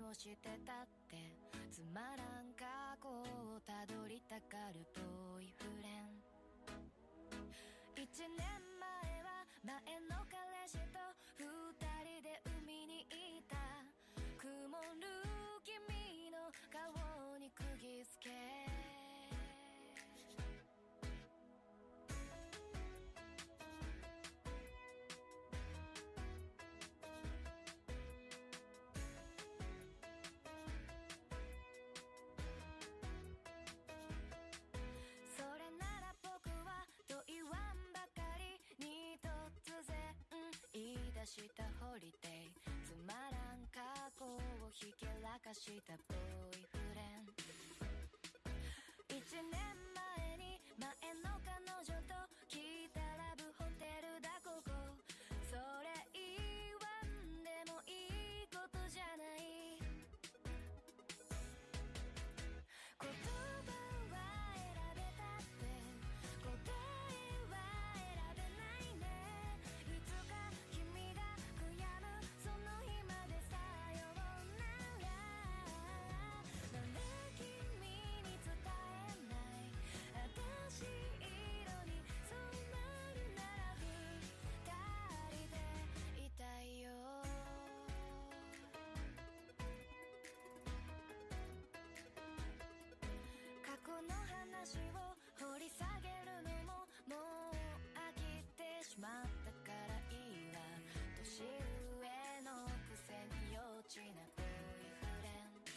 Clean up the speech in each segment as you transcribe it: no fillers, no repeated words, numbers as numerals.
をしてたってつまらん過去をたどりたがるボーイフレンド。1年前は前の彼氏と2人で海にいた。曇る君の顔に釘付け。それなら僕はと言わんばかりに突然言い出したホリデー。つまらん過去をひけらかしたボーイフレンド。1年前に前の彼女と来たラブホテルだここ。それ言わんでもいいことじゃない。言葉は選べたって答えは選べないね。いつか君が悔やむその日までさようなら。なんで君に伝えない私色に染まるなら二人でいたいよ。過去の話を掘り下げるのももう飽きてしまったからいいわ。年上のくせに幼稚なボーイフレンド。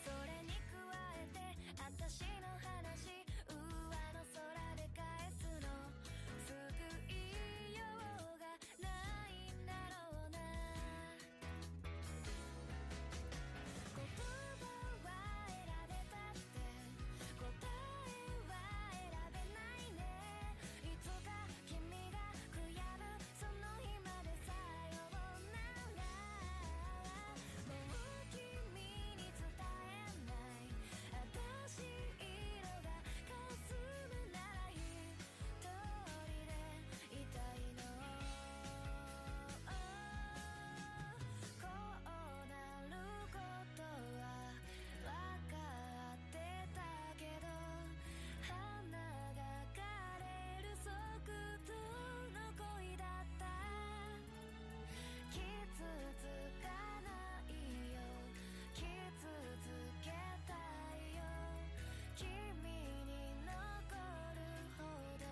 それに加えて私の話上の空で返すの。救いようがないんだろうな。言葉は選べたって答えは選べないね。いつか君が悔やむその日までさようなら。もう君に伝えない私色が霞むなら一人でいたいの。こうなることは分かってたけど花が枯れる速度の恋だった。傷つかないよ傷つけたいよ君に残るほど。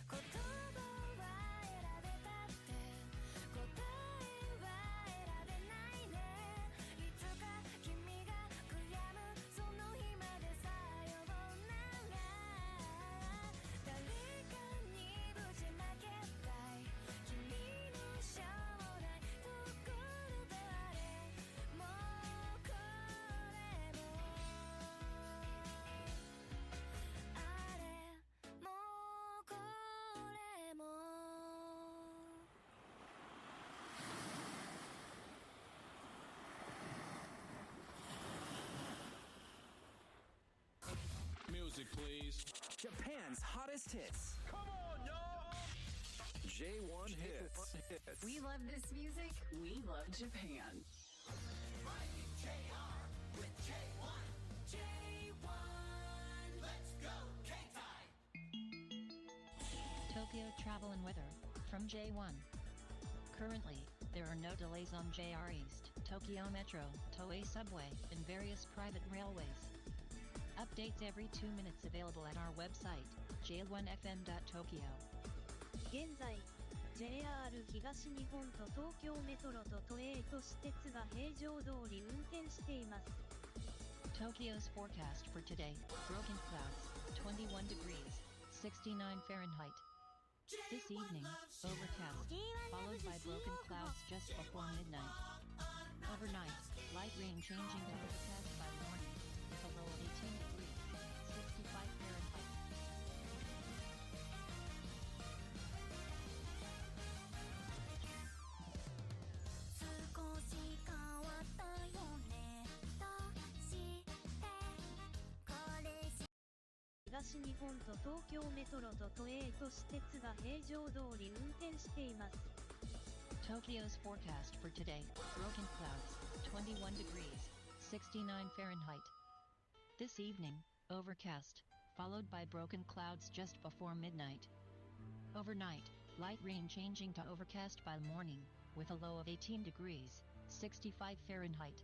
言葉は選べたって答えは選べないね。いつか君が悔やむその日までさようなら。誰かにぶちまけたい君のしょうもないところであれもうこれもあれもうこれも。Music, please. Japan's hottest hits. Come on, y'all! J1 hits. We love this music. We love Japan. Riding JR with J1. J1. Let's go, K-Time. Tokyo Travel and Weather from J1. Currently, there are no delays on JR East, Tokyo Metro, Toei Subway, and various private railways. Updates every 2 minutes available at our website, j1fm.tokyo. 現在 JR 東日本と東京メトロと都営都市鉄が平常通り運転しています。 Tokyo's forecast for today, broken clouds, 21 degrees, 69 Fahrenheit. This evening, overcast, followed by broken clouds just before midnight. Overnight, light rain changing to overcast by morning, with a low of 18 degrees, 65 Fahrenheit. 少し変わったよね。どうして彼氏東日本と東京メトロと都営都市鉄が平常通り運転しています。 Tokyo's forecast for today: broken clouds, 21 degrees, 69 Fahrenheit. This evening, overcast, followed by broken clouds just before midnight. Overnight, light rain changing to overcast by morning, with a low of 18 degrees, 65 Fahrenheit.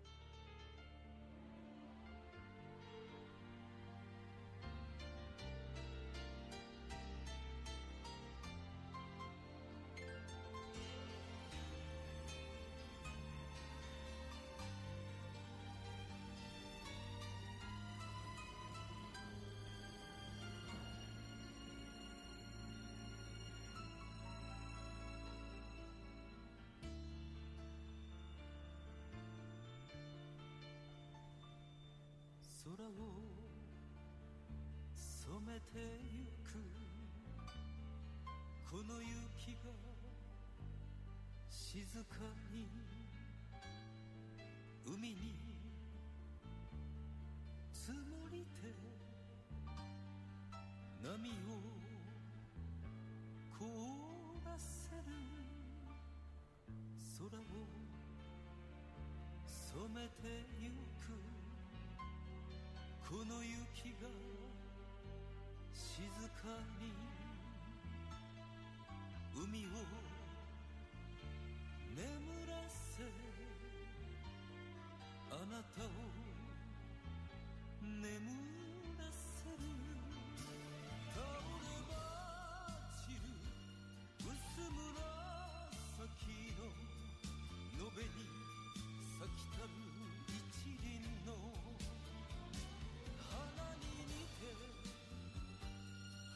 空を染めてゆくこの雪が静かに海に積もりて波を凍らせる空を染めてゆくこの雪が静かに海を眠らせあなたを眠らせる倒れ落ちる薄紫の延べに咲きたる一輪の花に似て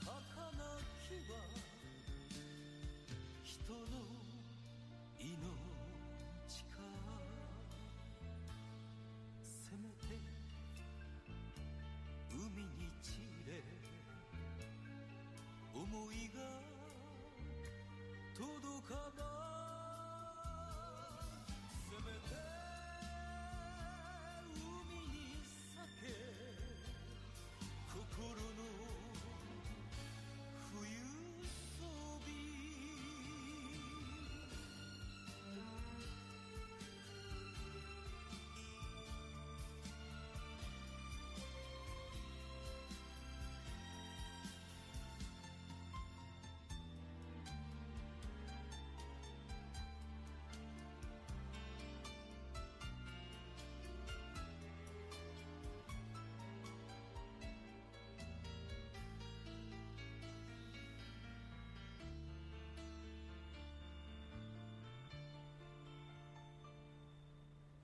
儚きは人の命かせめて海に散れ思いが届かばせめて海に咲け心の冬装備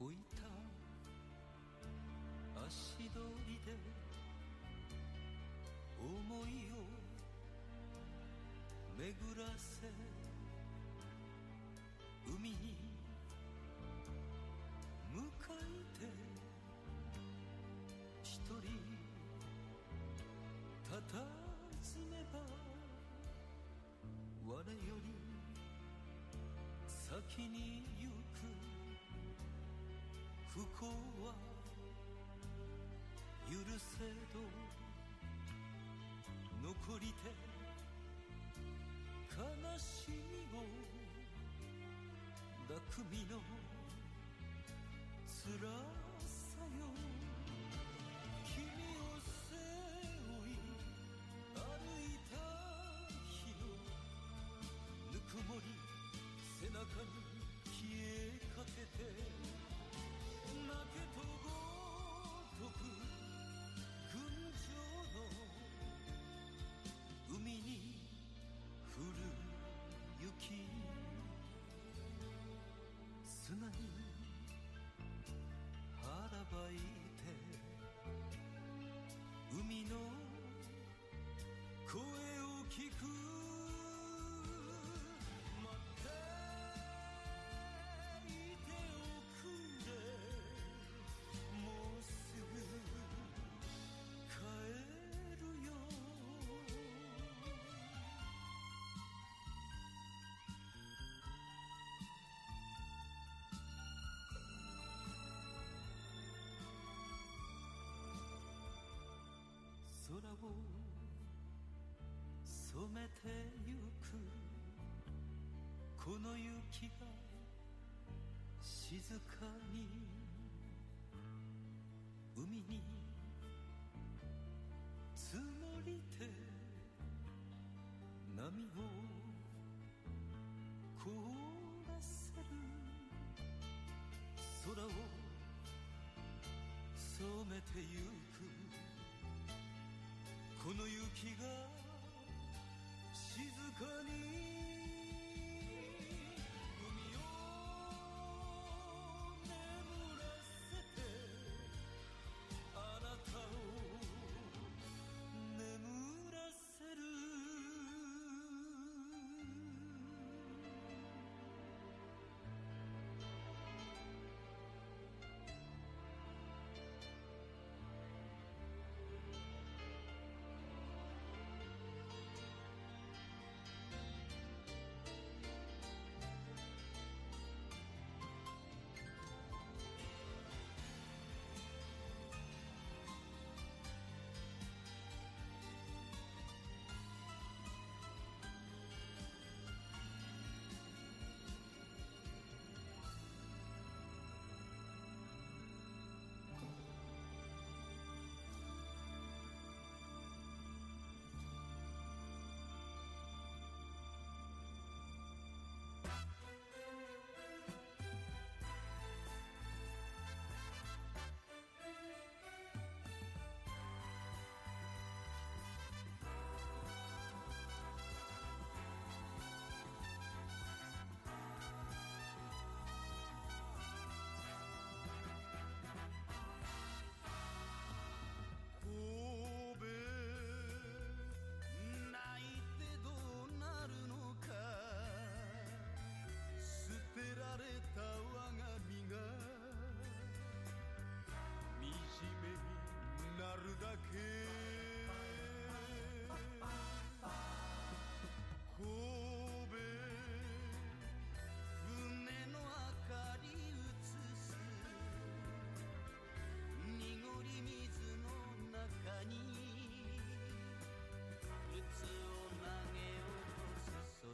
置いた足取りで思いを巡らせ海に向かいて一人佇めば我より先に行く不幸は許せど残りて悲しみを抱く身の辛さよ君を背負い歩いた日のぬくもり背中に消えかけて負けとごとく群青の海に降る雪砂に腹ばいて海の声を聞く待っていておくれもうすぐ帰るよ空をめてゆくこの雪が静かに海に積もりて波を凍らせる空を染めてゆくこの雪が静かに海を眠らせてあなたを眠らせる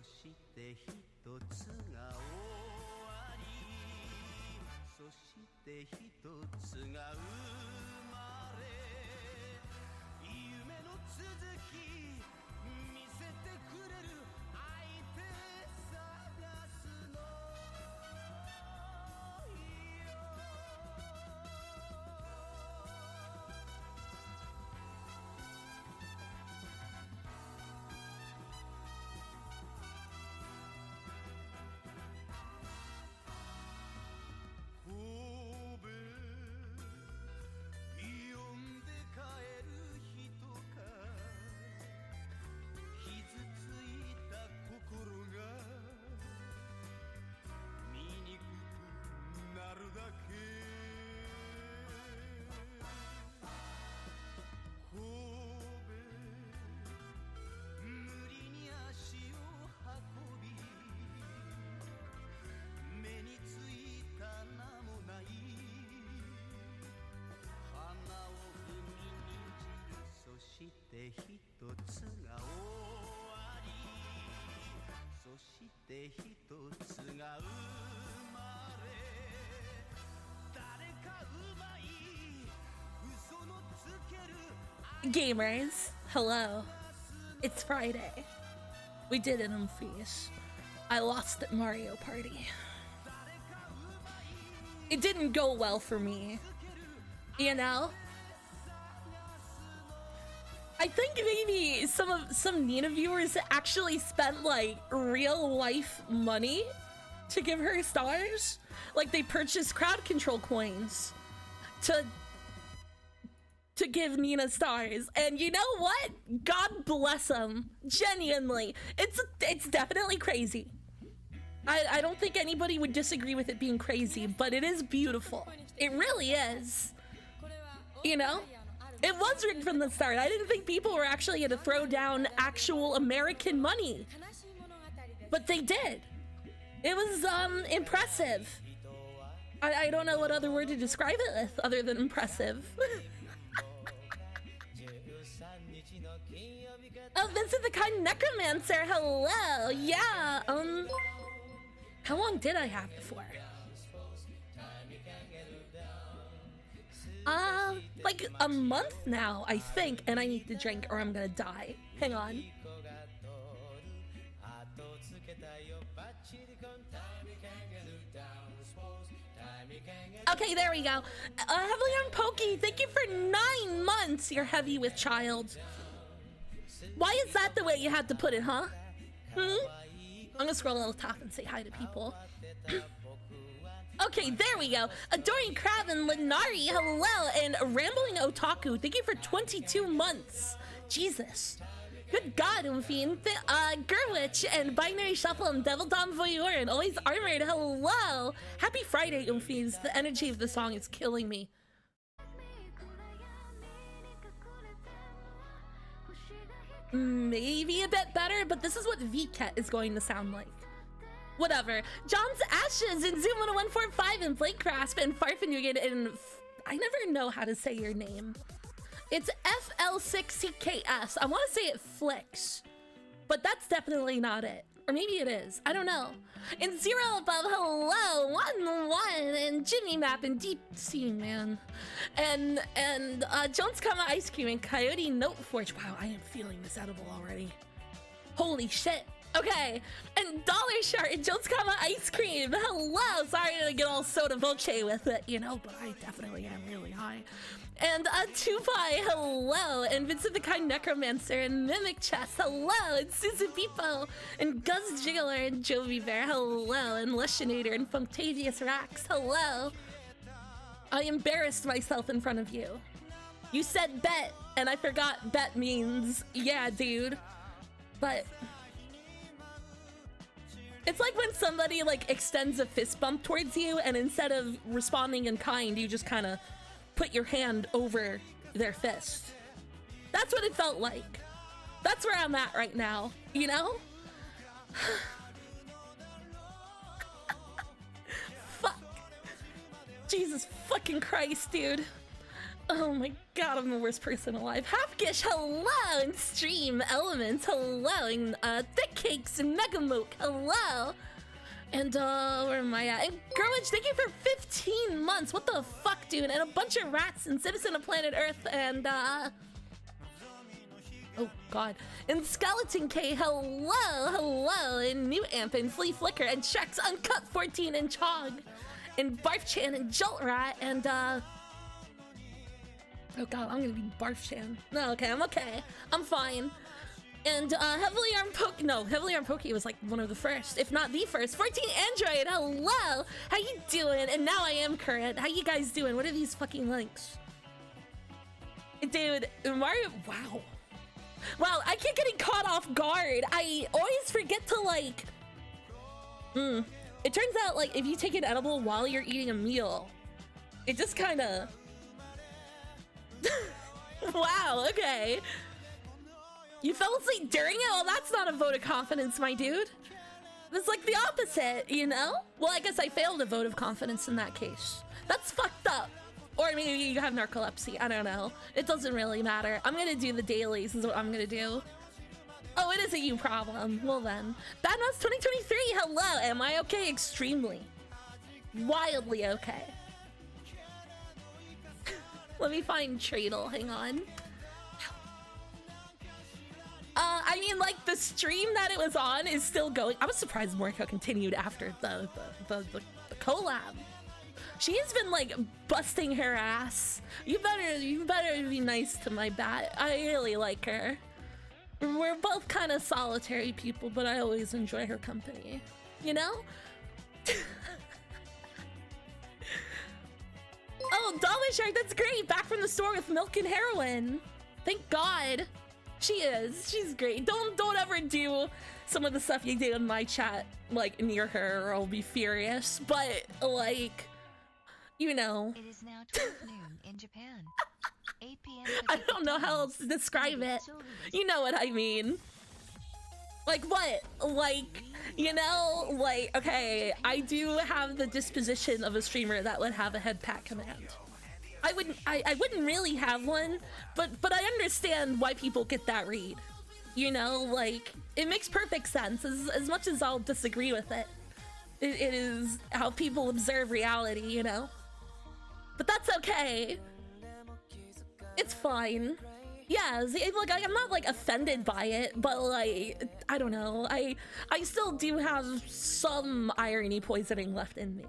して一つが終わりそして一つが生まれ夢の続き見せてくれる相手探すのして一つが終わりそして一つが生まれ誰かうまい嘘のつける Gamers, hello. It's Friday. We did it on Fish. I lost at Mario Party. It didn't go well for me. You know? I think maybe some Nina viewers actually spent like real life money to give her stars. Like they purchased crowd control coins to give Nina stars. And you know what? God bless them. Genuinely. It's definitely crazy. I don't think anybody would disagree with it being crazy, but it is beautiful. It really is. You know? It was rigged from the start. I didn't think people were actually going to throw down actual American money. But they did. It was impressive. I don't know what other word to describe it with other than impressive. Oh, Vincent the Kind Necromancer, hello. Yeah, how long did I have it for? Like a month now, I think, and I need to drink or I'm gonna die. Hang on. Okay, there we go. Heavily on Pokey, thank you for 9 months. You're heavy with child. Why is that the way you had to put it, huh? I'm gonna scroll a little top and say hi to people. Okay, there we go. Adoring Crab and Linari, hello. And Rambling Otaku, thank you for 22 months. Jesus. Good God, Umfine. Gerwich and Binary Shuffle and Devil Dom Voyeur and Always Armored, hello. Happy Friday, Umfines. The energy of the song is killing me. Maybe a bit better, but this is what VCAT is going to sound like. Whatever. John's Ashes and Zoom 10145 and Blake Crasp and Farfanugan and I never know how to say your name. It's FL6CKS. I want to say it Flicks, but that's definitely not it. Or maybe it is. I don't know. And Zero Above, hello. 1-1 and Jimmy Map and Deep Sea Man. And Jones Kama Ice Cream and Coyote Note Forge. Wow, I am feeling this edible already. Holy shit. Okay, and Dollar Shark and Jones Kama Ice Cream. Hello. Sorry to get all soda voce with it, you know, but I definitely am really high. And Tupai, hello. And Vincent the Kind Necromancer and Mimic Chess, hello. And Suzu Pipo and Guz Jiggler and Jovi Bear, hello. And Lushinator and Functavious Rax, hello. I embarrassed myself in front of you. You said bet, and I forgot bet means yeah, dude. But it's like when somebody like extends a fist bump towards you and instead of responding in kind, you just kind of put your hand over their fist. That's what it felt like. That's where I'm at right now, you know? Fuck. Jesus fucking Christ, dude. Oh my god, I'm the worst person alive. Halfgish, hello, and Stream Elements, hello, and Thick Cakes and Megamook, hello. And where am I at? And Growage, thank you for 15 months. What the fuck, dude? And a bunch of rats and Citizen of Planet Earth and oh god. And Skeleton K, hello, and New Amp and Flea Flicker and Shrek's Uncut 14 and Chog and Barfchan and Joltrat and oh god, I'm gonna be Barfchan. No, okay, I'm okay. I'm fine. And Heavily Armed Pokey was like one of the first, if not the first. 14 Android, hello! How you doing? And now I am current. How you guys doing? What are these fucking links? Dude, Mario, wow. Wow, I keep getting caught off guard. I always forget to like, it turns out like if you take an edible while you're eating a meal, it just kinda, wow, okay. You fell asleep during it? Well, that's not a vote of confidence, my dude. It's like the opposite, you know? Well, I guess I failed a vote of confidence in that case. That's fucked up. Or maybe you have narcolepsy. I don't know. It doesn't really matter. I'm gonna do the dailies is what I'm gonna do. Oh, it is a you problem. Well then. Bad Mouse 2023, hello. Am I okay? Extremely. Wildly okay. Let me find Treadle. Hang on. I mean, like, the stream that it was on is still going. I was surprised Morika continued after the collab. She has been, like, busting her ass. You better be nice to my bat. I really like her. We're both kind of solitary people, but I always enjoy her company. You know? Oh, Dollar Shark, that's great. Back from the store with milk and heroin. Thank God. She is. She's great. Don't ever do some of the stuff you do in my chat, like, near her, or I'll be furious. But, like, you know. It is now 12 noon in Japan. 8 p.m. I don't know how else to describe it. You know what I mean. Like, what? Like, you know, like, okay, I do have the disposition of a streamer that would have a head pat command. I wouldn't really have one, but I understand why people get that read. You know, like, it makes perfect sense. As much as I'll disagree with it, it is how people observe reality, you know? But that's okay. It's fine. Yeah, like, I'm not, like, offended by it, but, like, I don't know. I still do have some irony poisoning left in me.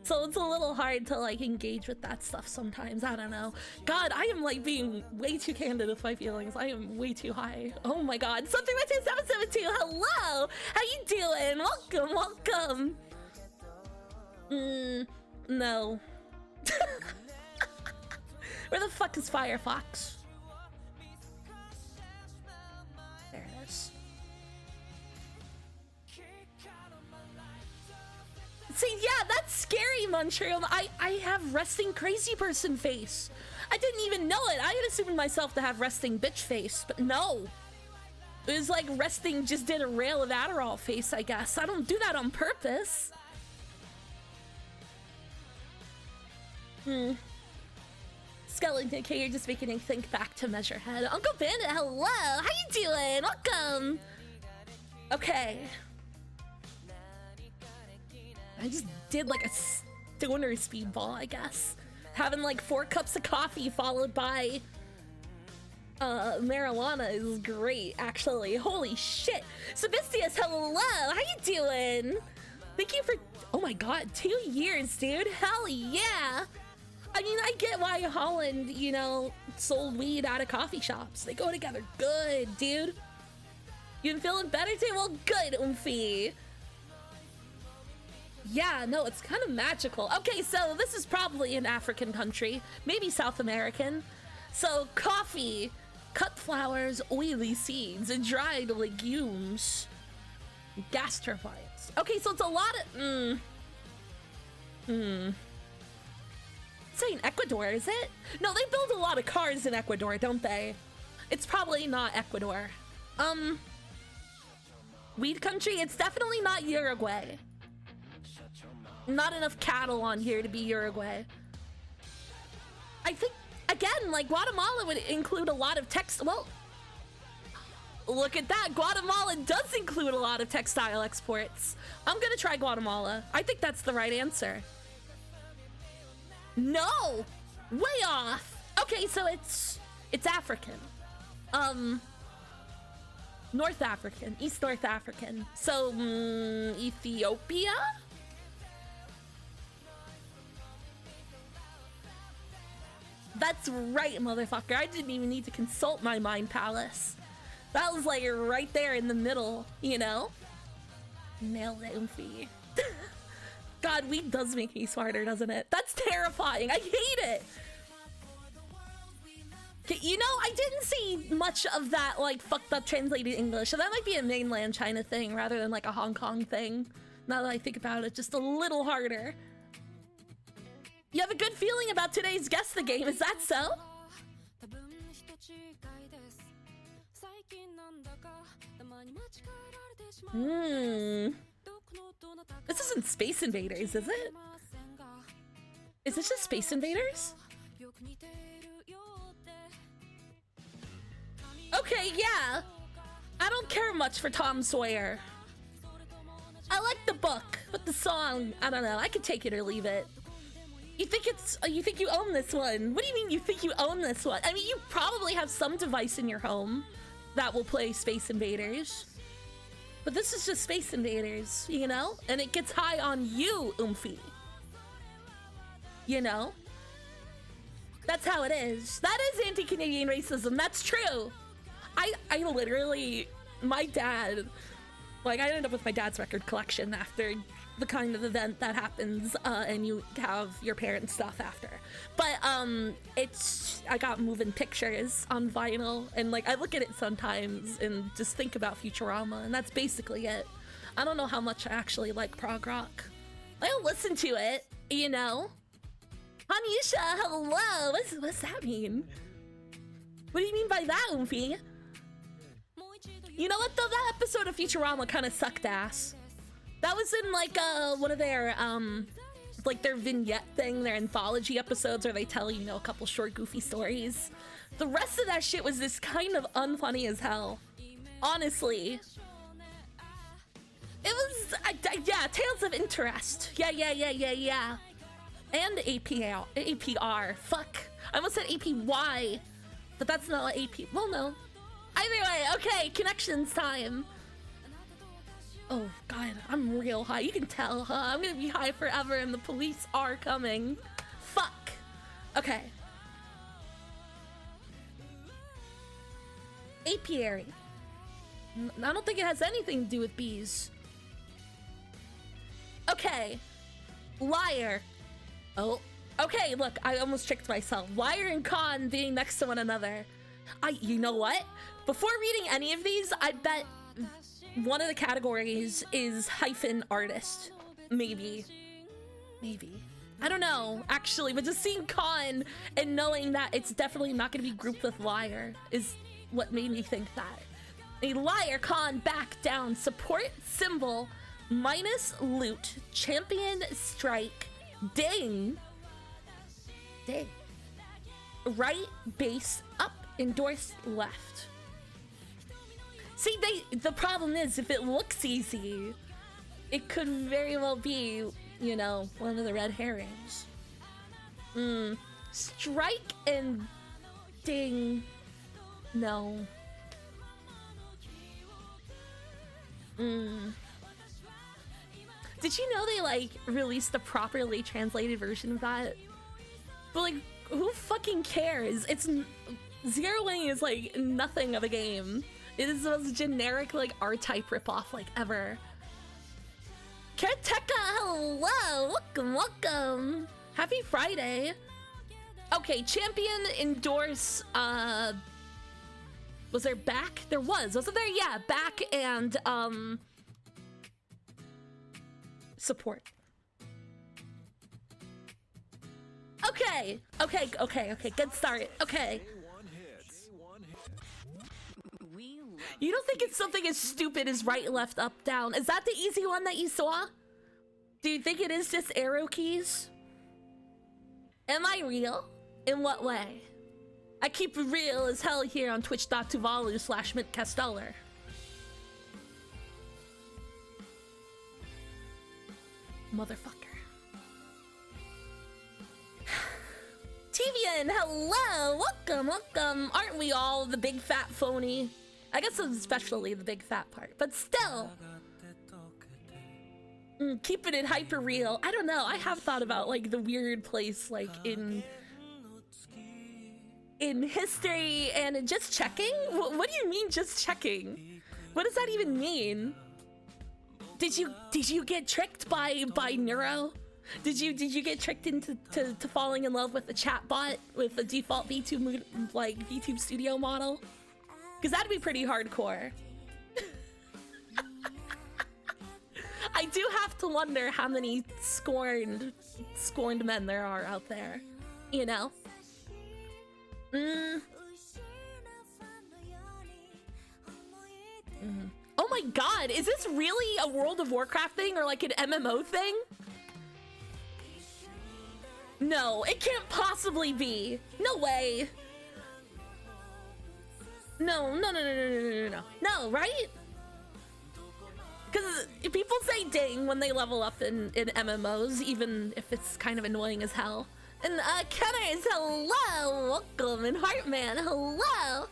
So it's a little hard to, like, engage with that stuff sometimes. I don't know. God, I am, like, being way too candid with my feelings. I am way too high. Oh my god. Something with 2772. Hello! How you doing? Welcome, welcome. No. Where the fuck is Firefox? There it is. See, yeah, that's scary, Munchroom. I have resting crazy person face. I didn't even know it. I had assumed myself to have resting bitch face, but no. It was like resting just did a rail of Adderall face, I guess. I don't do that on purpose. Skeleton K, you're just making me think back to Measurehead. Uncle Bandit, hello. How you doing? Welcome. Okay. I just did like a stoner speedball, I guess. Having like 4 cups of coffee followed by marijuana is great, actually. Holy shit. Sebastius, hello. How you doing? Thank you for, oh my god, 2 years, dude. Hell yeah. I mean, I get why Holland, you know, sold weed out of coffee shops. They go together good, dude. You been feeling better today? Well, good, Oomphy. Yeah, no, it's kind of magical. Okay, so this is probably an African country, maybe South American. So coffee, cut flowers, oily seeds, and dried legumes, gas turbines. Okay, so it's a lot of, It's saying Ecuador, is it? No, they build a lot of cars in Ecuador, don't they? It's probably not Ecuador. Weed country, it's definitely not Uruguay. Not enough cattle on here to be Uruguay. I think, again, like Guatemala would include a lot of well, look at that. Guatemala does include a lot of textile exports. I'm gonna try Guatemala. I think that's the right answer. No! Way off! Okay, so it's African. North African. East North African. So, Ethiopia? That's right, motherfucker. I didn't even need to consult my mind palace. That was like right there in the middle, you know? Nailed it, Oomphy. God, weed does make me smarter, doesn't it? That's terrifying. I hate it. You know, I didn't see much of that, like, fucked up translated English. So that might be a mainland China thing rather than, like, a Hong Kong thing. Now that I think about it, just a little harder. You have a good feeling about today's Guess the Game, is that so? This isn't Space Invaders, is it? Is this just Space Invaders? Okay, yeah. I don't care much for Tom Sawyer. I like the book, but the song, I don't know. I could take it or leave it. You think you own this one? What do you mean you think you own this one? I mean, you probably have some device in your home that will play Space Invaders. But this is just Space Invaders, you know? And it gets high on you, Oomphy. You know? That's how it is. That is anti-Canadian racism. That's true. I literally, my dad, like, I ended up with my dad's record collection after the kind of event that happens, and you have your parents' stuff after. But I got moving pictures on vinyl, and like I look at it sometimes and just think about Futurama, and that's basically it. I don't know how much I actually like prog rock. I'll listen to it, you know. Hanisha, hello. What's that mean? What do you mean by that, Oomphy? You know what though? That episode of Futurama kind of sucked ass. That was in like one of their like their vignette thing, their anthology episodes where they tell, you know, a couple short goofy stories. The rest of that shit was just kind of unfunny as hell. Honestly. It was, yeah, Tales of Interest. Yeah. And APR. Fuck. I almost said APY. But that's not AP. Well, no. Either way, okay, connections time. Oh, God, I'm real high. You can tell, huh? I'm gonna be high forever and the police are coming. Fuck. Okay. Apiary. I don't think it has anything to do with bees. Okay. Liar. Oh. Okay, look, I almost tricked myself. Liar and con being next to one another. You know what? Before reading any of these, I bet one of the categories is hyphen artist. Maybe. I don't know, actually, but just seeing con and knowing that it's definitely not going to be grouped with liar is what made me think that. A liar, con, back, down, support, symbol, minus, loot, champion, strike, ding, right, base, up, endorse, left. See, the problem is, if it looks easy, it could very well be, you know, one of the red herrings. Strike and ding, no. Did you know they, like, released a properly translated version of that? But, like, who fucking cares? Zeroing is, like, nothing of a game. It is the most generic, like, R-type ripoff, like, ever. Karateka, hello! Welcome! Happy Friday! Okay, champion, endorse, was there back? There was. Wasn't there? Yeah, back and, support. Okay. Good start. Okay. You don't think it's something as stupid as right, left, up, down? Is that the easy one that you saw? Do you think it is just arrow keys? Am I real? In what way? I keep it real as hell here on twitch.tv/Castella. Motherfucker. Tivian, hello! Welcome! Aren't we all the big fat phony? I guess especially the big fat part, but still. Keeping it hyper real. I don't know, I have thought about, like, the weird place, like, in history and just checking? What do you mean just checking? What does that even mean? Did you get tricked by Neuro? Did you get tricked into falling in love with the chatbot with the default VTube Studio model? Because that'd be pretty hardcore. I do have to wonder how many scorned men there are out there, you know? Oh my god, is this really a World of Warcraft thing or like an MMO thing? No, it can't possibly be. No way. No, right? Because people say ding when they level up in MMOs, even if it's kind of annoying as hell. And Kenners, hello! Welcome, and Heartman, hello!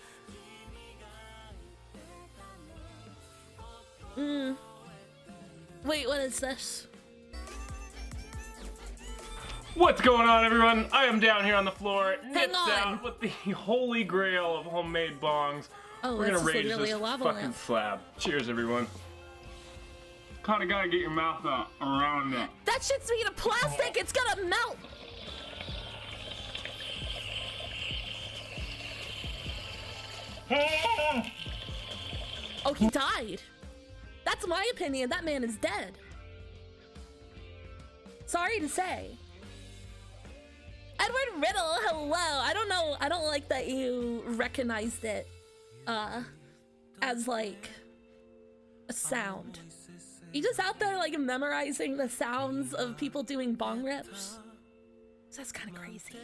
Wait, what is this? What's going on, everyone? I am down here on the floor, Hang nipped on. out with the holy grail of homemade bongs. Oh, We're that's gonna just rage literally this a lava fucking lamp. slab. Cheers, everyone. Kinda gotta get your mouth around that. That shit's made of plastic, it's gonna melt! Oh, he died. That's my opinion, that man is dead. Sorry to say. Edward Riddle, hello. I don't know, I don't like that you recognized it as like a sound. You just out there like memorizing the sounds of people doing bong rips? So that's kind of crazy.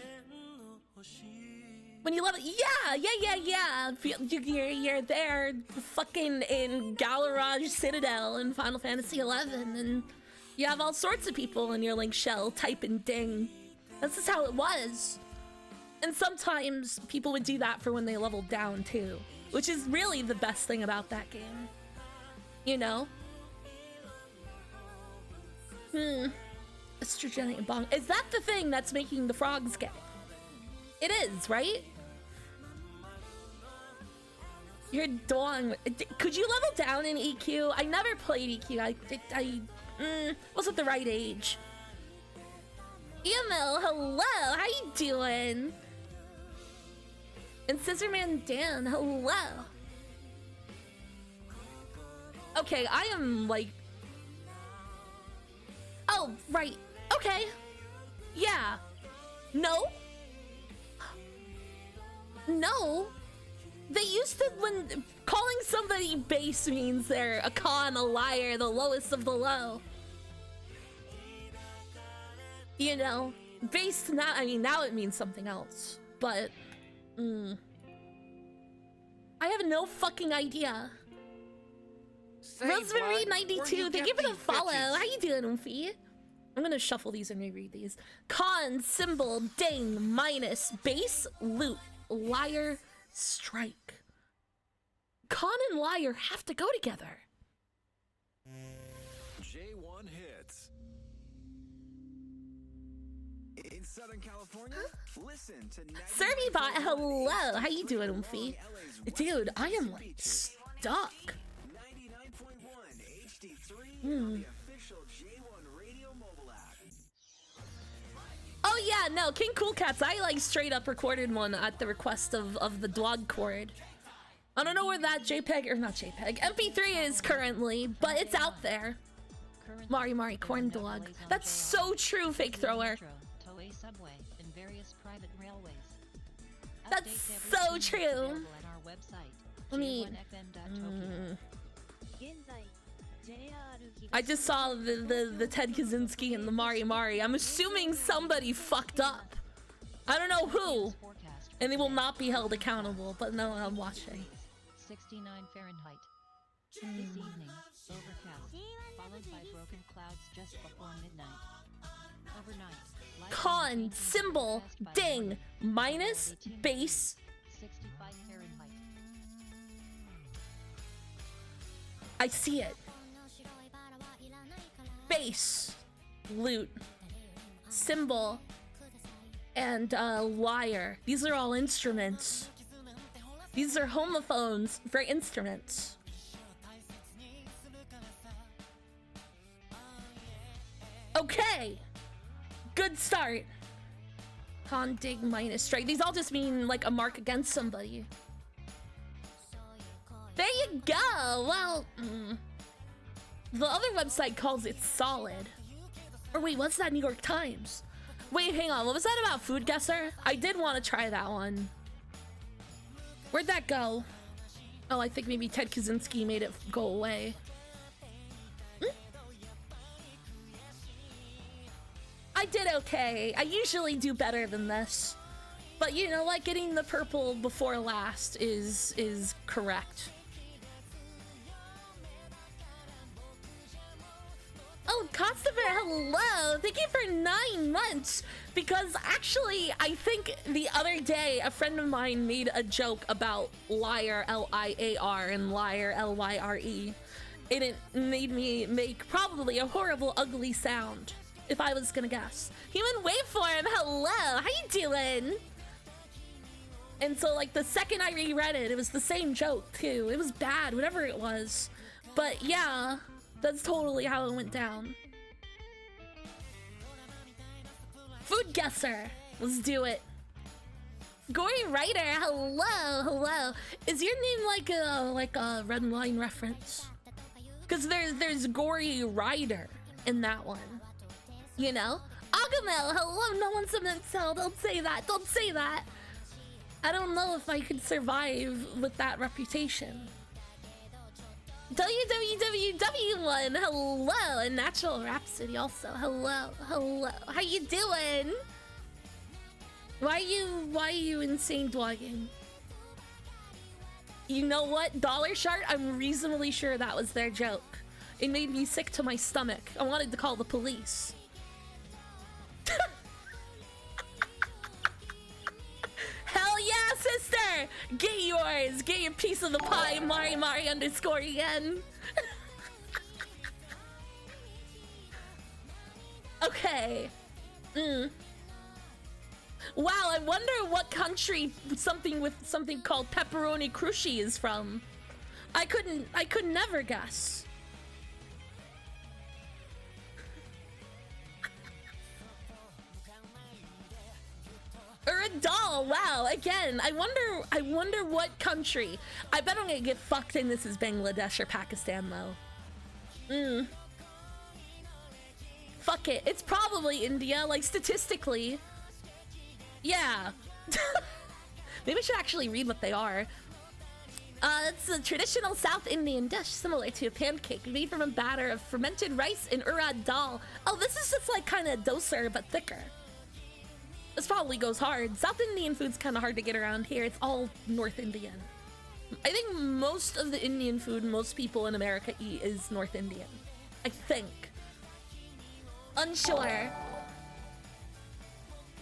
When you level, yeah. You're there, fucking in Galarage Citadel in Final Fantasy 11, and you have all sorts of people in your Link shell typing ding. This is how it was. And sometimes people would do that for when they leveled down too, which is really the best thing about that game. You know? Estrogenic bong. Is that the thing that's making the frogs gay? It is, right? You're dong. Could you level down in EQ? I never played EQ. I wasn't the right age. EML, hello. How you doing? And Scissorman Dan, hello. Okay, I am like... Oh, right. Okay. Yeah. No? No. They used to, when calling somebody base means they're a con, a liar, the lowest of the low. You know, base now, I mean, now it means something else, but, I have no fucking idea. Rosemary 92, thank you for the follow. How you doing, Oomphy? I'm gonna shuffle these and reread these. Con, symbol, ding, minus, base, loot, liar, strike. Con and liar have to go together. J1 hits. In Southern California, listen to Serbybot, hello. How you doing, Oomphy? Dude, I am like stuck. 99.1 HD3 on the official J1 Radio mobile app. Oh yeah, no, King Cool Cats, I like straight up recorded one at the request of the Dwog Chord. I don't know where that JPEG, or not JPEG, MP3 is currently, but it's out there. Mari Corn Dog. That's so true, Fake Thrower. Subway, and various private railways. That's so true. I mean, I just saw the Ted Kaczynski and the Mari. I'm assuming somebody fucked up. I don't know who, and they will not be held accountable. But no, I'm watching. 69 Fahrenheit. This evening, overcast, followed by broken clouds just before midnight. Overnight. Con, symbol, ding, minus, base. 65 Fahrenheit. I see it. Base, loot, symbol, and liar. These are all instruments. These are homophones for instruments. Okay. Good start. Con, dig, minus, strike. These all just mean like a mark against somebody. There you go. Well, the other website calls it solid. Or wait, what's that? New York Times. Wait, hang on. What was that about Food Guesser? I did want to try that one. Where'd that go? Oh, I think maybe Ted Kaczynski made it go away. I did okay. I usually do better than this. But you know, like getting the purple before last is correct. Oh, Constantine, hello! Thank you for 9 months! Because actually, I think the other day, a friend of mine made a joke about liar, L-I-A-R, and liar, L-Y-R-E. And it made me make probably a horrible, ugly sound, if I was gonna guess. Human Waveform, hello! How you doing? And so, like, the second I reread it, it was the same joke, too. It was bad, whatever it was. But yeah, that's totally how it went down. Food Guesser, let's do it. Gory Writer, hello. Is your name like a Red Line reference? Because there's Gory Rider in that one. You know? Agamel, hello, no one's a mental. Don't say that. I don't know if I could survive with that reputation. WWW1, hello, and Natural Rhapsody also, hello. How you doing? Why are you insane dwagging? You know what? Dollar Shart, I'm reasonably sure that was their joke. It made me sick to my stomach. I wanted to call the police. Hell yeah, sister! Get yours! Get your piece of the pie, Mari underscore again. Okay. Wow, I wonder what country something with something called pepperoni crunchy is from. I could never guess. Or a doll, wow, again, I wonder what country. I bet I'm gonna get fucked and this is Bangladesh or Pakistan though. Fuck it, it's probably India, like statistically. Yeah. Maybe I should actually read what they are. It's a traditional South Indian dish similar to a pancake made from a batter of fermented rice and urad dal. Oh, this is just like kind of dosa but thicker. This probably goes hard. South Indian food's kind of hard to get around here. It's all North Indian. I think most of the Indian food most people in America eat is North Indian. I think. Unsure.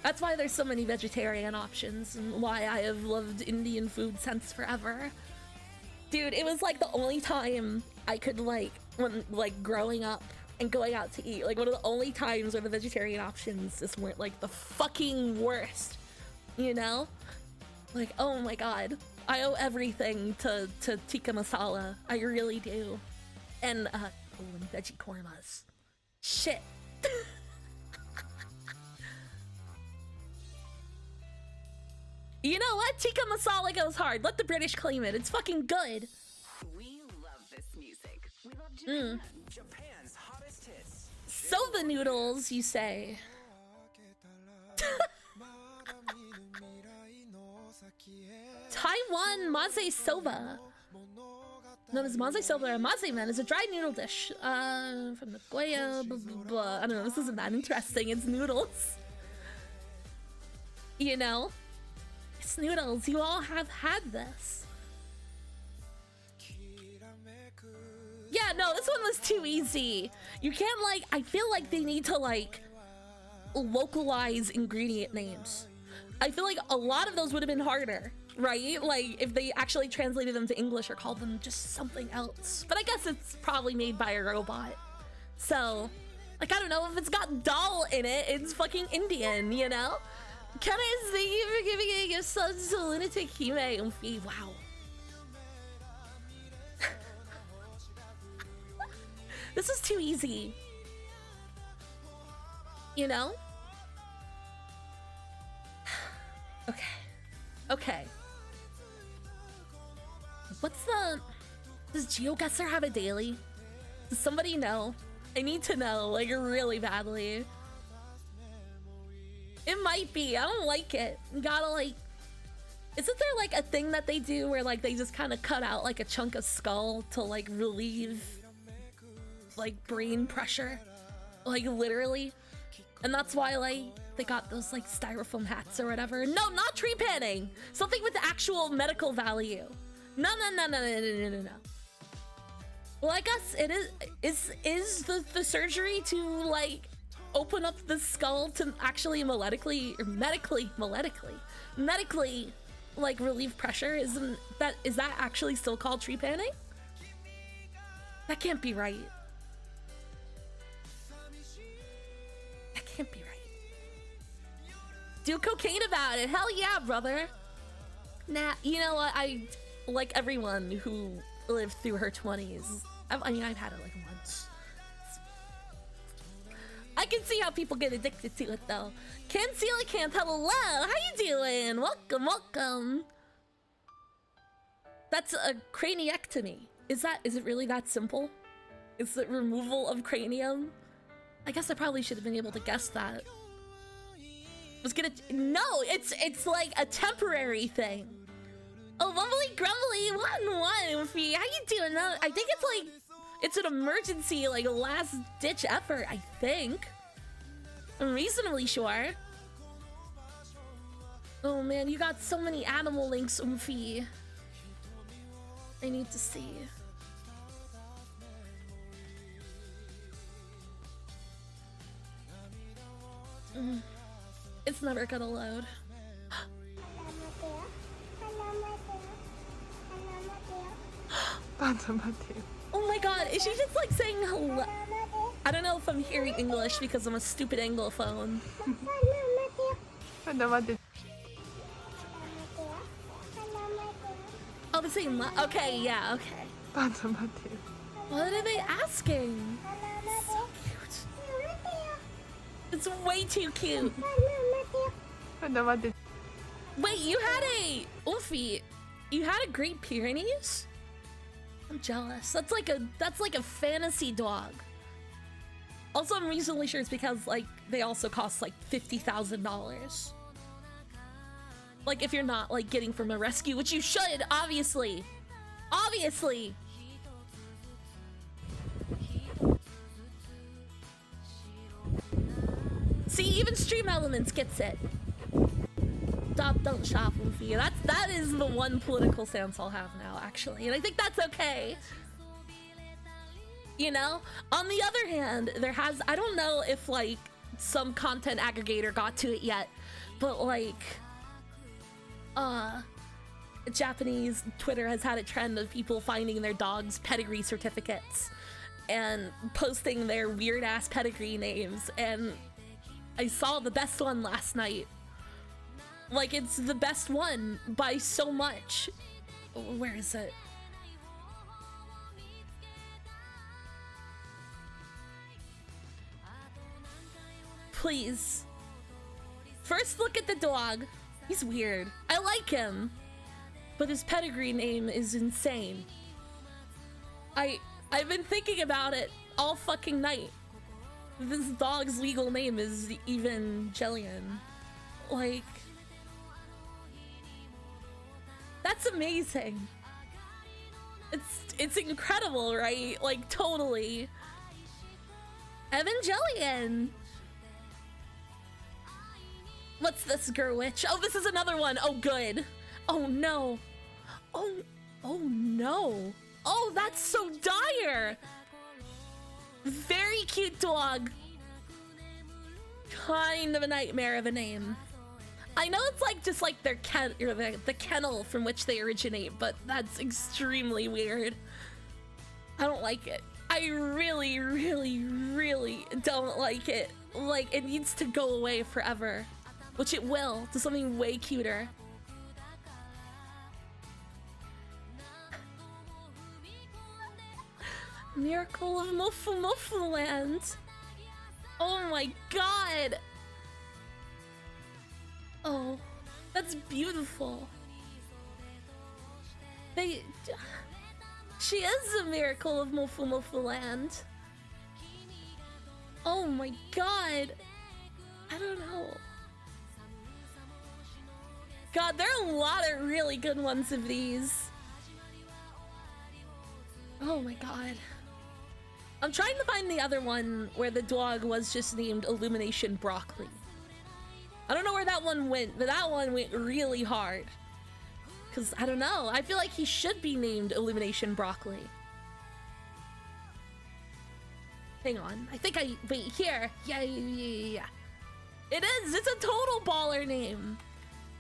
That's why there's so many vegetarian options and why I have loved Indian food since forever. Dude, it was like the only time I could like, when like growing up and going out to eat, like one of the only times where the vegetarian options just weren't like the fucking worst, you know? Like, oh my god. I owe everything to tikka masala. I really do. And, and veggie kormas. Shit. You know what? Tikka masala goes hard. Let the British claim it. It's fucking good. We love this music. We love Japan. Japan's hottest hits. Soba noodles, you say? Taiwan maze soba. Known as maze soba or maze men is a dried noodle dish from the Goya. Blah, blah, blah. I don't know. This isn't that interesting. It's noodles. You know. It's noodles. You all have had this. Yeah, no, this one was too easy. You can't like, I feel like they need to like localize ingredient names. I feel like a lot of those would have been harder, right? Like if they actually translated them to English or called them just something else. But I guess it's probably made by a robot. So, like, I don't know, if it's got dal in it, it's fucking Indian, you know? Can I thank you for giving it your sons to lunatic Hime Umfi? Wow. This is too easy. You know? Okay. Okay. What's the... Does GeoGuessr have a daily? Does somebody know? I need to know, like, really badly. It might be. I don't like it. You gotta, like... Isn't there, like, a thing that they do where, like, they just kind of cut out, like, a chunk of skull to, like, relieve, like, brain pressure? Like, literally? And that's why, like, they got those, like, styrofoam hats or whatever. No, not tree panning! Something with actual medical value. No. Well, I guess it is the surgery to, like, open up the skull to actually medically, like, relieve pressure? Is that actually still called tree panning? That can't be right. That can't be right. Do cocaine about it. Hell yeah, brother. Nah, you know what? I, like everyone who lived through her 20s, I've had it like once. I can see how people get addicted to it though. Can't see like can't. Hello, how you doing? Welcome. That's a craniectomy. Is it really that simple? Is it removal of cranium? I guess I probably should have been able to guess that. No, it's like a temporary thing. Oh, Wumbly Grumbly, 1-1, Fee. How you doing? I think it's like, it's an emergency, like, last-ditch effort, I think. I'm reasonably sure. Oh man, you got so many animal links, Umfi. I need to see. It's never gonna load. Oh my god, is she just like saying hello? I don't know if I'm hearing English because I'm a stupid Anglophone. Oh, the same. Okay, yeah, okay. What are they asking? So cute. It's way too cute. Wait, you had a Uffy. You had a Great Pyrenees? I'm jealous. That's like a fantasy dog. Also, I'm reasonably sure it's because like they also cost like $50,000. Like if you're not like getting from a rescue, which you should, obviously. Obviously. See, even Stream Elements gets it. Stop, don't shop, Luffy. That is the one political stance I'll have now, actually. And I think that's okay. You know? On the other hand, I don't know if like some content aggregator got to it yet, but like Japanese Twitter has had a trend of people finding their dogs' pedigree certificates and posting their weird ass pedigree names, and I saw the best one last night. Like, it's the best one by so much. Where is it? Please. First look at the dog. He's weird. I like him. But his pedigree name is insane. I've been thinking about it all fucking night. This dog's legal name is Evangelion. Like, that's amazing. It's incredible, right? Like, totally. Evangelion. What's this, Gerwitch? Oh, this is another one. Oh, good. Oh, no. Oh no. Oh, that's so dire. Very cute dog. Kind of a nightmare of a name. I know it's like just like their the kennel from which they originate, but that's extremely weird. I don't like it. I really, really, really don't like it. Like, it needs to go away forever, which it will, to something way cuter. Miracle of Mofu Mofu Land. Oh my god. Oh, that's beautiful. She is a miracle of Mofu Mofu Land. Oh my god. I don't know. God, there are a lot of really good ones of these. Oh my god. I'm trying to find the other one where the dog was just named Illumination Broccoli. I don't know where that one went, but that one went really hard. Because, I don't know, I feel like he should be named Illumination Broccoli. Hang on, I think wait, here. Yeah. It is, it's a total baller name.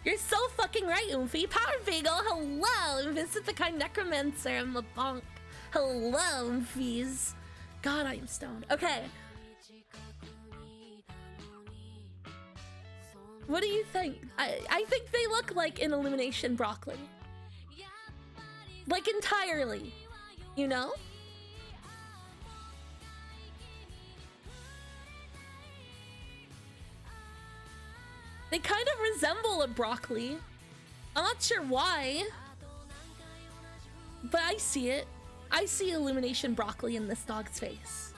You're so fucking right, Oomphy. Power Bagel, hello! Visit the kind necromancer and the bonk. Hello, Oomphies. God, I am stoned. Okay. What do you think? I think they look like an Illumination Broccoli. Like, entirely. You know? They kind of resemble a broccoli. I'm not sure why. But I see it. I see Illumination Broccoli in this dog's face.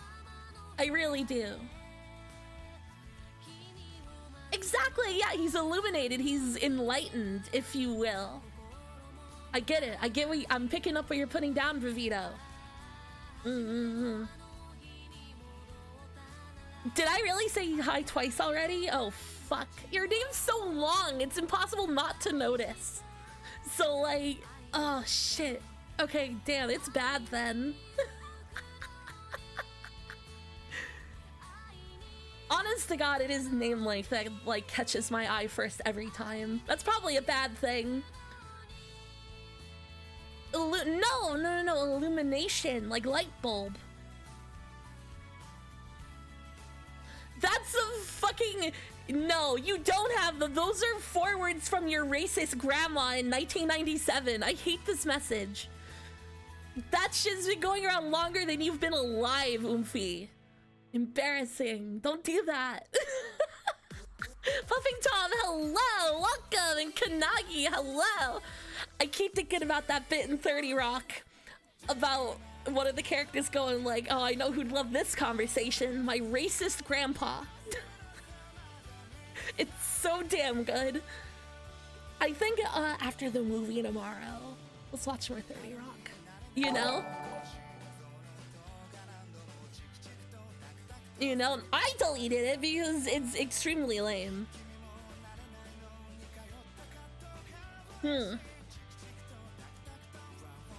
I really do. Exactly, yeah, he's illuminated. He's enlightened, if you will. I get it. I get what I'm picking up what you're putting down, Vivito. Did I really say hi twice already? Oh, fuck? Your name's so long, it's impossible not to notice. So like, oh shit. Okay, damn, it's bad then. Honest to God, it is name length that like catches my eye first every time. That's probably a bad thing. No, illumination, like light bulb. That's a fucking... No, you don't have them. Those are forwards from your racist grandma in 1997. I hate this message. That shit's been going around longer than you've been alive, Oomphy. Embarrassing. Don't do that. Puffing Tom, hello. Welcome. And Kanagi, hello. I keep thinking about that bit in 30 Rock about one of the characters going like, oh, I know who'd love this conversation. My racist grandpa. It's so damn good. I think after the movie tomorrow, let's watch more 30 Rock. You know? You know, I deleted it because it's extremely lame.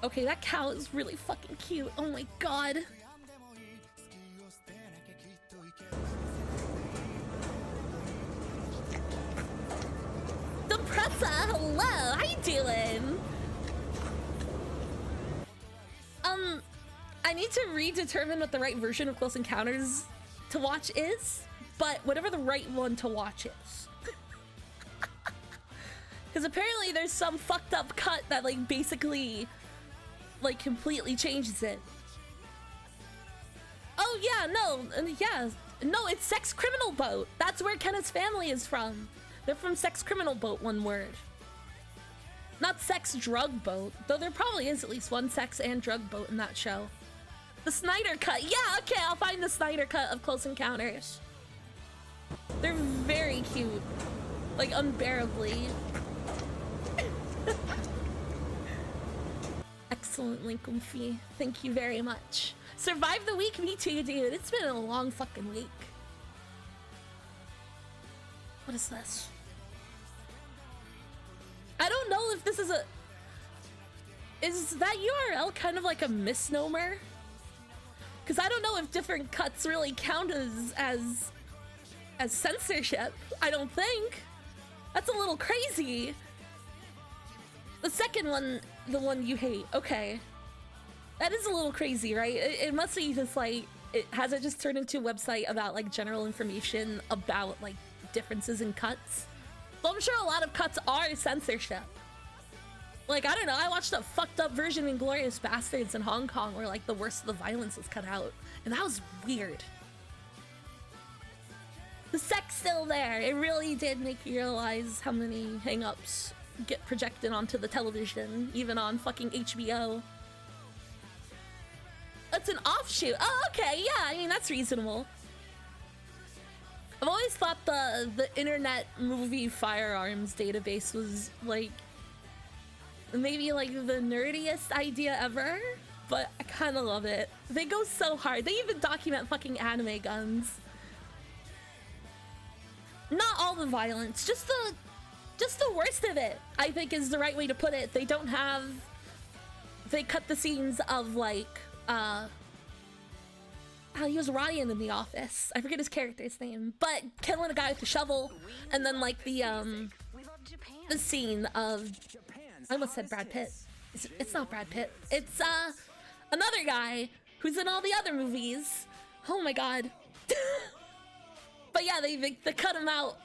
Okay, that cow is really fucking cute. Oh my god. Depressa, hello. How you doing? I need to redetermine what the right version of Close Encounters to watch is, but whatever the right one to watch is. Because apparently there's some fucked up cut that like basically like completely changes it. Oh yeah, no, it's Sex Criminal Boat. That's where Kenneth's family is from. They're from Sex Criminal Boat, one word. Not Sex Drug Boat, though there probably is at least one sex and drug boat in that show. The Snyder Cut. Yeah, okay, I'll find the Snyder Cut of Close Encounters. They're very cute. Like, unbearably. Excellent, Lincoln Fee. Thank you very much. Survive the week? Me too, dude. It's been a long fucking week. What is this? I don't know if this is a... Is that URL kind of like a misnomer? Because I don't know if different cuts really count as censorship. I don't think. That's a little crazy. The second one, the one you hate. Okay. That is a little crazy, right? It must be just like... Has it just turned into a website about like general information about like differences in cuts? Well, I'm sure a lot of cuts are censorship. Like, I don't know, I watched a fucked up version in Inglourious Bastards in Hong Kong where like the worst of the violence was cut out. And that was weird. The sex still there. It really did make you realize how many hang-ups get projected onto the television, even on fucking HBO. It's an offshoot. Oh, okay, yeah, I mean, that's reasonable. I've always thought the Internet Movie Firearms database was like maybe like the nerdiest idea ever, but I kind of love it. They go so hard. They even document fucking anime guns. Not all the violence, just the worst of it, I think is the right way to put it. They don't have... They cut the scenes of like, he was Ryan in The Office. I forget his character's name, but killing a guy with a shovel, and then like the scene of... I almost said Brad Pitt. It's not Brad Pitt. It's another guy who's in all the other movies. Oh my god. But yeah, they cut him out,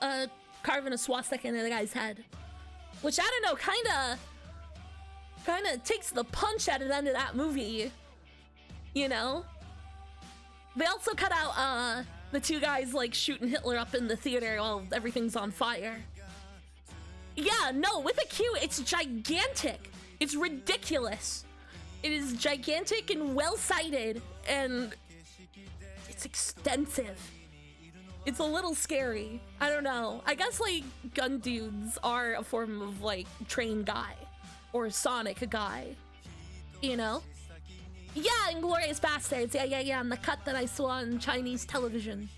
carving a swastika into the guy's head, which I don't know, kind of takes the punch at the end of that movie. You know. They also cut out the two guys like shooting Hitler up in the theater while everything's on fire. Yeah, no, with a Q, it's gigantic. It's ridiculous. It is gigantic and well-sighted, and it's extensive. It's a little scary. I don't know. I guess, like, gun dudes are a form of, like, trained guy. Or a Sonic guy. You know? Yeah, Inglourious Bastards. Yeah, and the cut that I saw on Chinese television.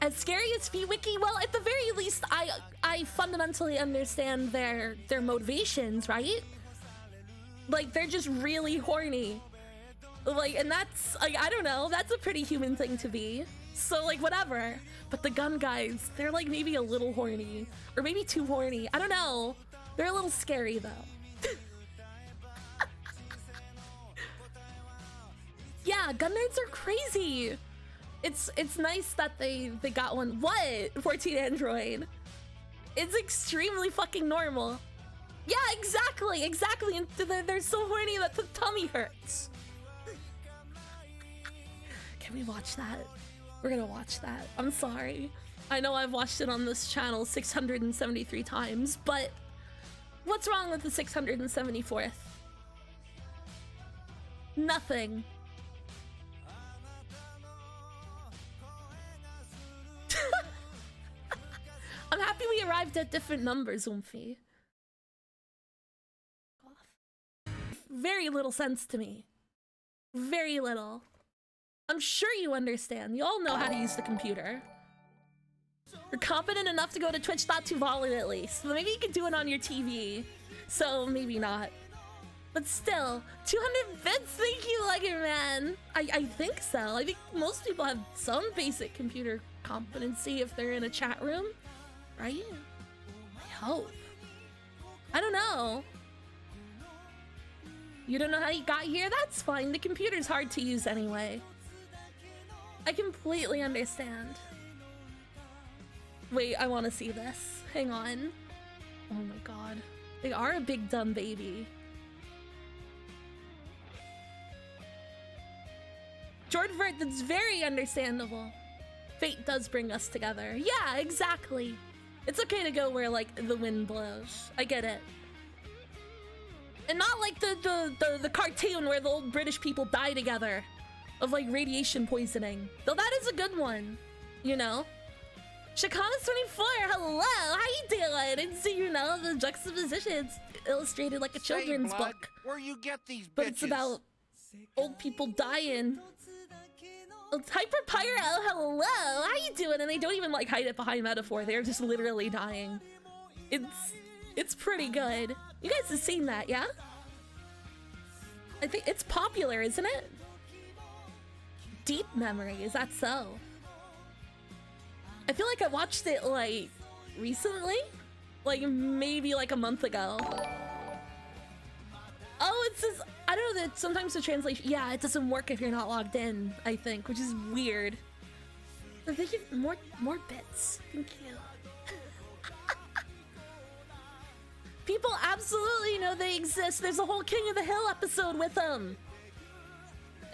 as scary as Wiki. Well, at the very least, I fundamentally understand their motivations, right? Like, they're just really horny. Like, and that's, like, I don't know, that's a pretty human thing to be. So, like, whatever. But the gun guys, they're, like, maybe a little horny. Or maybe too horny. I don't know. They're a little scary, though. Yeah, gun nerds are crazy. It's nice that they got one. What? 14 Android. It's extremely fucking normal. Yeah, exactly. And they're so horny that the tummy hurts. Can we watch that? We're gonna watch that. I'm sorry. I know I've watched it on this channel 673 times, but what's wrong with the 674th? Nothing. I'm happy we arrived at different numbers, Oomphy. Very little sense to me. Very little. I'm sure you understand. You all know how to use the computer. You're competent enough to go to twitch.tv at least. So maybe you could do it on your TV. So maybe not. But still, 200 bits, thank you, Lucky Man. I think so. I think most people have some basic computer competency if they're in a chat room. Right? I hope. I don't know. You don't know how you got here? That's fine. The computer's hard to use anyway. I completely understand. Wait, I want to see this. Hang on. Oh my god. They are a big dumb baby. Jordan Vert, that's very understandable. Fate does bring us together. Yeah, exactly. It's okay to go where, like, the wind blows. I get it. And not like the cartoon where the old British people die together of, like, radiation poisoning. Though that is a good one, you know? Shakama's24, hello, how you doing? And so, you know, the juxtaposition's illustrated like a children's book. Where you get these bitches? But it's about old people dying. Hyper Pyro, hello, how you doing? And they don't even, like, hide it behind metaphor. They're just literally dying. It's pretty good. You guys have seen that, yeah? I think it's popular, isn't it? Deep memory, is that so? I feel like I watched it, like, recently? Like, maybe, like, a month ago. Oh, it says, I don't know, that sometimes the translation, yeah, it doesn't work if you're not logged in, I think, which is weird. But thank you, more bits. Thank you. People absolutely know they exist. There's a whole King of the Hill episode with them.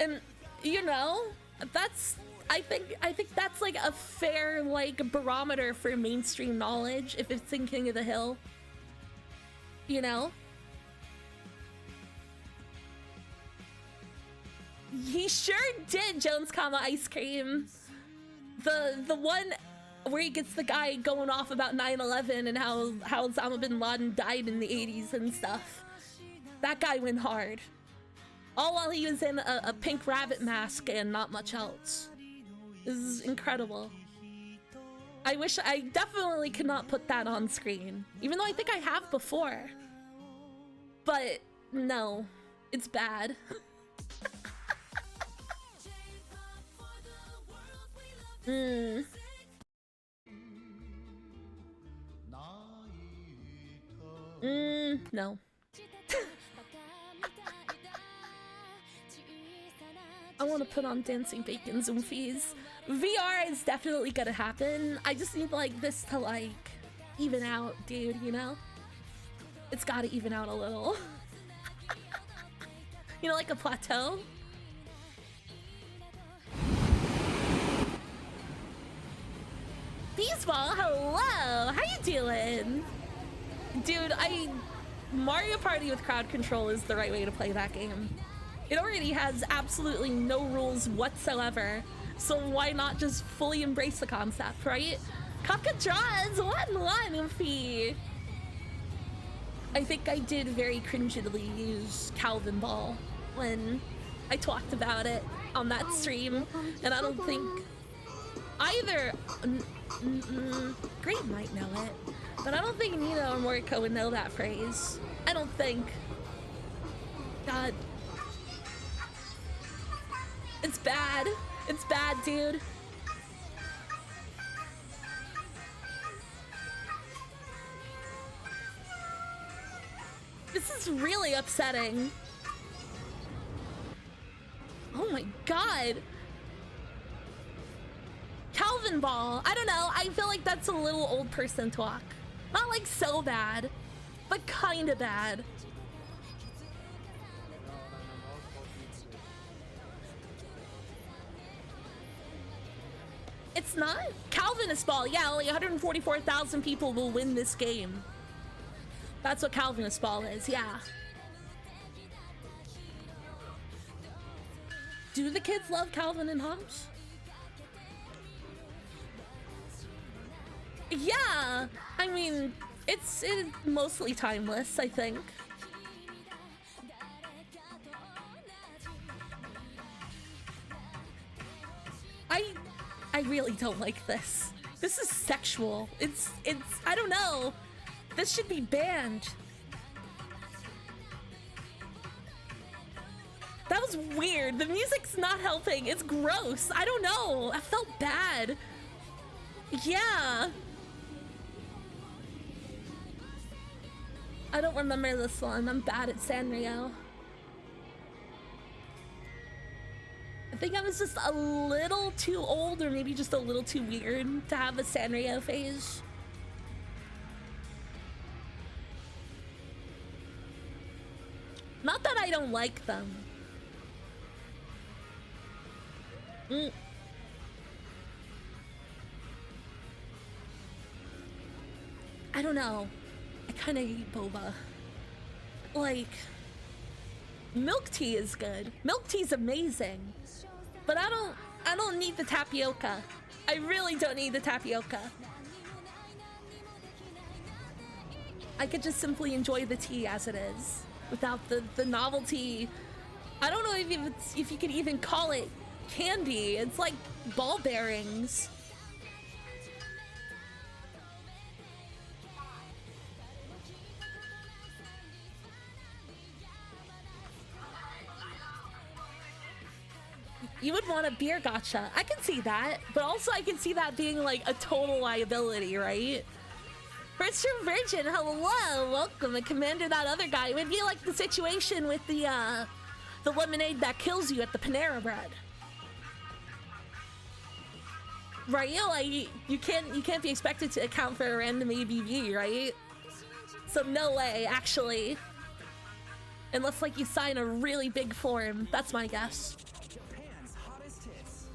And, you know, that's, I think that's like a fair, like, barometer for mainstream knowledge if it's in King of the Hill. You know? He sure did, Jones, ice cream. The one where he gets the guy going off about 9/11 and how Osama bin Laden died in the 80s and stuff. That guy went hard. All while he was in a pink rabbit mask and not much else. This is incredible. I wish I definitely could not put that on screen, even though I think I have before. But no, it's bad. No. I want to put on Dancing Bacon Zoomfies. VR is definitely gonna happen. I just need, like, this to, like, even out, dude, you know? It's gotta even out a little. You know, like a plateau? Beesball, hello! How you doing? Dude, Mario Party with crowd control is the right way to play that game. It already has absolutely no rules whatsoever, so why not just fully embrace the concept, right? Kaka draws 1-1 Oofy. I think I did very cringily use Calvin Ball when I talked about it on that stream, and I don't think either Great might know it, but I don't think Nina or Moriko would know that phrase. I don't think. God. It's bad. It's bad, dude. This is really upsetting. Oh my god. Calvin Ball. I don't know. I feel like that's a little old person talk. Not like so bad, but kind of bad. It's not? Calvinist Ball. Yeah, only 144,000 people will win this game. That's what Calvinist Ball is, yeah. Do the kids love Calvin and Hobbes? Yeah, I mean, it's mostly timeless, I think. I really don't like this. This is sexual. It's I don't know. This should be banned. That was weird. The music's not helping. It's gross. I don't know. I felt bad. Yeah. I don't remember this one. I'm bad at Sanrio. I think I was just a little too old, or maybe just a little too weird to have a Sanrio phase. Not that I don't like them. I don't know. I kind of hate boba. Like, milk tea is good. Milk tea's amazing. But I don't need the tapioca. I really don't need the tapioca. I could just simply enjoy the tea as it is, without the novelty. I don't know if you could even call it candy. It's like ball bearings. You would want a beer gacha. I can see that, but also I can see that being like a total liability, right? First True Virgin, hello, welcome, and Commander that other guy. It would be like the situation with the lemonade that kills you at the Panera Bread. Right, like, you can't be expected to account for a random ABV, right? So no way, actually. Unless like you sign a really big form, that's my guess. Japan's hottest hits.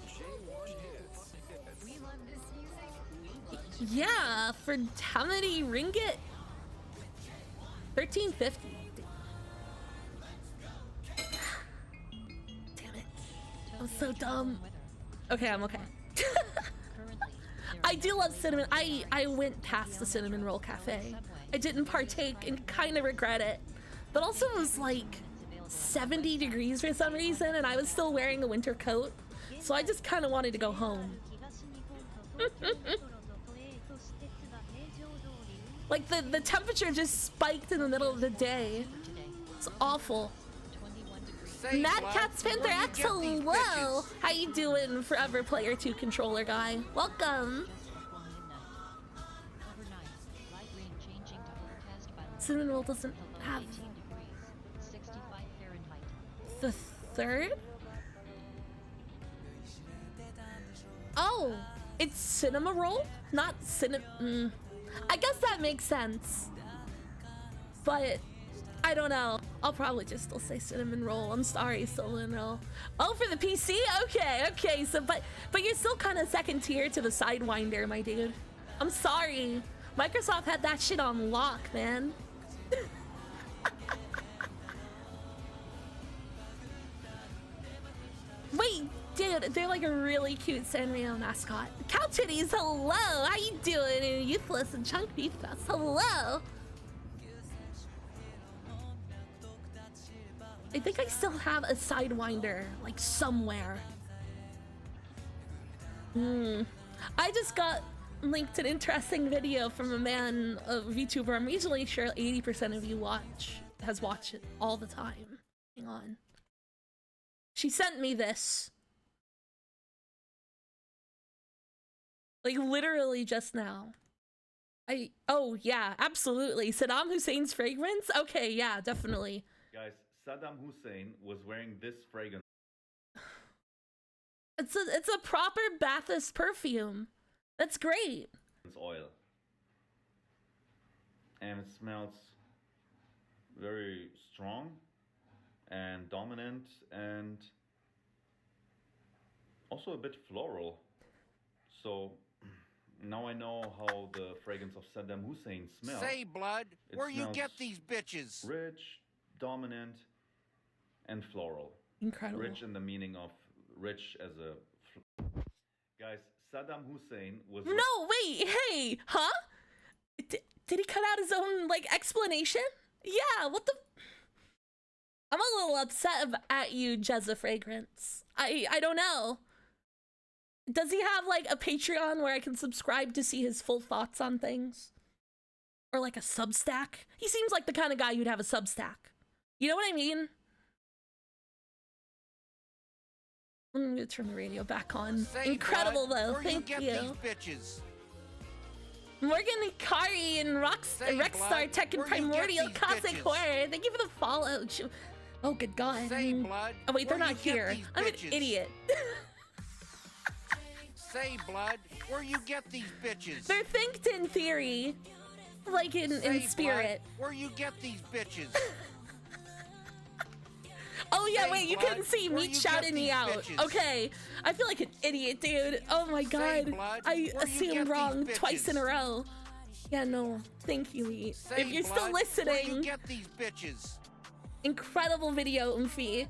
J1 hits. We love this music. Yeah, for how many ringgit? 13.50. Damn it. I'm so dumb. Okay, I'm okay. I do love cinnamon. I went past the cinnamon roll cafe. I didn't partake and kind of regret it. But also it was like 70 degrees for some reason and I was still wearing a winter coat. So I just kind of wanted to go home. Like the temperature just spiked in the middle of the day. It's awful. Mad Cat's Panther X, hello! How you doing, Forever Player 2 controller guy? Welcome! Cinnamon Roll doesn't have the third? Oh, it's Cinema Roll? Not Cinnamon. I guess that makes sense. But I don't know. I'll probably just still say Cinnamon Roll. I'm sorry, Cinnamon Roll. Oh, for the PC? Okay. So, but you're still kind of second tier to the Sidewinder, my dude. I'm sorry. Microsoft had that shit on lock, man. Wait, dude, they're like a really cute Sanrio mascot. Cow Titties, hello. How you doing? Youthless and Chunk Beef Fest, hello. I think I still have a Sidewinder, like, somewhere. I just got linked an interesting video from a man, a VTuber. I'm usually sure 80% of you has watched it all the time. Hang on. She sent me this. Like literally just now. Oh yeah, absolutely. Saddam Hussein's fragrance? Okay, yeah, definitely. Guys, Saddam Hussein was wearing this fragrance It's a proper Bathurst perfume. That's great. oil. And it smells very strong and dominant and also a bit floral. So now I know how the fragrance of Saddam Hussein smells. Say, blood, where you get these bitches? Rich, dominant, and floral. Incredible. Rich in the meaning of rich as a... Guys, Saddam Hussein was... No, wait, hey, huh? Did he cut out his own, like, explanation? Yeah, what the... I'm a little upset at you, Jezza Fragrance. I don't know. Does he have, like, a Patreon where I can subscribe to see his full thoughts on things? Or, like, a Substack? He seems like the kind of guy who'd have a Substack. You know what I mean? I'm gonna turn the radio back on. Say, Incredible, blood, though. where Thank you. Get these bitches? Morgan Ikari and Rexstar Tech and Primordial Cosmic Horror. Thank you for the follow. Oh, good God. Say, blood, oh, wait, they're where not you here. get these I'm an bitches? idiot. Say, blood, where you get these bitches? They're thanked in theory. Like in spirit. Blood, where you get these bitches? Oh yeah, Say, wait, you blood, couldn't see where me you shouting get me these out. bitches? Okay, I feel like an idiot, dude. Oh my God, blood, I where you assumed get wrong these twice in a bitches? row. Yeah, no, thank you, Eat. Say, If you're blood, still where listening, you get these bitches? incredible video, Umfi.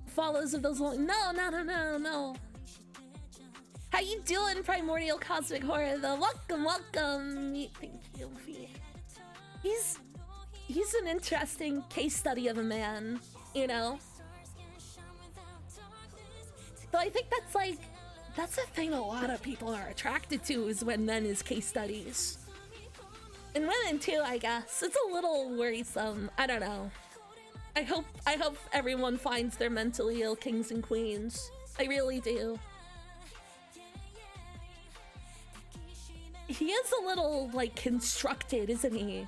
Follows of those long. No. How you doing, Primordial Cosmic Horror? Though, welcome. Thank you, Umfi. He's an interesting case study of a man, you know? Though I think that's a thing a lot of people are attracted to, is when men is case studies. And women too, I guess. It's a little worrisome. I don't know. I hope everyone finds their mentally ill kings and queens. I really do. He is a little, like, constructed, isn't he?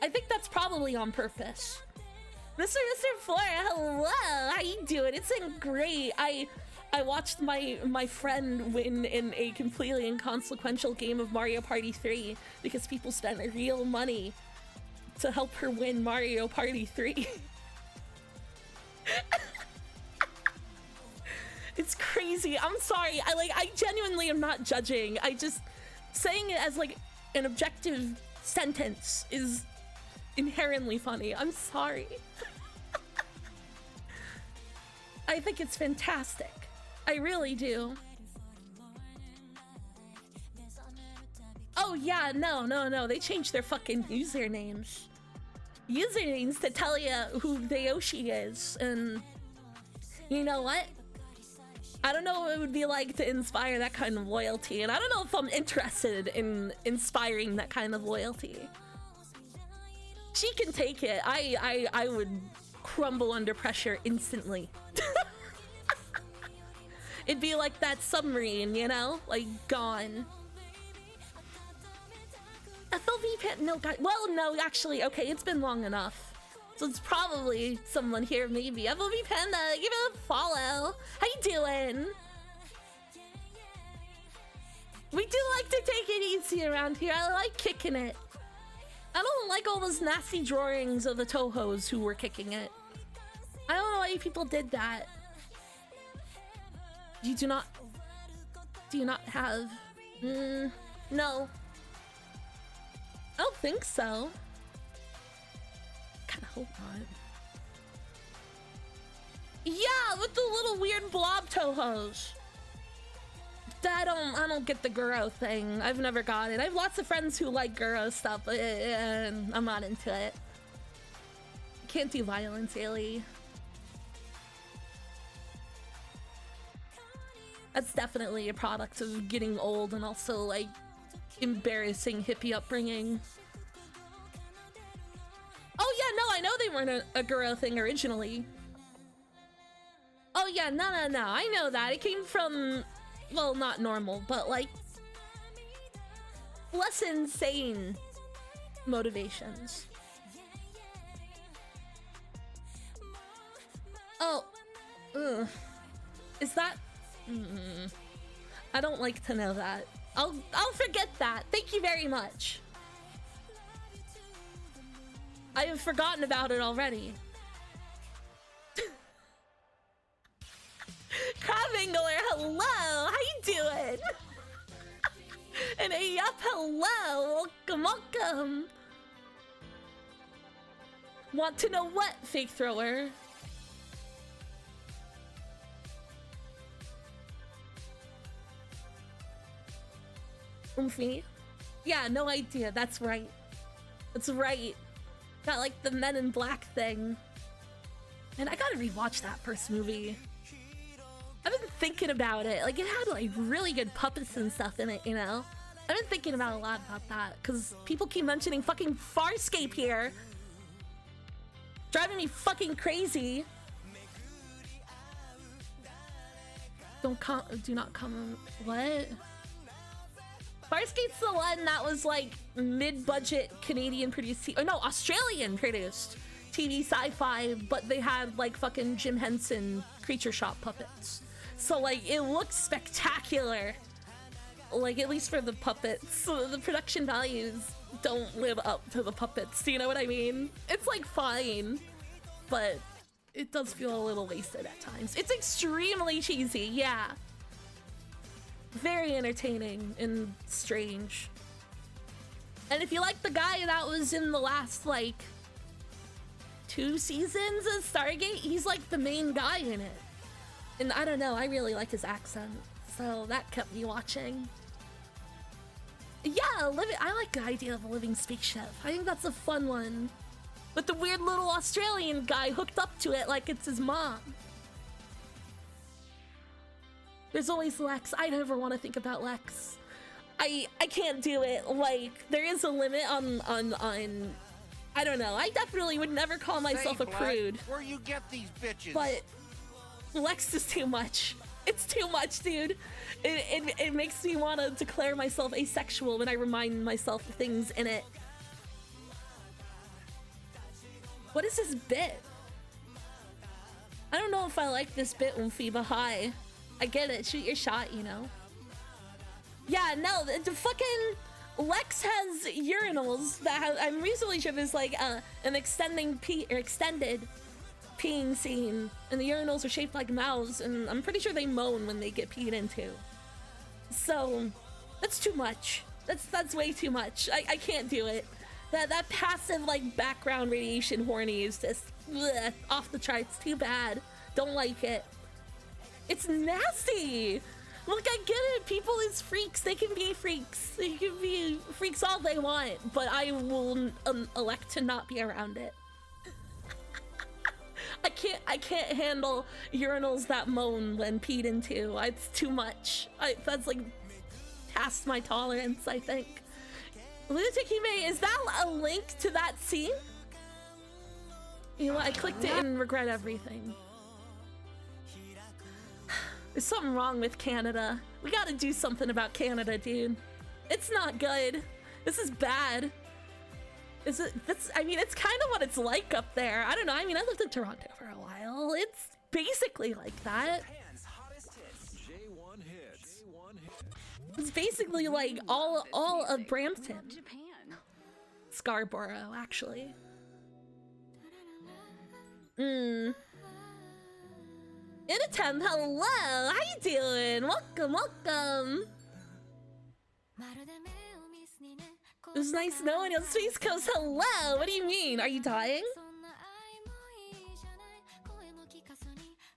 I think that's probably on purpose. Mr. Flora, hello! How you doing? It's been great. I watched my friend win in a completely inconsequential game of Mario Party 3 because people spent real money to help her win Mario Party 3. It's crazy. I'm sorry. I genuinely am not judging. I just saying it as like an objective sentence is inherently funny. I'm sorry. I think it's fantastic. I really do. Oh yeah, no. They changed their fucking usernames. Usernames to tell you who Yoshi is, and you know what? I don't know what it would be like to inspire that kind of loyalty, and I don't know if I'm interested in inspiring that kind of loyalty. She can take it. I would crumble under pressure instantly. It'd be like that submarine, you know? Like, gone. FLV Panda, no, God, well, no, actually, okay, it's been long enough. So it's probably someone here, maybe. FLV Panda, give it a follow. How you doing? We do like to take it easy around here. I like kicking it. I don't like all those nasty drawings of the Tohos who were kicking it. I don't know why you people did that. You do you not have, no. I don't think so. Kinda hope not. Yeah, with the little weird blob Tohos. I don't get the Guro thing. I've never got it. I have lots of friends who like Guro stuff, but I'm not into it. Can't do violence, Ailey. That's definitely a product of getting old and also like embarrassing hippie upbringing. Oh yeah, no, I know they weren't a girl thing originally. Oh yeah, no, I know that. It came from, well, not normal, but like less insane motivations. Oh, ugh. Is that? I don't like to know that. I'll forget that. Thank you very much. I have forgotten about it already. Crabangler, hello. How you doing? And yup, hello. Welcome. Want to know what, fake thrower? Oomphy? Yeah, no idea. That's right. That's right. Got like the Men in Black thing. And I gotta rewatch that first movie. I've been thinking about it. Like, it had like really good puppets and stuff in it, you know? I've been thinking about a lot about that because people keep mentioning fucking Farscape here. Driving me fucking crazy. Do not come. What? Farscape's the one that was like mid-budget Canadian produced, or no, Australian produced TV sci-fi, but they had like fucking Jim Henson creature shop puppets. So like it looks spectacular. Like at least for the puppets. So the production values don't live up to the puppets. Do you know what I mean? It's like fine, but it does feel a little wasted at times. It's extremely cheesy, yeah. Very entertaining and strange. And if you like the guy that was in the last like 2 seasons of Stargate, he's like the main guy in it. And I don't know, I really like his accent, so that kept me watching. Yeah, I like the idea of a living spaceship. I think that's a fun one. With the weird little Australian guy hooked up to it like it's his mom. There's always Lex. I never want to think about Lex. I can't do it. Like, there is a limit on I don't know. I definitely would never call myself a prude. Where you get these bitches? But Lex is too much. It's too much, dude. It makes me want to declare myself asexual when I remind myself of things in it. What is this bit? I don't know if I like this bit, Oomphy, but hi. I get it. Shoot your shot, you know. Yeah, no, the fucking Lex has urinals that have, I'm reasonably sure there's like an extended peeing scene, and the urinals are shaped like mouths, and I'm pretty sure they moan when they get peed into. So that's too much. That's way too much. I can't do it. That passive like background radiation horny is just bleh, off the charts. Too bad. Don't like it. It's nasty. Look, I get it. People is freaks. They can be freaks. They can be freaks all they want, but I will elect to not be around it. I can't handle urinals that moan when peed into. It's too much. That's like past my tolerance, I think. Lunatic Hime, is that a link to that scene? You know what? I clicked it and regret everything. There's something wrong with Canada. We gotta do something about Canada, dude. It's not good. This is bad. Is it? I mean, it's kind of what it's like up there. I don't know. I mean, I lived in Toronto for a while. It's basically like that. It's basically like all of Brampton. Scarborough, actually. Inatem, hello! How you doing? Welcome! It was nice knowing you on Space Coast. Hello! What do you mean? Are you dying?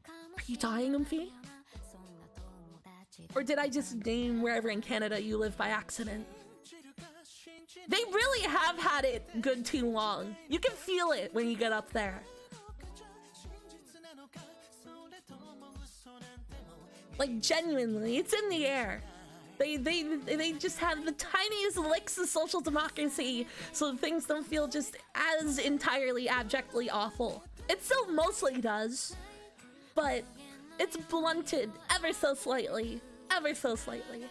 Are you dying, Oomphy? Or did I just name wherever in Canada you live by accident? They really have had it good too long. You can feel it when you get up there. Like genuinely, it's in the air. They just have the tiniest licks of social democracy, so things don't feel just as entirely abjectly awful. It still mostly does, but it's blunted ever so slightly. Ever so slightly.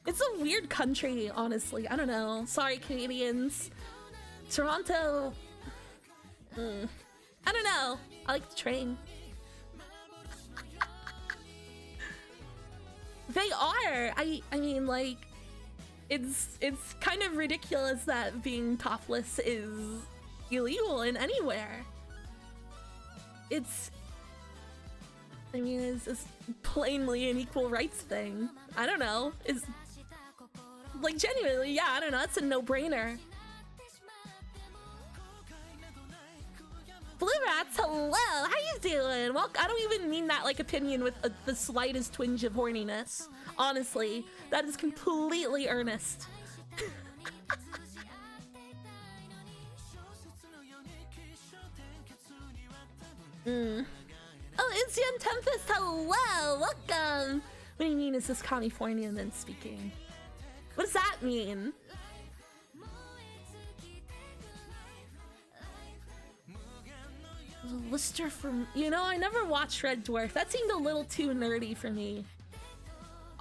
It's a weird country, honestly. I don't know. Sorry, Canadians. Toronto. I don't know. I like the train. They are. I mean, like, it's kind of ridiculous that being topless is illegal in anywhere. I mean, it's plainly an equal rights thing. I don't know. It's like genuinely, yeah. I don't know. It's a no-brainer. Blue Rats, hello. How you doing? Well, I don't even mean that like opinion with the slightest twinge of horniness. Honestly, that is completely earnest. Oh, Izian Tempest, hello. Welcome. What do you mean? Is this Californian then speaking? What does that mean? Lister from, you know, I never watched Red Dwarf. That seemed a little too nerdy for me.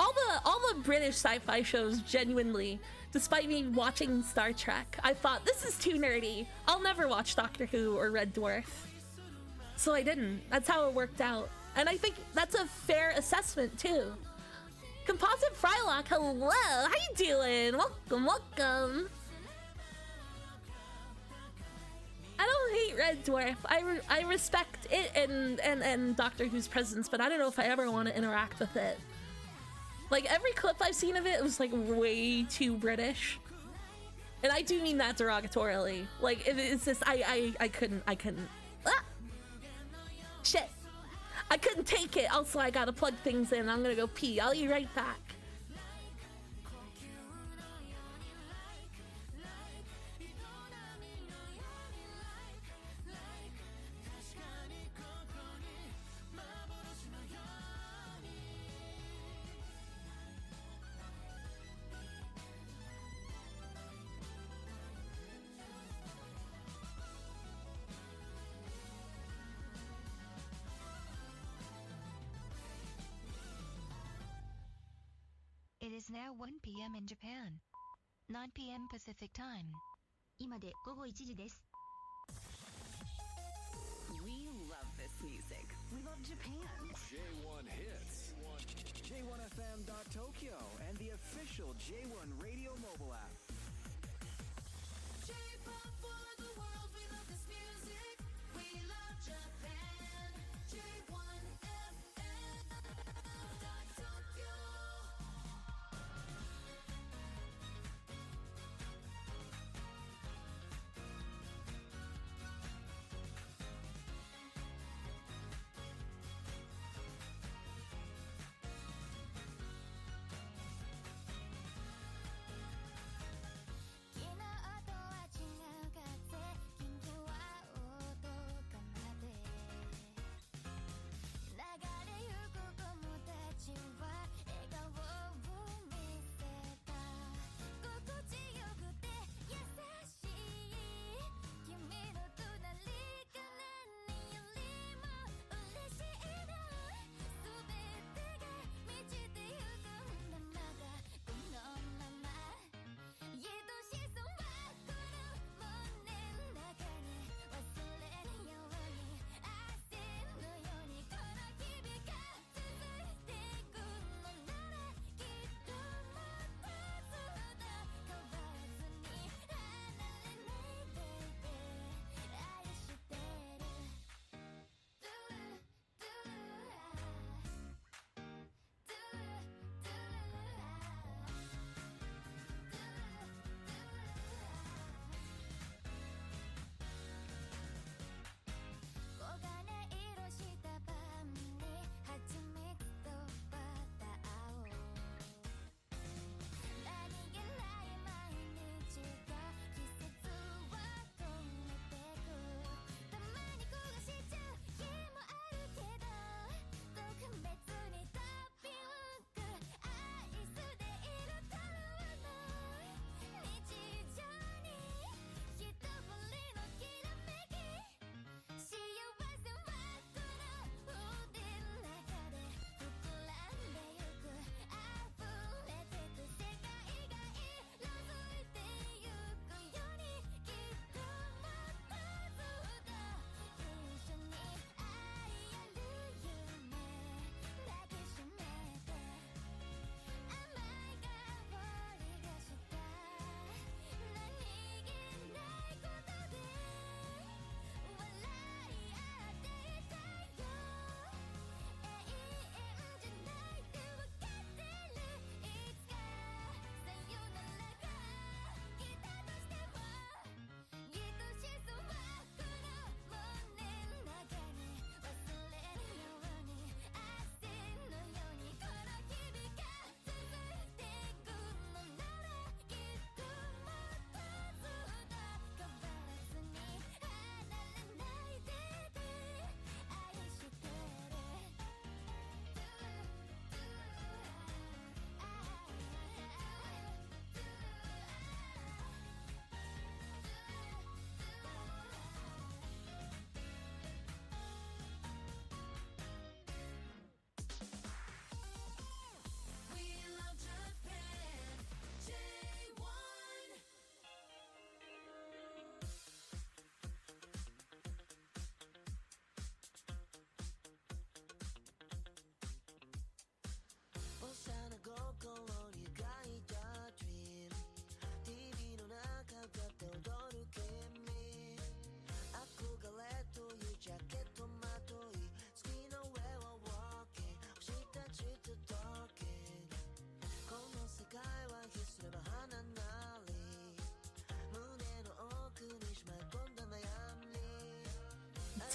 All the British sci-fi shows, genuinely, despite me watching Star Trek, I thought this is too nerdy. I'll never watch Doctor Who or Red Dwarf. So I didn't. That's how it worked out. And I think that's a fair assessment too. Composite Frylock, hello. How you doing? Welcome, welcome. I don't hate Red Dwarf. I respect it and Doctor Who's presence, but I don't know if I ever want to interact with it. Like every clip I've seen of it was like way too British, and I do mean that derogatorily. Like it's just I couldn't. Ah! Shit, I couldn't take it. Also, I gotta plug things in. I'm gonna go pee. I'll be right back. It is now 1 p.m. in Japan. 9 p.m. Pacific Time. 今で午後1時です。 We love this music. We love Japan. J1 Hits. J1FM.Tokyo and the official J1 Radio mobile app. J-pop for the world, we love this music. We love Japan. J1FM.Tokyo.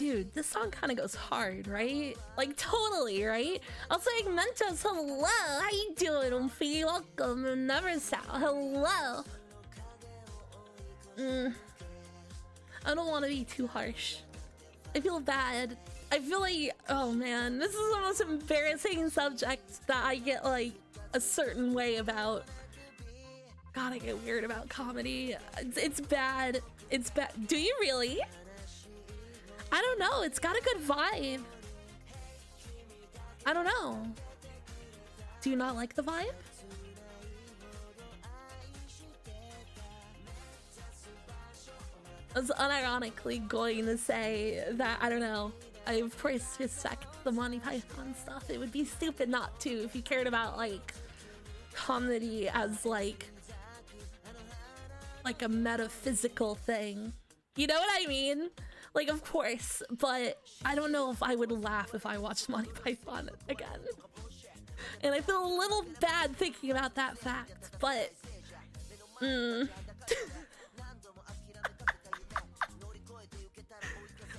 dude, this song kind of goes hard, right? Like, totally, right? I was like, Mentos, hello, how you doing, Umfi? Welcome, never sound, hello. I don't want to be too harsh. I feel bad. I feel like, oh man, this is the most embarrassing subject that I get like a certain way about. God, I get weird about comedy. It's bad. It's bad. Do you really? I don't know. It's got a good vibe. I don't know. Do you not like the vibe? I was unironically going to say that, I don't know, I of course respect the Monty Python stuff. It would be stupid not to if you cared about like comedy as like a metaphysical thing. You know what I mean? Like, of course, but I don't know if I would laugh if I watched Monty Python again. And I feel a little bad thinking about that fact, but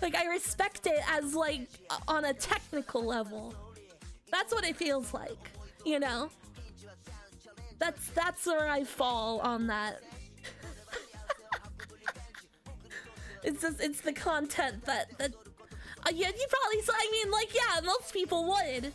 like, I respect it as like on a technical level. That's what it feels like, you know? That's where I fall on that. It's the content that yeah, you probably, I mean, like, yeah, most people would,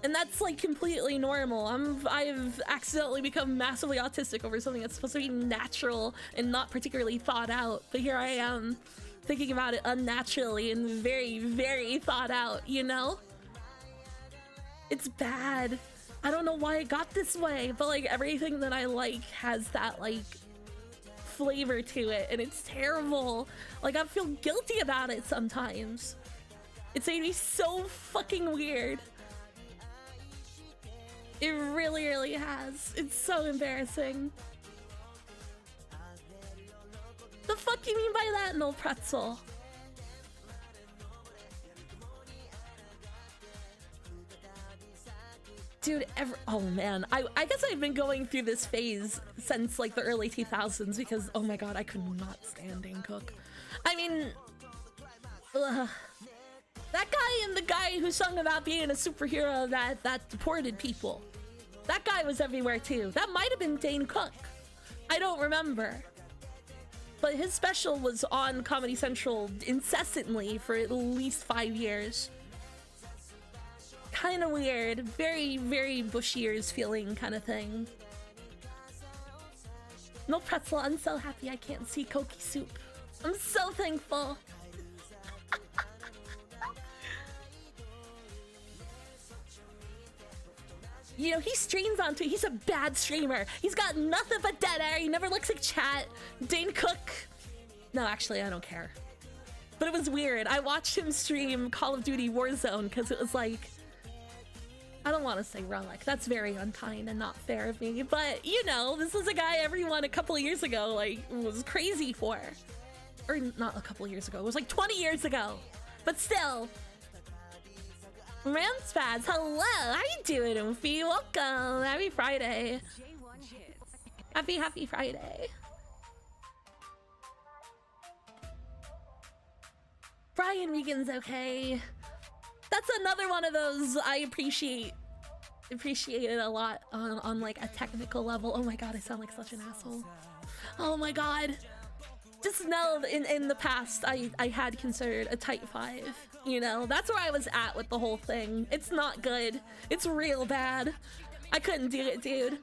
and that's like completely normal. I've accidentally become massively autistic over something that's supposed to be natural and not particularly thought out, but here I am thinking about it unnaturally and very, very thought out, you know? It's bad. I don't know why it got this way, but like everything that I like has that like flavor to it, and it's terrible. Like, I feel guilty about it sometimes. It's made me so fucking weird. It really, really has. It's so embarrassing. The fuck you mean by that, no pretzel? Dude, oh man, I guess I've been going through this phase since like the early 2000s because, oh my god, I could not stand Dane Cook. I mean, that guy and the guy who sung about being a superhero that deported people, that guy was everywhere too. That might have been Dane Cook. I don't remember. But his special was on Comedy Central incessantly for at least 5 years. Kind of weird, very, very Bush ears feeling kind of thing. No pretzel, I'm so happy I can't see Koki soup. I'm so thankful. You know, he streams on Twitch. He's a bad streamer. He's got nothing but dead air. He never looks like chat. Dane Cook. No, actually, I don't care. But it was weird. I watched him stream Call of Duty Warzone because it was like, I don't want to say relic. That's very unkind and not fair of me. But, you know, this was a guy everyone a couple of years ago, like, was crazy for. Or not a couple of years ago. It was like 20 years ago. But still. Ramspaz, hello. How you doing, Umfi? Welcome. Happy Friday. Happy Friday. Brian Regan's okay. That's another one of those I appreciate it a lot on like a technical level. Oh my god, I sound like such an asshole. Oh my god. Just know in the past I had considered a type 5. You know, that's where I was at with the whole thing. It's not good. It's real bad. I couldn't do it, dude.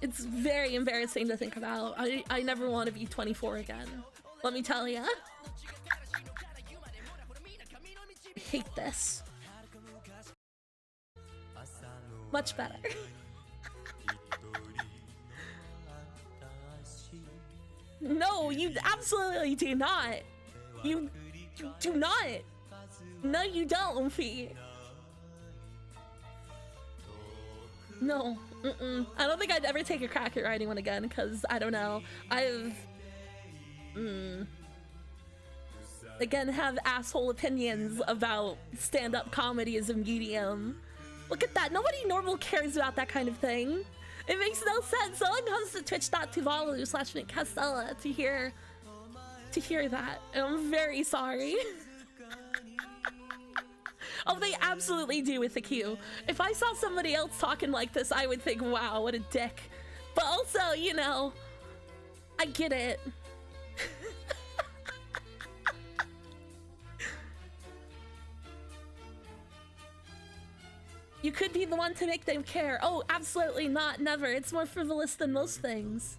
It's very embarrassing to think about. I never want to be 24 again. Let me tell ya. I hate this. Much better. No, you absolutely do not. You do not. No, you don't, Umfi. No. I don't think I'd ever take a crack at writing one again, because, I don't know. Again, have asshole opinions about stand-up comedy as a medium. Look at that. Nobody normal cares about that kind of thing. It makes no sense. Someone comes to twitch.tv/Castella to hear that. And I'm very sorry. Oh, they absolutely do with the Q. If I saw somebody else talking like this, I would think, wow, what a dick. But also, you know, I get it. You could be the one to make them care. Oh, absolutely not, never. It's more frivolous than most things.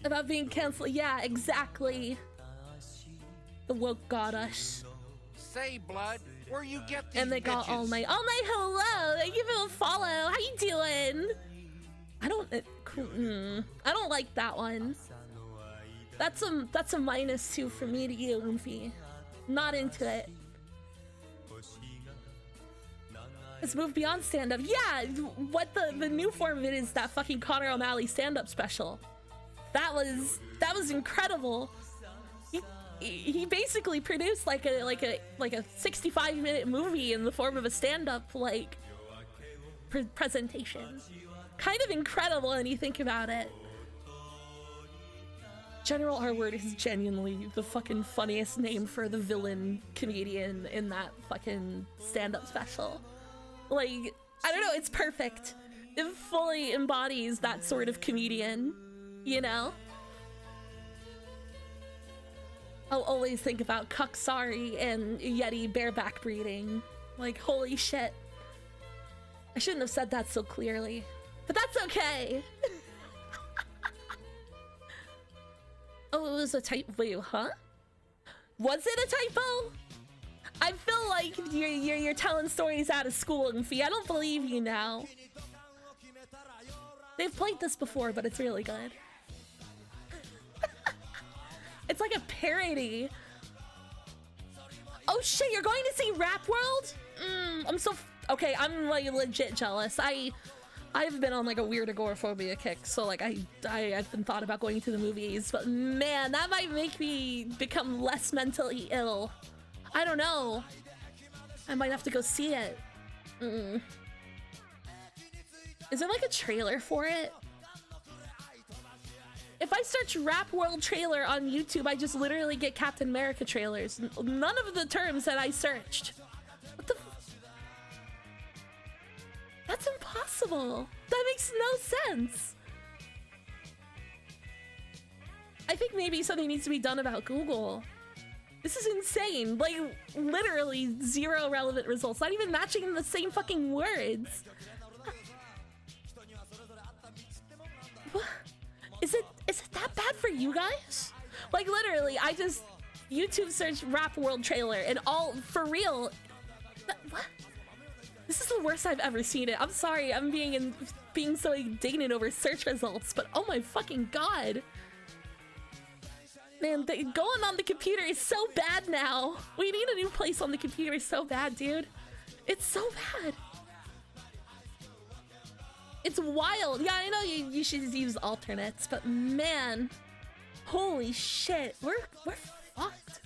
About being canceled. Yeah, exactly. The woke got us. Say, blood, where you get these And they got bitches? All Night. All Night, hello! Thank you for the follow. How you doing? I don't... I don't like that one. That's a -2 for me to you, Luffy. Not into it. Let's move beyond stand-up. Yeah, what the new form of it is that fucking Connor O'Malley stand-up special. That was incredible. He basically produced like a 65-minute movie in the form of a stand-up like presentation. Kind of incredible when you think about it. General R-Word is genuinely the fucking funniest name for the villain comedian in that fucking stand-up special. Like, I don't know, it's perfect. It fully embodies that sort of comedian, you know? I'll always think about Kuksari and Yeti bareback breeding. Like, holy shit. I shouldn't have said that so clearly, but that's okay. Oh, it was a typo. Wait, huh? Was it a typo? I feel like you're telling stories out of school, Goofy. I don't believe you now. They've played this before, but it's really good. It's like a parody. Oh shit, you're going to see Rap World? I'm so... Okay, I'm like legit jealous. I've been on like a weird agoraphobia kick, so like I've been thought about going to the movies, but man, that might make me become less mentally ill. I don't know. I might have to go see it. Is there like a trailer for it? If I search Rap World trailer on YouTube, I just literally get Captain America trailers. None of the terms that I searched. What the That's impossible. That makes no sense. I think maybe something needs to be done about Google. This is insane. Like, literally zero relevant results. Not even matching the same fucking words. What? Is it that bad for you guys? Like, literally, I just YouTube searched Rap World trailer and all, for real. What? This is the worst I've ever seen it. I'm sorry, I'm being so indignant over search results, but oh my fucking god. Man, going on the computer is so bad now. We need a new place on the computer so bad, dude. It's so bad. It's wild. Yeah, I know you should use alternates, but man, holy shit, we're fucked.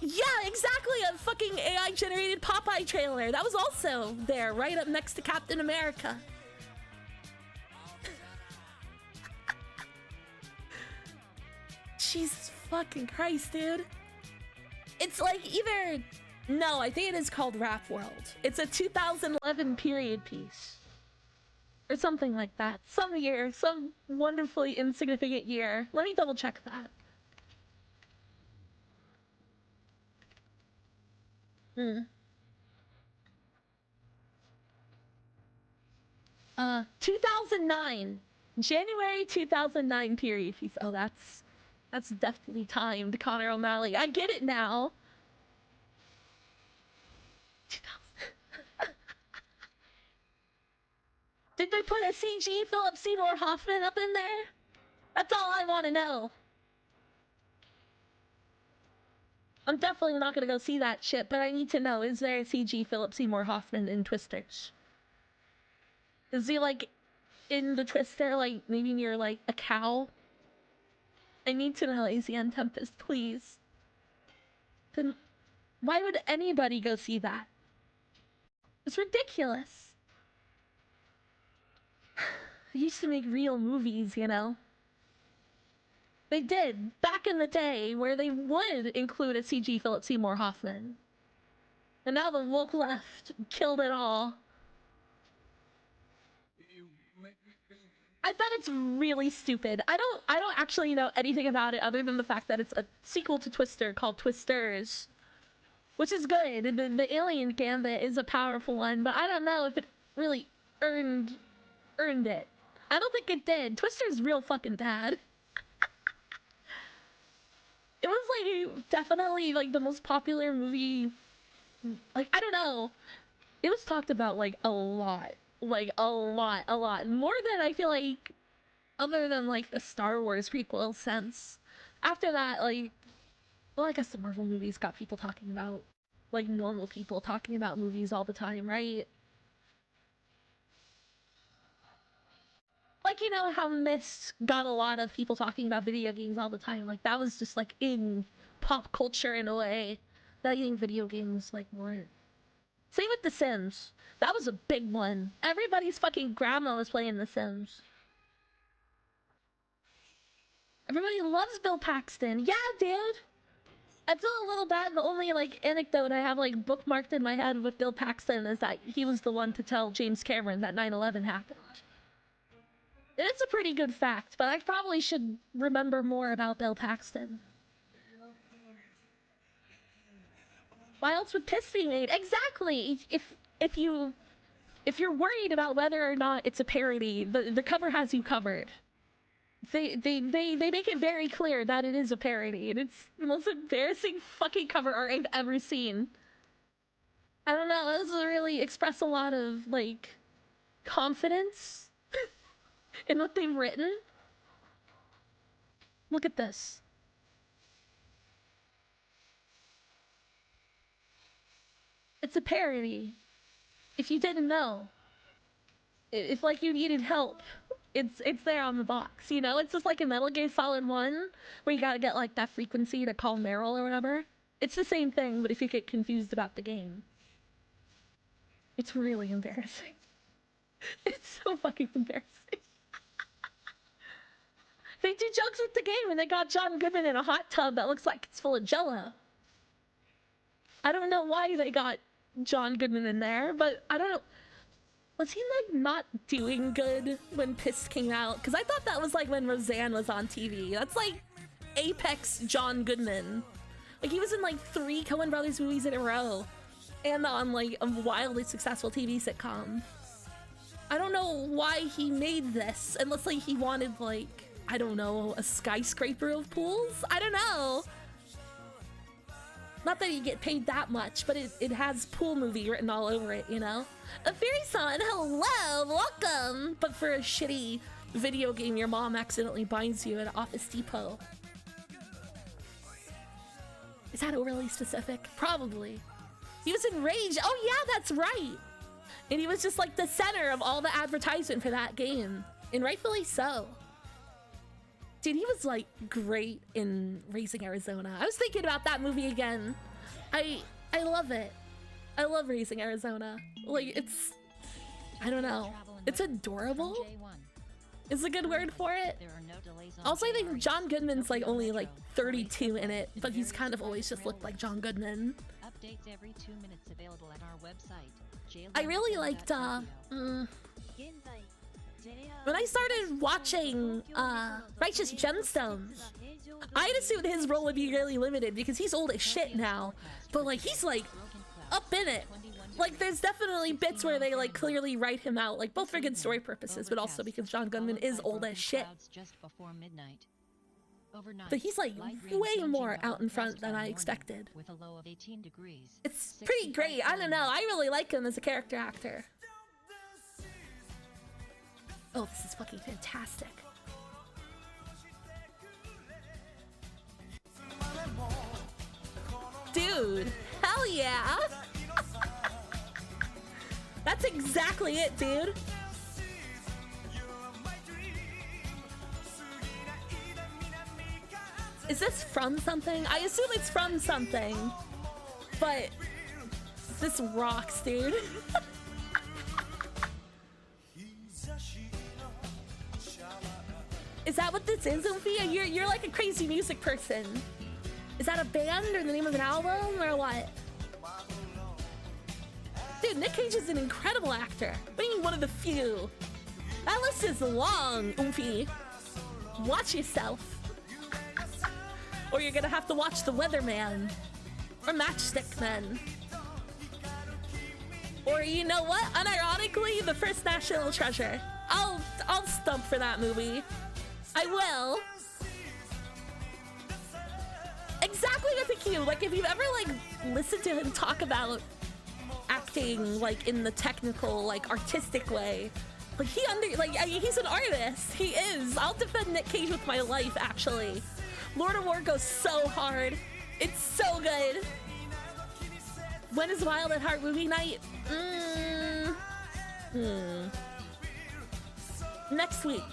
Yeah, exactly. A fucking AI generated Popeye trailer. That was also there, right up next to Captain America. Jesus fucking Christ, dude. It's like either... No, I think it is called Rap World. It's a 2011 period piece. Or something like that. Some year, some wonderfully insignificant year. Let me double check that. 2009. January 2009 period piece. Oh, that's definitely timed, Connor O'Malley. I get it now. 2000. Did they put a CG Philip Seymour Hoffman up in there? That's all I want to know. I'm definitely not gonna go see that shit, but I need to know, is there a CG Philip Seymour Hoffman in Twisters? Is he like in the Twister, like maybe near like a cow? I need to know, AZN Tempest, please. Then why would anybody go see that? It's ridiculous. I used to make real movies, you know? They did back in the day where they would include a CG Philip Seymour Hoffman. And now the woke left killed it all. I bet it's really stupid. I don't actually know anything about it other than the fact that it's a sequel to Twister called Twisters, which is good. The Alien Gambit is a powerful one, but I don't know if it really earned it. I don't think it did. Twister's real fucking bad. It was like definitely like the most popular movie. Like, I don't know. It was talked about like a lot. Like a lot. More than I feel like other than like the Star Wars prequel sense. After that, like, well, I guess the Marvel movies got people talking about, like, normal people talking about movies all the time, right? Like, you know how Myst got a lot of people talking about video games all the time. Like, that was just like in pop culture in a way that I think video games like weren't. Same with The Sims. That was a big one. Everybody's fucking grandma was playing The Sims. Everybody loves Bill Paxton. Yeah, dude. I feel a little bad. The only like anecdote I have like bookmarked in my head with Bill Paxton is that he was the one to tell James Cameron that 9/11 happened. It's a pretty good fact, but I probably should remember more about Bill Paxton. Why else would Piss be made? Exactly. If you're worried about whether or not it's a parody, the cover has you covered. They make it very clear that it is a parody, and it's the most embarrassing fucking cover art I've ever seen. I don't know, this really express a lot of, like, confidence in what they've written. Look at this. It's a parody. If you didn't know. If, like, you needed help, it's there on the box, you know? It's just like a Metal Gear Solid 1, where you gotta get, like, that frequency to call Meryl or whatever. It's the same thing, but if you get confused about the game. It's really embarrassing. It's so fucking embarrassing. They do jokes with the game, and they got John Goodman in a hot tub that looks like it's full of Jello. I don't know why they got John Goodman in there, but I don't know. Was he, like, not doing good when Pissed came out? Because I thought that was, like, when Roseanne was on TV. That's, like, apex John Goodman. Like, he was in, like, 3 Coen Brothers movies in a row. And on, like, a wildly successful TV sitcom. I don't know why he made this, unless, like, he wanted, like, I don't know, a skyscraper of pools? I don't know. Not that you get paid that much, but it has pool movie written all over it, you know? A Fairy-san, hello, welcome! But for a shitty video game your mom accidentally buys you at Office Depot. Is that overly specific? Probably. He was in Rage. Oh yeah, that's right! And he was just like the center of all the advertisement for that game. And rightfully so. Dude, he was like great in Raising Arizona. I was thinking about that movie again. I love it. I love Raising Arizona. Like, it's, I don't know. It's adorable is a good word for it. Also, I think John Goodman's like only like 32 in it, but he's kind of always just looked like John Goodman. Updates every 2 minutes available at our website. I really liked, when I started watching Righteous Gemstones, I'd assumed his role would be really limited because he's old as shit now. But like, he's like up in it. Like, there's definitely bits where they like clearly write him out, like both for good story purposes, but also because John Goodman is old as shit. But he's like way more out in front than I expected. It's pretty great. I don't know. I really like him as a character actor. Oh, this is fucking fantastic. Dude, hell yeah. That's exactly it, dude. Is this from something? I assume it's from something. But this rocks, dude. Is that what this is, Umfi? You're like a crazy music person. Is that a band or the name of an album or what? Dude, Nick Cage is an incredible actor. What do you mean one of the few? That list is long, Umfi. Watch yourself. Or you're gonna have to watch The Weatherman. Or Matchstick Men. Or you know what? Unironically, The First National Treasure. I'll stump for that movie. I will. Exactly with the cue. Like if you've ever like listened to him talk about acting like in the technical, like artistic way, like he's an artist. He is. I'll defend Nick Cage with my life. Actually, Lord of War goes so hard. It's so good. When is Wild at Heart movie night? Next week.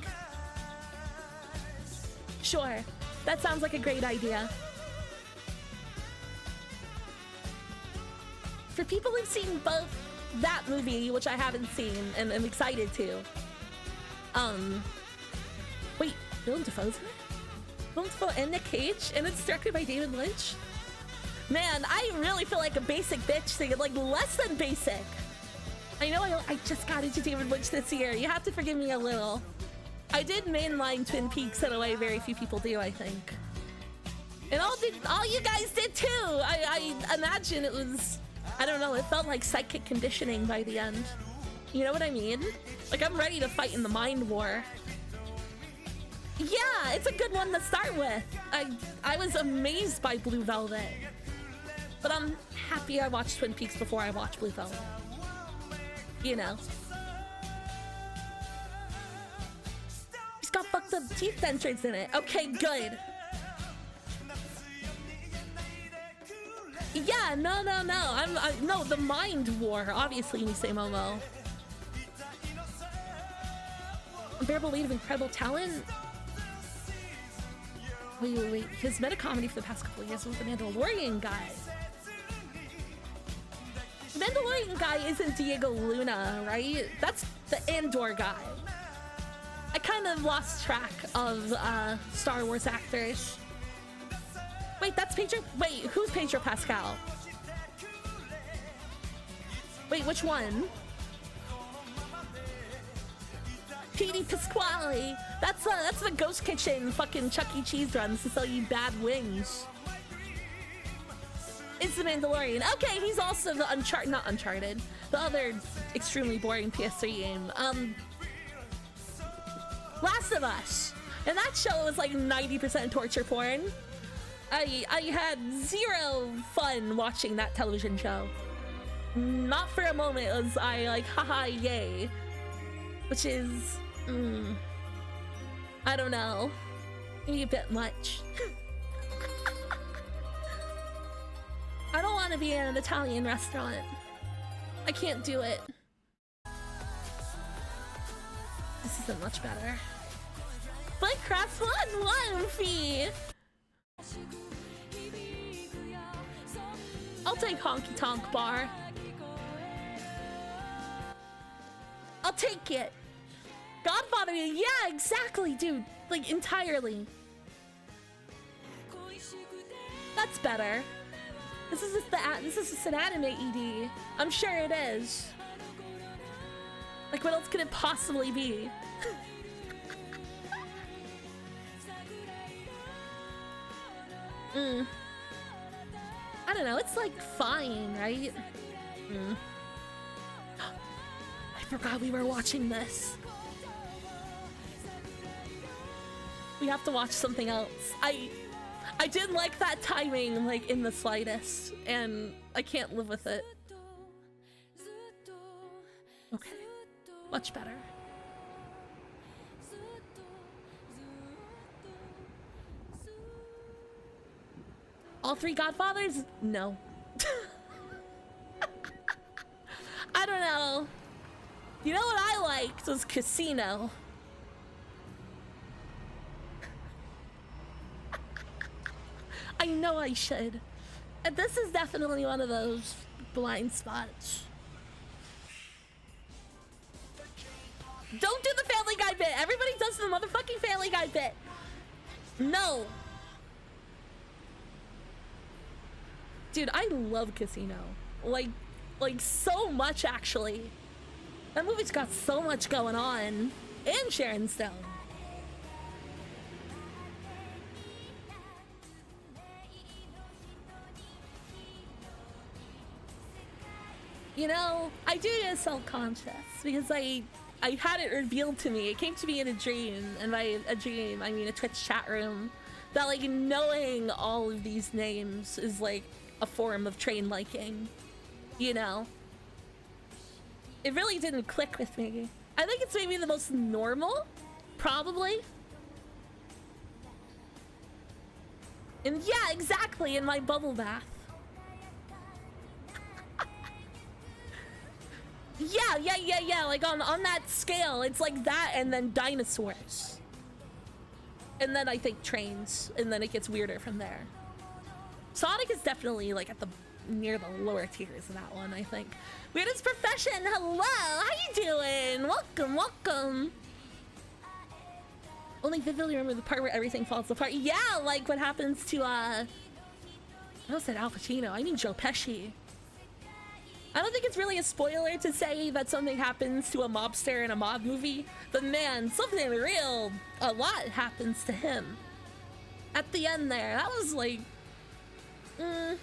Sure. That sounds like a great idea. For people who've seen both that movie, which I haven't seen and I'm excited to. Wait, Willem Dafoe's in it? Willem Dafoe and Nick Cage, and it's directed by David Lynch? Man, I really feel like a basic bitch thing, like less than basic. I know I just got into David Lynch this year. You have to forgive me a little. I did mainline Twin Peaks in a way very few people do, I think. And all you guys did too. I imagine it was, I don't know, it felt like psychic conditioning by the end. You know what I mean? Like I'm ready to fight in the mind war. Yeah, it's a good one to start with. I was amazed by Blue Velvet. But I'm happy I watched Twin Peaks before I watched Blue Velvet. You know. He's got fucked up teeth dentures in it. Okay, good. Yeah, no. No, the mind war. Obviously, you say Momo. Unbearable Weight of Incredible Talent. Wait. His meta-comedy for the past couple of years was the Mandalorian guy. The Mandalorian guy isn't Diego Luna, right? That's the Andor guy. I kind of lost track of Star Wars actors. Wait, that's Pedro. Wait, who's Pedro Pascal? Wait, which one? Petey Pasquale. That's the Ghost Kitchen fucking Chuck E. Cheese runs to sell you bad wings. It's the Mandalorian. Okay, he's also the not Uncharted, the other extremely boring PS3 game. Last of Us. And that show was like 90% torture porn. I had zero fun watching that television show. Not for a moment was I like, haha, yay. Which is, I don't know, maybe a bit much. I don't want to be in an Italian restaurant. I can't do it. This isn't much better. But Crafts one fee. I'll take Honky Tonk Bar. I'll take it. Godfather, yeah, exactly, dude. Like, entirely. That's better. This is an anime ED. I'm sure it is. Like, what else could it possibly be? I don't know, it's like fine, right? I forgot we were watching this. We have to watch something else. I didn't like that timing, like, in the slightest, and I can't live with it. Okay, much better. All three Godfathers? No. I don't know. You know what I liked was Casino. I know I should. And this is definitely one of those blind spots. Don't do the Family Guy bit. Everybody does the motherfucking Family Guy bit. No. Dude, I love Casino. Like so much, actually. That movie's got so much going on. And Sharon Stone. You know, I do get self-conscious because I had it revealed to me. It came to me in a dream, and by a dream, I mean a Twitch chat room, that like knowing all of these names is like a form of train liking, you know? It really didn't click with me. I think it's maybe the most normal, probably. And yeah, exactly, in my bubble bath. Yeah, like on that scale, it's like that and then dinosaurs. And then I think trains, and then it gets weirder from there. Sonic is definitely like at the near the lower tiers of that one, I think. Weirdest profession, hello, how you doing? Welcome. Only vividly remember the part where everything falls apart. Yeah, like what happens to I said Al Pacino, I mean Joe Pesci. I don't think it's really a spoiler to say that something happens to a mobster in a mob movie, but man, something real, a lot happens to him. At the end there, that was like, this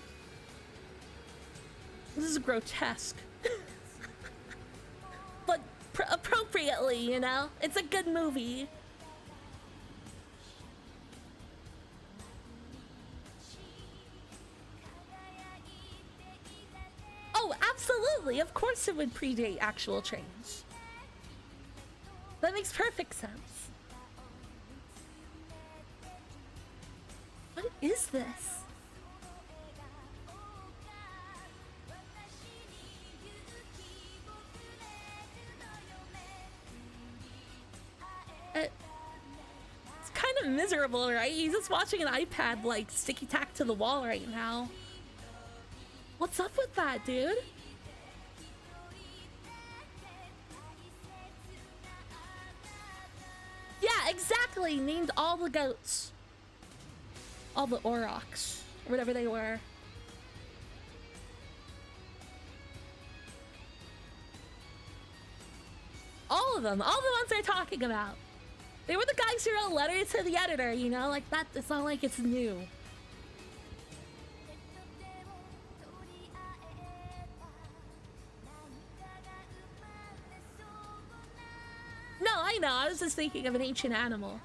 is grotesque. But appropriately, you know? It's a good movie. Oh, absolutely. Of course it would predate actual trains. That makes perfect sense. What is this? It's kind of miserable, right? He's just watching an iPad like sticky tack to the wall right now. What's up with that, dude? Yeah, exactly. Named all the goats. All the aurochs. Or whatever they were. All of them. All the ones they're talking about. They were the guys who wrote letters to the editor, you know? Like that. It's not like it's new. No, I know. I was just thinking of an ancient animal.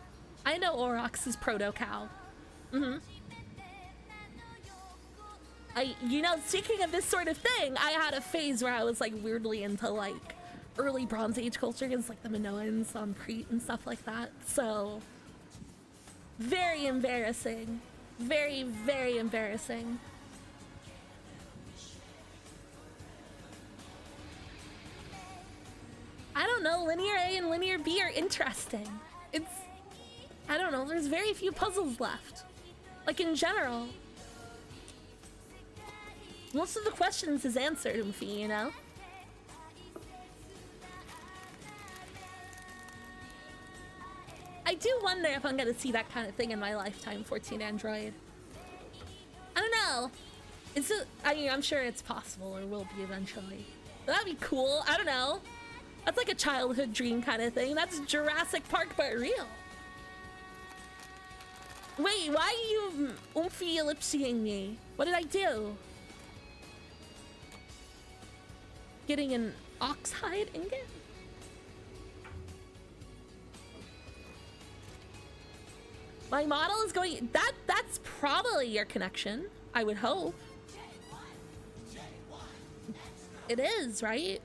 I know Aurochs is proto-cow. You know, speaking of this sort of thing, I had a phase where I was like weirdly into like early Bronze Age cultures, like the Minoans on Crete and stuff like that. So, very embarrassing. Very, very embarrassing. I don't know, linear A and linear B are interesting. I don't know, there's very few puzzles left. Like in general. Most of the questions is answered, Oofy, you know? I do wonder if I'm gonna see that kind of thing in my lifetime, 14 Android. I don't know. I mean, I'm sure it's possible or will be eventually. But that'd be cool, I don't know. That's like a childhood dream kind of thing. That's Jurassic Park, but real. Wait, why are you oomphy ellipsying me? What did I do? Getting an oxhide ingot? My model is going... That's probably your connection. I would hope. It is, right?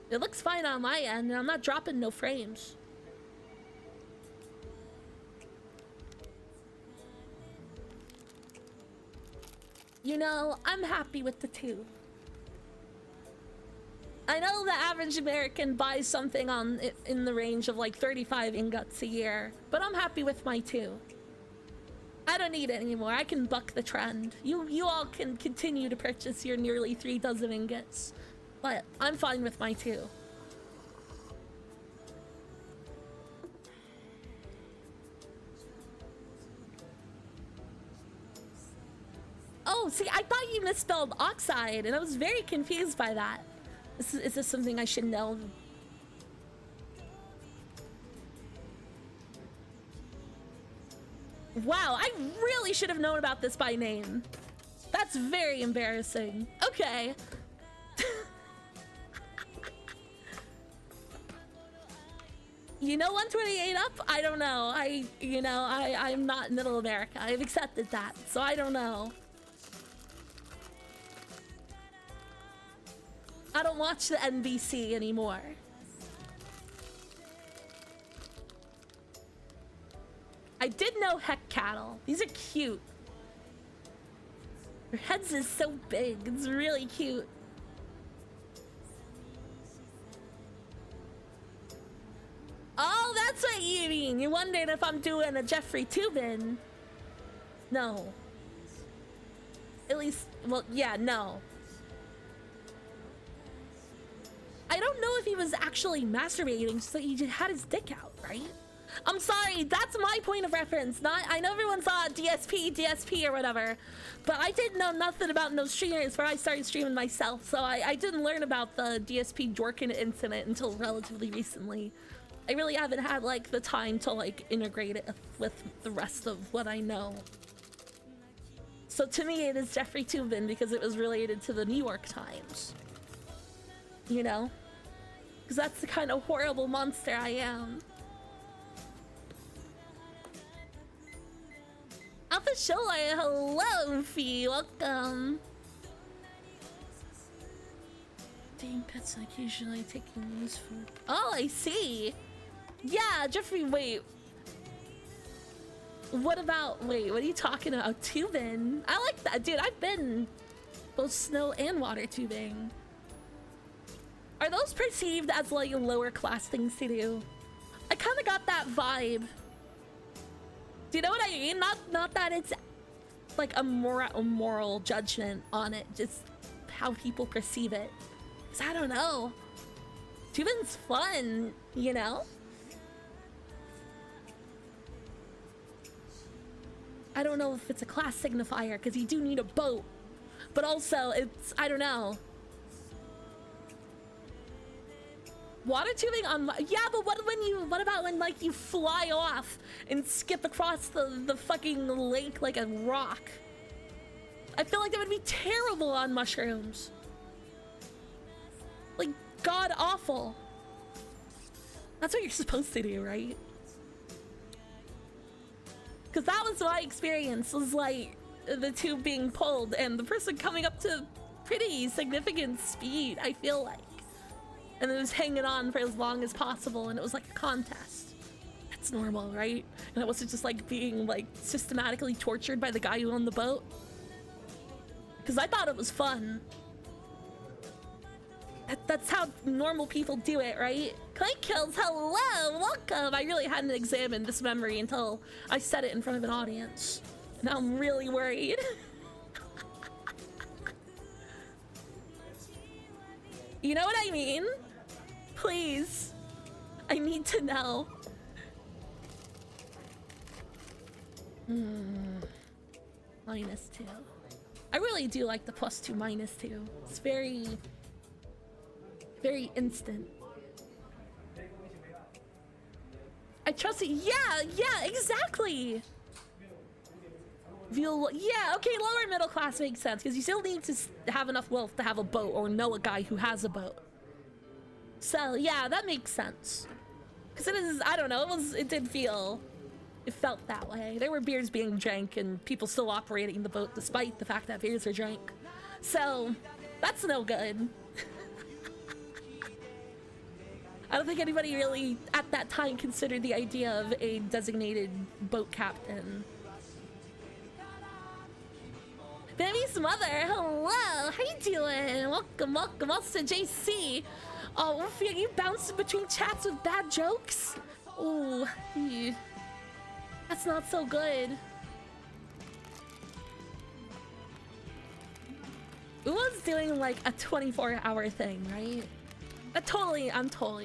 It looks fine on my end, and I'm not dropping no frames. You know, I'm happy with the 2. I know the average American buys something in the range of like 35 ingots a year, but I'm happy with my 2. I don't need it anymore. I can buck the trend. You all can continue to purchase your nearly 3 dozen ingots. But I'm fine with my 2. Oh, see, I thought you misspelled oxide, and I was very confused by that. Is this something I should know? Wow, I really should have known about this by name. That's very embarrassing. Okay. You know 128 up? I don't know. I'm not Middle America. I've accepted that, so I don't know. I don't watch the NBC anymore. I did know heck cattle. These are cute. Their heads is so big. It's really cute. Oh, that's what you mean. You wondered if I'm doing a Jeffrey Toobin. No. At least, well, yeah, no. I don't know if he was actually masturbating, so he just had his dick out, right? I'm sorry, that's my point of reference. I know everyone saw DSP or whatever, but I didn't know nothing about no streamers before I started streaming myself, so I didn't learn about the DSP Jorkin incident until relatively recently. I really haven't had, like, the time to, like, integrate it with the rest of what I know. So to me, it is Jeffrey Toobin because it was related to the New York Times. You know? Because that's the kind of horrible monster I am. Alpha Shola, hello, Fee, welcome. Dating pets occasionally taking these for... Oh, I see. Yeah, Jeffrey, wait. What about... Wait, what are you talking about? Tubing? I like that. Dude, I've been both snow and water tubing. Are those perceived as, like, lower class things to do? I kind of got that vibe. Do you know what I mean? Not that it's, like, a moral judgment on it. Just how people perceive it. Because I don't know. Tubing's fun, you know? I don't know if it's a class signifier, because you do need a boat. But also, it's... I don't know. Water tubing on... Yeah, but what about when, like, you fly off and skip across the fucking lake like a rock? I feel like that would be terrible on mushrooms. Like, god-awful. That's what you're supposed to do, right? Because that was my experience, was like the tube being pulled and the person coming up to pretty significant speed, I feel like. And it was hanging on for as long as possible, and it was like a contest. That's normal, right? And it wasn't just like being like systematically tortured by the guy who owned the boat. Because I thought it was fun. That's how normal people do it, right? Clay Kills, hello, welcome. I really hadn't examined this memory until I said it in front of an audience. Now I'm really worried. You know what I mean? Please. I need to know. -2. I really do like the +2, -2. It's very instant. I trust it. Yeah, exactly. Yeah, okay, lower middle class makes sense because you still need to have enough wealth to have a boat or know a guy who has a boat. So yeah, that makes sense. Because it is, I don't know, it felt that way. There were beers being drank and people still operating the boat despite the fact that beers are drank. So that's no good. I don't think anybody really at that time considered the idea of a designated boat captain. Baby's mother, hello, how you doing? Welcome, also JC. Oh, Wolfie, are you bouncing between chats with bad jokes? Ooh, that's not so good. Uwo's doing like a 24-hour thing, right? I'm totally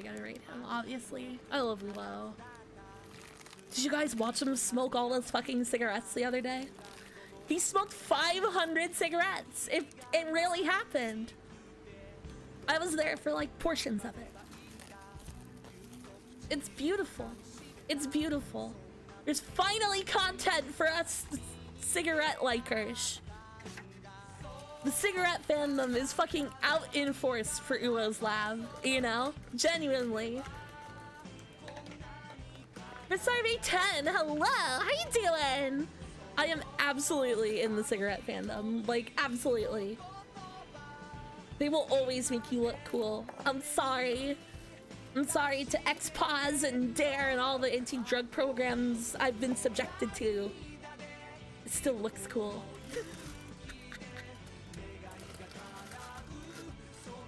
gonna rate him, obviously. I love Uwo. Did you guys watch him smoke all those fucking cigarettes the other day? He smoked 500 cigarettes. It really happened. I was there for like portions of it. It's beautiful. It's beautiful. There's finally content for us cigarette likers. The cigarette fandom is fucking out in force for Uwo's Lab, you know? Genuinely. Reserve 10, hello, how you doing? I am absolutely in the cigarette fandom, like absolutely. They will always make you look cool. I'm sorry. I'm sorry to XPOS and DARE and all the anti-drug programs I've been subjected to. It still looks cool.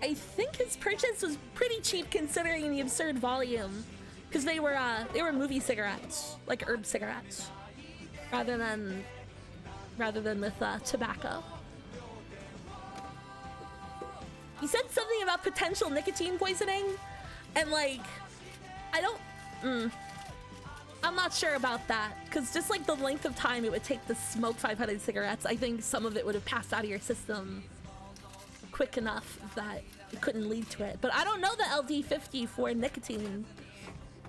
I think his purchase was pretty cheap considering the absurd volume, because they were movie cigarettes, like herb cigarettes, rather than with tobacco. He said something about potential nicotine poisoning, and like, I'm not sure about that, because just like the length of time it would take to smoke 500 cigarettes, I think some of it would have passed out of your system quick enough that it couldn't lead to it. But I don't know the LD50 for nicotine.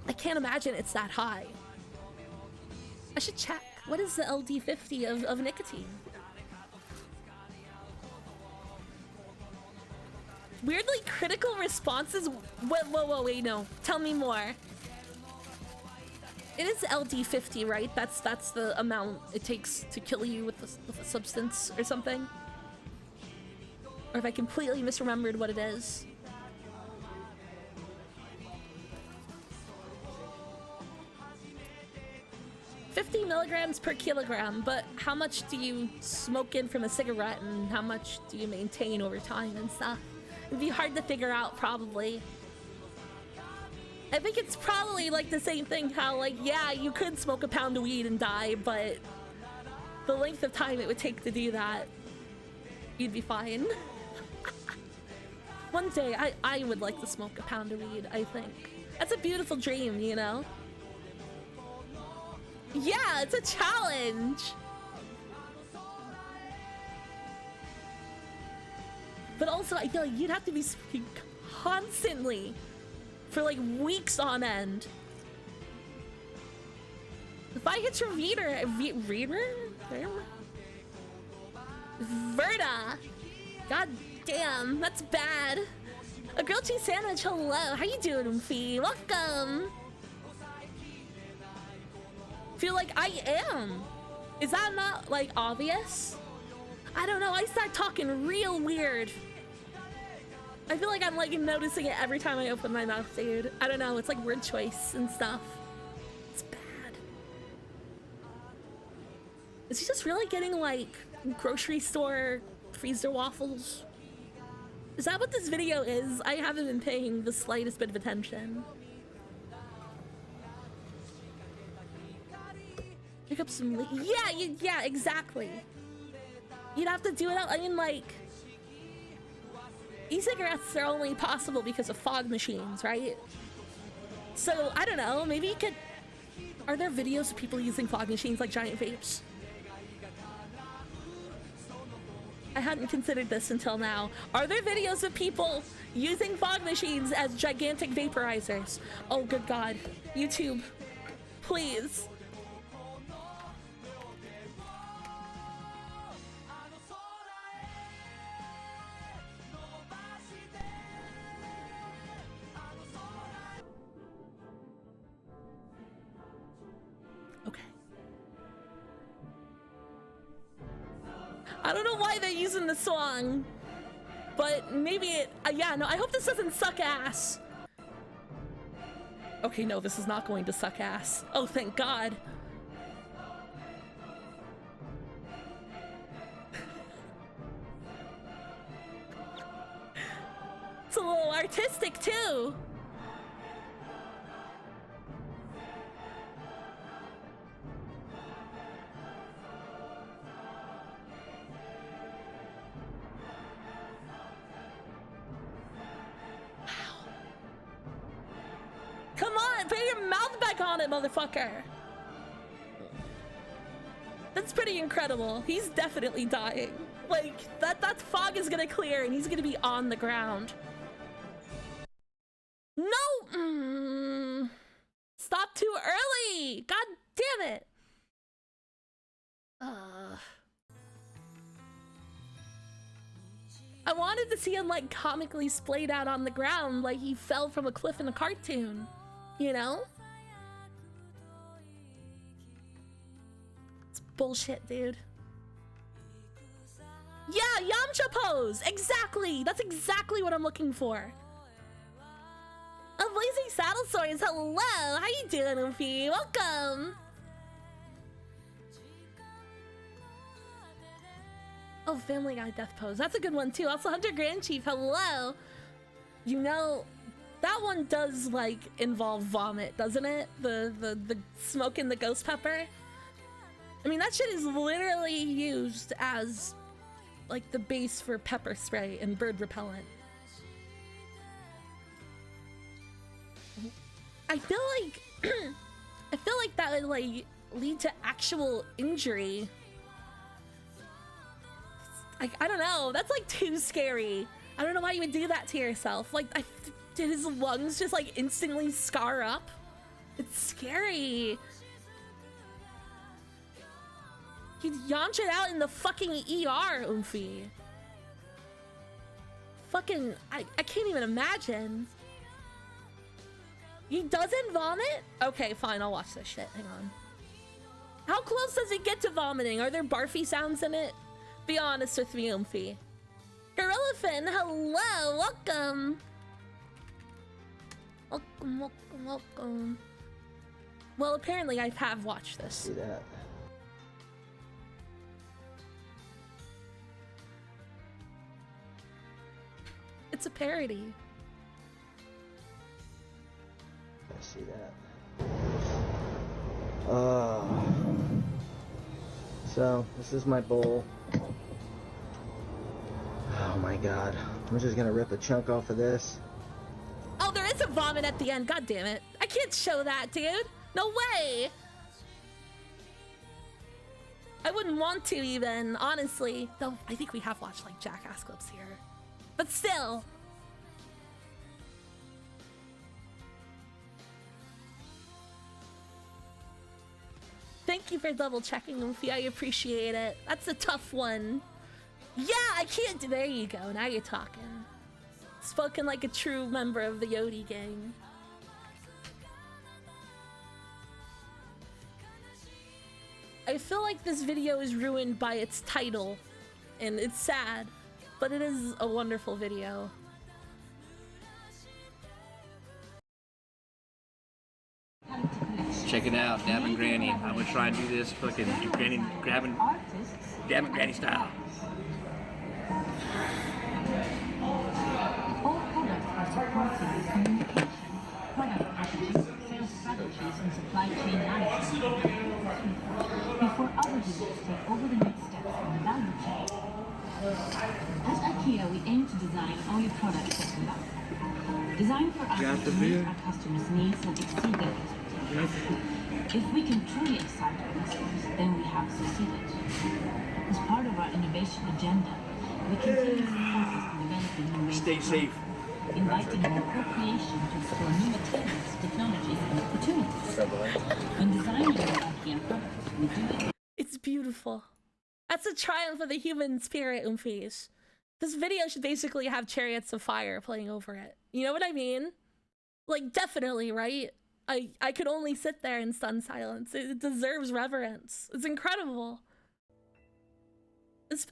I can't imagine it's that high. I should check. What is the LD50 of nicotine? Weirdly critical responses. Whoa, wait, no. Tell me more. It is LD50, right? That's the amount it takes to kill you with a substance or something. Or if I completely misremembered what it is. $50 milligrams per kilogram, but how much do you smoke in from a cigarette and how much do you maintain over time and stuff? It'd be hard to figure out, probably. I think it's probably like the same thing, how like, yeah, you could smoke a pound of weed and die, but the length of time it would take to do that, you'd be fine. One day, I would like to smoke a pound of weed, I think. That's a beautiful dream, you know? Yeah, it's a challenge! But also, I feel like you'd have to be smoking constantly for like weeks on end. If I hit your Verda! God damn, that's bad. A grilled cheese sandwich, hello. How you doing, Umfi? Welcome. Feel like I am. Is that not like obvious? I don't know, I start talking real weird. I feel like I'm like noticing it every time I open my mouth, dude. I don't know, it's like word choice and stuff. It's bad. Is he just really getting like grocery store freezer waffles? Is that what this video is? I haven't been paying the slightest bit of attention. Pick up some yeah, exactly. You'd have to do it out. I mean, like, e-cigarettes are only possible because of fog machines, right? So, I don't know, maybe you could... Are there videos of people using fog machines like giant vapes? I hadn't considered this until now. Are there videos of people using fog machines as gigantic vaporizers? Oh, good God. YouTube, please. I don't know why they're using the song, but maybe it, yeah, no, I hope this doesn't suck ass. Okay, no, this is not going to suck ass. Oh, thank God. It's a little artistic too. Come on, put your mouth back on it, motherfucker. That's pretty incredible. He's definitely dying. Like, that fog is gonna clear and he's gonna be on the ground. No! Stop too early! God damn it! I wanted to see him, like, comically splayed out on the ground like he fell from a cliff in a cartoon. You know? It's bullshit, dude. Yeah, Yamcha pose! Exactly! That's exactly what I'm looking for. A blazing saddle swords, hello! How you doing, Ufi? Welcome! Oh, Family Guy death pose. That's a good one, too. Also, Hunter Grand Chief, hello! You know, that one does, like, involve vomit, doesn't it? The smoking the ghost pepper? I mean, that shit is literally used as, like, the base for pepper spray and bird repellent. I feel like that would, like, lead to actual injury. I don't know. That's, like, too scary. I don't know why you would do that to yourself. Like, did his lungs just, like, instantly scar up? It's scary. He Yamcha'd out in the fucking ER, Umphy. Fucking, I can't even imagine. He doesn't vomit? Okay, fine, I'll watch this shit. Hang on. How close does he get to vomiting? Are there barfy sounds in it? Be honest with me, Umphy. Gorillafin, hello, welcome. Welcome. Well, apparently I have watched this. See that? It's a parody. I see that. So, this is my bowl. Oh my god. I'm just gonna rip a chunk off of this. Oh, there is a vomit at the end. God damn it. I can't show that, dude. No way. I wouldn't want to even, honestly. Though, I think we have watched, like, Jackass clips here. But still. Thank you for double checking, Luffy. I appreciate it. That's a tough one. Yeah, I can't. There you go. Now you're talking. Spoken like a true member of the Yodi gang. I feel like this video is ruined by its title, and it's sad, but it is a wonderful video. Check it out, Dabbing Granny. I'm gonna try and do this fucking Granny grabbing, Dabbing Granny style. All products are supported with communication, product packaging, sales strategies, and supply chain management before other units take over the next steps in the value chain. At IKEA, we aim to design only products that we love. Design for us to meet our customers' needs and exceed their expectations. If we can truly excite our customers, then we have succeeded. As part of our innovation agenda, we continue to focus on developing new ways Stay safe. inviting more co-creation to explore new materials, technologies, and opportunities. When designing our IKEA products, we do it. It's beautiful. That's a triumph of the human spirit, Umfish. This video should basically have Chariots of Fire playing over it. You know what I mean? Like, definitely, right? I could only sit there in stunned silence. It deserves reverence. It's incredible.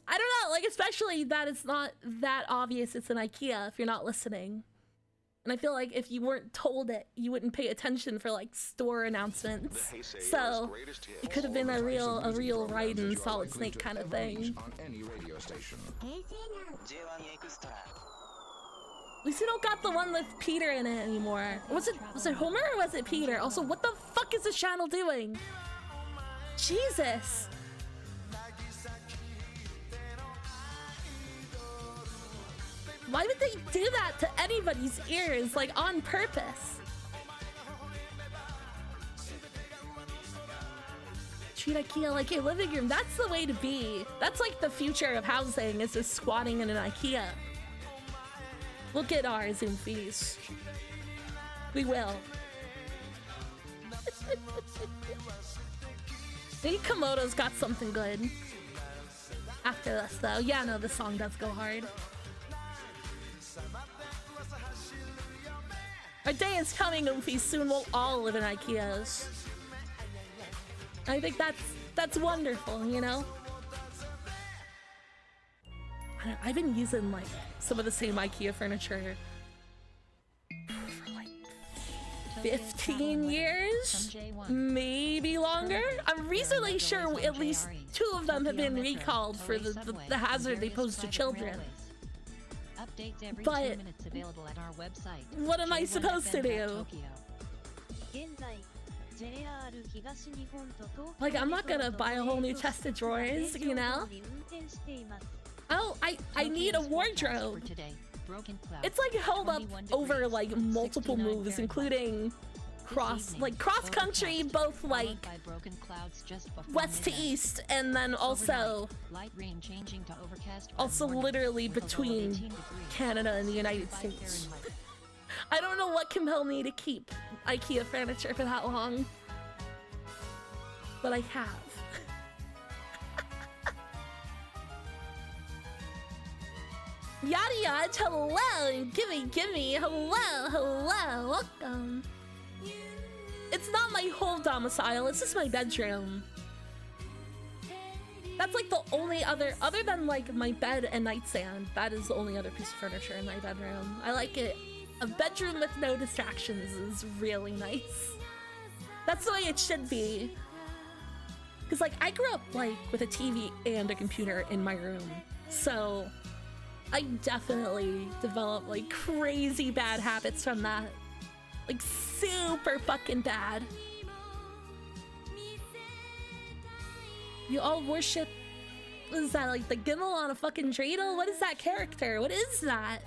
I don't know, like, especially that it's not that obvious it's an IKEA if you're not listening. And I feel like if you weren't told it, you wouldn't pay attention for, like, store announcements. So it could have been a real Raiden Solid Snake kind of thing. On any radio station. At least we don't got the one with Peter in it anymore. Was it Homer or was it Peter? Also, what the fuck is this channel doing? Jesus. Why would they do that to anybody's ears, like, on purpose? Treat IKEA like a living room. That's the way to be. That's like the future of housing, is just squatting in an IKEA. We'll get ours in fees. We will. Maybe Komodo's got something good. After this, though. Yeah, no, the song does go hard. Our day is coming, Oofy. Soon we'll all live in IKEAs. I think that's wonderful, you know? I've been using, like, some of the same IKEA furniture for, like, 15 years? Maybe longer? I'm reasonably sure at least 2 of them have been recalled for the hazard they pose to children. Updates every But 2 minutes available at our website. what am I supposed to do? Like, I'm not gonna buy a whole new chest of drawers, you know? Oh, I need a wardrobe. It's like held up over like multiple moves, including cross country, both like west to east, and then also literally between Canada and the United States. I don't know what compelled me to keep IKEA furniture for that long, but I have. Yada yada, hello, and gimme, hello, welcome. It's not my whole domicile, it's just my bedroom. That's like the only other than like my bed and nightstand, that is the only other piece of furniture in my bedroom. I like it. A bedroom with no distractions is really nice. That's the way it should be. Cause like I grew up like with a TV and a computer in my room, so I definitely developed like crazy bad habits from that. Like super fucking bad. You all worship, what is that, like the Gimmel on a fucking dreidel? What is that character? What is that?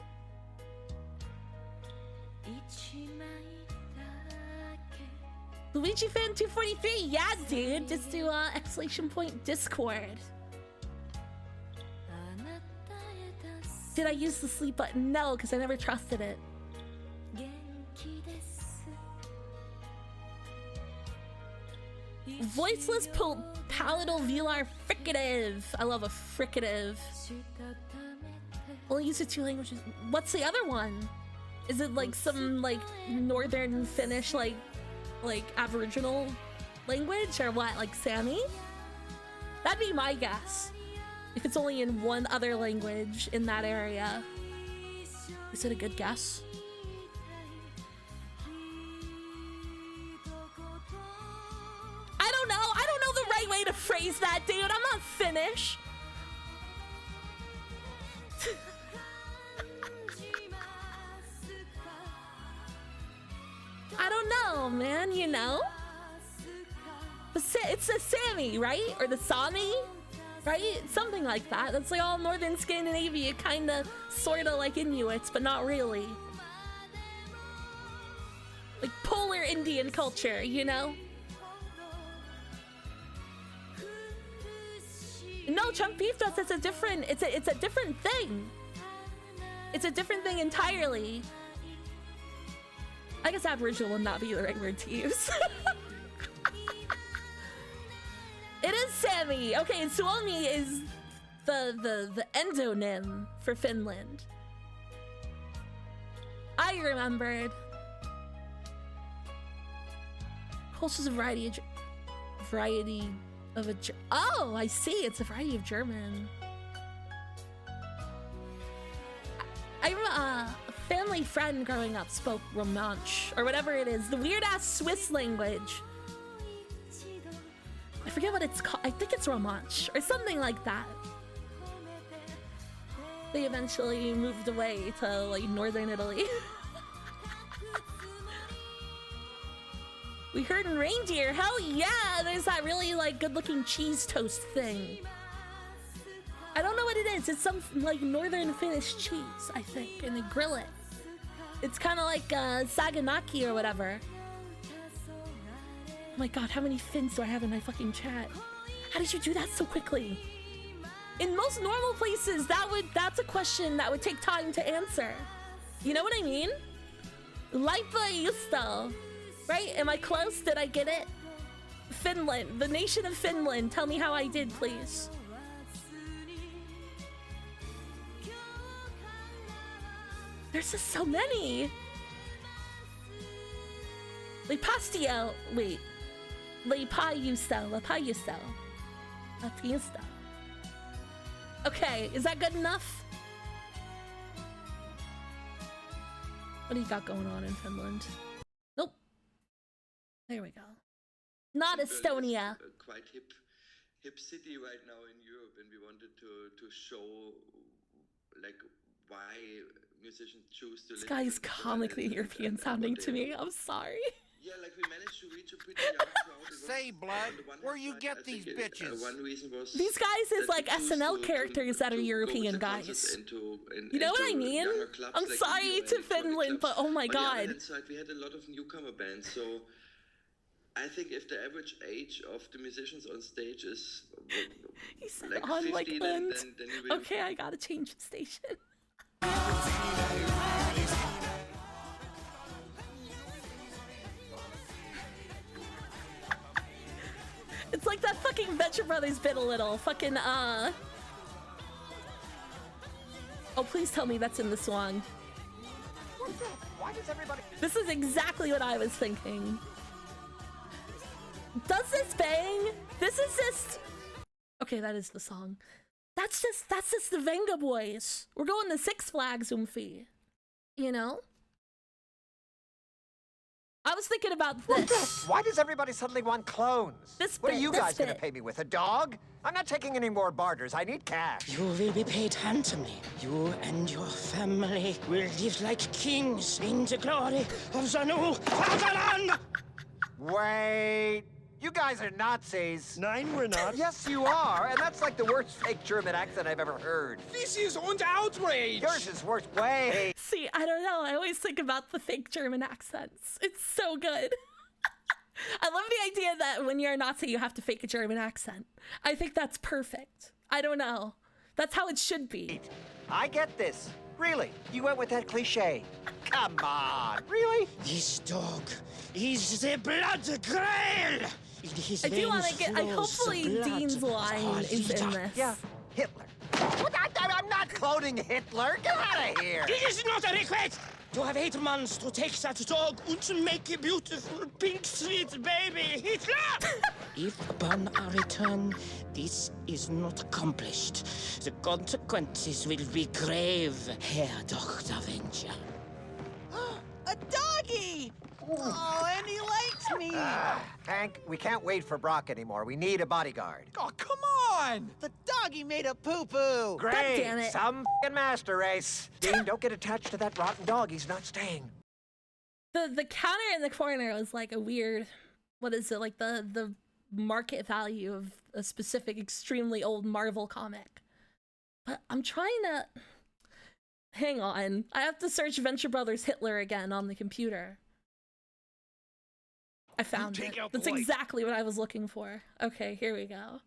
Luigi fan 243, yeah dude, just do exclamation point Discord. Did I use the sleep button? No, because I never trusted it. Voiceless palatal velar fricative. I love a fricative. Only use the 2 languages. What's the other one? Is it like some like northern Finnish like Aboriginal language or what? Like Sami? That'd be my guess. If it's only in one other language in that area. Is it a good guess? I don't know. I don't know the right way to phrase that, dude. I'm not Finnish. I don't know, man, you know? It's the Sami, right? Or the Sami? Right? Something like that. That's like all northern Scandinavia, kinda, sorta like Inuits, but not really. Like polar Indian culture, you know? No, Chunk Beef Dust, it's a different thing. It's a different thing entirely. I guess Aboriginal would not be the right word to use. It is Sami. Okay, and Suomi is the endonym for Finland. I remembered. Pulse a variety of a. Oh, I see. It's a variety of German. A family friend growing up spoke Romansh, or whatever it is, the weird ass Swiss language. I forget what it's called. I think it's Romansh or something like that. They eventually moved away to like northern Italy. We heard in reindeer. Hell yeah! There's that really like good-looking cheese toast thing. I don't know what it is. It's some like northern Finnish cheese, I think, and they grill it. It's kind of like Saganaki or whatever. Oh my god, how many fins do I have in my fucking chat? How did you do that so quickly? In most normal places, that's a question that would take time to answer. You know what I mean? Laipa Justo. Right? Am I close? Did I get it? Finland. The nation of Finland. Tell me how I did, please. There's just so many. Leipastio. Wait. Leipaiusto. Leipaiusto. Leipaiusto. Okay, is that good enough? What do you got going on in Finland? Nope. There we go. Not Estonia. Quite hip city right now in Europe, and we wanted to show like why musicians choose to. This guy's comically European sounding to me. I'm sorry. Yeah, like we managed to reach a pretty young crowd. Say, blood, where you get these bitches? One reason was these guys is like SNL characters that are European guys. You know what I mean? I'm sorry to Finland, but oh my god. On the other hand side, we had a lot of newcomer bands, so I think if the average age of the musicians on stage is he said like on 50, like then you will. Okay, I gotta change the station. It's like that fucking Venture Brothers bit a little. Fucking, Oh, please tell me that's in the song. Why does everybody... This is exactly what I was thinking. Does this bang? This is just... Okay, that is the song. That's just the Venga Boys. We're going to Six Flags, Umfi. You know? I was thinking about this. Why does everybody suddenly want clones? What are you guys going to pay me with? A dog? I'm not taking any more barters. I need cash. You will be paid handsomely. You and your family will live like kings in the glory of the new fatherland. Wait. You guys are Nazis. Nein, we're not. Yes, you are. And that's like the worst fake German accent I've ever heard. This is an outrage. Yours is worse. Wait. See, I don't know. I always think about the fake German accents. It's so good. I love the idea that when you're a Nazi, you have to fake a German accent. I think that's perfect. I don't know. That's how it should be. I get this. Really? You went with that cliche. Come on. Really? This dog is the blood grail. I do want to get... hopefully Dean's line is in this. Yeah, Hitler. I'm not cloning Hitler. Get out of here. It is not a request. You have 8 months to take that dog and to make a beautiful pink sweet baby, Hitler! If upon our return this is not accomplished, the consequences will be grave, Herr Dr. Venture. A doggy! Oh, and he likes me! Hank, we can't wait for Brock anymore. We need a bodyguard. Oh, come on! The doggy made a poo-poo! Great! God damn it. Some f***ing master race. Dean, don't get attached to that rotten dog. He's not staying. The counter in the corner was like a weird... What is it? Like the market value of a specific extremely old Marvel comic. But I'm trying to... Hang on. I have to search Venture Brothers Hitler again on the computer. I found it. That's exactly what I was looking for. Okay, here we go.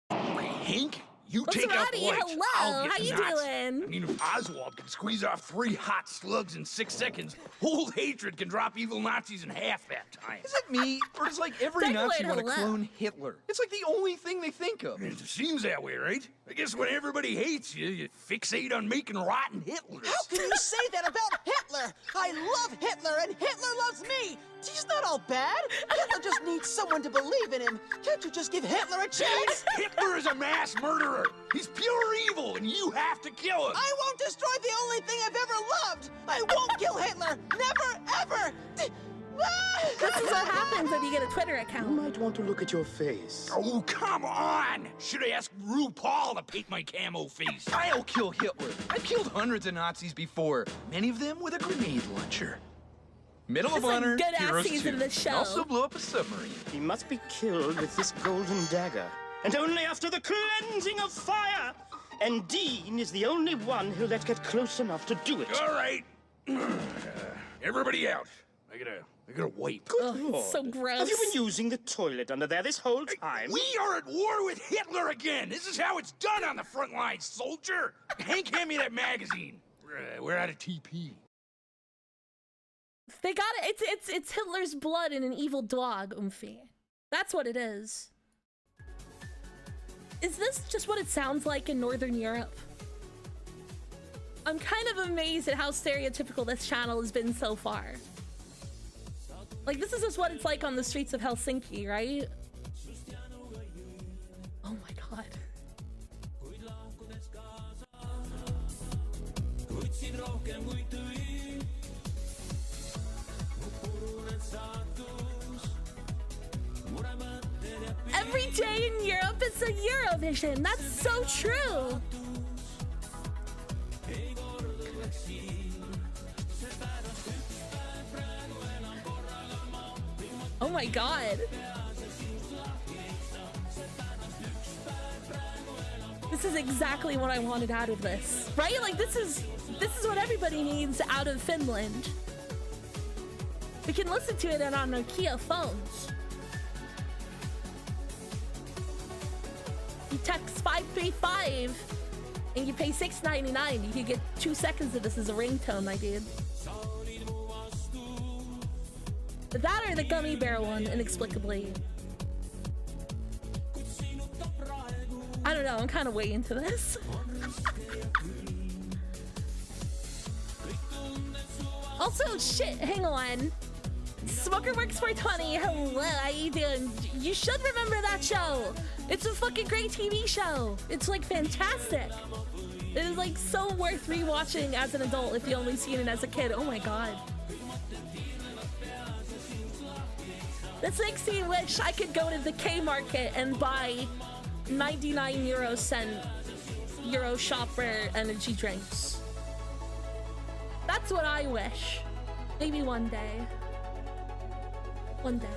Hank, you What's take out the Roddy? lights. Hello, I'll get how the you knots. doing? I mean, if Oswald can squeeze off 3 hot slugs in 6 seconds, old hatred can drop evil Nazis in half that time. Is it me, or does like every Nazi want to clone Hitler? It's like the only thing they think of. It seems that way, right? I guess when everybody hates you, you fixate on making rotten Hitlers. How can you say that about Hitler? I love Hitler, and Hitler loves me! He's not all bad! Hitler just needs someone to believe in him. Can't you just give Hitler a chance? Hitler is a mass murderer. He's pure evil, and you have to kill him. I won't destroy the only thing I've ever loved! I won't kill Hitler! Never, ever! This is what happens when you get a Twitter account. You might want to look at your face. Oh, come on! Should have asked RuPaul to paint my camo face. I'll kill Hitler. I've killed hundreds of Nazis before, many of them with a grenade launcher. Medal of Honor, good Heroes season 2. of the show. Also blew up a submarine. He must be killed with this golden dagger, and only after the cleansing of fire. And Dean is the only one who'll let get close enough to do it. All right. Everybody out. I gotta wipe. Good Lord. So gross. Have you been using the toilet under there this whole time? We are at war with Hitler again. This is how it's done on the front lines, soldier. Hank, hand me that magazine. We're out of TP. They got it. It's Hitler's blood in an evil dog, Oomphy. That's what it is. Is this just what it sounds like in Northern Europe? I'm kind of amazed at how stereotypical this channel has been so far. Like, this is just what it's like on the streets of Helsinki, right? Oh my god. Every day in Europe is a Eurovision. That's so true. Oh my god. This is exactly what I wanted out of this. Right? Like, this is what everybody needs out of Finland. We can listen to it on our Nokia phones. You text 535 and you pay $6.99. You can get 2 seconds of this as a ringtone, my dude. That or the gummy bear one, inexplicably. I don't know, I'm kind of way into this. Also, shit, hang on. Smoker Works 420, hello, how you doing? You should remember that show. It's a fucking great TV show. It's like fantastic. It is like so worth rewatching as an adult if you only seen it as a kid. Oh my god. This makes me wish I could go to the K Market and buy 99 Euro Shopper energy drinks. That's what I wish. Maybe one day. One day.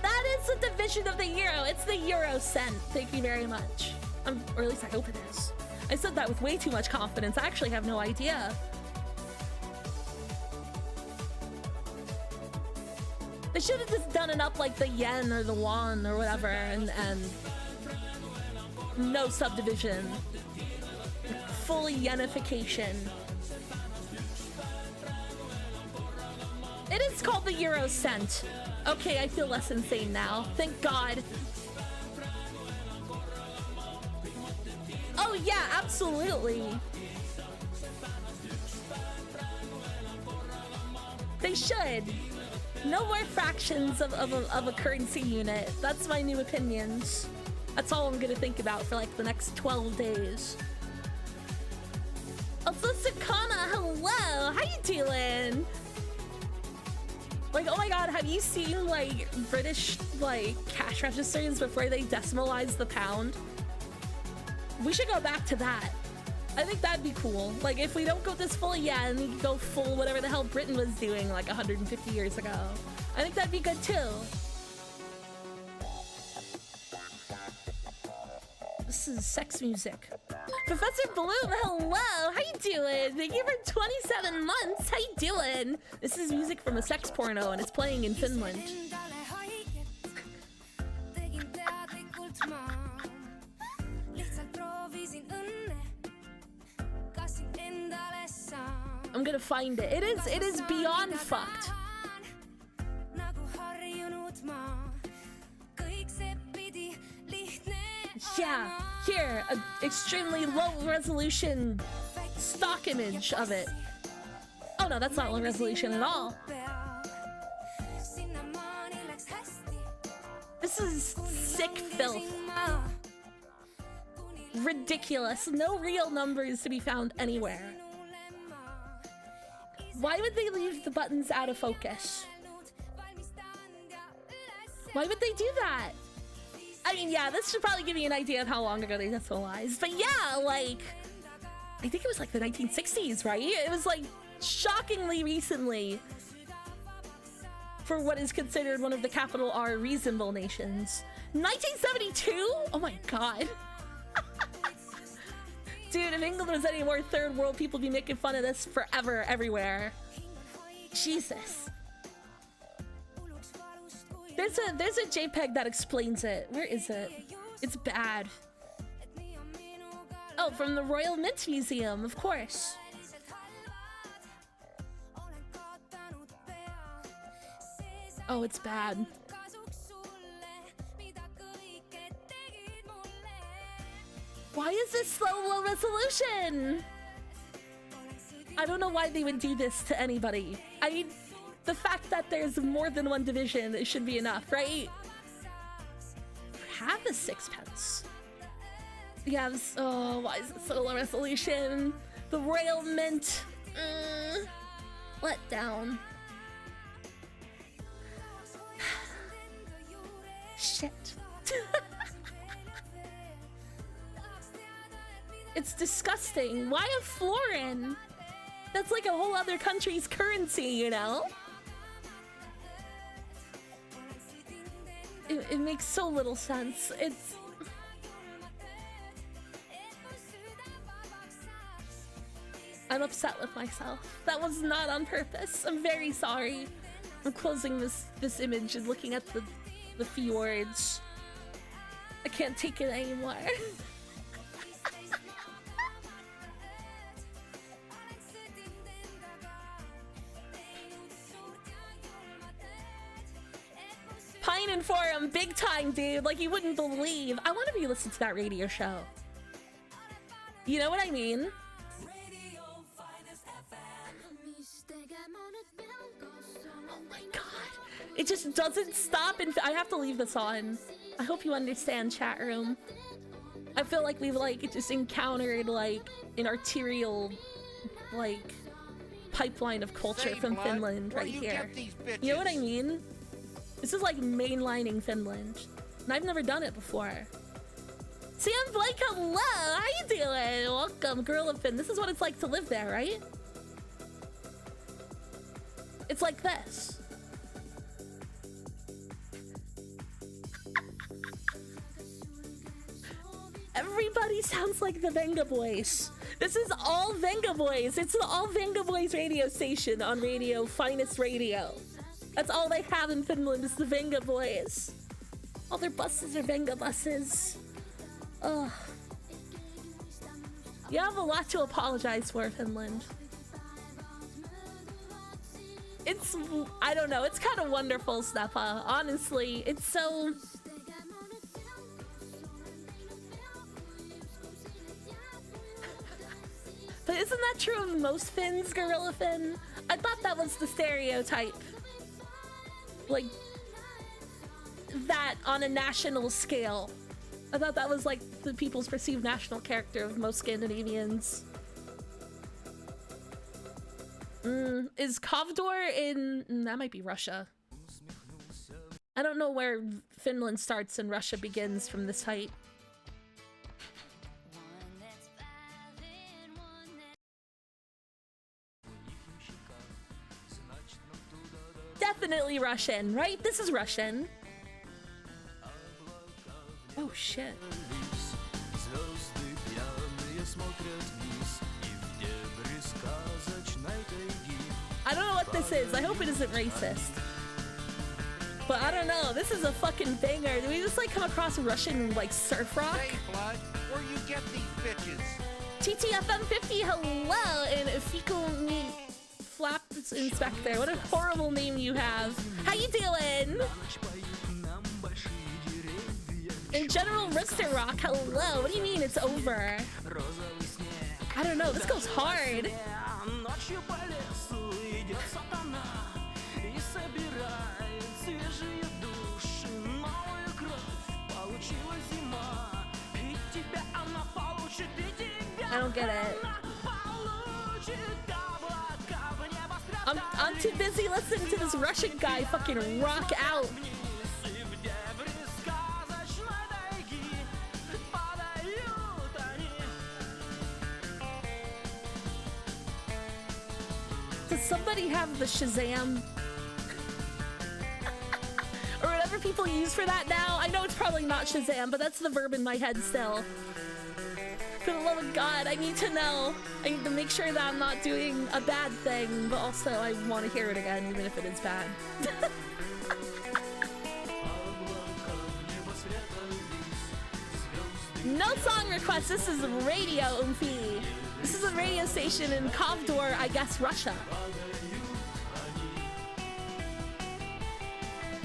That is the division of the euro. It's the euro cent. Thank you very much. Or at least I hope it is. I said that with way too much confidence. I actually have no idea. They should have just done it up like the yen or the won or whatever, and no subdivision. Full yenification. It is called the euro cent. Okay, I feel less insane now. Thank God. Oh yeah, absolutely. They should. No more fractions of a currency unit. That's my new opinions. That's all I'm gonna think about for like the next 12 days. Also, Sakana, hello! How you doing? Like, oh my god, have you seen like British like cash registers before they decimalize the pound? We should go back to that. I think that'd be cool. Like, if we don't go this full yen, we can go full whatever the hell Britain was doing like 150 years ago. I think that'd be good too. This is sex music. Professor Bloom, hello! How you doing? Thank you for 27 months! How you doing? This is music from a sex porno and it's playing in Finland. I'm gonna find it. It is beyond fucked. Yeah, here, an extremely low resolution stock image of it. Oh no, that's not low resolution at all. This is sick filth. Ridiculous. No real numbers to be found anywhere. Why would they leave the buttons out of focus? Why would they do that? I mean, yeah, this should probably give you an idea of how long ago they decimalized. But yeah, like, I think it was like the 1960s, right? It was like shockingly recently for what is considered one of the capital R reasonable nations. 1972? Oh my god. Dude, if England was any more third world, people would be making fun of this forever, everywhere. Jesus. There's a JPEG that explains it. Where is it? It's bad. Oh, from the Royal Mint Museum, of course. Oh, it's bad. Why is this so low resolution? I don't know why they would do this to anybody. I mean, the fact that there's more than one division, it should be enough, right? Have a sixpence. Yeah, oh, why is it so low resolution? The Royal Mint. Let down. Shit. It's disgusting. Why a florin? That's like a whole other country's currency, you know? It makes so little sense. It's... I'm upset with myself. That was not on purpose. I'm very sorry. I'm closing this image and looking at the fjords. I can't take it anymore. Pine and Forum, big time, dude. Like, you wouldn't believe. I want to re-listen to that radio show. You know what I mean? Oh my god. It just doesn't stop, and I have to leave this on. I hope you understand, chat room. I feel like we've, like, just encountered, like, an arterial, like, pipeline of culture from Finland right here. You know what I mean? This is like mainlining Finland, and I've never done it before. See, I'm Blake, hello! How you doing? Welcome, Gorilla Fin. This is what it's like to live there, right? It's like this. Everybody sounds like the Venga Boys. This is all Venga Boys. It's the all Venga Boys radio station on radio, Finest Radio. That's all they have in Finland is the Venga Boys. All their buses are Venga buses. Ugh. You have a lot to apologize for, Finland. It's, I don't know, it's kind of wonderful, Steffa. Honestly, it's so... But isn't that true of most Finns, Gorilla Fin? I thought that was the stereotype. Like, that on a national scale. I thought that was like the people's perceived national character of most Scandinavians. Is Kovdor in... that might be Russia. I don't know where Finland starts and Russia begins from this height. Definitely Russian, right? This is Russian. Oh shit. I don't know what this is. I hope it isn't racist. But I don't know. This is a fucking banger. Did we just like come across Russian like surf rock? Say, Blood, where you get these bitches? TTFM50, hello, and Fecal Meat Flap Inspector. What a horrible name you have. How you doing? In general, Rooster Rock, hello. What do you mean it's over? I don't know. This goes hard. I don't get it. I'm too busy listening to this Russian guy fucking rock out. Does somebody have the Shazam? Or whatever people use for that now? I know it's probably not Shazam, but that's the verb in my head still. For the love of God, I need to know. I need to make sure that I'm not doing a bad thing, but also I want to hear it again, even if it is bad. No song request. This is Radio Umfi. This is a radio station in Kovdor, I guess, Russia.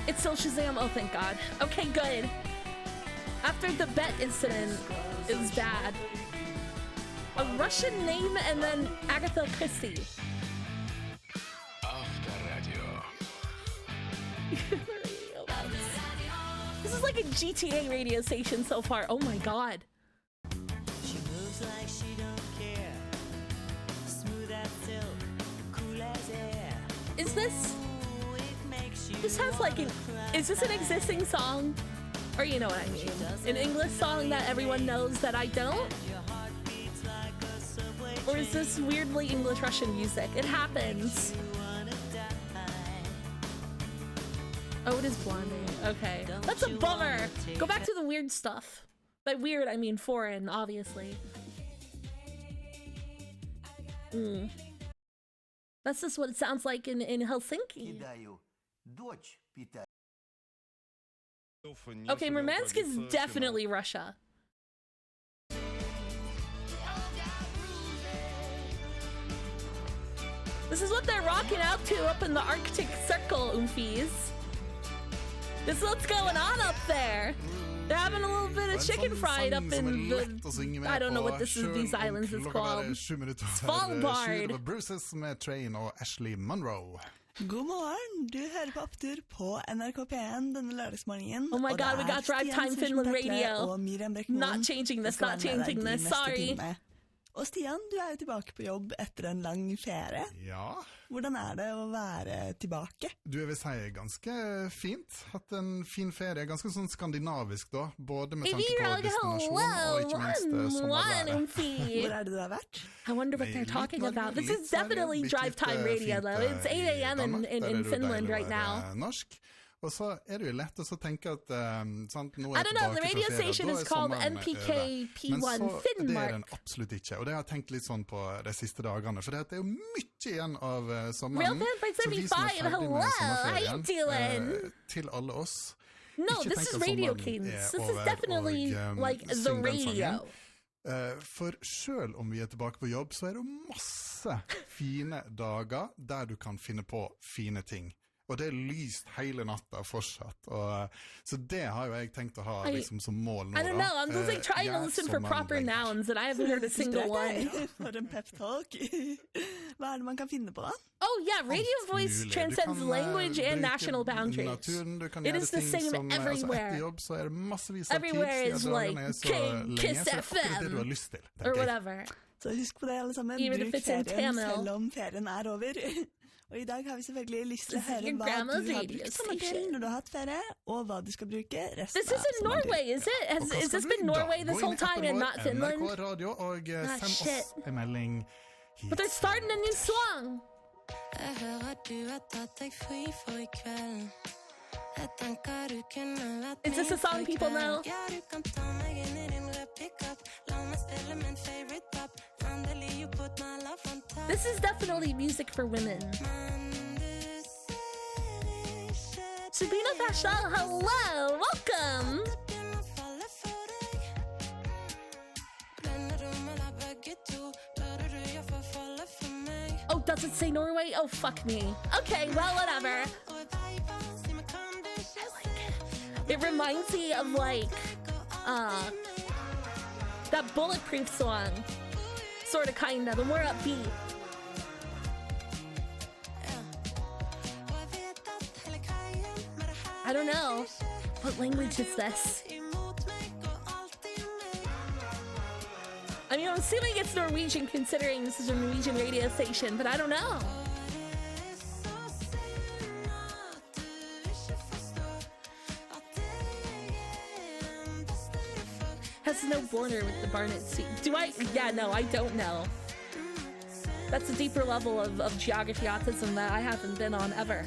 It's still Shazam. Oh, thank God. Okay, good. After the bet incident, it was bad. A Russian name and then Agatha Christie. This is like a GTA radio station so far. Oh my God. She moves like she don't care. Smooth as silk, cool as air. Is this has like is this an existing song? Or you know what I mean? An English song that everyone knows that I don't? Or is this weirdly English-Russian music? It happens. Oh, it is Blondie. Okay. That's a bummer. Go back to the weird stuff. By weird, I mean foreign, obviously. That's just what it sounds like in Helsinki. Okay, Murmansk is definitely Russia. This is what they're rocking out to up in the Arctic Circle, Umfies. This is what's going on up there. They're having a little bit of chicken fried up in the... I don't know what these islands is called. Svalbard. Bruces med Train og Ashley Monroe. God morgen, du hører på Opptur på NRK P1 denne lørdagsmorgenen. Oh my God, we got Drive Time Finland Radio. Not changing this, not changing this, sorry. Og Stian, du jo tilbake på jobb etter en lang ferie. Ja. Hvordan det å være tilbake? Du, jeg vil si ganske fint. Hatt en fin ferie, ganske sånn skandinavisk da. Både med tanke på destinasjon og ikke minst sommerværet. Hvor det du har vært? I wonder what they're talking about. This is definitely Drive Time Radio though. It's 8 a.m. in Finland right now. Norsk. Og så det jo lett å tenke at sant, nå I don't know, the radio station is called NPK-P1 Men så Finnmark. Den absolutt ikke, og det har jeg tenkt litt sånn på de siste dagene, for det jo mye igjen av sommeren. Real Fan 35, hello, how you doing? Til alle oss. No, this is Radio Cadence. This is definitely like the radio. For selv om vi tilbake på jobb, så det masse fine dager der du kan finne på fine ting. Og det lyst hele natta fortsatt. Og, så det har jo jeg tenkt å ha liksom, som mål nå. I don't know, I'm just like trying to listen for proper nouns and I haven't heard a single one. For en pep talk. Hva det man kan finne på da? Oh yeah, radio voice transcends language and national boundaries. Naturen, it is the same som, everywhere. Etter jobb så det massevis av everywhere tid is like Kiss FM det du har lyst til. Or whatever. Så husk på det alle sammen. Even if it's in Tamil. Selv om ferien over. Og I dag har vi selvfølgelig lyst til å høre hva du har brukt sommerkvelden når du har hatt ferie, og hva du skal bruke resten av This isn't Norway, is it? Has this been Norway this whole time and not Finland? NRK Radio og send oss en melding hit. But they're starting a new song. Jeg hører du har tatt deg fri for I kveld. Jeg tenker du kunne vært Is this a song people know? Ja, du kan ta meg inn I din rød pick-up. La meg spille min favorite pop. Endelig you put my love on top. This is definitely music for women. Sabina Fashal, hello, welcome. Oh, does it say Norway? Oh, fuck me. Okay, well, whatever. It reminds me of like that Bulletproof song. Sort of, kind of, and more upbeat. I don't know. What language is this? I mean, I'm assuming it's Norwegian considering this is a Norwegian radio station, but I don't know. Has no border with the Barnett Sea. Do I? Yeah, no, I don't know. That's a deeper level of geography autism that I haven't been on ever.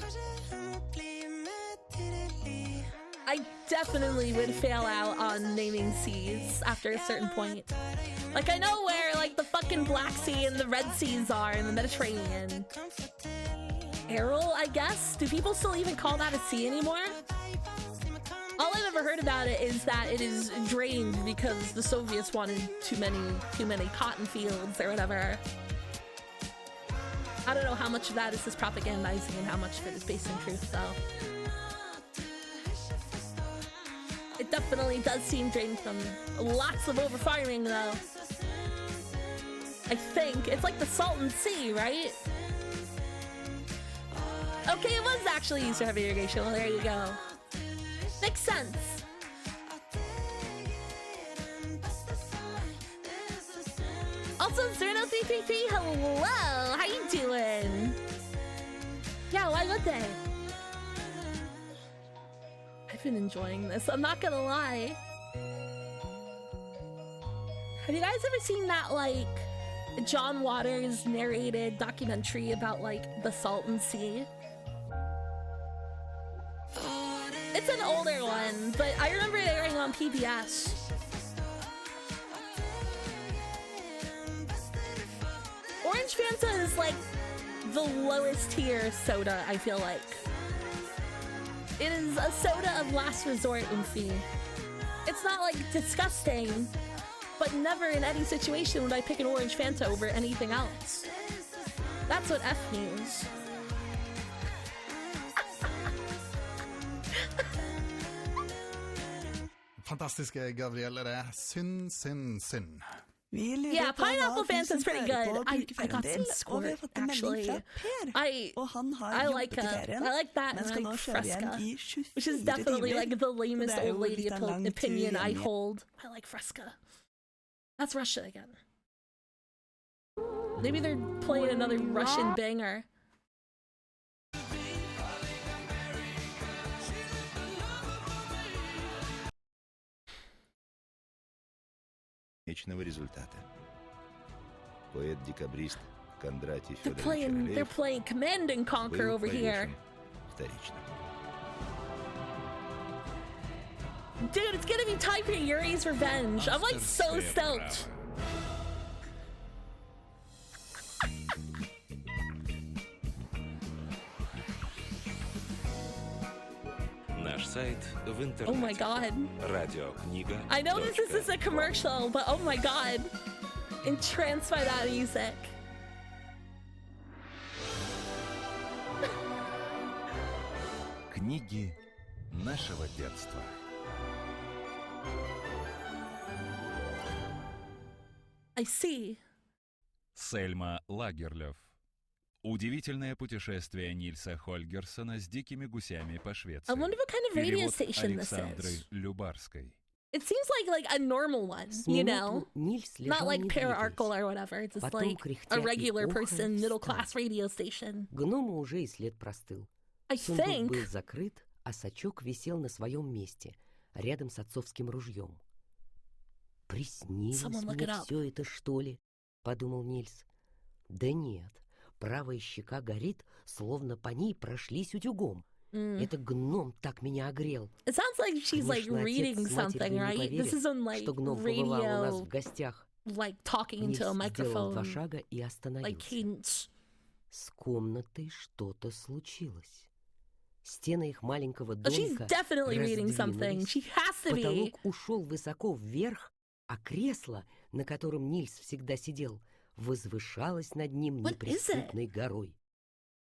I definitely would fail out on naming seas after a certain point. Like, I know where, like, the fucking Black Sea and the Red Seas are in the Mediterranean. Aral, I guess? Do people still even call that a sea anymore? All I've ever heard about it is that it is drained because the Soviets wanted too many cotton fields or whatever. I don't know how much of that is just propagandizing and how much of it is based in truth, though. It definitely does seem drained from lots of overfarming, though. I think. It's like the Salton Sea, right? Okay, it was actually used for heavy irrigation. Well, there you go. Makes sense. Also, Zerno333, hello! How you doing? Yeah, why would they? I've been enjoying this, I'm not gonna lie. Have you guys ever seen that, like, John Waters narrated documentary about, like, the Salton Sea? It's an older one, but I remember it airing on PBS. Orange Fanta is like the lowest tier soda, I feel like. It is a soda of last resort, Umphy. It's not like disgusting, but never in any situation would I pick an Orange Fanta over anything else. That's what F means. Fantastiske Gabrielle, det er synd. Yeah, pineapple Fanta's pretty good. I got some squirt, actually. I like that, and I like Fresca, which is definitely like the lamest old lady opinion I hold. I like Fresca. That's Russia again. Maybe they're playing another Russian banger. Результата. Поэт-декабрист Кондратий They're Федорович playing Command and Conquer over here. вторично. Dude, it's gonna be time for Yuri's Revenge. I'm like so stoked. Наш сайт в интернете. Oh my god. Радиокнига. I know this is a commercial, but oh my god. Entranced by that music. Книги нашего детства. I see. Сельма Лагерлёв. Удивительное путешествие Нильса Хольгерсона с дикими гусями по Швеции. I wonder what kind of radio Перевод station this Александры is. Любарской. It seems like a normal one, you know? Not like Pararchal or whatever. It's just like a regular person, middle class radio station. Гному уже и след простыл. I Сундук think. был закрыт, а сачок висел на своем месте, рядом с отцовским ружьем. «Приснилось Someone look мне it up. все это, что ли?» — подумал Нильс. «Да нет, правая щека горит, словно по ней прошлись утюгом. Это гном так меня огрел». It sounds like she's like Конечно, reading отец с матерью something, не right? поверят, This is on like что гном побывал у нас в radio, гостях. like talking into a Нильс сделал два microphone, шага и like остановился. cadence. С комнатой что-то случилось. Стены их маленького Oh, she's домика definitely reading something. раздвинулись, She has to be. потолок ушел высоко вверх, а кресло, на котором Нильс всегда сидел, возвышалось над ним What is it? неприступной горой.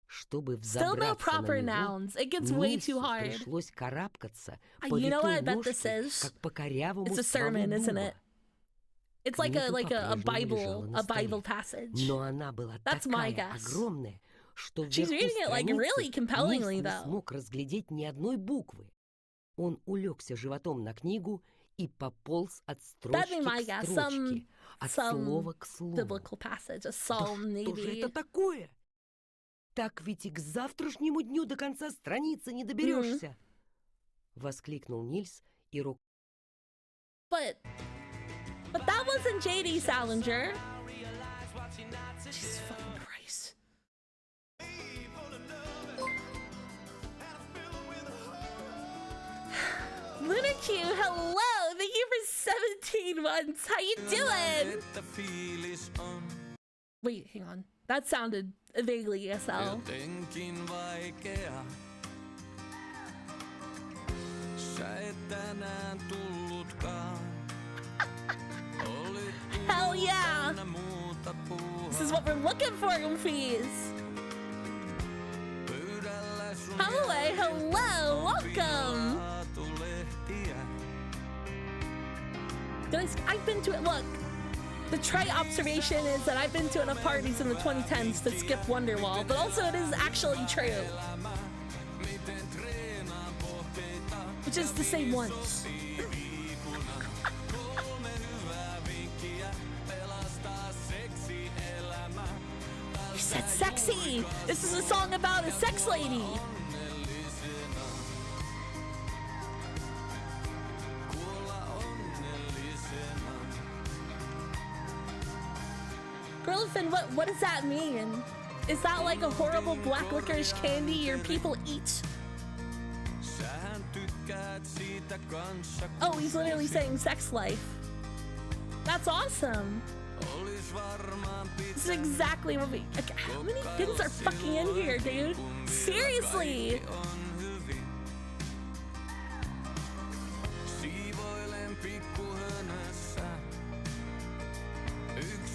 Чтобы Still no взобраться proper на него, nouns. It gets way Нильсу too hard. пришлось карабкаться по You know what I витой bet this ножке, is? как по корявому It's a стволу sermon, isn't дуба. it? It's like Книга a по-прежнему лежала на Bible столе. passage. Но она была That's my такая guess. огромная, что She's вверху reading it like страницы really compellingly, Нильс не though. смог разглядеть ни одной буквы. Он улегся животом на книгу и пополз от That'd be строчки my к guess. строчке, от слова к слову. Biblical passage, a psalm, Что же maybe. это такое? Так ведь и к завтрашнему дню до конца страницы не доберешься. Воскликнул Нильс и рук. But that wasn't J.D. Salinger. Jesus fucking Christ. Lunar Q, hello! Thank you for seen once. How you doing? Wait, hang on. That sounded vaguely ESL. Hell yeah! This is what we're looking for, Goofies. Holloway, hello, welcome. Guys, I've been to it. Look, the trite observation is that I've been to enough parties in the 2010s to skip Wonderwall, but also it is actually true. Which is to say once. You said sexy! This is a song about a sex lady! Grilfin, what does that mean? Is that like a horrible black licorice candy your people eat? Oh, he's literally saying sex life. That's awesome. This is exactly what we... Okay, how many pins are fucking in here, dude? Seriously!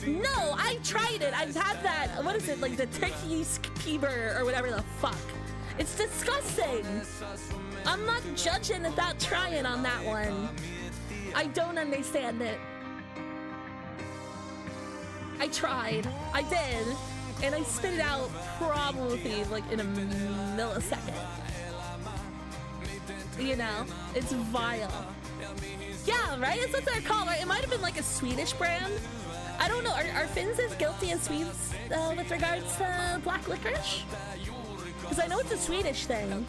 No, I tried it. I've had that. What is it? Like the turkey peeber or whatever the fuck. It's disgusting. I'm not judging without trying on that one. I don't understand it. I tried. I did. And I spit it out probably like in a millisecond. You know? It's vile. Yeah, right? That's what they're called, right? It might have been like a Swedish brand. I don't know. Are Finns as guilty as Swedes with regards to black licorice? Because I know it's a Swedish thing.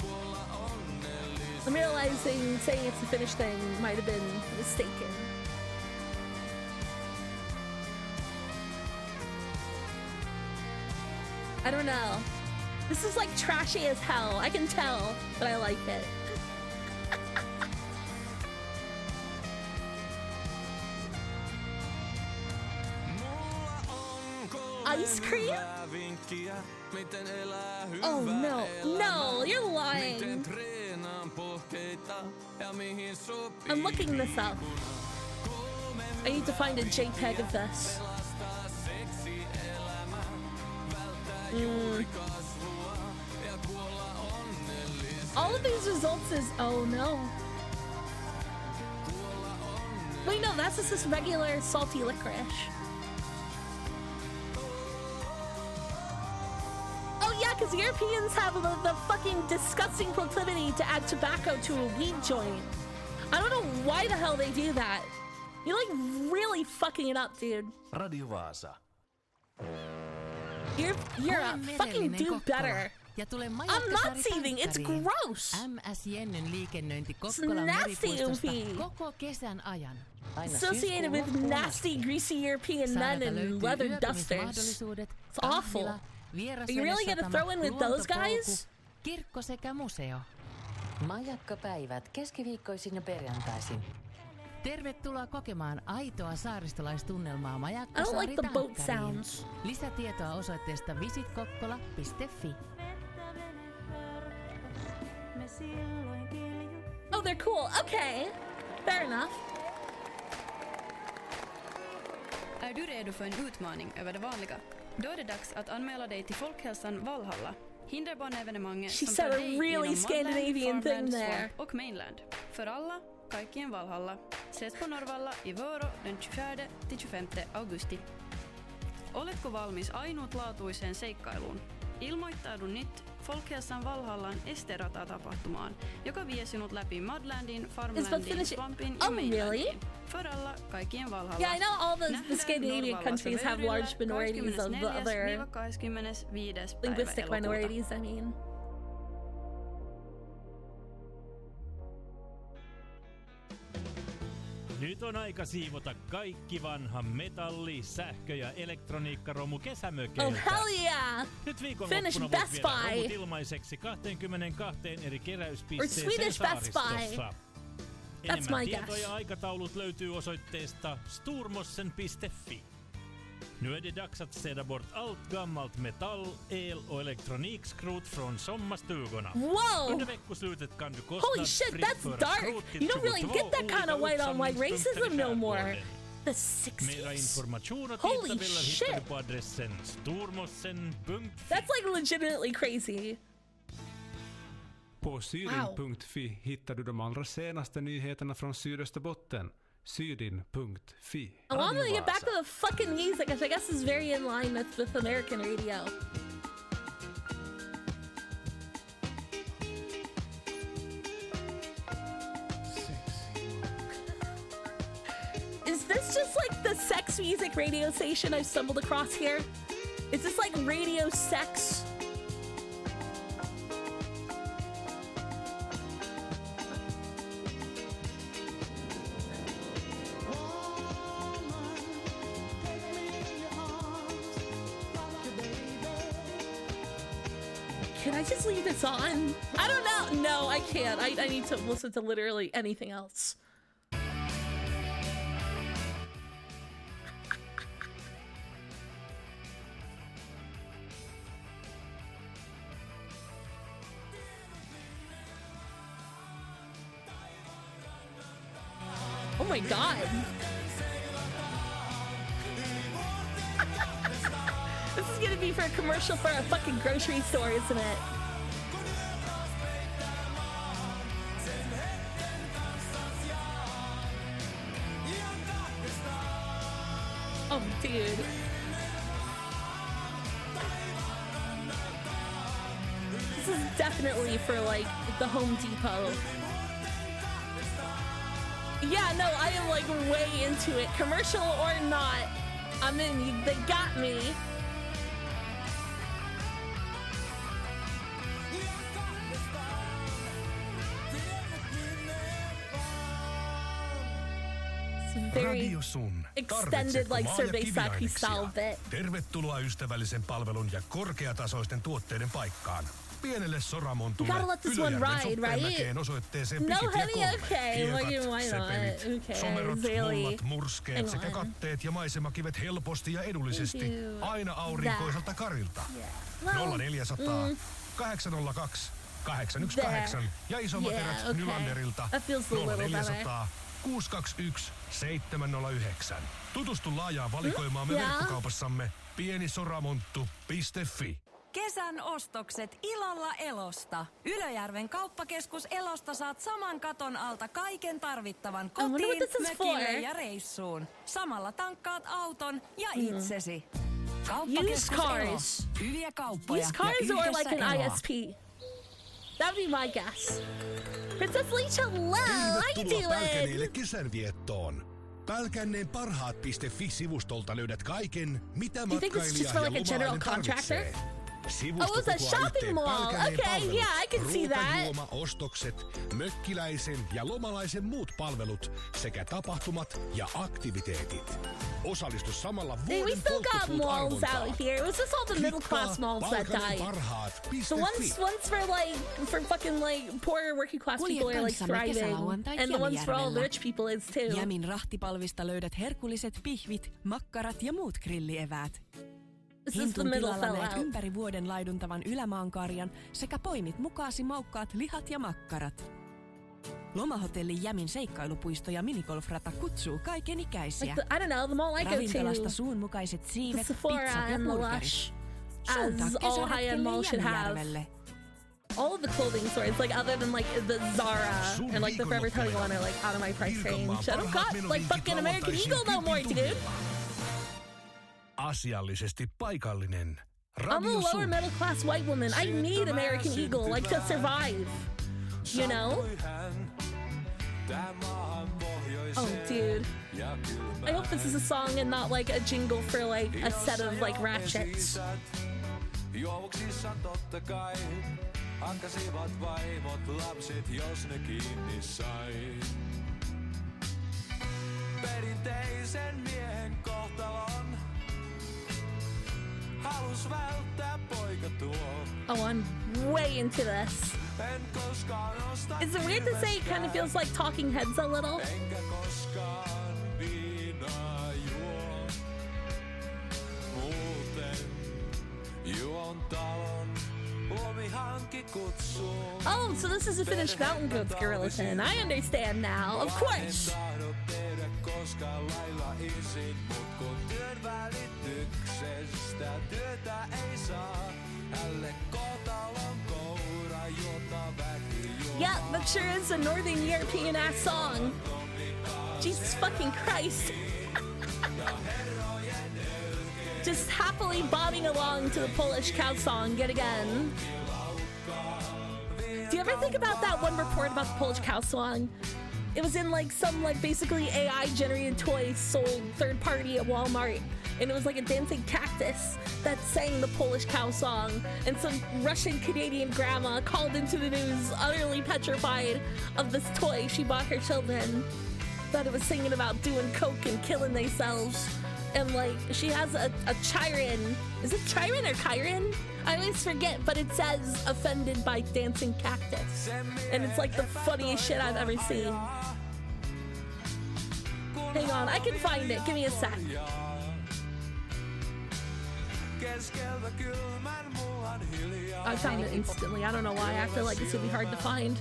I'm realizing saying it's a Finnish thing might have been mistaken. I don't know. This is like trashy as hell. I can tell, but I like it. Ice cream? Oh no, no, you're lying. I'm looking this up. I need to find a JPEG of this. All of these results is, oh no. Wait, no, that's just regular salty licorice. Oh yeah, because Europeans have the fucking disgusting proclivity to add tobacco to a weed joint. I don't know why the hell they do that. You're like really fucking it up, dude. Radio Vaasa. You're a fucking do better. I'm not seething, it's gross. It's nasty, Oofy. Associated with nasty, greasy European men and leather dusters. It's awful. Are you really gonna throw in with those guys? Kirkko sekä museo. Majakkapäivät keskiviikkoisin ja perjantaisin. Tervetuloa kokemaan aitoa saaristolaistunnelmaa Majakkasaari Tankkariin. Lisätietoa osoitteesta visitkokkola.fi. Oh, they're cool. Okay. Fair enough. Är du redo för en utmaning över det vanliga? Då är det dags att anmäla dig till Folkhälsan Valhalla. Hinderbanevenemanget som tar dig really Scandinavian thing there. Swamp och Mainland. För alla, kaikkien Valhalla. Ses på Norvalla i Vörå den 24-25 augusti. Oletko valmis ainutlaatuiseen seikkailuun? Ilmoittaudu nyt Folkhälsan Valhallan Esterata-tapahtumaan, joka vie sinut läpi Mudlandin, Farmlandin, Swampin ja Mainlandin. För alla, kaikkien Valhalla. Yeah, I know all the Scandinavian countries have large minorities of the other linguistic minorities, I mean. Nyt on aika siivota kaikki vanha metalli, sähkö- ja elektroniikkaromu kesämökeiltä. Oh hell yeah! Nyt viikonloppuna voit viedä romut ilmaiseksi 22 eri keräyspisteeseen saaristossa. Enemmän my tietoja guess. ja aikataulut löytyy osoitteesta sturmossen.fi. Nu är det dags att städa bort allt gammalt metall, el och elektronikskrot från sommarstugorna. Whoa! Under veckoslutet kan du Holy kostnadsfritt shit, that's föra dark! skrot till You don't really 22 get that kind of olika white-on-white uppsamlingspunkter racism i no more. skärgården. The 60s. Mera information och Holy tidtabeller shit! hittar du på adressen stormossen.fi. That's like legitimately crazy. På sydin.fi hittar du de allra senaste nyheterna från Sydösterbotten. Sydin.fi. I want to get back to the fucking music, which I guess is very in line with American radio. Is this just like the sex music radio station I've stumbled across here? Is this like radio sex? Can I just leave this on? I don't know. No, I can't. I need to listen to literally anything else. Oh my god. This is gonna be for a commercial for a fucking grocery store, isn't it? Oh, dude. This is definitely for, like, the Home Depot. Yeah, no, I am, like, way into it. Commercial or not, I'm in. They got me. Radio Sun. Extended, like, survey Saki style bit. Tervetuloa ystävällisen palvelun ja korkeatasoisten tuotteiden paikkaan. Pienelle Soramontulle Ylöjärven Soppemäkeen osoitteeseen No, Pikitie honey, 3. okay. Why not? sepevit, Okay, somerot, Zeli. mullat, murskeet sekä katteet ja maisemakivet helposti ja edullisesti. Aina aurinkoiselta karilta. 0400 802 818 ja isommat erät Nylanderilta 0400 621 709. Tutustu laajaan valikoimaamme verkkokaupassamme pienisoramonttu.fi. Kesän ostokset ilolla Elosta. Ylöjärven kauppakeskus Elosta saat saman katon alta kaiken tarvittavan kotiin, mökille ja reissuun. Samalla tankkaat auton ja itsesi. Kauppakeskus Elo. Hyviä kauppoja Used cars ja or yhdessä like an eloa. ISP? That would be my guess. Princess Leach, hello! How you Tervetuloa doing? Pälkäneelle kesänviettoon. Pälkänneen parhaat.fi-sivustolta löydät kaiken, mitä You think this is just matkailija for ja like a general lomalainen contractor? tarvitsee. Oh, it's a shopping mall. Okay, yeah, I can see that. Ruokajuoma, ostokset, mökkiläisen ja lomalaisen muut palvelut sekä tapahtumat ja aktiviteetit. Osallistu samalla Hey, we vuoden still got malls polttopuut-arvontaan. out here. It was just all the middle class malls that died. The ones for fucking like poorer working class people are like thriving, and the ones for all the rich people is too. Jämin rahtipalvista löydät herkulliset pihvit, makkarat ja muut grillieväät. This is the Hintun middle tilalla fell näet out. ympäri vuoden laiduntavan ylämaankarjan sekä poimit mukaasi maukkaat lihat ja makkarat. Lomahotelli Jämin seikkailupuisto ja minigolfrata kutsuu kaikenikäisiä. Like I don't know, the mall I go Ravintolasta to, suun mukaiset the siivet, Sephora pizzat ja and the burgerit. Lush, Suuntaa as all high-end kesäretkelle malls should have. Jämijärvelle. All of the clothing stores, like other than like the Zara and like the Forever 21 are like out of my price range. I don't got like fucking American Eagle no more, dude. Asiallisesti paikallinen. I'm a Radio lower Sun. middle class white woman. I need American Eagle like to survive. You know? Oh, dude. I hope this is a song and not like a jingle for like a set of like ratchets. Juovuksissa totta kai hakkasivat vaimot lapset, jos ne kiinni sai. Perinteisen miehen kohtalon halus välttää poika tuo. Oh, I'm way into this. Is it weird to say it kind of feels like Talking Heads a little? Oh, so this is a finished Mountain Goats Gorillas in. I understand now, of course. Yeah, that sure is a Northern European ass song. Jesus fucking Christ. Just happily bobbing along to the Polish cow song yet again. Do you ever think about that one report about the Polish cow song? It was in like some basically AI generated toy sold third party at Walmart, and it was like a dancing cactus that sang the Polish cow song, and some Russian Canadian grandma called into the news utterly petrified of this toy she bought her children, that it was singing about doing coke and killing themselves. And like she has a Chiron. Is it Chiron or Chiron? I always forget, but it says offended by dancing cactus. And it's like the funniest shit I've ever seen. Hang on, I can find it. Give me a sec. I found it instantly. I don't know why. I feel like this would be hard to find.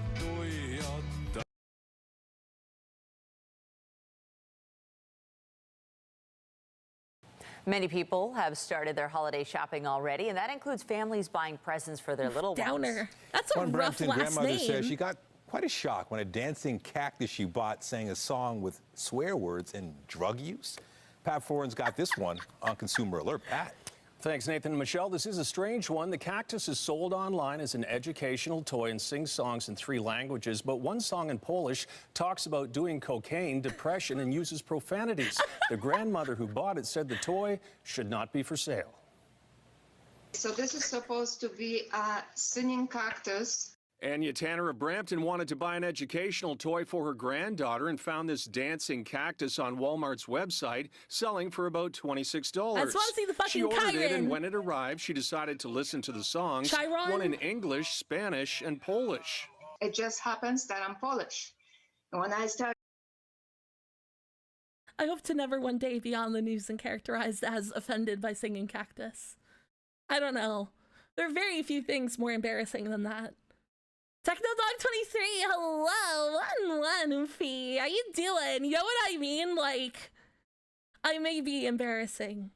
Many people have started their holiday shopping already, and that includes families buying presents for their little Downer. That's a One rough Brampton last grandmother name. says she got quite a shock when a dancing cactus she bought sang a song with swear words and drug use. Pat Foran's got this one on Consumer Alert. Pat. Thanks, Nathan and Michelle. This is a strange one. The cactus is sold online as an educational toy and sings songs in 3 languages, but one song in Polish talks about doing cocaine, depression, and uses profanities. The grandmother who bought it said the toy should not be for sale. So this is supposed to be a singing cactus. Anya Tanner of Brampton wanted to buy an educational toy for her granddaughter and found this dancing cactus on Walmart's website, selling for about $26. I just want to see the fucking She ordered it, Chiron. and when it arrived, she decided to listen to the songs, Chiron? one in English, Spanish, and Polish. It just happens that I'm Polish. And when I started, I hope to never one day be on the news and characterized as offended by singing cactus. I don't know. There are very few things more embarrassing than that. Technodog23, hello, 1-1 fee. How you doing? You know what I mean? Like, I may be embarrassing,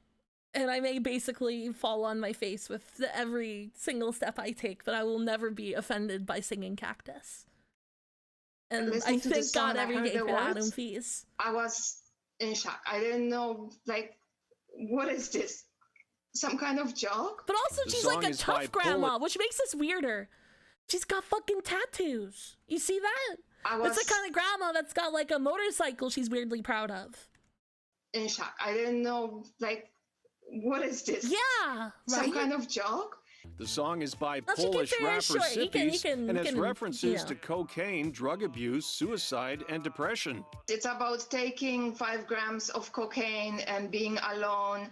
and I may basically fall on my face with every single step I take, but I will never be offended by singing cactus. And I thank God every day for that on fees. I was in shock. I didn't know, like, what is this? Some kind of joke? But also, she's like a tough grandma, which makes this weirder. She's got fucking tattoos. You see that? It's the kind of grandma that's got like a motorcycle she's weirdly proud of. In shock. I didn't know, like, what is this? Yeah, Some right? kind of joke? The song is by Well, she can Polish finish rapper short. You can- Sippies and has you references know. to cocaine, drug abuse, suicide, and depression. It's about taking 5 grams of cocaine and being alone.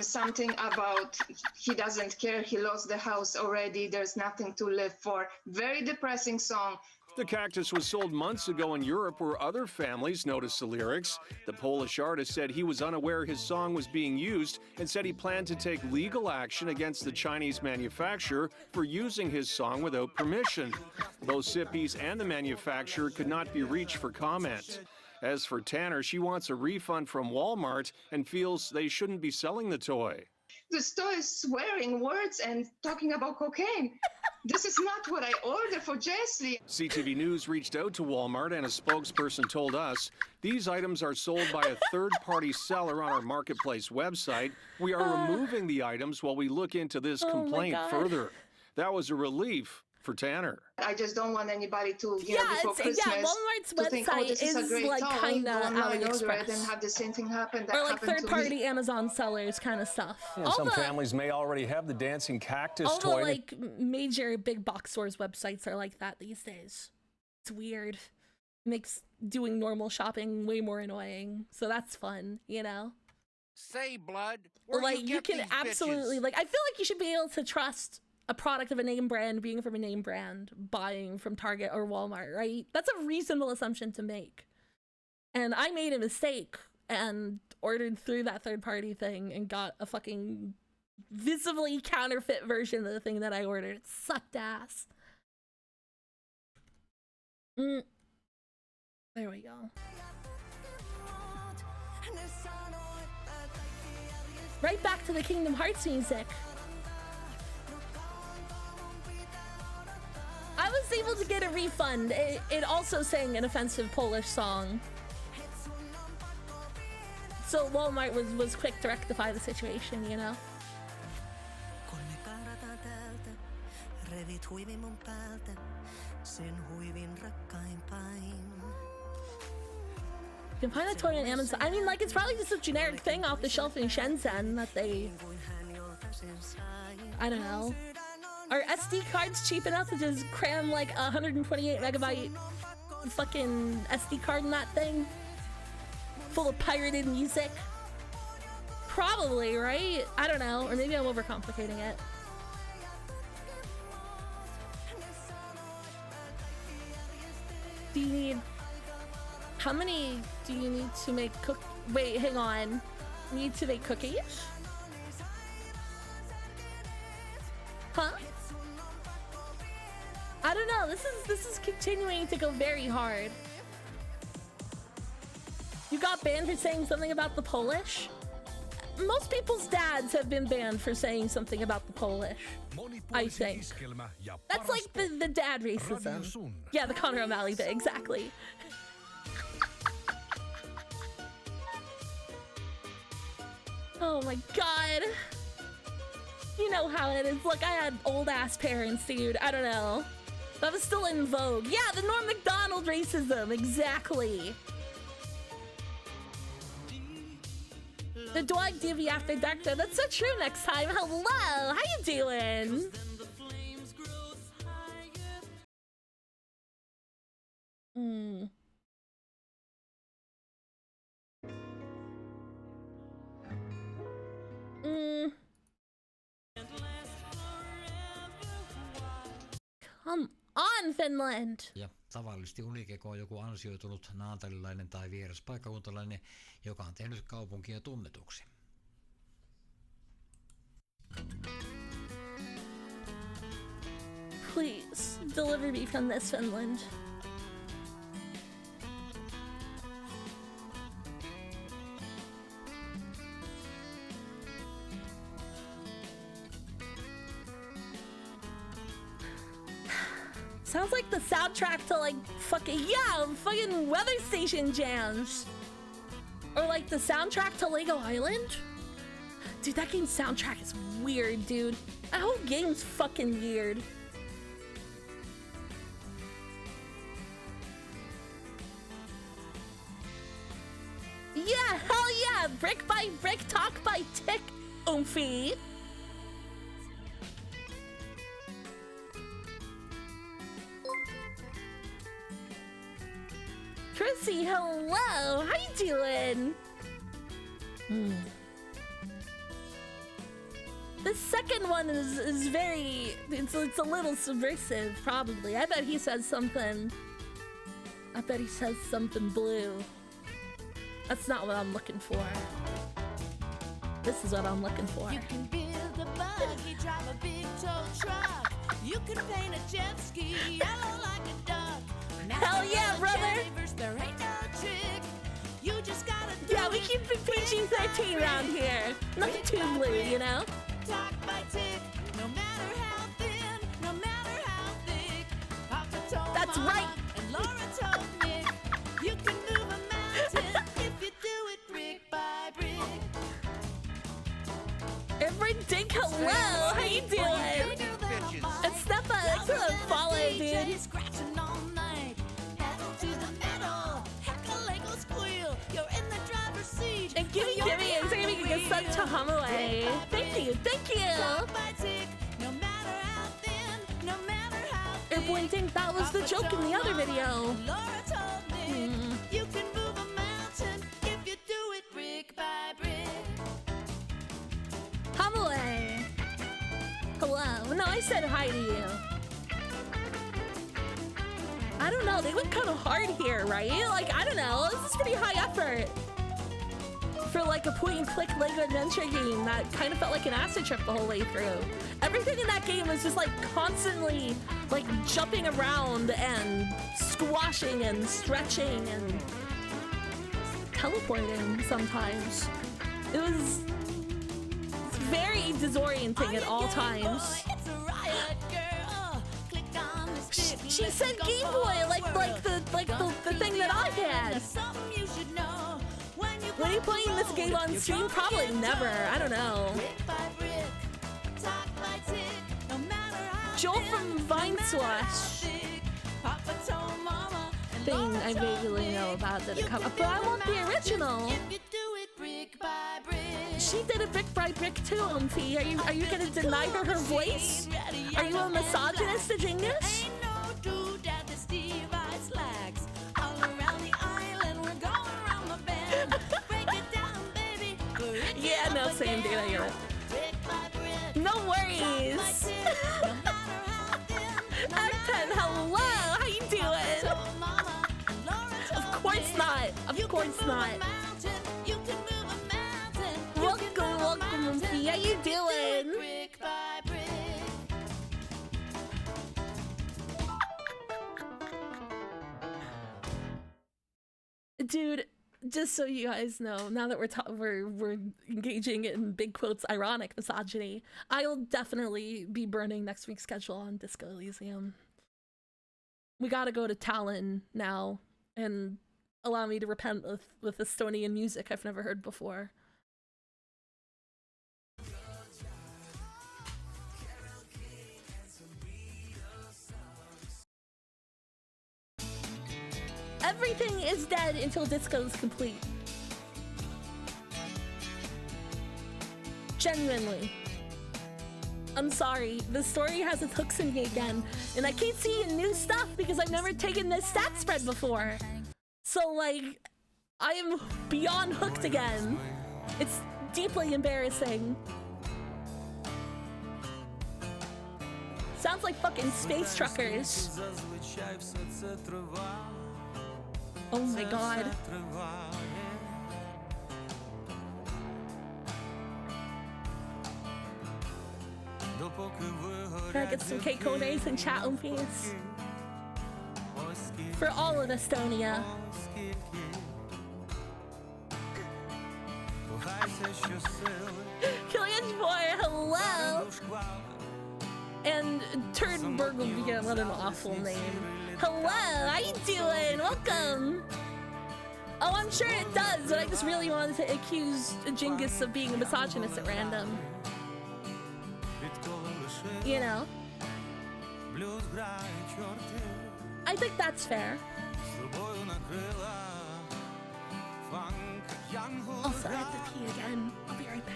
Something about he doesn't care. He lost the house already. There's nothing to live for. Very depressing song. The cactus was sold months ago in Europe where other families noticed the lyrics. The Polish artist said he was unaware his song was being used and said he planned to take legal action against the Chinese manufacturer for using his song without permission. Both Sippies and the manufacturer could not be reached for comment. As for Tanner, she wants a refund from Walmart and feels they shouldn't be selling the toy. The store is swearing words and talking about cocaine. This is not what I ordered for Jessie. CTV News reached out to Walmart, and a spokesperson told us these items are sold by a third-party seller on our marketplace website. We are removing the items while we look into this complaint God. further. That was a relief for Tanner. I just don't want anybody to, before Christmas, Walmart's to think, oh, this website is a is great like song, kinda go online, order it, AliExpress. and have the same thing happen that Or like happened to me. third-party Amazon sellers kind of stuff. Yeah, some families may already have the dancing cactus All the toy. like major big box stores websites are like that these days. It's weird. Makes doing normal shopping way more annoying. So that's fun, you know? Say, blood, where Like you get can these absolutely bitches? like I feel like you should be able to trust a product of a name brand being from a name brand, buying from Target or Walmart, right? That's a reasonable assumption to make. And I made a mistake and ordered through that third-party thing and got a fucking visibly counterfeit version of the thing that I ordered. It sucked ass. There we go. Right back to the Kingdom Hearts music. I was able to get a refund. It also sang an offensive Polish song. So Walmart was quick to rectify the situation, you know? You can find that toy on Amazon. I mean, like, it's probably just a generic thing off the shelf in Shenzhen that they... I don't know. Are SD cards cheap enough to just cram, like, a 128 megabyte fucking SD card in that thing? Full of pirated music? Probably, right? I don't know. Or maybe I'm overcomplicating it. Do you need... How many do you need to make Wait, hang on. You need to make cookies? Huh? I don't know. This is continuing to go very hard. You got banned for saying something about the Polish? Most people's dads have been banned for saying something about the Polish, I think. That's like the dad racism. Yeah, the Conor O'Malley bit, exactly. Oh my god. You know how it is. Look, I had old ass parents, dude. I don't know. That was still in vogue. Yeah, the Norm Macdonald racism, exactly. The dog divvy after dark though. That's so true. Next time. Hello, how you doing? Come on, Finland! Ja tavallisesti Unikeko on joku ansioitunut naantalilainen tai vieras paikkakuntalainen, joka on tehnyt kaupunkia tunnetuksi. Please, deliver me from this, Finland. Sounds like the soundtrack to like fucking weather station jams. Or like the soundtrack to Lego Island. Dude, that game's soundtrack is weird, dude. That whole game's fucking weird. Yeah, hell yeah! Brick by brick, talk by tick, oomphy. Chrissy, hello! How you doing? The second one is very... It's a little subversive, probably. I bet he says something... I bet he says something blue. That's not what I'm looking for. This is what I'm looking for. You can build a buggy, drive a big tow truck. You can paint a jet ski yellow like a duck. Hell yeah, brother! There ain't no trick. You just gotta do yeah, we keep it PG-13 around here. Nothing too blue, you know? Talk by tick, no matter how thin, no matter how thick. Papa told That's Mama right. And Laura told Nick, you can move a mountain if you do it brick by brick. Every dig, hello! How you doing? It's Steffa, thanks for the follow, dude. Scratching all night, pedal to the metal, heck a Lego squeal. You're in the driver's seat. And gimme, it's gonna be a good sub to Hamaway. Thank you. No matter how thin, no matter how thick. Airborne Dink, that was the joke in the other video. Laura told Nick, you can move a mountain if you do it brick by brick. Hamaway. Hello. No, I said hi to you. I don't know, they went kind of hard here, right? Like, I don't know, this is pretty high effort. For like a point-and-click Lego adventure game that kind of felt like an acid trip the whole way through. Everything in that game was just like constantly like jumping around and squashing and stretching and teleporting sometimes. It was very disorienting at all times. She said Game Boy, like the thing that I had. When are you playing this game on stream? Probably never. I don't know. Joel from Vine Swash. Thing I vaguely know about that it come up, but I want the original. She did it brick by brick too, Umphy. Are you gonna deny her voice? Are you a misogynist, Jingus? Yeah, no, same dude, I get it. No worries. Pen, hello, how you doing? Of course not, of course not. Welcome, Mumphy, how you doing? Dude, just so you guys know, now that we're engaging in big quotes ironic misogyny, I'll definitely be burning next week's schedule on Disco Elysium. We gotta go to Tallinn now and allow me to repent with Estonian music I've never heard before. Everything is dead until disco is complete. Genuinely. I'm sorry, the story has its hooks in me again, and I keep seeing new stuff because I've never taken this stat spread before. So like, I am beyond hooked again. It's deeply embarrassing. Sounds like fucking space truckers. Oh my god. Can I get some K-Codes in chat on please? For all of Estonia. Killian Boy, hello! And Turnberg will be what an awful name. Hello, how you doing? Welcome! Oh, I'm sure it does, but I just really wanted to accuse Jingus of being a misogynist at random. You know? I think that's fair. Also, I have to pee again. I'll be right back.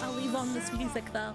I'll leave on this music though.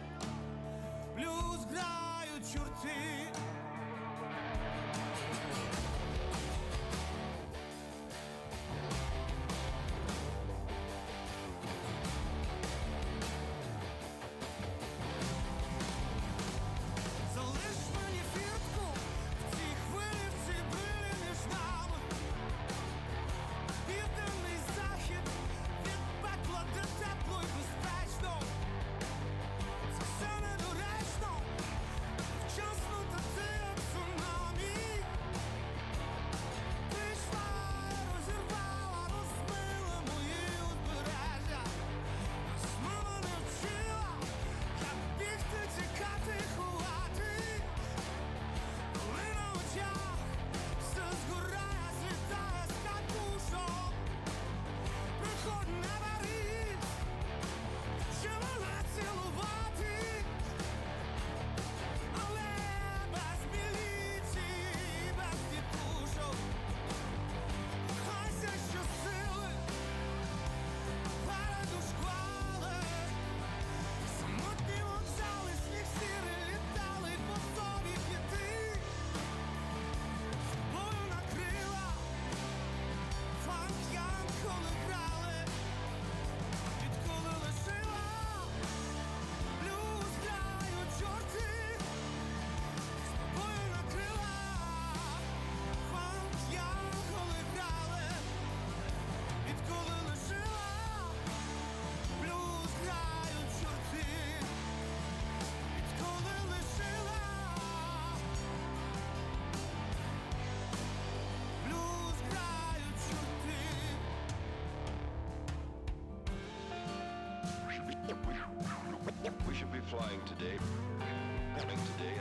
flying today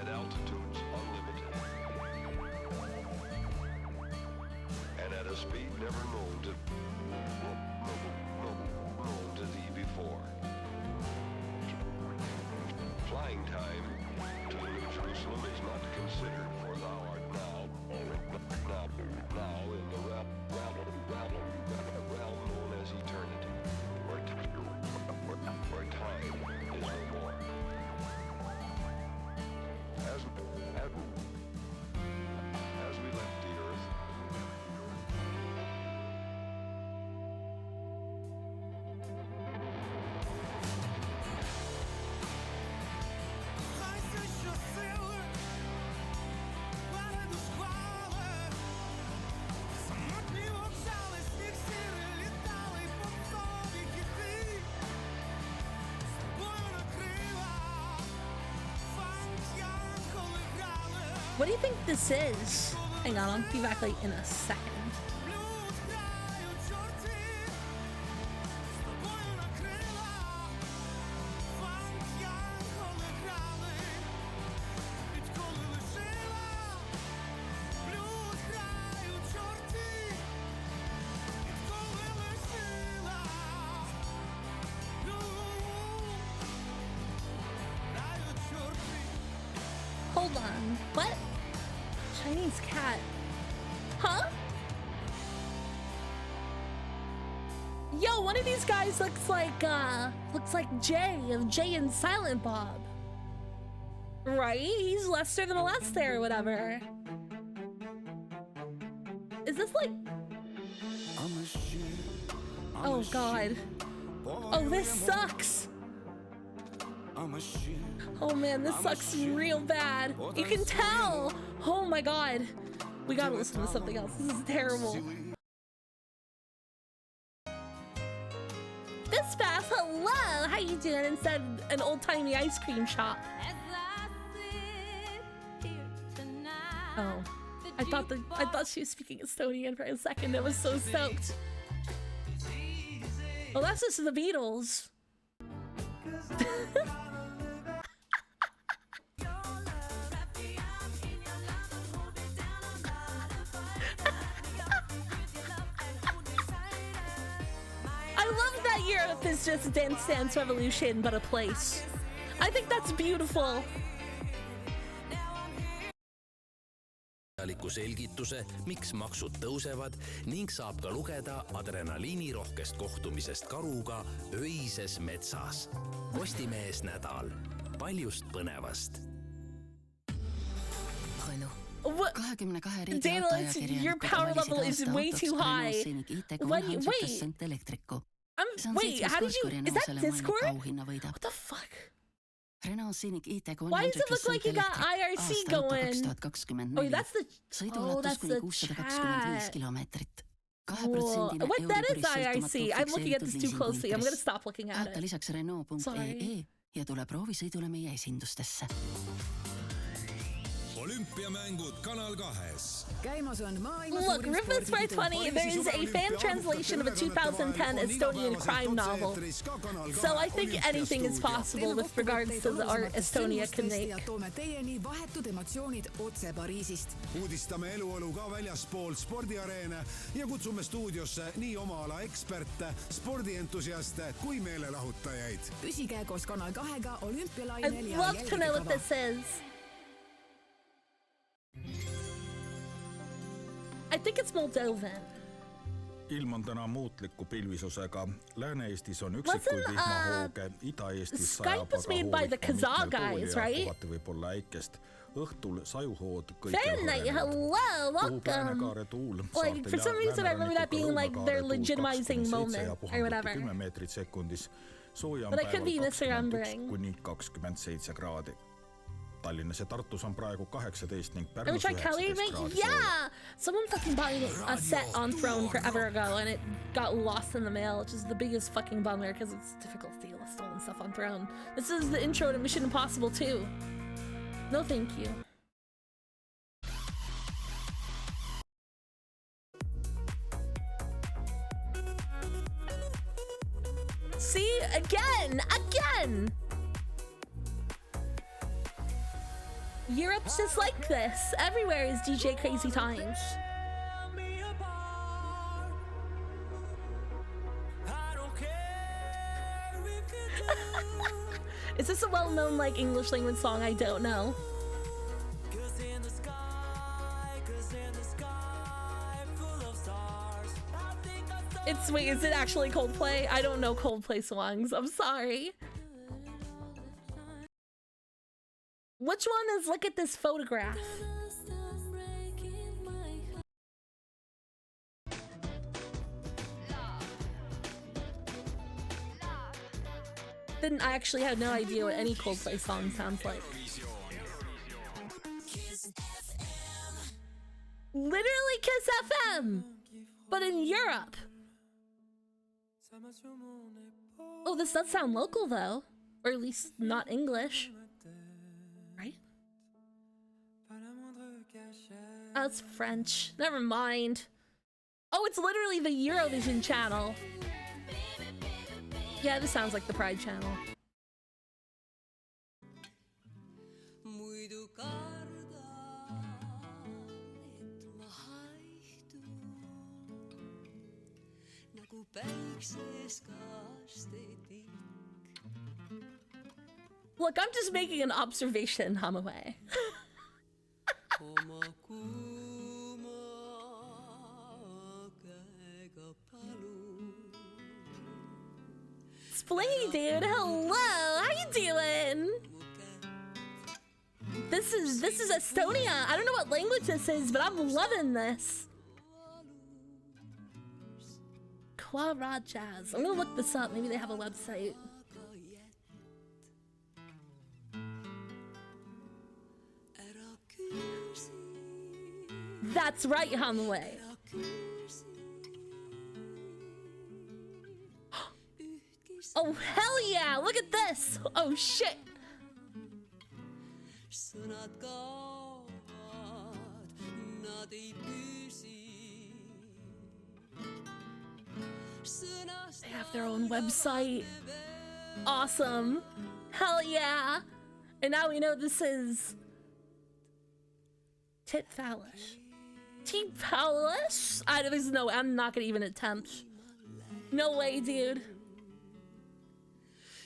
at altitudes unlimited. And at a speed never known to thee before. Flying time to the New Jerusalem is not considered, for thou art now in the realm known as eternity, where time is no more. As we left the earth, What do you think this is? Hang on, I'll be back like in a second. Hold on. What? Chinese cat. Huh? Yo, one of these guys looks like Jay of Jay and Silent Bob. Right? He's Lester the Molester or whatever. Is this like... Oh god. Oh, this sucks. Oh man, this sucks real bad. You can tell. Oh my god. We gotta listen to something else. This is terrible. This fast, hello. How you doing? Instead, an old-timey ice cream shop. Oh, I thought she was speaking Estonian for a second. I was so stoked. Oh, that's just the Beatles. I love that Europe is just Dance Dance Revolution, but a place. I think that's beautiful. Selgituse, miks maksud tõusevad ning saab ka lugeda adrenaliinirohkest kohtumisest karuga öises metsas. Postimees nädal. Paljust põnevast. Daniel, your power level is way too high. Wait, how did you... Is that Discord? What the fuck? Why does it look like you got IRC going? Oh, that's the chat. Whoa. What, that is IRC. I'm looking at this too closely. I'm gonna stop looking at it. Sorry. Ja tule proovisõidule meie esindustesse. Olümpiamängud Kanal 2. Look, Rufus 420, there is a fan translation of a 2010 Estonian crime novel. So I think anything is possible with regards to the art Estonia can make. Uudistame eluolu ka väljaspool spordiareene ja kutsume stuudiosse nii oma ala eksperte, spordientusiaste kui meelelahutajaid. Püsige koos Kanal 2-ga olümpialainel I'd love to know what this is. I think it's Moldovan. Ilm on täna muutliku pilvisusega. Lääne-Eestis on üksikuid vihmahooge, Ida-Eestis sajab aga hoovik, kohati võib olla äikest. Õhtul sajuhood kõige welcome. Like, for some reason I remember that being like their legitimizing moment or whatever. 10 meetrit sekundis. Sooja on But I could be päeval 21 kuni 27 kraadi. Tallinnas ja Tartus on praegu 18 ning Pärnus 19 kraadi. Yeah! Someone fucking bought a set on Throne forever ago and it got lost in the mail, which is the biggest fucking bummer because it's difficult to deal with stolen stuff on Throne. This is the intro to Mission Impossible 2. No thank you. See? Again! Europe's just like this. Everywhere is DJ Crazy Times. Is this a well-known like English language song? I don't know. Wait, is it actually Coldplay? I don't know Coldplay songs. I'm sorry. Which one is Look at This Photograph? Then I actually had no idea what any Coldplay song sounds like. Literally Kiss FM, but in Europe. Oh, this does sound local though, or at least not English, right? Oh, it's French. Never mind. Oh, it's literally the Eurovision channel. Yeah, this sounds like the Pride channel. Look, I'm just making an observation, Hamaway. Splingy dude, hello, how you doing? This is Estonia. I don't know what language this is, but I'm loving this. Quara Jazz. I'm gonna look this up. Maybe they have a website. That's right, Hanway. Oh, hell yeah! Look at this! Oh, shit! They have their own website. Awesome. Hell yeah! And now we know this is... Tit Phallus. Tit Phallus? There's no... I'm not gonna even attempt. No way, dude.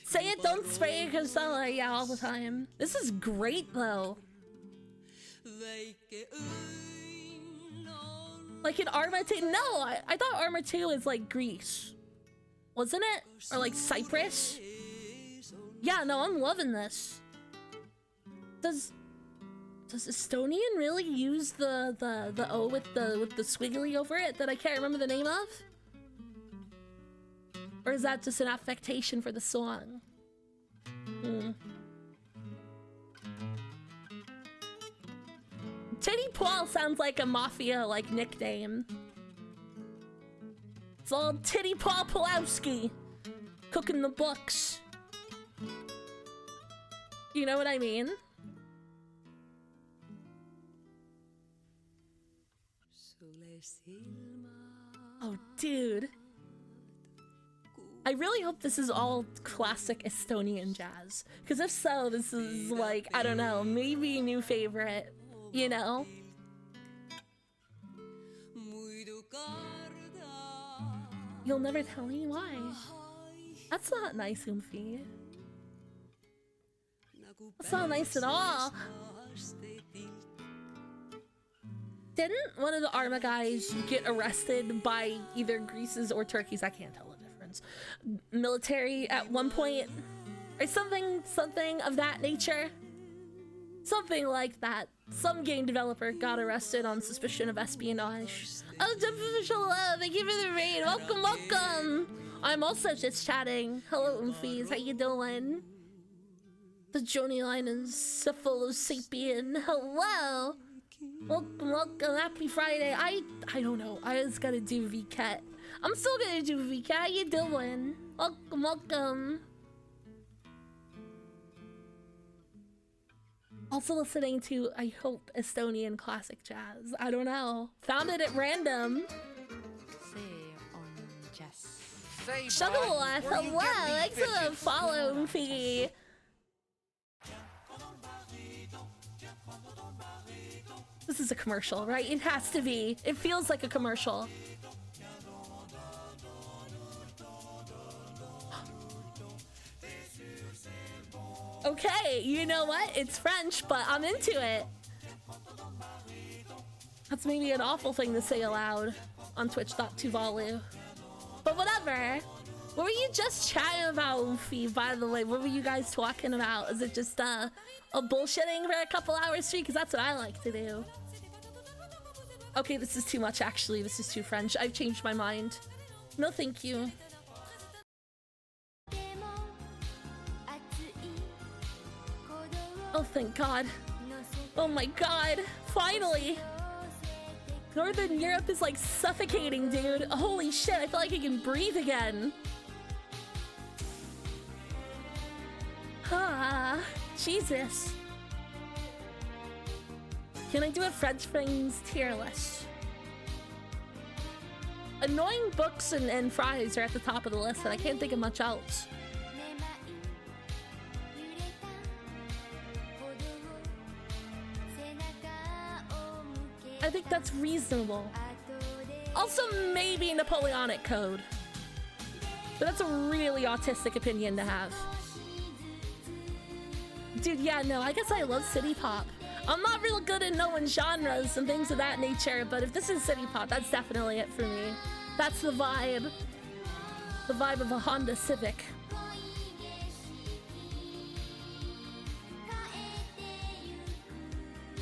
Say it, don't spray it, Castella. Yeah, all the time. This is great, though. Like in Arma 2? No, I thought Arma 2 is like Greece. Wasn't it? Or like Cyprus? Yeah, no, I'm loving this. Does Estonian really use the O with the squiggly over it that I can't remember the name of? Or is that just an affectation for the song? Titty Paul sounds like a mafia like nickname. It's all Titty Paul Pulowski cooking the books. You know what I mean? Oh, dude. I really hope this is all classic Estonian jazz. Because if so, this is like, I don't know, maybe a new favorite, you know? You'll never tell me why. That's not nice, Oomphy. That's not nice at all. Didn't one of the Arma guys get arrested by either Greece's or Turkey's, I can't tell the difference, military at one point? Or something of that nature? Something like that. Some game developer got arrested on suspicion of espionage. Oh, Official Love, thank you for the raid. Welcome, welcome. I'm also just chatting. Hello, Oomfies, how you doing? The Joni line is Cephalosapien. Hello. Welcome, welcome. Happy Friday. I don't know. I just gotta do VCAT. I'm still gonna do VCAT. How you doing? Welcome, welcome. Also listening to, I hope, Estonian classic jazz. I don't know. Found it at random. Shuttleworth, hello. Thanks for the follow, Fee. this is a commercial, right? It has to be. It feels like a commercial. Okay, you know what? It's French, but I'm into it. That's maybe an awful thing to say aloud on twitch.tuvalu. But whatever. What were you just chatting about, Ufi, by the way? What were you guys talking about? Is it just a bullshitting for a couple hours straight? Because that's what I like to do. Okay, this is too much, actually. This is too French. I've changed my mind. No, thank you. Oh, thank God. Oh my God. Finally. Northern Europe is like suffocating, dude. Holy shit, I feel like I can breathe again. Ah, Jesus. Can I do a French Things tier list? Annoying books and fries are at the top of the list, and I can't think of much else. I think that's reasonable. Also, maybe Napoleonic Code. But that's a really autistic opinion to have. Dude, yeah, no, I guess I love city pop. I'm not real good at knowing genres and things of that nature, but if this is city pop, that's definitely it for me. That's the vibe. The vibe of a Honda Civic.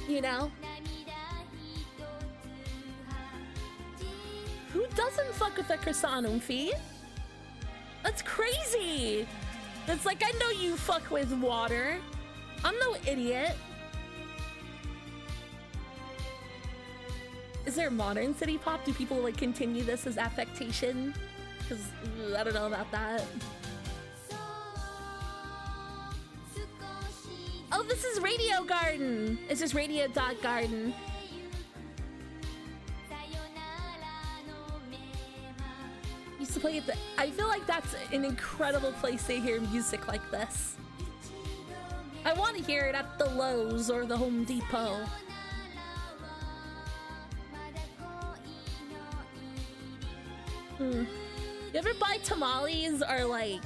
You know? Who doesn't fuck with a croissant, Umfi? That's crazy! It's like, I know you fuck with water. I'm no idiot. Is there modern city pop? Do people like continue this as affectation? Because I don't know about that. Oh, this is Radio Garden. It's just radio.garden. Used to play at the... I feel like that's an incredible place to hear music like this. I want to hear it at the Lowe's or the Home Depot. You ever buy tamales or like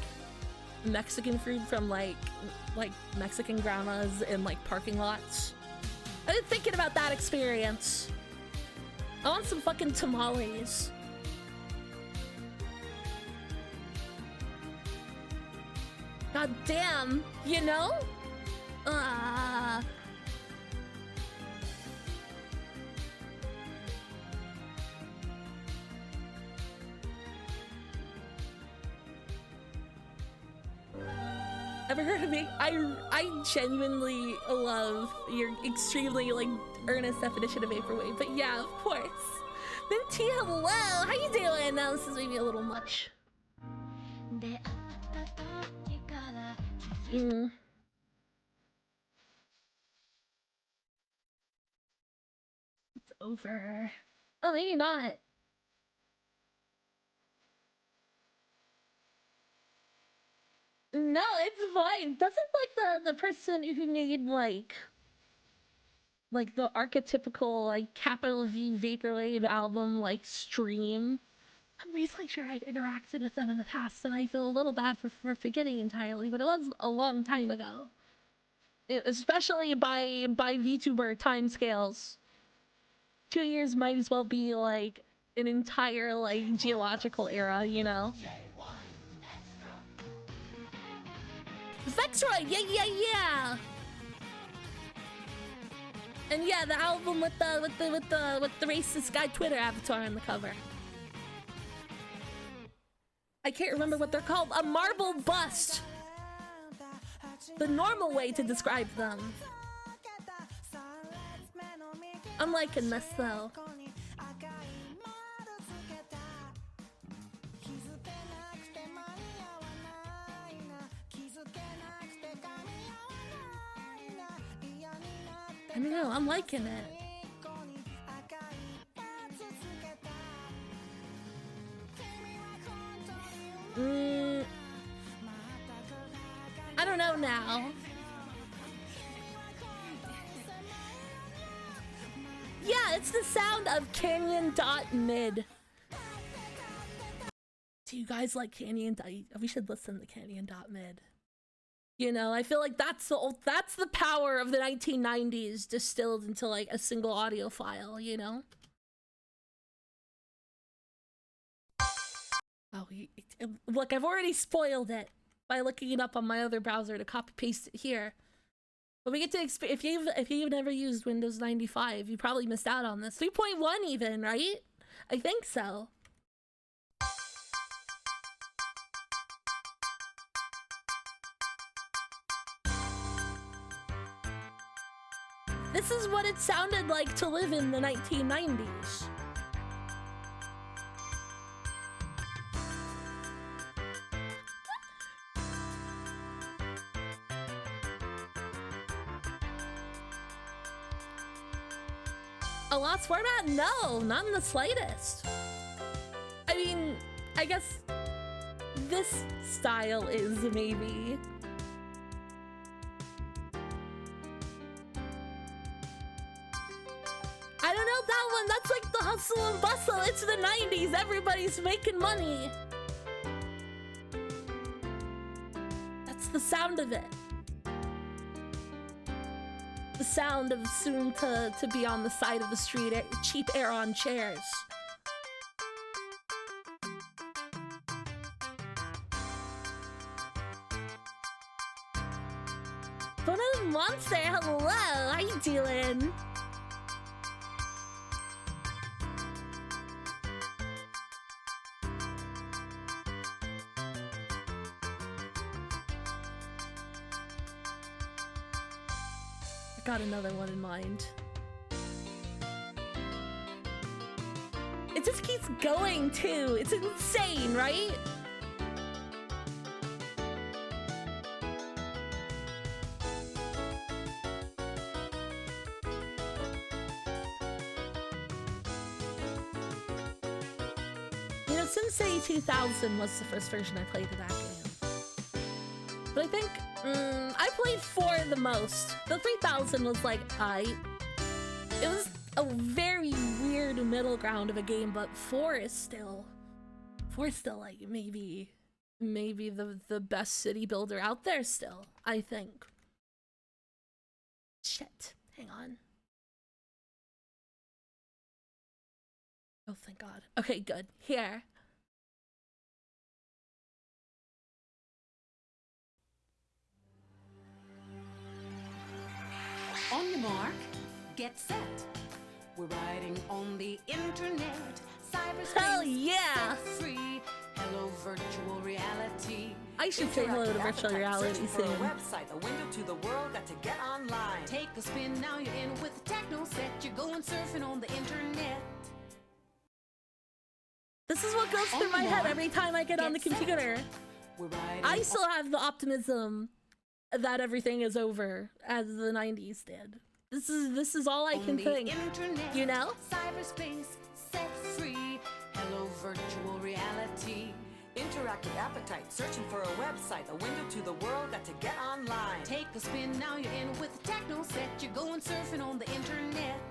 Mexican food from like Mexican grandmas in like parking lots? I've been thinking about that experience. I want some fucking tamales. God damn, you know? Ever heard of me? I genuinely love your extremely like earnest definition of vaporwave, but yeah, of course. Minty, hello, how you doing? Now this is maybe a little much. It's over. Oh, maybe not. No, it's fine. Doesn't like the person who made like the archetypical like capital V vaporwave album like stream? I'm reasonably sure I'd interacted with them in the past, and I feel a little bad for forgetting entirely, but it was a long time ago. Especially by VTuber timescales. 2 years might as well be like an entire like geological era, you know? Vexroid, yeah. And yeah, the album with the racist guy Twitter avatar on the cover. I can't remember what they're called. A marble bust. The normal way to describe them. I'm liking this though. I don't know, I'm liking it. I don't know now. What's the sound of Canyon.mid? Do you guys like Canyon? We should listen to Canyon.mid. You know, I feel like that's the power of the 1990s distilled into like a single audio file, you know? Oh, look, I've already spoiled it by looking it up on my other browser to copy paste it here. But we get to if you've never used Windows 95, you probably missed out on this. 3.1 even, right? I think so. This is what it sounded like to live in the 1990s. A lost format? No, not in the slightest. I mean, I guess this style is maybe. I don't know that one. That's like the hustle and bustle. It's the 90s. Everybody's making money. That's the sound of it. The sound of soon to be on the side of the street, cheap air-on chairs. But a monster, hello, how you doing? Got another one in mind. It just keeps going too. It's insane, right? You know, SimCity 2000 was the first version I played of that game. But I think I played 4 the most. The 3000 was like, it was a very weird middle ground of a game, but 4 is still like maybe the best city builder out there still, I think. Shit, hang on. Oh, thank God. Okay, good. Here. On your mark, get set. We're riding on the internet. Cyberspace. Hell yeah! Free. Hello, virtual reality. I should say hello to virtual reality soon. A website, a window to the world, got to get online. Take a spin, now you're in with the techno set. You're going surfing on the internet. This is what goes through my head every time I get on the computer. I still have the optimism that everything is over as the 90s did. This is all I can think. Internet, you know? Cyberspace set free. Hello, virtual reality. Interactive appetite, searching for a website, a window to the world, got to get online. Take a spin, now you're in with the techno set. You're going surfing on the internet.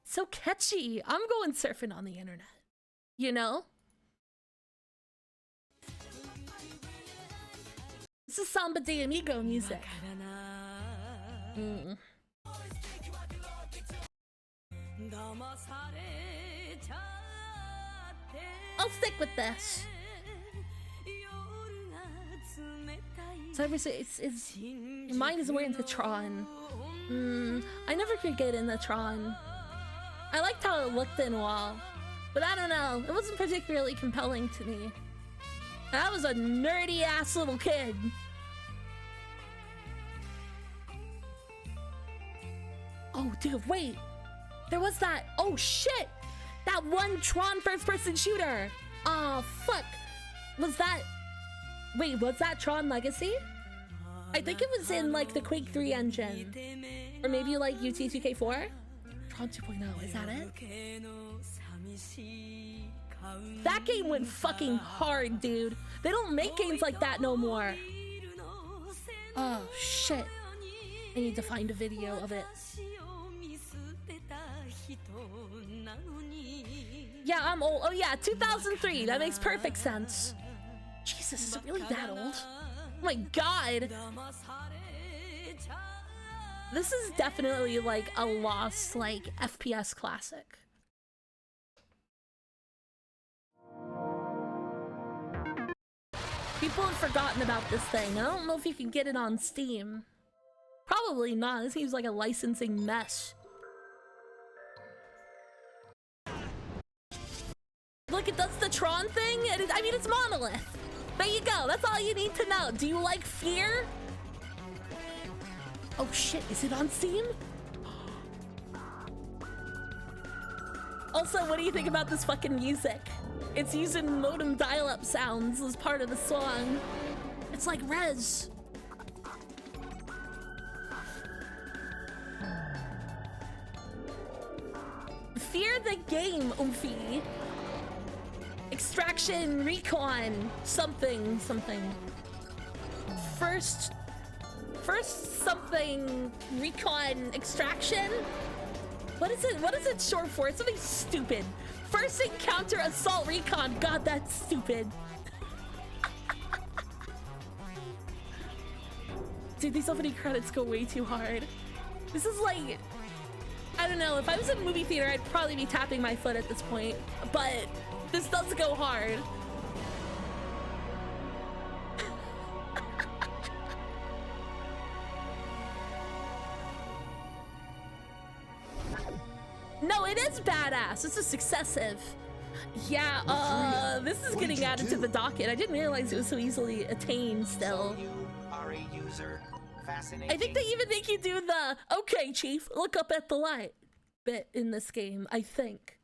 So catchy. I'm going surfing on the internet. You know? This is Samba de Amigo music. I'll stick with this. Cyberspace your mind is way into Tron. I never could get into Tron. I liked how it looked in a while, but I don't know. It wasn't particularly compelling to me. I was a nerdy ass little kid. Oh, dude, wait. There was that. Oh, shit. That one Tron first-person shooter. Oh, fuck. Was that. Wait, was that Tron Legacy? I think it was in, like, the Quake 3 engine. Or maybe, like, UT2K4? Tron 2.0, is that it? That game went fucking hard, dude. They don't make games like that no more. Oh, shit. I need to find a video of it. Yeah, I'm old. Oh yeah, 2003. That makes perfect sense. Jesus, is it really that old? Oh my god. This is definitely like a lost like FPS classic. People have forgotten about this thing. I don't know if you can get it on Steam. Probably not. This seems like a licensing mess. Look, it does the Tron thing. I mean, it's Monolith. There you go. That's all you need to know. Do you like Fear? Oh shit, is it on Steam? Also, what do you think about this fucking music? It's using modem dial-up sounds as part of the song. It's like Rez. Fear the game, Oomphy. Extraction, Recon, something. First something, Recon, Extraction? What is it short for? It's something stupid. First Encounter, Assault, Recon. God, that's stupid. Dude, these opening credits go way too hard. This is like, I don't know, if I was in a movie theater, I'd probably be tapping my foot at this point, but this does go hard. No, it is badass. This is excessive. Yeah, this is getting added to the docket. I didn't realize it was so easily attained still. You are a user. Fascinating. I think they even make you do the, okay, Chief, look up at the light bit in this game, I think.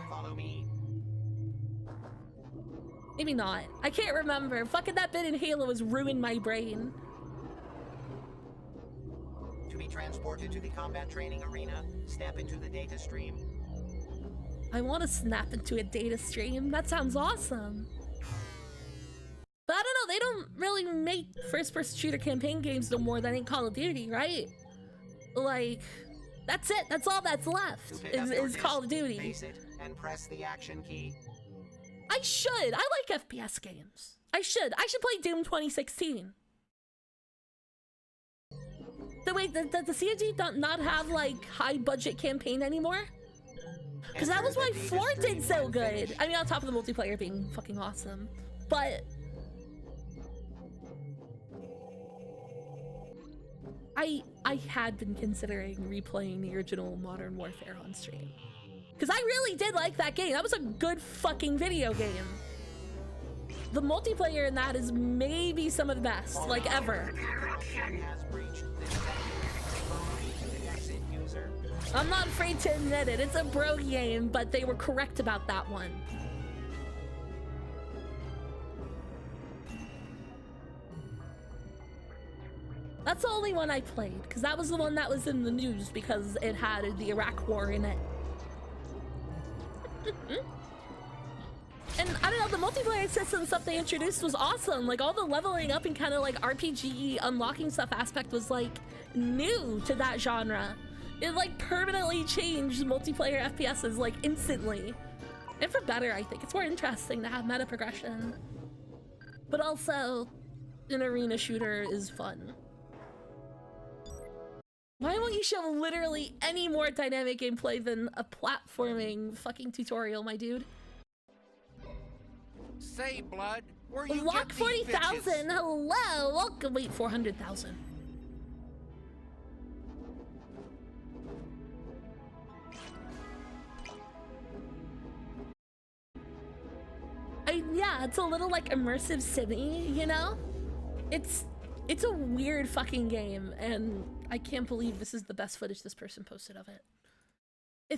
Follow me. Maybe not. I can't remember. Fucking that bit in Halo has ruined my brain. To be transported to the combat training arena, step into the data stream. I want to snap into a data stream. That sounds awesome. But I don't know, they don't really make first-person shooter campaign games no more. That ain't Call of Duty, right? Like, that's it. That's all that's left is Call of Duty. Face it and press the action key. I should. I like FPS games. I should play Doom 2016. The wait, does the COG not have like high-budget campaign anymore? Because that was why 4 did so good. I mean, on top of the multiplayer being fucking awesome, but I had been considering replaying the original Modern Warfare on stream. Because I really did like that game. That was a good fucking video game. The multiplayer in that is maybe some of the best, like, ever. I'm not afraid to admit it. It's a bro game, but they were correct about that one. That's the only one I played, because that was the one that was in the news because it had the Iraq War in it. And I don't know, the multiplayer system stuff they introduced was awesome. Like, all the leveling up and kind of like RPG unlocking stuff aspect was like new to that genre. It like permanently changed multiplayer FPSs like instantly. And for better, I think. It's more interesting to have meta progression. But also, an arena shooter is fun. Why won't you show literally any more dynamic gameplay than a platforming fucking tutorial, my dude? Say, blood, where you Lock get these 40,000. Hello, welcome. Wait, 400,000. Yeah, it's a little like immersive simmy, you know? It's a weird fucking game, and I can't believe this is the best footage this person posted of it.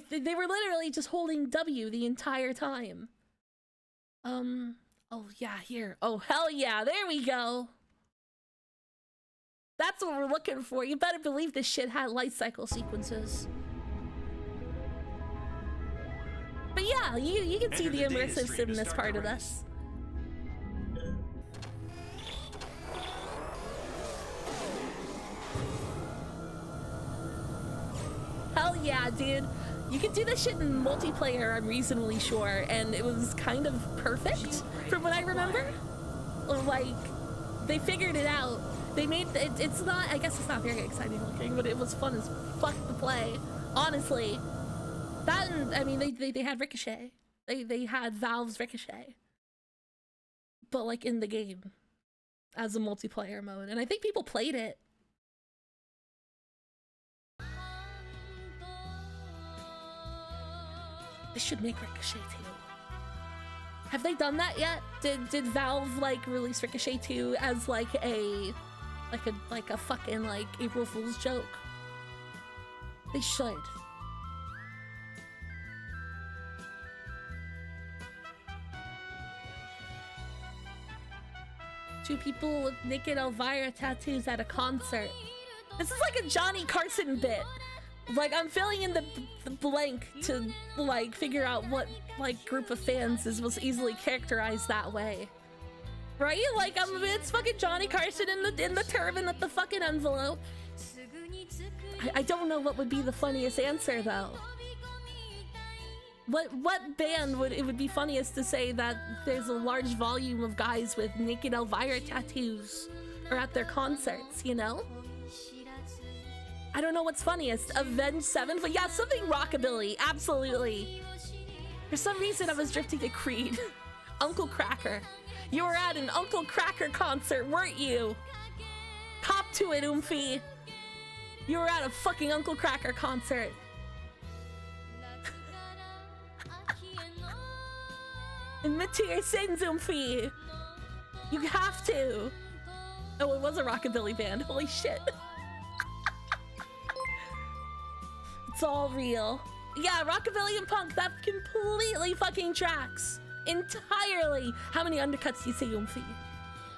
They were literally just holding W the entire time. Oh yeah, here. Oh hell yeah, there we go. That's what we're looking for. You better believe this shit had life cycle sequences. But yeah, you can see the immersive simness part of this. Hell yeah, dude. You could do this shit in multiplayer, I'm reasonably sure, and it was kind of perfect from what I remember. Like, they figured it out. They made it's not, I guess it's not very exciting looking, but it was fun as fuck to play. Honestly. That and, I mean, they had Ricochet. They had Valve's Ricochet. But like in the game. As a multiplayer mode. And I think people played it. They should make Ricochet 2. Have they done that yet? Did Valve like release Ricochet 2 as like a fucking like April Fool's joke? They should. Two people with naked Elvira tattoos at a concert. This is like a Johnny Carson bit. Like, I'm filling in the blank to, like, figure out what, like, group of fans is most easily characterized that way. Right? Like, it's fucking Johnny Carson in the turban with the fucking envelope. I don't know what would be the funniest answer, though. What band would be funniest to say that there's a large volume of guys with naked Elvira tattoos or at their concerts, you know? I don't know what's funniest. Avenged Sevenfold? Yeah, something rockabilly. Absolutely. For some reason, I was drifting to Creed. Uncle Kracker. You were at an Uncle Kracker concert, weren't you? Cop to it, Oomphy. You were at a fucking Uncle Kracker concert. Admit to your sins, Oomphy. You have to. Oh, it was a rockabilly band. Holy shit. It's all real. Yeah, rockabilly and punk, that completely fucking tracks. Entirely. How many undercuts do you say, Oomphy?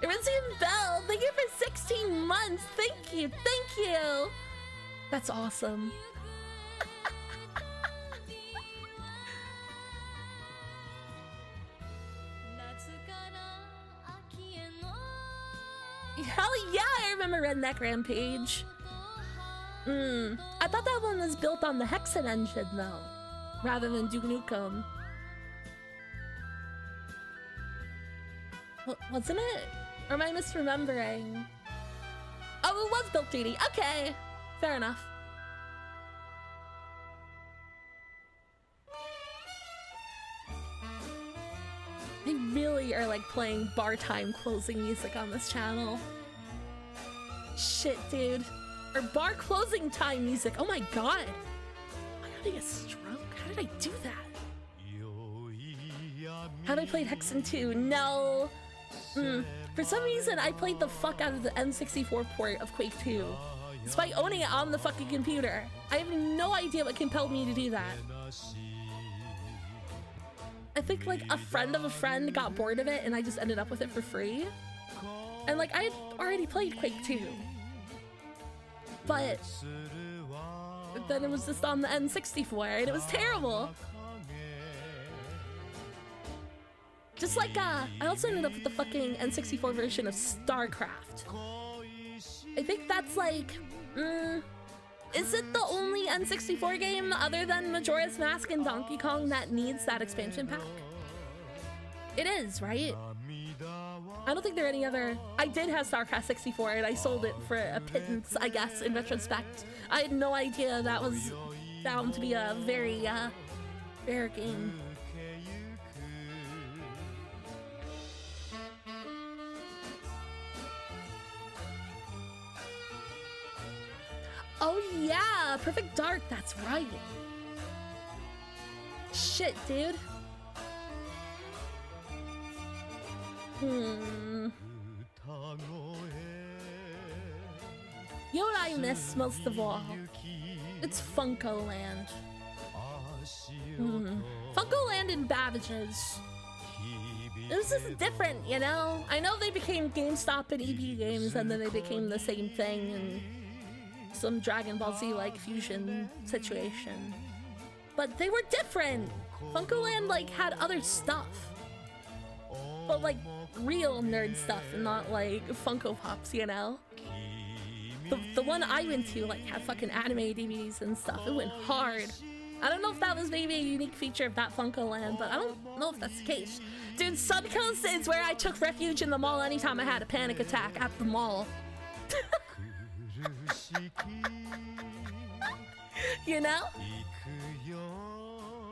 Irizian Bell, thank you for 16 months. Thank you, thank you. That's awesome. Hell yeah, I remember Redneck Rampage. I thought that one was built on the Hexen engine, though, rather than Duke Nukem. Wasn't it? Or am I misremembering? Oh, it was built 3D. Okay, fair enough. They really are like playing bar time closing music on this channel. Shit, dude. Or bar closing time music. Oh my god. Am I having a stroke? How did I do that? Have I played Hexen 2? No. For some reason, I played the fuck out of the N64 port of Quake 2. Despite owning it on the fucking computer. I have no idea what compelled me to do that. I think like a friend of a friend got bored of it and I just ended up with it for free. And like I had already played Quake 2. But then it was just on the N64 and it was terrible. Just like I also ended up with the fucking N64 version of StarCraft. I think that's like, is it the only N64 game other than Majora's Mask and Donkey Kong that needs that expansion pack? It is, right? I don't think there are any other. I did have StarCraft 64 and I sold it for a pittance, I guess, in retrospect. I had no idea that was bound to be a very rare game. Oh yeah, Perfect Dark, that's right. Shit, dude. You know what I miss most of all? It's Funko Land. Funko Land and Babbage's. It was just different, you know? I know they became GameStop and EB Games and then they became the same thing and some Dragon Ball Z-like fusion situation. But they were different! Funko Land, like, had other stuff. But, like, real nerd stuff and not, like, Funko Pops, you know? the one I went to like had fucking anime DVDs and stuff. It went hard. I don't know if that was maybe a unique feature of that Funko Land, but I don't know if that's the case. Dude, Suncoast is where I took refuge in the mall anytime I had a panic attack at the mall. You know?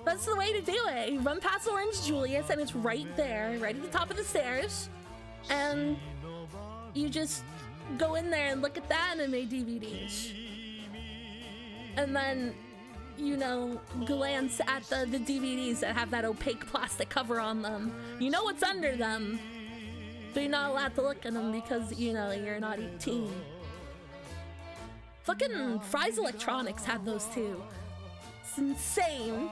That's the way to do it. You run past Orange Julius and it's right there, right at the top of the stairs. And you just go in there and look at the anime DVDs. And then, you know, glance at the DVDs that have that opaque plastic cover on them. You know what's under them, but you're not allowed to look at them because, you know, you're not 18. Fucking Fry's Electronics had those too. It's insane.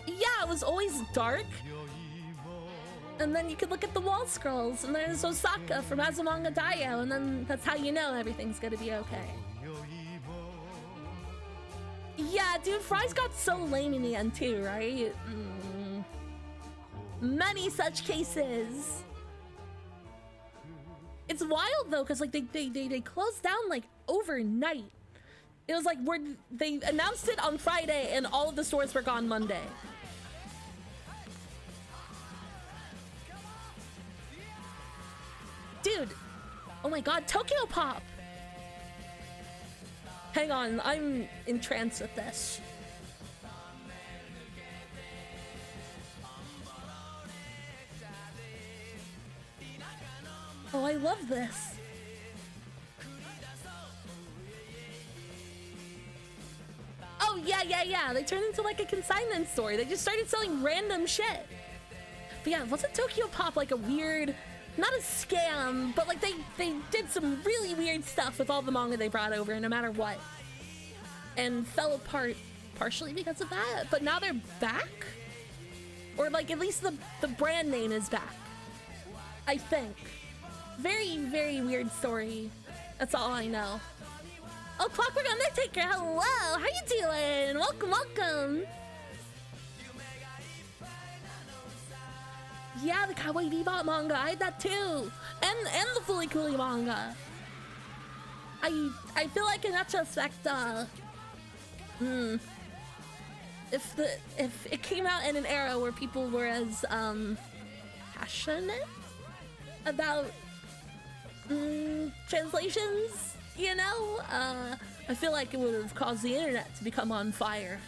Yeah, it was always dark. And then you could look at the wall scrolls, and there's Osaka from Azumanga Daioh, and then that's how you know everything's gonna be okay. Yeah, dude, Fry's got so lame in the end too, right? Many such cases. It's wild though, cause like they closed down like overnight. It was like they announced it on Friday, and all of the stores were gone Monday. Dude, oh my god, Tokyo Pop! Hang on, I'm entranced with this. Oh, I love this. Oh, yeah. They turned into like a consignment store. They just started selling random shit. But yeah, wasn't Tokyo Pop like a weird, not a scam, but like they did some really weird stuff with all the manga they brought over, no matter what. And fell apart partially because of that. But now they're back? Or like at least the brand name is back. I think. Very, very weird story. That's all I know. Oh, Clockwork Undertaker, hello! How you doing? Welcome. Yeah, the Cowboy Bebop manga, I had that too. And the Fully Cooley manga. I feel like in retrospect, if it came out in an era where people were as passionate about translations, you know, I feel like it would have caused the internet to become on fire.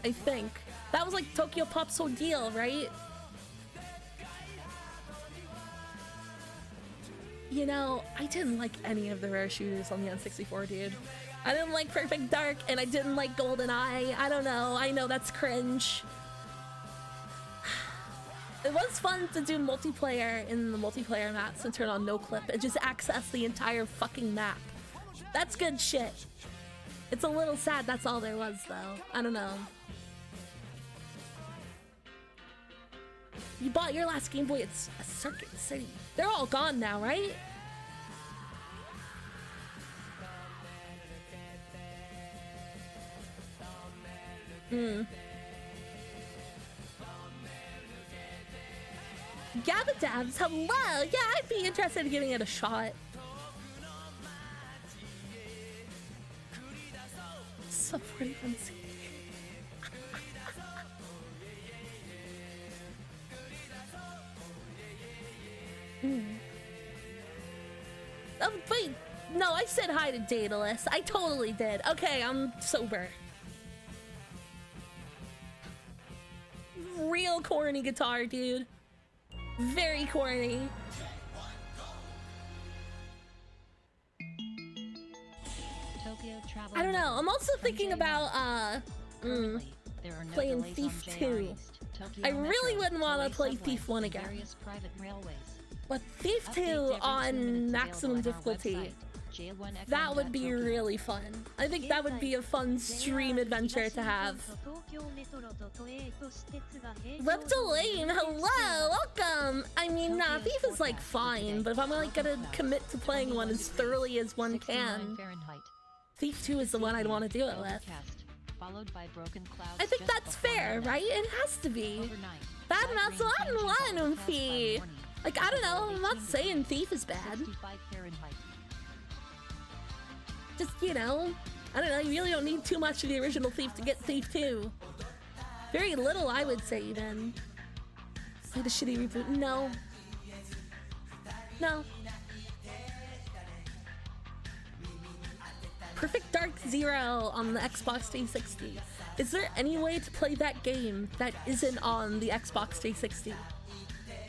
I think that was like Tokyo Pop's whole deal, right? You know, I didn't like any of the rare shooters on the N64, dude. I didn't like Perfect Dark, and I didn't like GoldenEye. I don't know. I know that's cringe. It was fun to do multiplayer in the multiplayer maps and turn on no clip and just access the entire fucking map. That's good shit. It's a little sad that's all there was, though. I don't know. You bought your last Game Boy at Circuit City. They're all gone now, right? Gabadabs, hello! Yeah, I'd be interested in giving it a shot. Sub 41 CD. Oh, wait, no, I said hi to Daedalus. I totally did. Okay, I'm sober. Real corny guitar, dude. Very corny. I don't know. I'm also thinking about playing Thief 2. I really wouldn't want to play Thief 1 again. But Thief 2 on maximum difficulty, that would be really fun. I think that would be a fun stream adventure to have. Webdelame, hello, welcome! I mean, Thief is like fine, but if I'm like gonna commit to playing one as thoroughly as one can, Thief 2 is the one I'd want to do it with. I think that's fair, right? It has to be. Bad mouse one fee. Like, I don't know, I'm not saying Thief is bad. Just, you know, I don't know, you really don't need too much of the original Thief to get Thief 2. Very little, I would say, even. Play the shitty reboot. No. No. Perfect Dark Zero on the Xbox 360. Is there any way to play that game that isn't on the Xbox 360?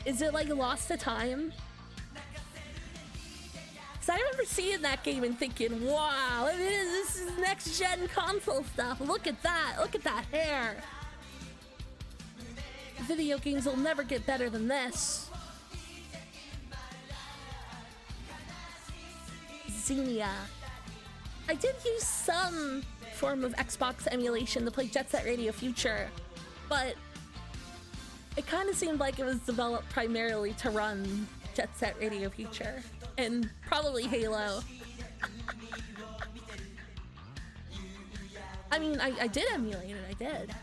Is it like lost to time? Because I remember seeing that game and thinking, wow, this is next gen console stuff. Look at that. Look at that hair. Video games will never get better than this. Xenia. I did use some form of Xbox emulation to play Jet Set Radio Future, but it kind of seemed like it was developed primarily to run Jet Set Radio Future and probably Halo. I mean, I did emulate it, I did.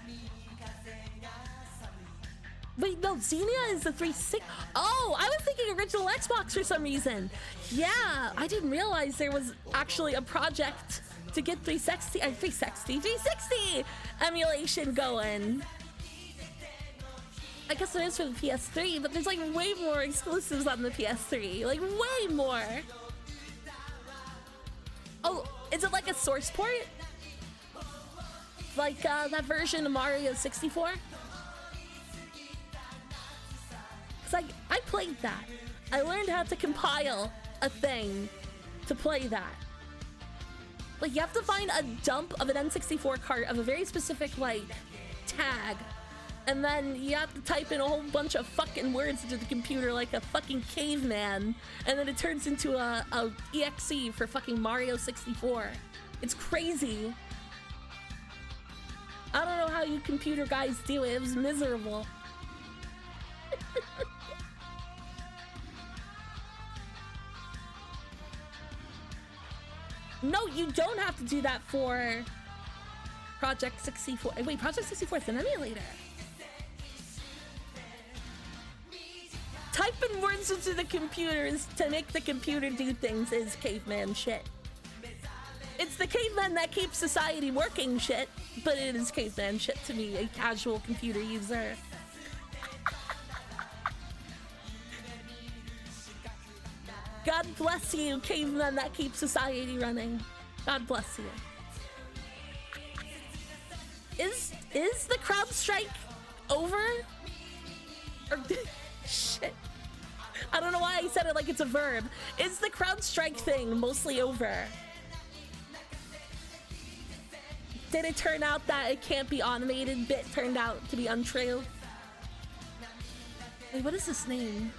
Wait, no, Xenia is the 360. Oh, I was thinking original Xbox for some reason. Yeah, I didn't realize there was actually a project to get 360 emulation going. I guess there is for the PS3, but there's like way more exclusives on the PS3. Like, way more. Oh, is it like a source port? Like that version of Mario 64? I played that. I learned how to compile a thing to play that. Like, you have to find a dump of an N64 cart of a very specific, like, tag. And then you have to type in a whole bunch of fucking words into the computer like a fucking caveman. And then it turns into a EXE for fucking Mario 64. It's crazy. I don't know how you computer guys do it. It was miserable. No, you don't have to do that for Project 64. Wait, Project 64 is an emulator. Typing words into the computers to make the computer do things is caveman shit. It's the caveman that keeps society working shit, but it is caveman shit to be a casual computer user. God bless you, caveman that keeps society running. God bless you. Is the crowd strike over? Or shit. I don't know why I said it like it's a verb. Is the crowd strike thing mostly over? Did it turn out that it can't be automated? Bit turned out to be untrue. Wait, what is this name?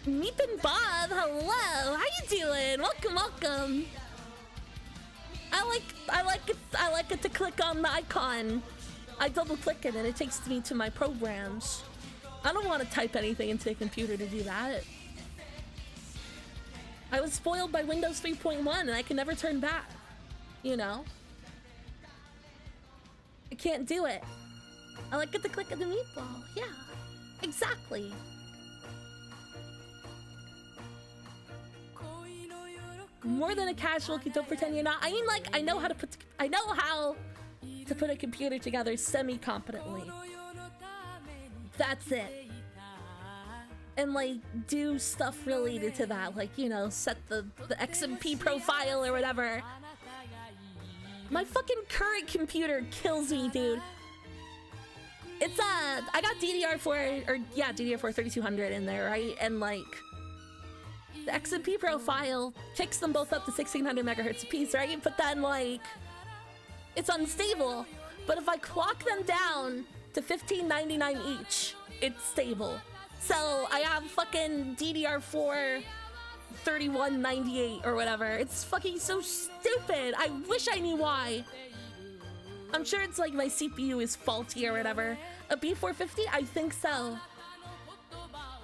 Meep and Bob, hello. How you doing? Welcome, welcome. I like it to click on the icon. I double click it and it takes me to my programs. I don't want to type anything into the computer to do that. I was spoiled by Windows 3.1 and I can never turn back. You know? I can't do it. I like it to click on the meatball. Yeah, exactly. More than a casual, don't pretend you're not. I mean, like, I know how to put a computer together semi-competently. That's it. And like do stuff related to that, like, you know, set the XMP profile or whatever. My fucking current computer kills me, dude. It's I got DDR4 DDR4 3200 in there, right? And like the XMP profile kicks them both up to 1600 megahertz a piece, right? But then like it's unstable. But if I clock them down to 1599 each, it's stable. So I have fucking DDR4 3198 or whatever. It's fucking so stupid. I wish I knew why. I'm sure it's like my CPU is faulty or whatever. A B450? I think so.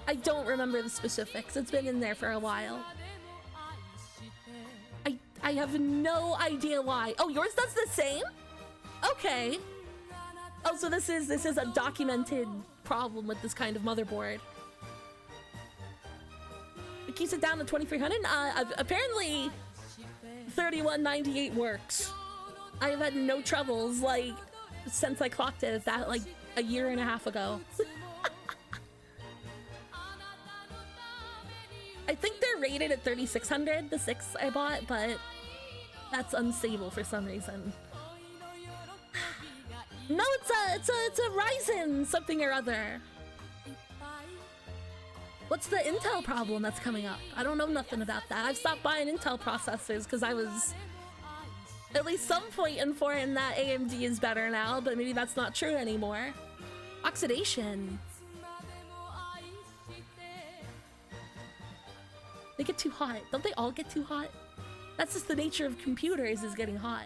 I don't remember the specifics. It's been in there for a while. I have no idea why. Oh, yours does the same? Okay. Oh, so this is a documented problem with this kind of motherboard. It keeps it down to 2300. Apparently 3198 works. I've had no troubles, like, since I clocked it at that, like, a year and a half ago. I think they're rated at 3600, the 6 I bought, but that's unstable for some reason. No, it's a Ryzen something or other. What's the Intel problem that's coming up? I don't know nothing about that. I've stopped buying Intel processors because I was at least some point informed that AMD is better now, but maybe that's not true anymore. Oxidation. They get too hot. Don't they all get too hot? That's just the nature of computers, is getting hot.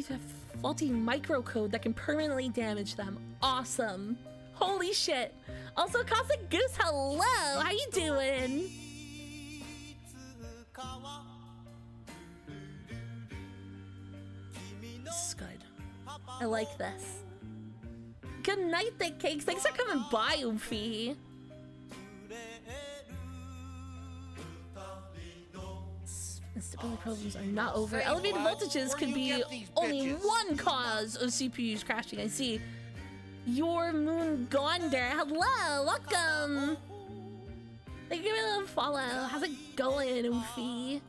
A faulty microcode that can permanently damage them. Awesome. Holy shit. Also, Cosmic Goose, hello. How you doing? This is good. I like this. Good night, Thick Cakes. Thanks for coming by, Oofy. Instability problems are not over. Elevated voltages could be only one cause of CPUs crashing. I see. Your Moon Gonder. Hello, welcome. Thank you for the follow. How's it going, Oofy?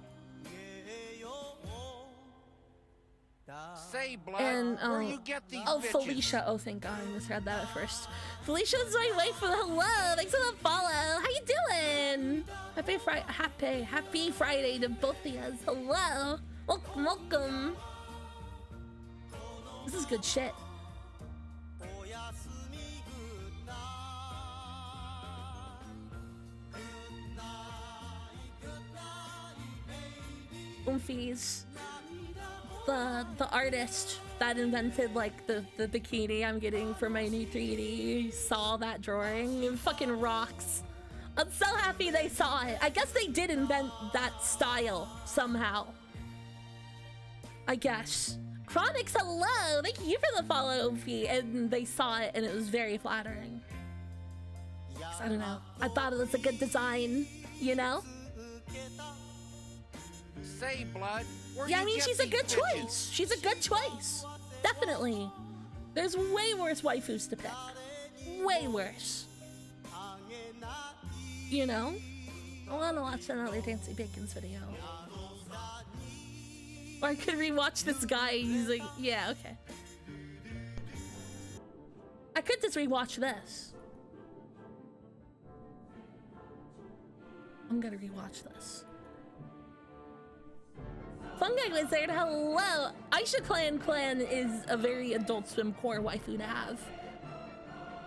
Say, Blood, And where you get these bitches? Felicia. Oh, thank God, I misread that at first. Felicia's my wife. Hello, thanks for the follow. How you doing? Happy Friday to both of you. Hello, welcome, welcome. This is good shit. Oomfies. The artist that invented like the bikini I'm getting for my new 3D saw that drawing. It fucking rocks. I'm so happy they saw it. I guess they did invent that style somehow. I guess. Chronix, hello! Thank you for the follow, Oofy. And they saw it and it was very flattering. I don't know. I thought it was a good design, you know? Say, Blood, where Yeah, I you mean, get she's a these good bitches? choice. She's a good choice. Definitely. There's way worse waifus to pick. Way worse. You know? I want to watch another Dancy Bacon's video. Or I could rewatch this guy. He's like, yeah, okay. I could just rewatch this. I'm gonna rewatch this. Fungi Wizard, hello! Aisha Clan is a very Adult Swim core waifu to have.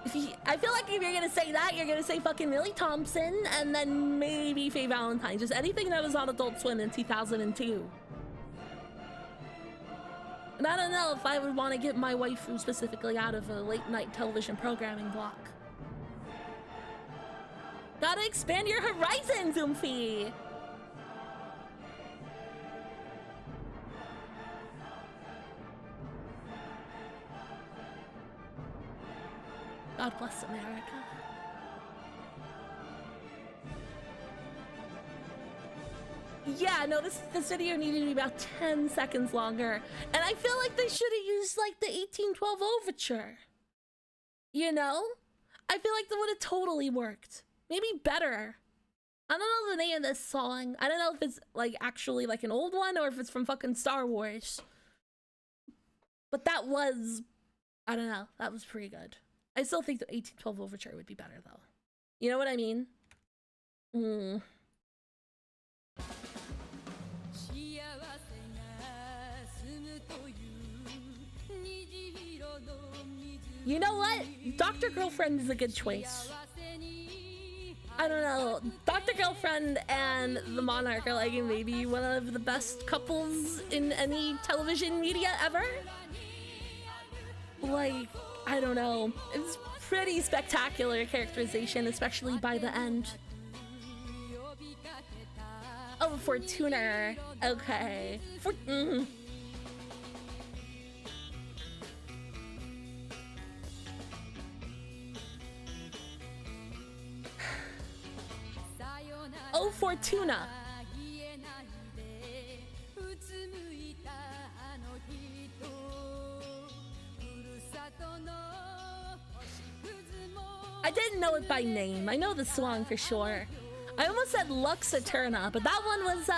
I feel like if you're gonna say that, you're gonna say fucking Millie Thompson and then maybe Faye Valentine. Just anything that was on Adult Swim in 2002. And I don't know if I would want to get my waifu specifically out of a late night television programming block. Gotta expand your horizons, Oomfie! God bless America. Yeah, no, this video needed to be about 10 seconds longer. And I feel like they should have used like the 1812 overture. You know? I feel like that would have totally worked. Maybe better. I don't know the name of this song. I don't know if it's like actually like an old one or if it's from fucking Star Wars. But that was, I don't know, that was pretty good. I still think the 1812 overture would be better though. You know what I mean? You know what? Dr. Girlfriend is a good choice. I don't know. Dr. Girlfriend and the Monarch are like maybe one of the best couples in any television media ever. Like, I don't know. It's pretty spectacular characterization, especially by the end. Oh, Fortuna. Okay. Oh Fortuna. I didn't know it by name. I know the song for sure. I almost said Lux Eterna, but that one was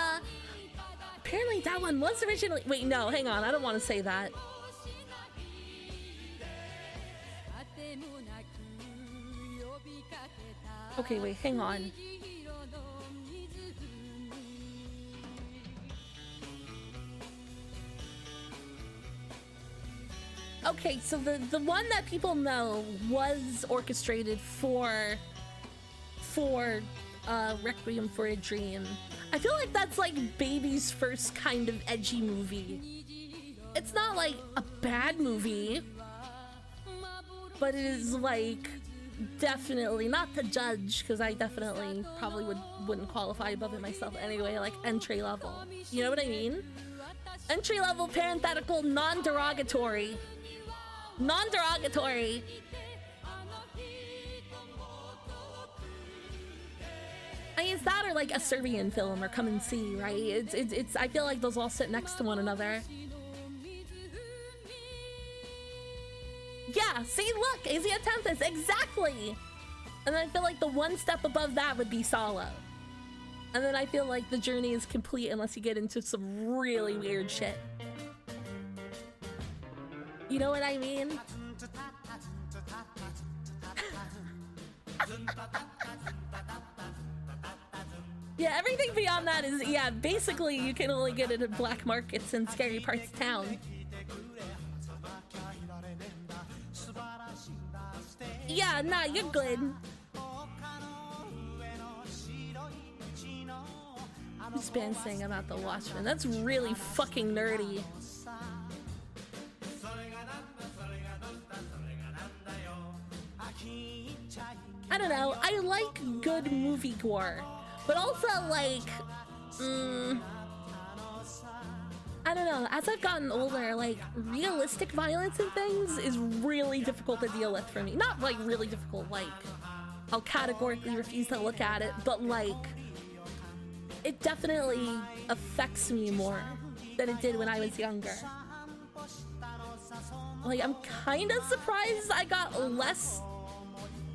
apparently that one was originally. Wait, no, hang on. I don't want to say that. Okay, wait, hang on. Okay, so the one that people know was orchestrated for Requiem for a Dream. I feel like that's like Baby's first kind of edgy movie. It's not like a bad movie, but it is like definitely, not to judge, because I definitely probably wouldn't qualify above it myself anyway, like entry level. You know what I mean? Entry level, parenthetical, non-derogatory. Non-derogatory. I mean, it's that or like a Serbian film or Come and See, right? It's I feel like those all sit next to one another. Yeah, see, look, Asia Tempest, exactly. And then I feel like the one step above that would be Solo. And then I feel like the journey is complete unless you get into some really weird shit. You know what I mean? Yeah, everything beyond that is, yeah, basically you can only get it at black markets in scary parts of town. Yeah, nah, you're good. Who's band saying about the Watchmen? That's really fucking nerdy. I don't know, I like good movie gore, but also like, I don't know, as I've gotten older, like realistic violence and things is really difficult to deal with for me. Not like really difficult, like I'll categorically refuse to look at it, but like it definitely affects me more than it did when I was younger. Like I'm kind of surprised I got less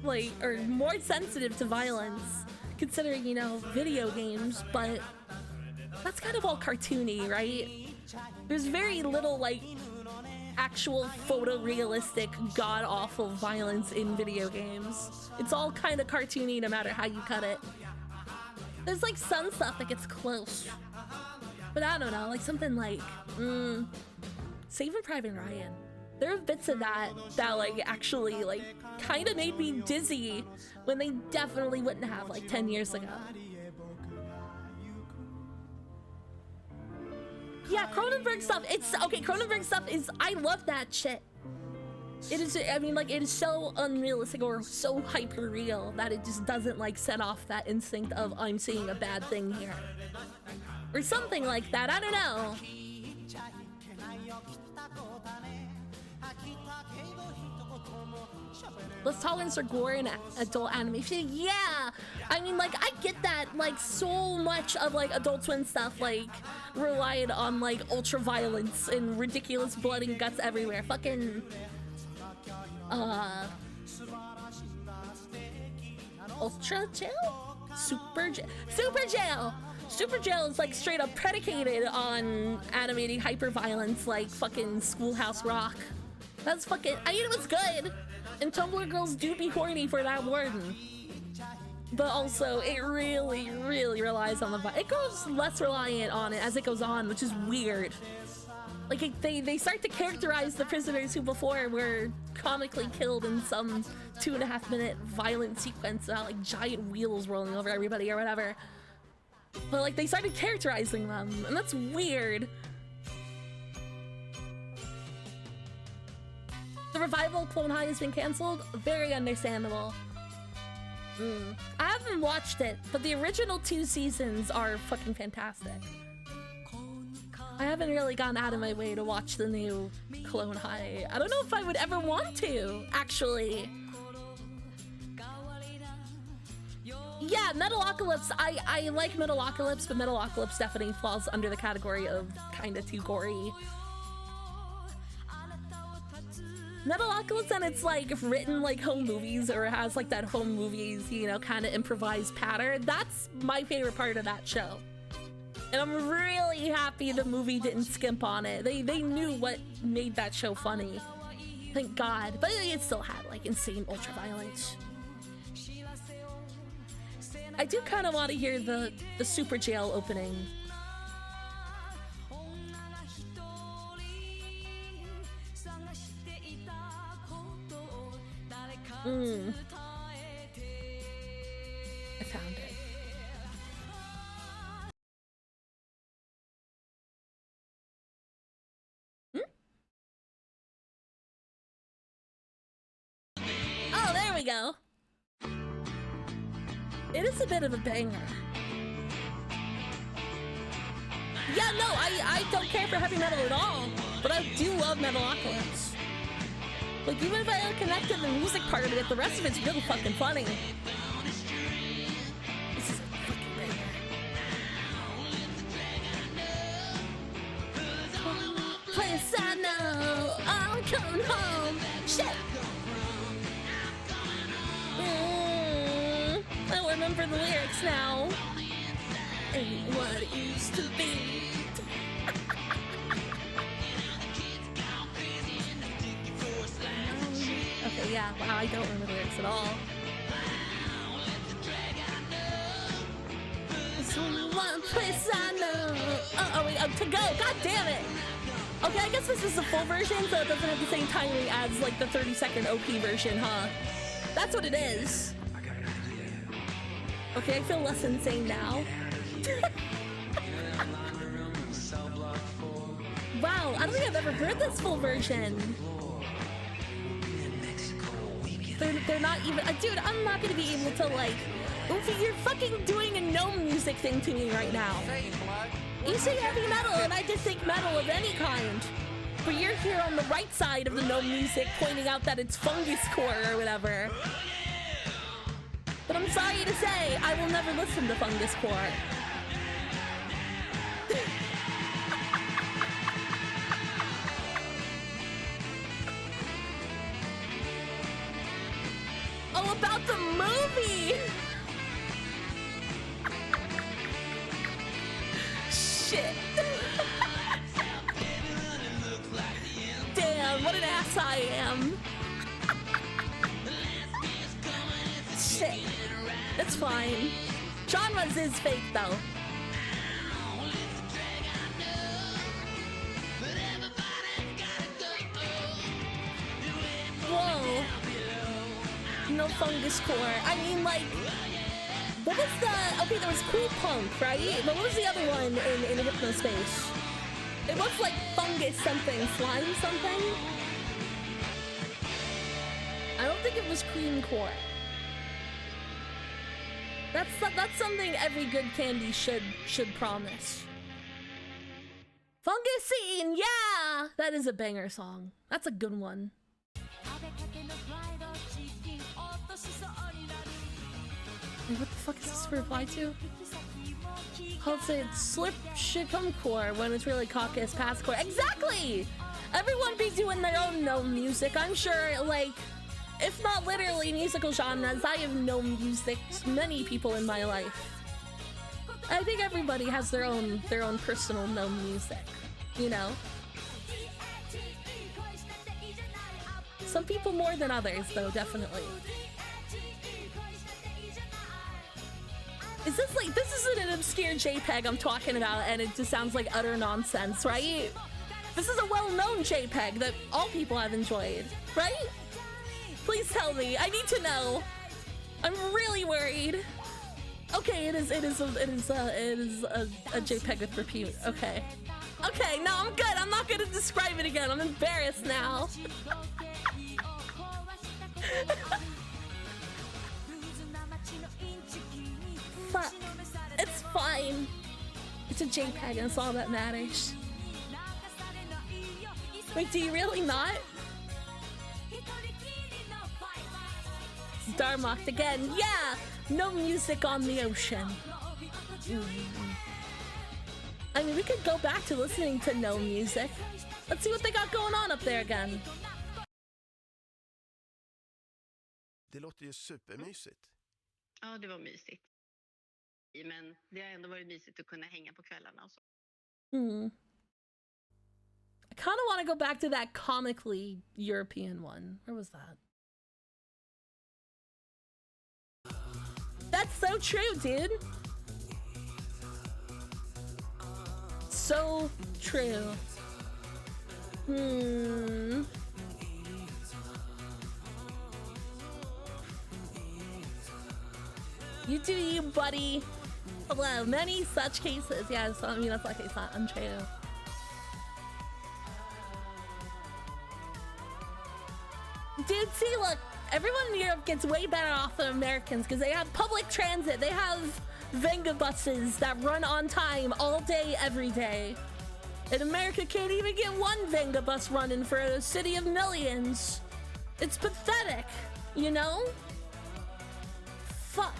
like, or more sensitive to violence considering, you know, video games, but that's kind of all cartoony, right? There's very little like actual photorealistic god-awful violence in video games. It's all kind of cartoony no matter how you cut it. There's like some stuff that gets close, but I don't know, like something like Saving Private Ryan. There are bits of that like actually like kind of made me dizzy when they definitely wouldn't have like 10 years ago. Yeah, Cronenberg stuff, it's okay. Cronenberg stuff is, I love that shit. It is, I mean, like, it is so unrealistic or so hyper real that it just doesn't like set off that instinct of I'm seeing a bad thing here or something like that. I don't know. Let's tolerance for gore and adult animation. Yeah, I mean, like, I get that. Like, so much of like Adult Swim stuff like relied on like ultra violence and ridiculous blood and guts everywhere. Fucking Ultra Jail? Super Jail is like straight up predicated on animating hyper violence like fucking Schoolhouse Rock. That's fucking, I mean, it was good. And Tumblr girls do be horny for that warden. But also, it really, really relies on the violence. It goes less reliant on it as it goes on, which is weird. Like, they start to characterize the prisoners who before were comically killed in some 2.5 minute violent sequence about like giant wheels rolling over everybody or whatever. But like, they started characterizing them, and that's weird. The revival of Clone High has been canceled. Very understandable. I haven't watched it, but the original 2 seasons are fucking fantastic. I haven't really gone out of my way to watch the new Clone High. I don't know if I would ever want to, actually. Yeah, Yeah, Metalocalypse. I like Metalocalypse, but Metalocalypse definitely falls under the category of kind of too gory. Metalocalypse, and it's like written like home movies, or has like that home movies, you know, kind of improvised pattern. That's my favorite part of that show. And I'm really happy the movie didn't skimp on it. They knew what made that show funny. Thank God. But it still had like insane ultraviolence. I do kind of want to hear the Super Jail opening. I found it. Oh, there we go. It is a bit of a banger. Yeah, no, I don't care for heavy metal at all, but I do love Metalocalypse. Like, even if I don't connect to the music part of it, the rest of it's really fucking funny. This is a fucking banger. Place I know, I'm coming home. Shit! I remember the lyrics now. Ain't what it used to be. Okay, yeah, wow, I don't remember the lyrics at all. It's one place I know. Oh wait, to go, god damn it! Okay, I guess this is the full version, so it doesn't have the same timing as like the 30-second OP version, huh? That's what it is. Okay, I feel less insane now. Wow, I don't think I've ever heard this full version. They're not even... dude, I'm not gonna be able to, like... Oofy, you're fucking doing a gnome music thing to me right now. You say heavy metal, and I just think metal of any kind. But you're here on the right side of the gnome music, pointing out that it's fungus core or whatever. But I'm sorry to say, I will never listen to fungus core. Oh, about the movie! Shit. Damn, what an ass I am. Shit. It's fine. Genres is fake, though. Whoa. No fungus core. I mean, like, what was the... okay, there was Cool Punk, right? But what was the other one in Hypnospace? It was like fungus something, slime something? I don't think it was cream core. That's something every good candy should promise. Fungusine, yeah! That is a banger song. That's a good one. And what the fuck is this reply to? I'll say it's slip shickum core when it's really caucus past core. Exactly! Everyone be doing their own gnome music. I'm sure, like, if not literally musical genres, I have known music many people in my life. I think everybody has their own personal gnome music, you know? Some people more than others, though, definitely. Is this like, this isn't an obscure JPEG I'm talking about and it just sounds like utter nonsense, right? This is a well-known JPEG that all people have enjoyed, right? Please tell me, I need to know. I'm really worried. Okay, it is a JPEG with repute, okay. Okay, no, I'm good, I'm not gonna describe it again, I'm embarrassed now. Fuck. It's fine. It's a JPEG and it's all that matters. Wait, do you really not? Darmocked again. Yeah! No music on the ocean. I mean, we could go back to listening to no music. Let's see what they got going on up there again. Det låter ju supermysigt. Ja, det var mysigt. Men det har ändå varit mysigt att kunna hänga på kvällarna och så. I kind of want to go back to that comically European one. Where was that? That's so true, dude. So true. You do you, buddy. Hello, many such cases. Yeah, so, I mean, that's like it's not untrue. Dude, see, look, everyone in Europe gets way better off than Americans because they have public transit. They have Venga buses that run on time all day, every day. And America can't even get one Venga bus running for a city of millions. It's pathetic, you know? Fuck.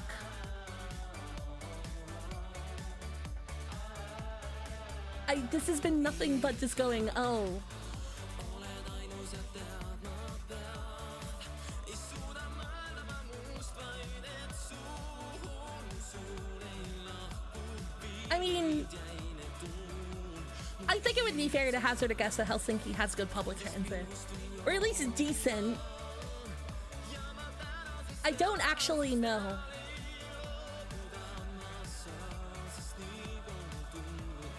This has been nothing but just going, oh. I mean, I think it would be fair to hazard a guess that Helsinki has good public transit. Or at least decent. I don't actually know.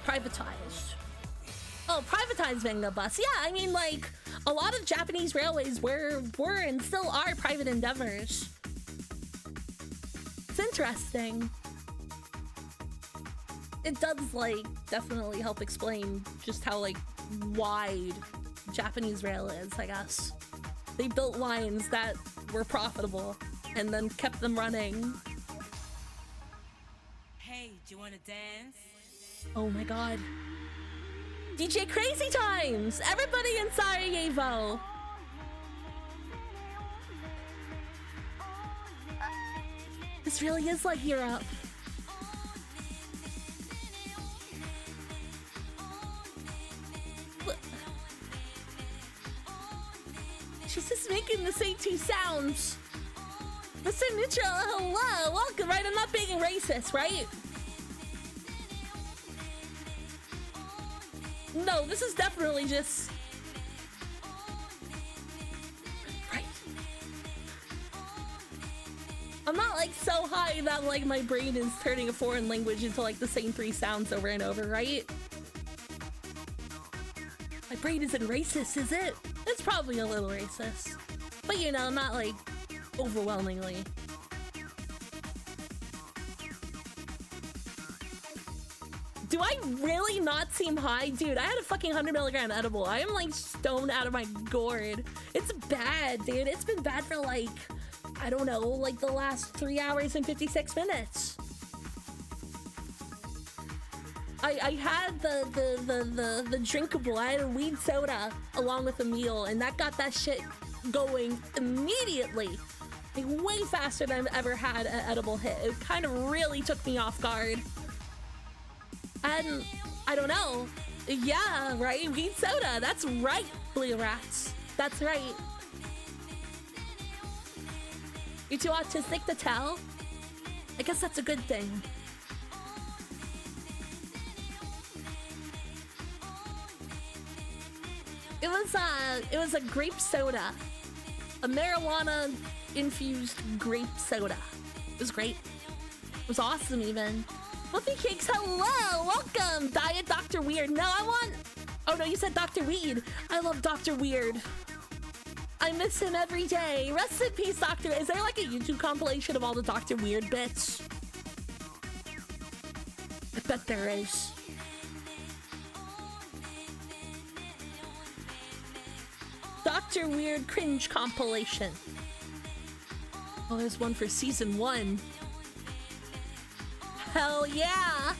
Privatized. Oh, privatized Venga bus. Yeah, I mean, like, a lot of Japanese railways were and still are private endeavors. It's interesting. It does, like, definitely help explain just how, like, wide Japanese rail is, I guess. They built lines that were profitable and then kept them running. Hey, do you want to dance? Oh my god. DJ Crazy Times! Everybody in Sarajevo! This really is like Europe. She's just making the same two sounds. Mr. Neutral, hello! Welcome, right? I'm not being racist, right? No, this is definitely just... Right. I'm not, like, so high that, like, my brain is turning a foreign language into, like, the same three sounds over and over, right? My brain isn't racist, is it? It's probably a little racist. But, you know, not, like, overwhelmingly. Do I really not seem high? Dude, I had a fucking 100-milligram edible. I am, like, stoned out of my gourd. It's bad, dude. It's been bad for, like, I don't know, like, the last 3 hours and 56 minutes. I had the drinkable. I had a weed soda along with a meal, and that got that shit going immediately. Like, way faster than I've ever had an edible hit. It kind of really took me off guard. And I don't know. Yeah, right? Weed soda. That's right, Blue Rats. That's right. You're too autistic to tell? I guess that's a good thing. It was a grape soda. A marijuana infused grape soda. It was great. It was awesome even. Fluffy Cakes, hello! Welcome! Diet Dr. Weird. No, I want... Oh no, you said Dr. Weed. I love Dr. Weird. I miss him every day. Rest in peace, Doctor. Is there like a YouTube compilation of all the Dr. Weird bits? I bet there is. Dr. Weird cringe compilation. Oh, there's one for season 1. Hell yeah!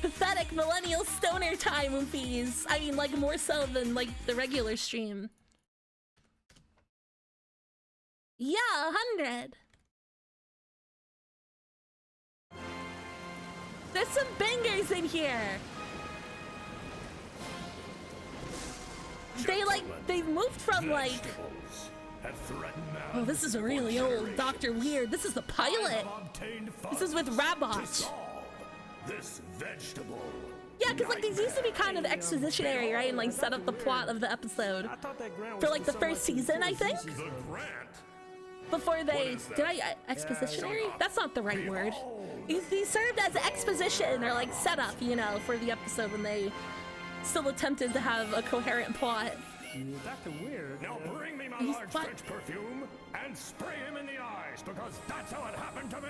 Pathetic millennial stoner time, Oofies. I mean, like, more so than, like, the regular stream. Yeah, 100. some bangers in here. They moved from like, oh, this is a really old Dr. Weird. This is the pilot. This is with Rabot. This vegetable. Yeah, because like these used to be kind of expositionary, right? And like set up the plot of the episode for like the first season, I think. Before they expositionary? That's not the right word. These served as exposition or like setup, you know, for the episode when they still attempted to have a coherent plot. Dr. Weird. Now bring me my large French perfume and spray him in the eyes, because that's how it happened to me.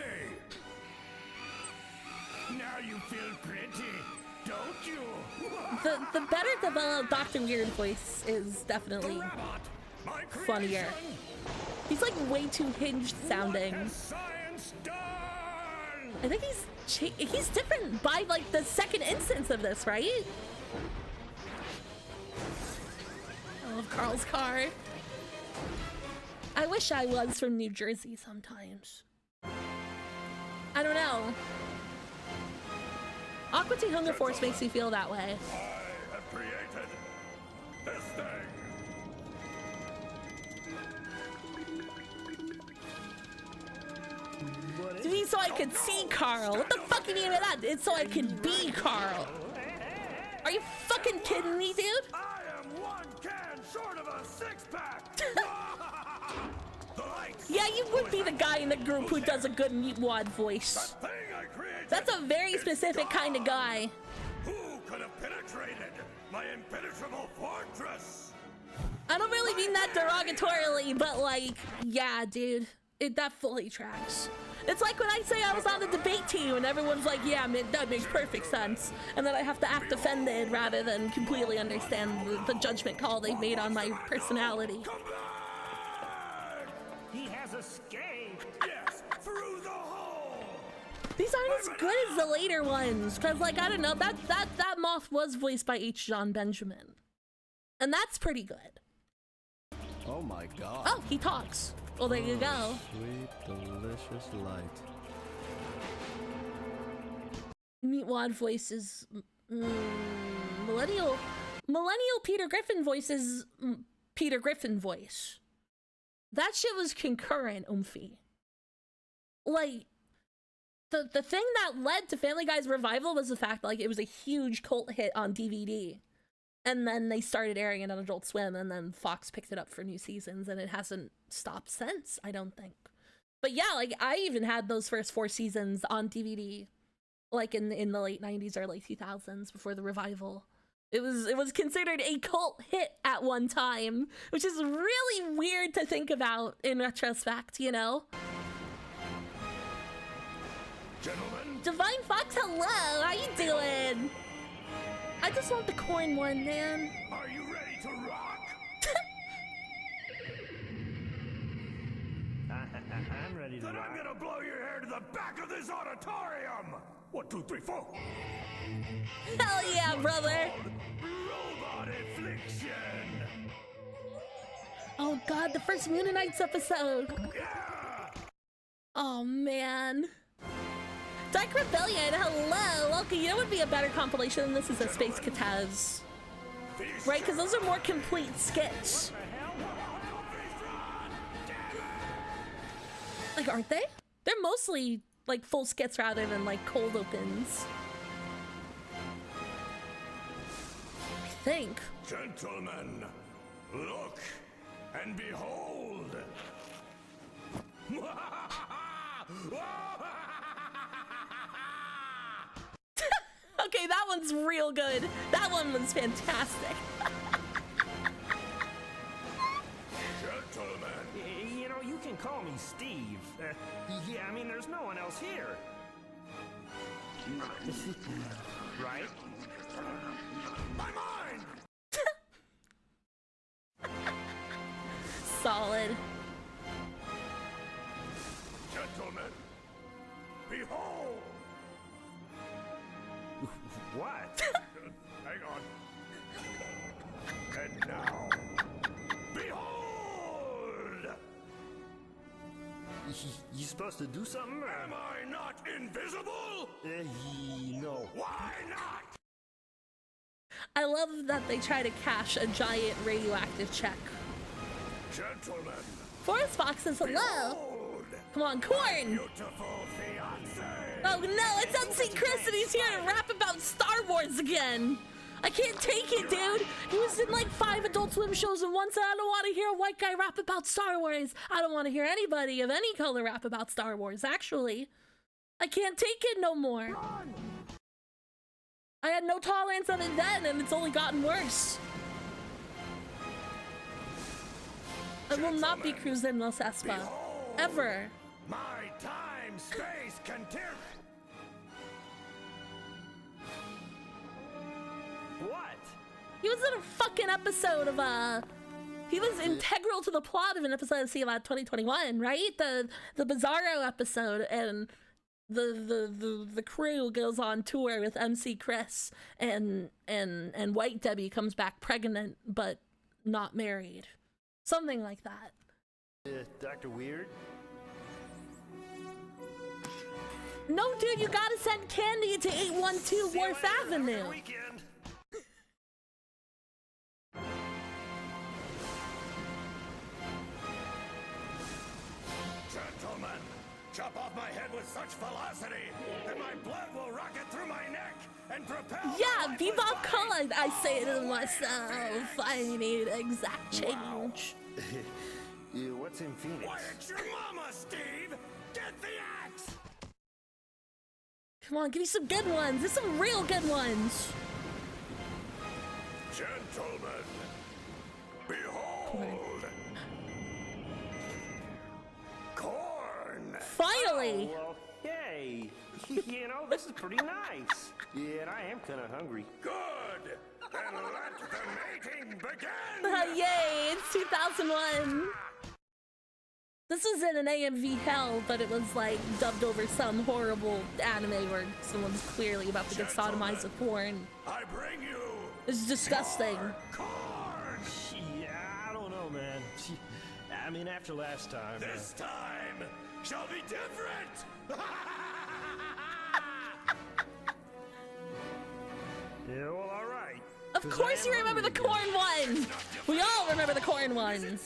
Now you feel pretty, don't you? The better developed Dr. Weird voice is definitely funnier. He's like way too hinged sounding. I think he's different by like the second instance of this, right? I love Carl's car. I wish I was from New Jersey sometimes. I don't know. Aqua Teen Hunger Force makes me feel that way. I have created this thing. You mean so I could see Carl? What the fuck do you mean by that? It's so I can be Carl. Are you fucking kidding me, dude? I am one can short of a six-pack. Yeah, you would be the guy in the group who does a good Meatwad voice. That's a very specific kind of guy. Who could have penetrated my impenetrable fortress? I don't really mean that derogatorily, but like, yeah, dude, that fully tracks. It's like when I say I was on the debate team and everyone's like, yeah, man, that makes perfect sense. And then I have to act offended rather than completely understand the judgment call they've made on my personality. He has escaped. Yes, through the hole. These aren't as good as the later ones, because like, I don't know, that moth was voiced by H. John Benjamin. And that's pretty good. Oh my god. Oh, he talks. Well, there you go. Sweet, delicious light. Meatwad voices millennial Peter Griffin voices Peter Griffin voice. That shit was concurrent, Oomphy. Like, the thing that led to Family Guy's revival was the fact that, like, it was a huge cult hit on DVD. And then they started airing it on Adult Swim, and then Fox picked it up for new seasons, and it hasn't stopped since, I don't think. But yeah, like, I even had those first 4 seasons on DVD, like, in the late 90s, early 2000s, before the revival. It was considered a cult hit at one time, which is really weird to think about in retrospect, you know? Gentlemen. Divine Fox, hello! How you doing? I just want the corn one, man. Are you ready to rock? I'm ready to Then rock. I'm gonna blow your hair to the back of this auditorium. 1, 2, 3, 4. Hell yeah, brother. Robot affliction. Oh god, the first Moon Knights episode. Yeah. Oh man. Dark Rebellion, hello, welcome. You know what would be a better compilation than this is a Space Kataz. Right, because those are more complete skits. Like, aren't they? They're mostly like full skits rather than like cold opens. I think. Gentlemen, look and behold. Okay, that one's real good. That one was fantastic. Gentlemen. You know, you can call me Steve. Yeah, I mean, there's no one else here. Right? My mind. Solid. Gentlemen, behold. What? Hang on. And now, behold! You supposed to do something? Am I not invisible? No. Why not? I love that they try to cash a giant radioactive check. Gentlemen. Forest Fox says hello. Come on, Corn. Beautiful fiance. Oh no, it's MC Chris and he's here to rap about Star Wars again. I can't take it, dude. He was in like 5 Adult Swim shows and once said, I don't want to hear a white guy rap about Star Wars. I don't want to hear anybody of any color rap about Star Wars, actually. I can't take it no more. I had no tolerance of it then, and it's only gotten worse. I will not be cruising Los Espa. Ever. My time, space, continuum. What? He was in a fucking episode of he was integral to the plot of an episode of about 2021, right? The Bizarro episode, and the crew goes on tour with MC Chris, and White Debbie comes back pregnant but not married. Something like that. Dr. Weird? No, dude, you gotta send candy to 812 Wharf Avenue. Gentlemen, chop off my head with such velocity that my blood will rocket through my neck and propel. Yeah, Bebop Colored, I say to myself, I need exact change. What's in Phoenix? Why, it's your mama, Steve! Get the axe! Come on, give me some good ones. There's some real good ones. Gentlemen, behold! Corn! Finally! Oh, well, hey, you know, this is pretty nice. Yeah, and I am kind of hungry. Good! Then let the mating begin! Yay, it's 2001. This was in an AMV hell, but it was like dubbed over some horrible anime where someone's clearly about to get sodomized with porn. I bring you. It's disgusting. Corn! Yeah, I don't know, man. I mean, after last time. This time shall be different! Yeah, well, all right. Of course you remember the corn one! We all remember the corn one.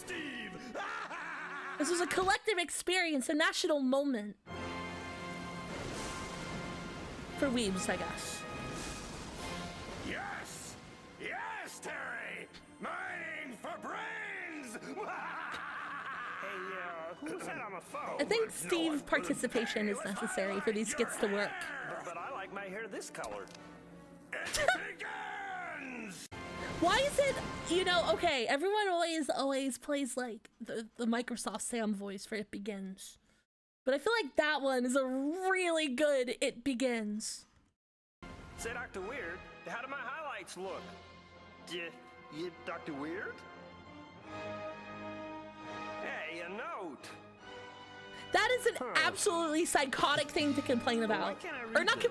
This was a collective experience, a national moment. For weebs, I guess. Yes! Yes, Terry! Mining for brains! Who's that on the phone? I think Steve's participation is necessary for these skits to work. But I like my hair this color. Why is it, you know, okay, everyone always plays like the Microsoft Sam voice for It Begins. But I feel like that one is a really good It Begins. Say, Dr. Weird, how do my highlights look? You Dr. Weird? Hey, a note. That is an absolutely psychotic thing to complain about. Or not,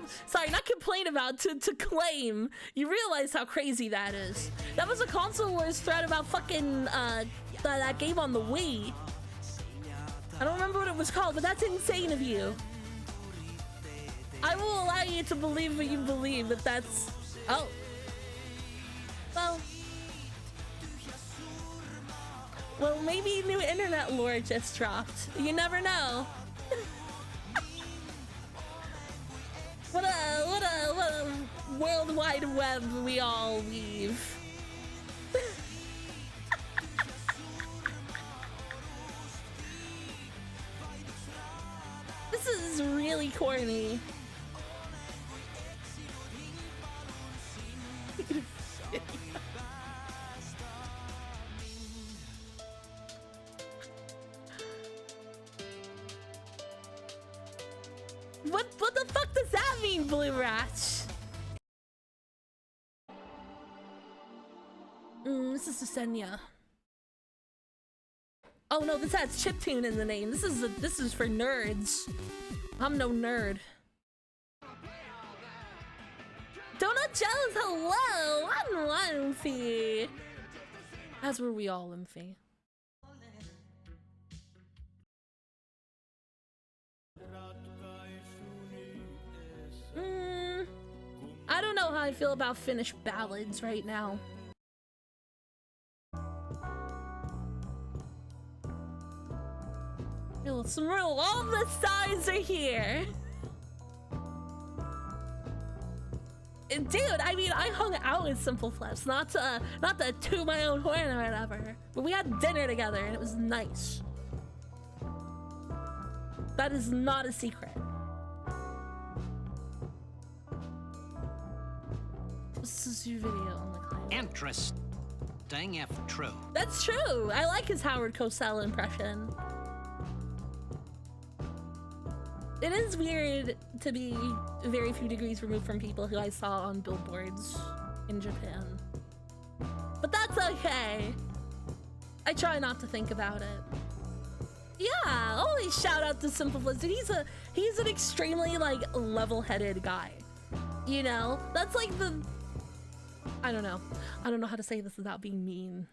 not complain about, to claim. You realize how crazy that is. That was a console wars thread about fucking, that game on the Wii. I don't remember what it was called, but that's insane of you. I will allow you to believe what you believe, but that's... Oh. Well... Well, maybe new internet lore just dropped. You never know. What a world wide web we all weave. This is really corny. What the fuck does that mean, Blue Ratch? This is Senya. Oh no, this has chiptune in the name. This is for nerds. I'm no nerd. Donut Jealous, hello! I'm Lumpy. As were we all, Lumpy. don't know how I feel about Finnish ballads right now. Some real, all the signs are here. Dude, I mean, I hung out with Simple Flesh, not to toot my own horn or whatever, but we had dinner together and it was nice. That is not a secret. This is your video on the client. Interesting if true. That's true. I like his Howard Cosell impression. It is weird to be very few degrees removed from people who I saw on billboards in Japan. But that's okay. I try not to think about it. Yeah, always shout out to Simple Fliz. He's an extremely like level-headed guy. You know? That's like the I don't know how to say this without being mean.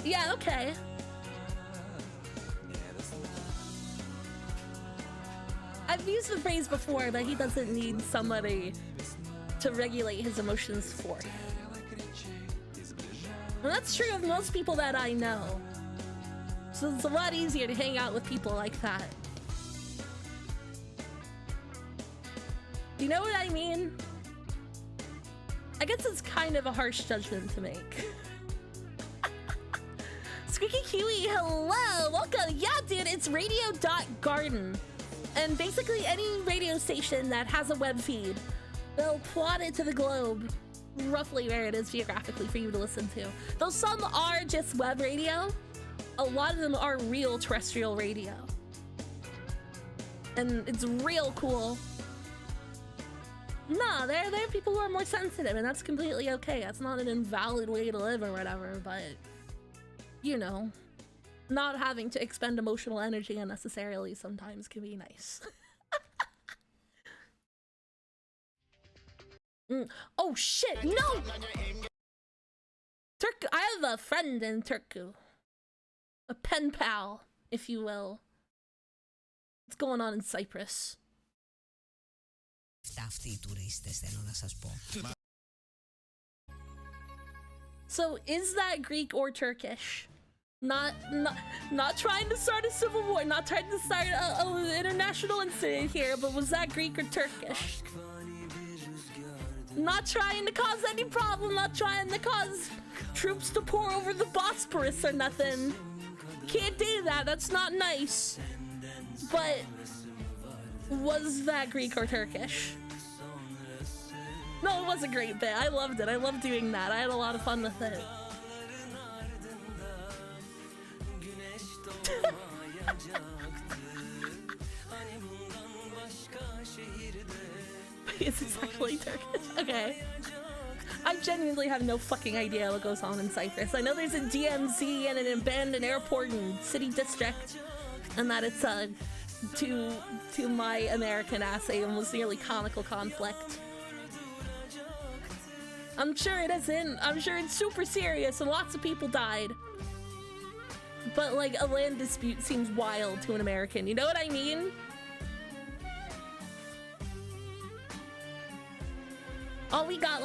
Yeah, okay. I've used the phrase before that he doesn't need somebody to regulate his emotions for him. And that's true of most people that I know. So it's a lot easier to hang out with people like that. You know what I mean? I guess it's kind of a harsh judgment to make. Squeaky Kiwi, hello! Welcome! Yeah, dude, it's radio.garden. And basically any radio station that has a web feed, they'll plot it to the globe, roughly where it is geographically for you to listen to. Though some are just web radio, a lot of them are real terrestrial radio. And it's real cool. Nah, there are people who are more sensitive, and that's completely okay. That's not an invalid way to live or whatever, but, you know, not having to expend emotional energy unnecessarily sometimes can be nice. Oh shit, no! I have a friend in Turku. A pen pal, if you will. What's going on in Cyprus? So is that Greek or Turkish? Not trying to start a civil war, not trying to start an international incident here, but was that Greek or Turkish? Not trying to cause any problem, not trying to cause troops to pour over the Bosporus or nothing. Can't do that, that's not nice. But was that Greek or Turkish? No, it was a great bit. I loved it. I loved doing that. I had a lot of fun with it. Is this actually Turkish? Okay. I genuinely have no fucking idea what goes on in Cyprus. I know there's a DMZ and an abandoned airport and city district, and that it's to my American ass a almost nearly comical conflict. I'm sure it isn't. I'm sure it's super serious and lots of people died. But like a land dispute seems wild to an American. You know what I mean? All we got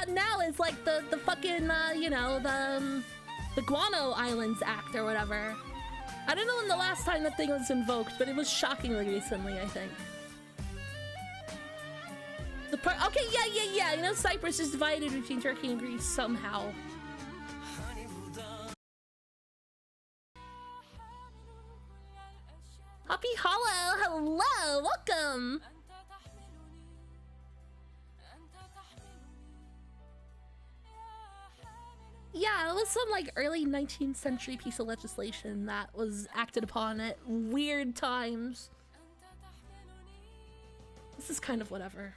now is like the fucking you know, the Guano Islands Act or whatever. I don't know when the last time that thing was invoked, but it was shockingly recently, I think. Okay, yeah. You know, Cyprus is divided between Turkey and Greece somehow. Happy Hollow, hello, welcome. Yeah, it was some like early 19th century piece of legislation that was acted upon at weird times. This is kind of whatever.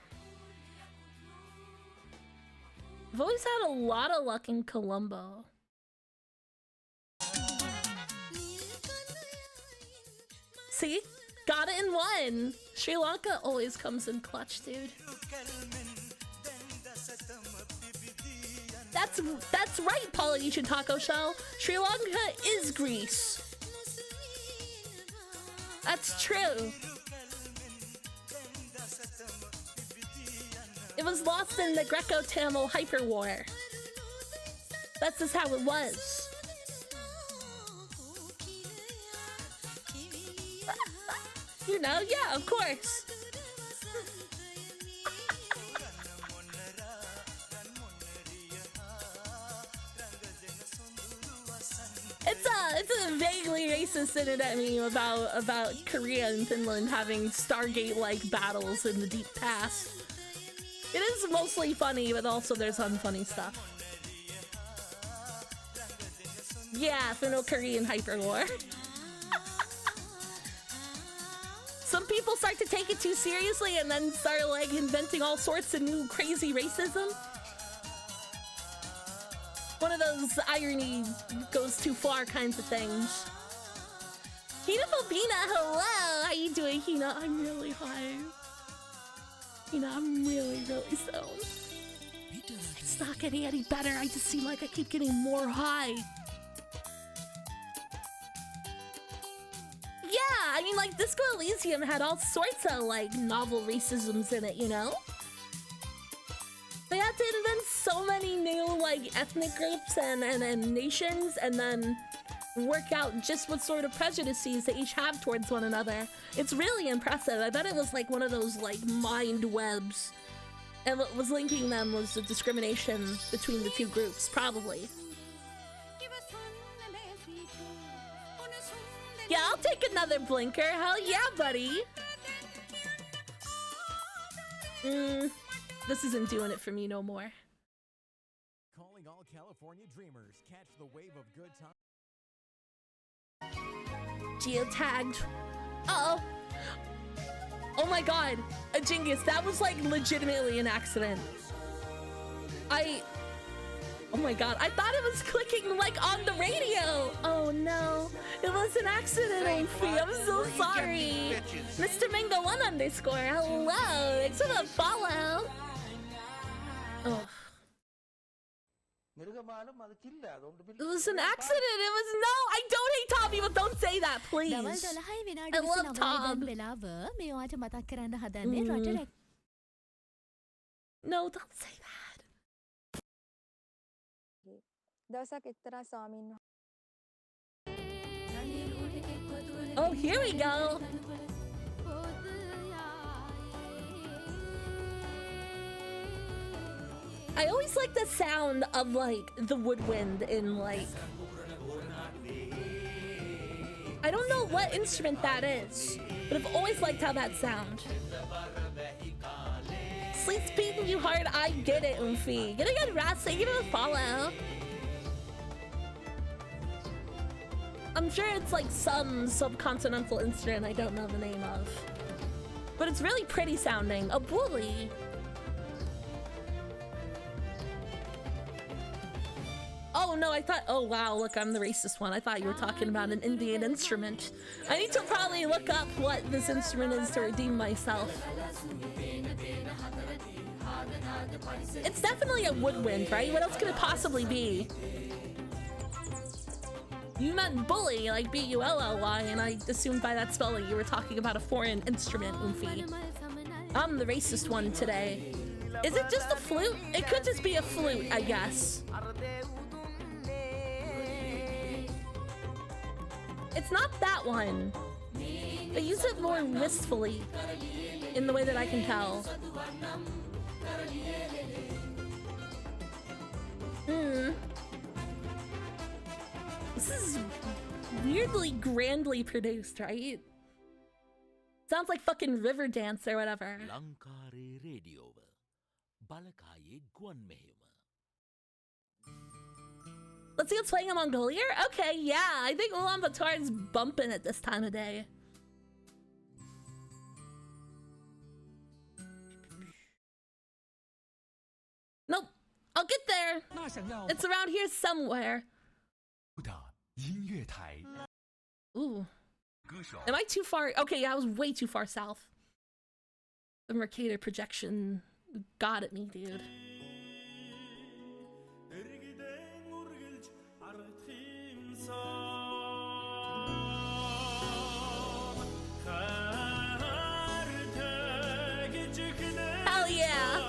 I've always had a lot of luck in Colombo. See? Got it in one! Sri Lanka always comes in clutch, dude. That's right, Polynesian Taco Shell. Sri Lanka is Greece. That's true. was lost in the Greco-Tamil hyper war. That's just how it was. You know, yeah, of course. It's a vaguely racist internet meme about Korea and Finland having Stargate-like battles in the deep past. It is mostly funny, but also there's unfunny stuff. Yeah, Finno-Korean hyper war. Some people start to take it too seriously and then start like inventing all sorts of new crazy racism. One of those irony goes too far kinds of things. Hina Fobina, hello! How you doing, Hina? I'm really high. Hina, I'm really stoned. It's not getting any better. I just seem like I keep getting more high. Yeah, I mean, like, Disco Elysium had all sorts of, like, novel racisms in it, you know? They had to invent so many new, like, ethnic groups and nations, and then work out just what sort of prejudices they each have towards one another. It's really impressive. I bet it was, like, one of those, like, mind webs. And what was linking them was the discrimination between the two groups, probably. Yeah, I'll take another blinker. Hell yeah, buddy. This isn't doing it for me no more. Calling all California dreamers. Catch the wave of good time. Geotagged. Uh-oh. Oh my god. Genghis, that was like legitimately an accident. Oh my god, I thought it was clicking like on the radio. Oh no, it was an accident, Ophi. I'm so sorry. Mr. Mango 1 underscore, hello. Thanks for the follow. Oh. It was an accident. It was I don't hate Tom, but don't say that, please. I love Tom. No, don't say that. Oh, here we go. I always like the sound of like the woodwind in like, I don't know what instrument that is, but I've always liked how that sounds. Sleep's beating you hard, I get it, Oofy. Get a good rat, say give it a follow. I'm sure it's like some subcontinental instrument I don't know the name of. But it's really pretty sounding. A bully. Oh no, I thought, oh wow, look, I'm the racist one. I thought you were talking about an Indian instrument. I need to probably look up what this instrument is to redeem myself. It's definitely a woodwind, right? What else could it possibly be? You meant bully, like B-U-L-L-Y, and I assumed by that spelling you were talking about a foreign instrument, Oofy. I'm the racist one today. Is it just a flute? It could just be a flute, I guess. It's not that one. They use it more wistfully, in the way that I can tell. This is weirdly grandly produced, right? Sounds like fucking River Dance or whatever. Let's see what's playing in Mongolia? Okay, yeah, I think Ulaanbaatar is bumping at this time of day. Nope, I'll get there. It's around here somewhere. Ooh. Am I too far? Okay, yeah, I was way too far south. The Mercator projection got at me, dude. Hell yeah!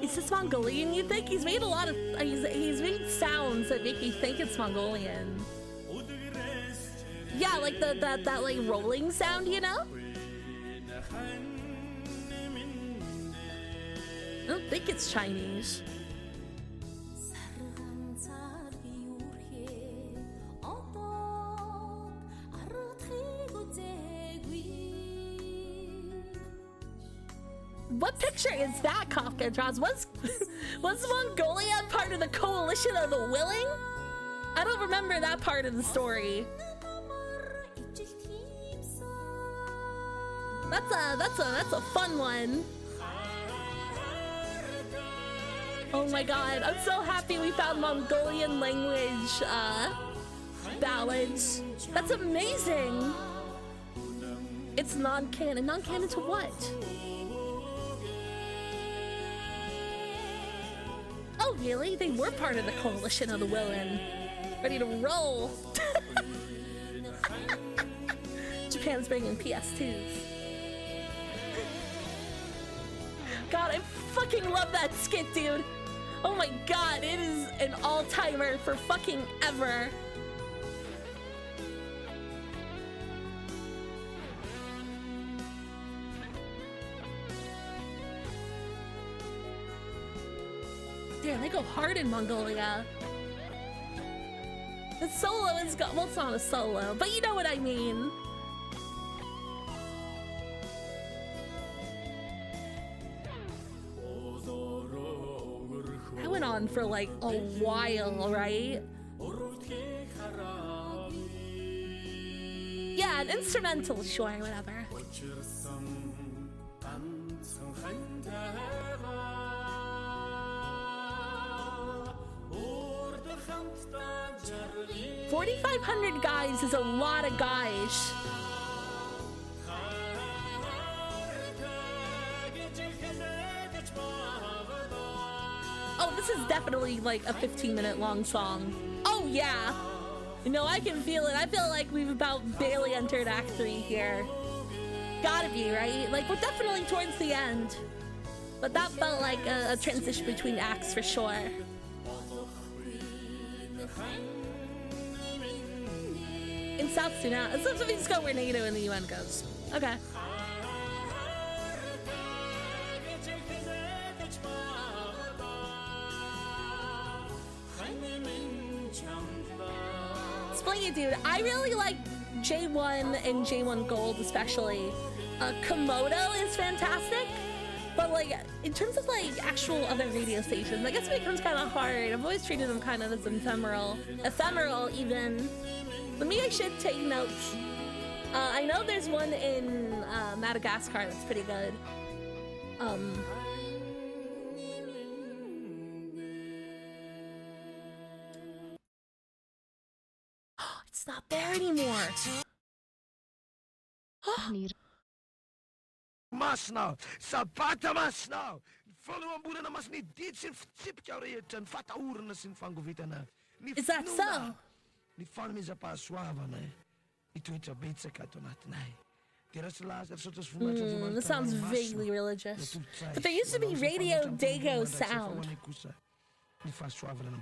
Is this Mongolian, you think? He's made a lot of... He's made sounds that make me think it's Mongolian. Yeah, like that like rolling sound, you know? I don't think it's Chinese. What picture is that, Kafka draws? Was Mongolia part of the coalition of the willing? I don't remember that part of the story. That's a fun one. Oh my god, I'm so happy we found Mongolian language ballads. That's amazing. It's non-canon. Non-canon to what? Oh really? They were part of the coalition of the willing. Ready to roll. Japan's bringing PS2s. God, I fucking love that skit, dude. Oh my god, it is an all-timer for fucking ever. Damn, they go hard in Mongolia. The solo is well, it's not a solo, but you know what I mean. That went on for like a while, right? Yeah, an instrumental, sure, whatever. 4,500 guys is a lot of guys. Oh, this is definitely like a 15-minute long song. Oh yeah. You know, I can feel it. I feel like we've about barely entered Act 3 here. Gotta be, right? Like, we're definitely towards the end. But that felt like a transition between acts for sure. In South Sudan. It's something to go where NATO and the UN goes. Okay. Explain it, dude. I really like J1 and J1 Gold especially. Komodo is fantastic. But like, in terms of like actual other radio stations, I guess it becomes kind of hard. I've always treated them kind of as ephemeral. Ephemeral even. Maybe I should take notes. I know there's one in Madagascar that's pretty good. It's not there anymore. Masno, Zapata Masno. Follow on Buddha must need deeds in Tipjariet and Fata Urnas in Fangovitana. Is that so? Ni farm is a pass suavane. It went a bit catonat night. This sounds vaguely religious. But there used to be Radio Dago sound.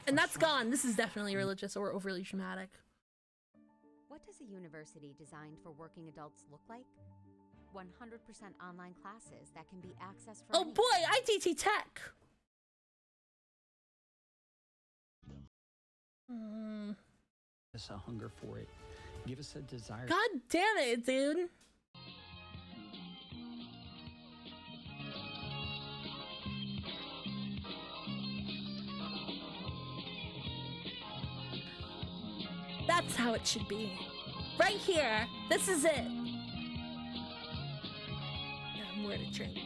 And that's gone. This is definitely religious or overly dramatic. What does a university designed for working adults look like? 100% online classes that can be accessed from Oh boy, ITT Tech! Us a hunger for it. Give us a desire. God damn it, dude. That's how it should be. Right here. This is it. More to drink.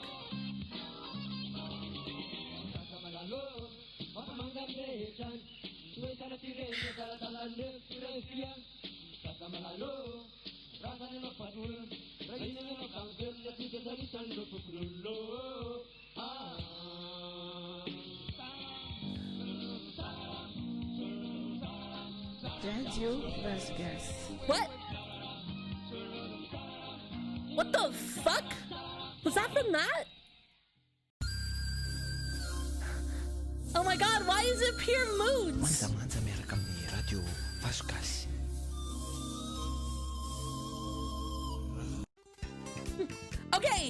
What? What the fuck? Was that from that? my god, why is it pure moods? Mansa-mansa merekam ni Radio Paskas.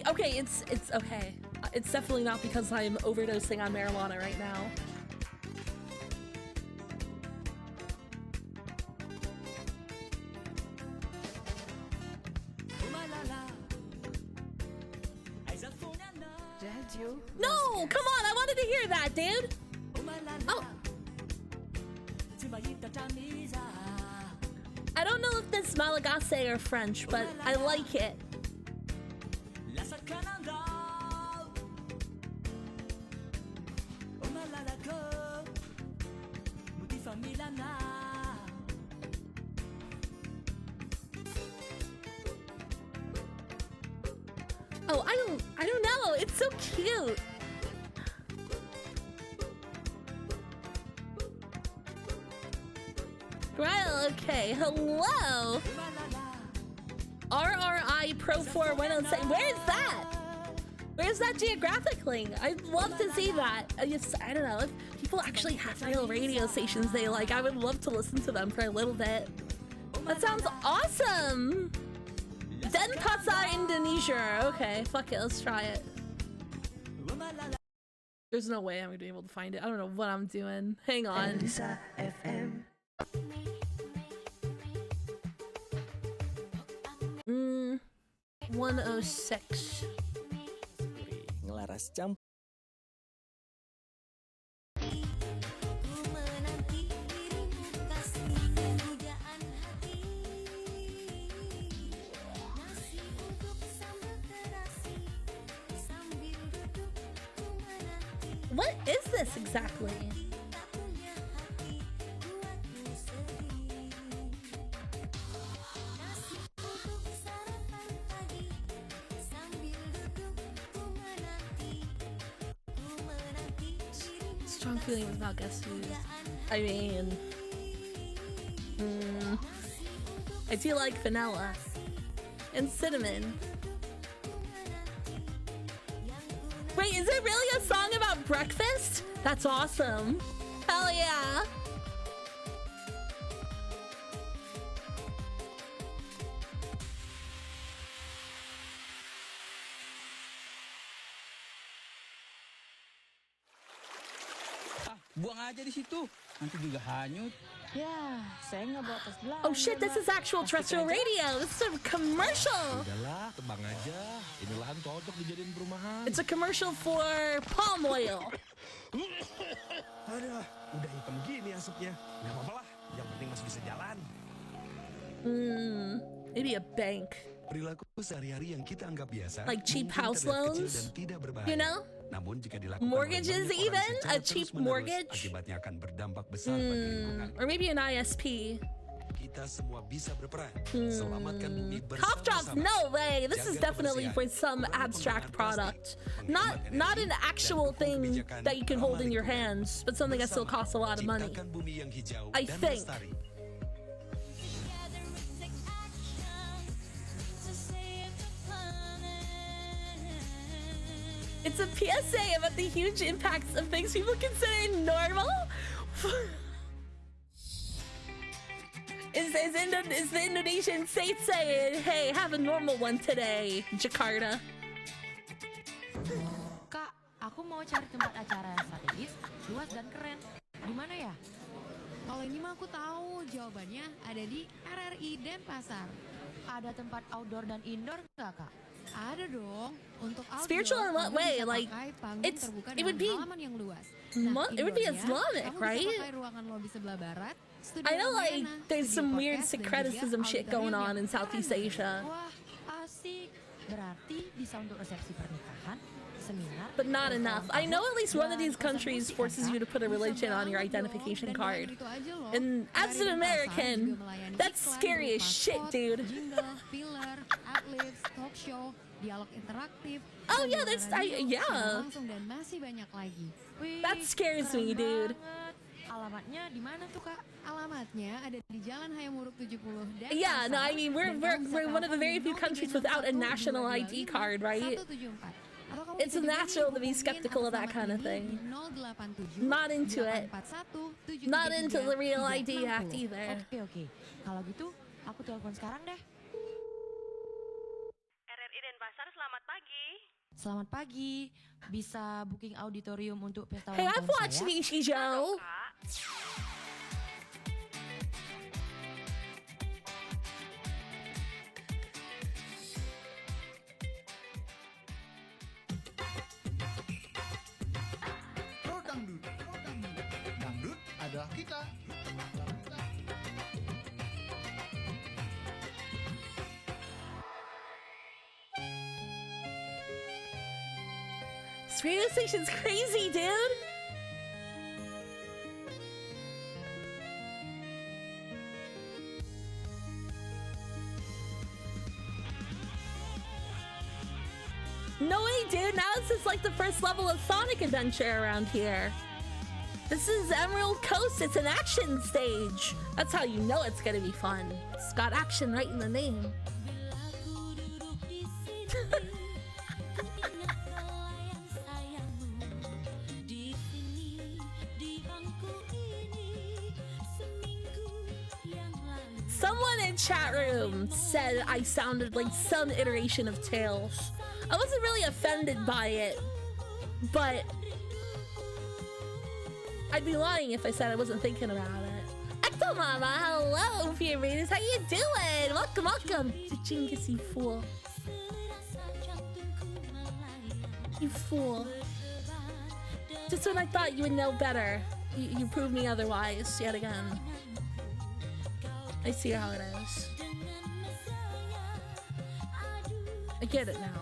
Okay, it's okay. It's definitely not because I'm overdosing on marijuana right now. No, come on, I wanted to hear that, dude. Oh. I don't know if this Malagasy or French, but I like it. Oh, I don't know. It's so cute. Right, okay. Hello. RRI Pro 4 107. Where is that? Where's that geographically? I'd love to see that. I don't know. If people actually have real radio stations they like, I would love to listen to them for a little bit. That sounds awesome. Denpasar, Indonesia. Okay, fuck it. Let's try it. There's no way I'm gonna be able to find it. I don't know what I'm doing. Hang on. 106. Ngelaras jam. What is this exactly? Strong feeling about guess who's. I mean, I do like vanilla and cinnamon. Wait, is it really a song about breakfast? That's awesome. Hell yeah. Buang aja di situ. Nanti juga hanyut. Ya, saya nggak bawa tas belanja. Oh shit, this is actual terrestrial radio. This is a commercial. Udahlah, tebang aja. Ini lahan cocok dijadiin perumahan. It's a commercial for palm oil. Aduh, udah hitam gini asapnya. Nggak apa-apa lah, yang penting masih bisa jalan. Maybe a bank. Perilaku sehari-hari yang kita anggap biasa. Like cheap house loans, you know? Namun jika dilakukan mortgages even? A cheap mortgage? Akibatnya akan berdampak besar bagi lingkungan. Or maybe an ISP. Kita semua bisa berperan. Selamatkan bumi Cough drops? bersama-sama. No way. This is definitely for some abstract product. Not an actual thing that you can hold in your hands, but something that still costs a lot of money. Ciptakan bumi yang hijau I dan think. lestari. It's a PSA about the huge impacts of things people consider normal. Is the Indonesian state saying, "Hey, have a normal one today, Jakarta"? Kak, aku mau cari tempat acara yang strategis, luas dan keren. Di mana ya? Kalau ini mah aku tahu jawabannya ada di RRI Denpasar. Ada tempat outdoor dan indoor nggak, Kak? Ada dong. Untuk outdoor, Spiritual in what way? Like, it would be it would be Islamic, right? I know, like, there's some weird syncretism shit going on in Southeast Asia. Wah, asik. Berarti bisa untuk resepsi pernikahan, seminar, but not enough. I know at least one of these countries forces you to put a religion on your identification card. And as an American, that's scary as shit, dude. Filler, ad-libs, talk show, dialog interaktif. Oh yeah, yeah. Langsung dan masih banyak lagi. That scares me, dude. Alamatnya di mana tuh, Kak? Alamatnya ada di Jalan Hayamuruk 70. Yeah, no, I mean we're one of the very few countries without a national ID card, right? It's natural to be skeptical of that kind of thing. Not into it. Not into the Real ID Act either. Oke. Kalau gitu, aku telepon sekarang deh. RRI Denpasar, selamat pagi. Selamat pagi. Bisa booking auditorium untuk pesta Hey, ulang I've tahun watched saya? Nishi Joe. Dangdut adalah kita. This radio station's crazy, dude. No way, dude. Now this is like the first level of Sonic Adventure around here. This is Emerald Coast. It's an action stage. That's how you know it's gonna be fun. It's got action right in the name. Someone in chat room said I sounded like some iteration of Tails. I wasn't really offended by it, but I'd be lying if I said I wasn't thinking about it. Ecto Mama, hello, Fear Raiders. How you doing? Welcome to Chingus, you fool. You fool. Just when I thought you would know better, you proved me otherwise yet again. I see how it is. I get it now.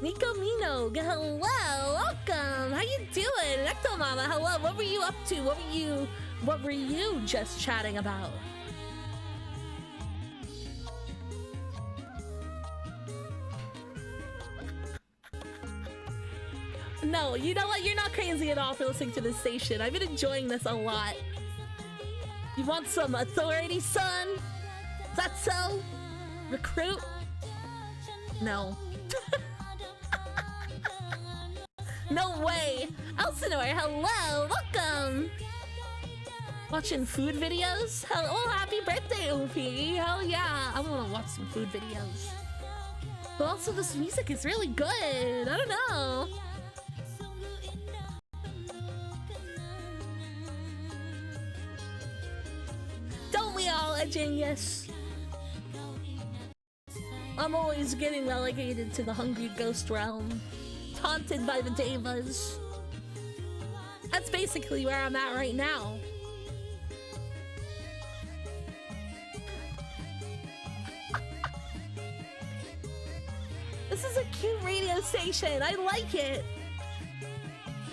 Nico Mino, hello, welcome. How you doing? Ecto Mama, hello. What were you up to? What were you just chatting about? No, you know what? You're not crazy at all for listening to this station. I've been enjoying this a lot. You want some authority, son? Is that so? Recruit? No. No way. Elsinore, hello. Welcome. Watching food videos? Oh, happy birthday, OP. Hell yeah. I want to watch some food videos. But also this music is really good. I don't know. Don't we all, a genius? I'm always getting relegated to the hungry ghost realm, taunted by the devas. That's basically where I'm at right now. This is a cute radio station. I like it.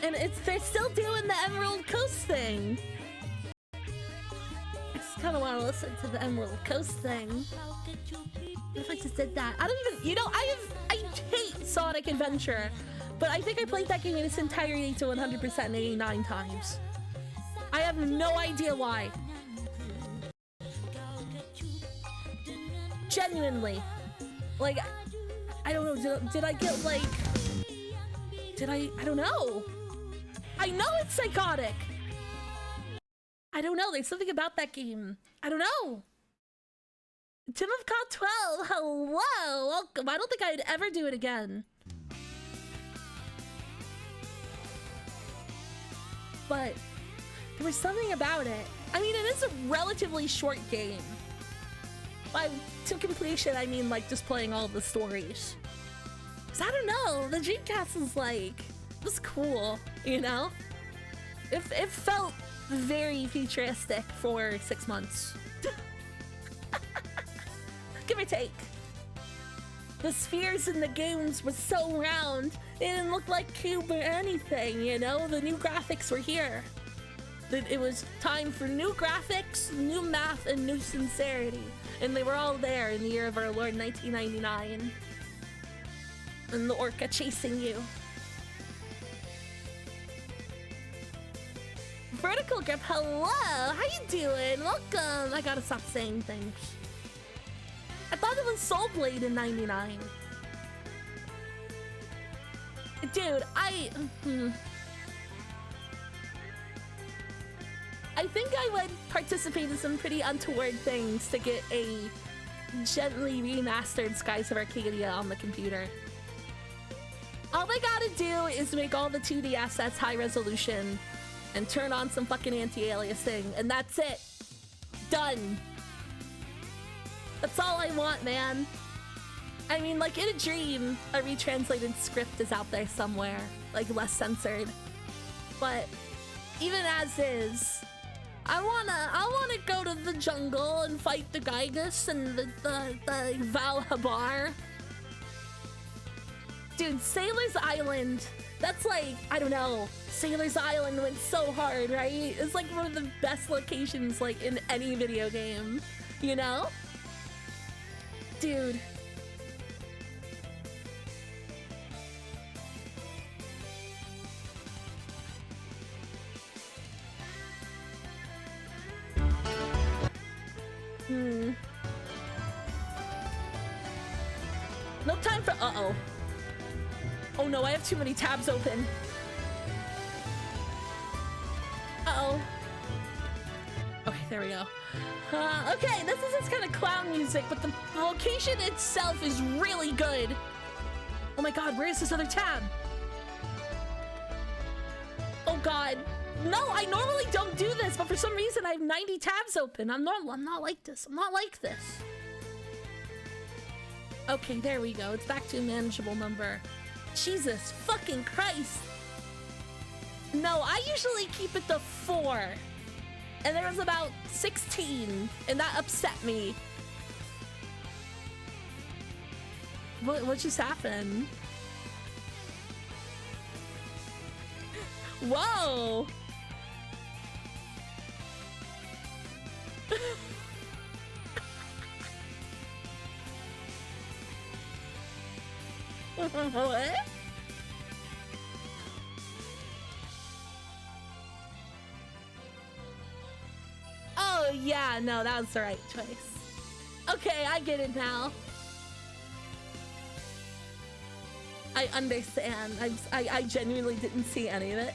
And they're still doing the Emerald Coast thing. I just kind of want to listen to the Emerald Coast thing. What if I just did that? I don't even, you know, I hate Sonic Adventure, but I think I played that game in its entirety to 100% 89 times. I have no idea why. Genuinely. Like, I don't know, did I get like, I don't know. I know it's psychotic. I don't know, there's something about that game. I don't know. Tim of Cod 12, hello, welcome. I don't think I'd ever do it again. But there was something about it. I mean, it is a relatively short game. By to completion, I mean like just playing all the stories. 'Cause I don't know, the Dreamcast is like, it was cool, you know? It felt very futuristic for 6 months. Give or take. The spheres in the games were so round, they didn't look like cube or anything, you know? The new graphics were here. It was time for new graphics, new math, and new sincerity. And they were all there in the year of our Lord 1999. And the orca chasing you. Vertical Grip, hello! How you doing? Welcome! I gotta stop saying things. I thought it was Soul Blade in 99. Dude, I think I would participate in some pretty untoward things to get a gently remastered Skies of Arcadia on the computer. All they gotta do is make all the 2D assets high resolution and turn on some fucking anti-aliasing, and that's it. Done. That's all I want, man. I mean, like, in a dream, a retranslated script is out there somewhere, like, less censored. But even as is, I wanna go to the jungle and fight the Gygus and the Valhabar. Dude, Sailor's Island, that's like, I don't know, Sailor's Island went so hard, right? It's like one of the best locations, like, in any video game, you know? Dude. No time for uh-oh. Oh no, I have too many tabs open. Uh-oh. Okay, there we go. Okay, this is this kind of clown music, but the location itself is really good. Oh my god, where is this other tab? Oh god. No, I normally don't do this, but for some reason I have 90 tabs open. I'm not like this. I'm not like this. Okay, there we go. It's back to a manageable number. Jesus fucking Christ. No, I usually keep it to 4. And there was about 16, and that upset me. What just happened? Whoa! What? Oh yeah, no, that was the right choice. Okay, I get it now. I understand. I genuinely didn't see any of it.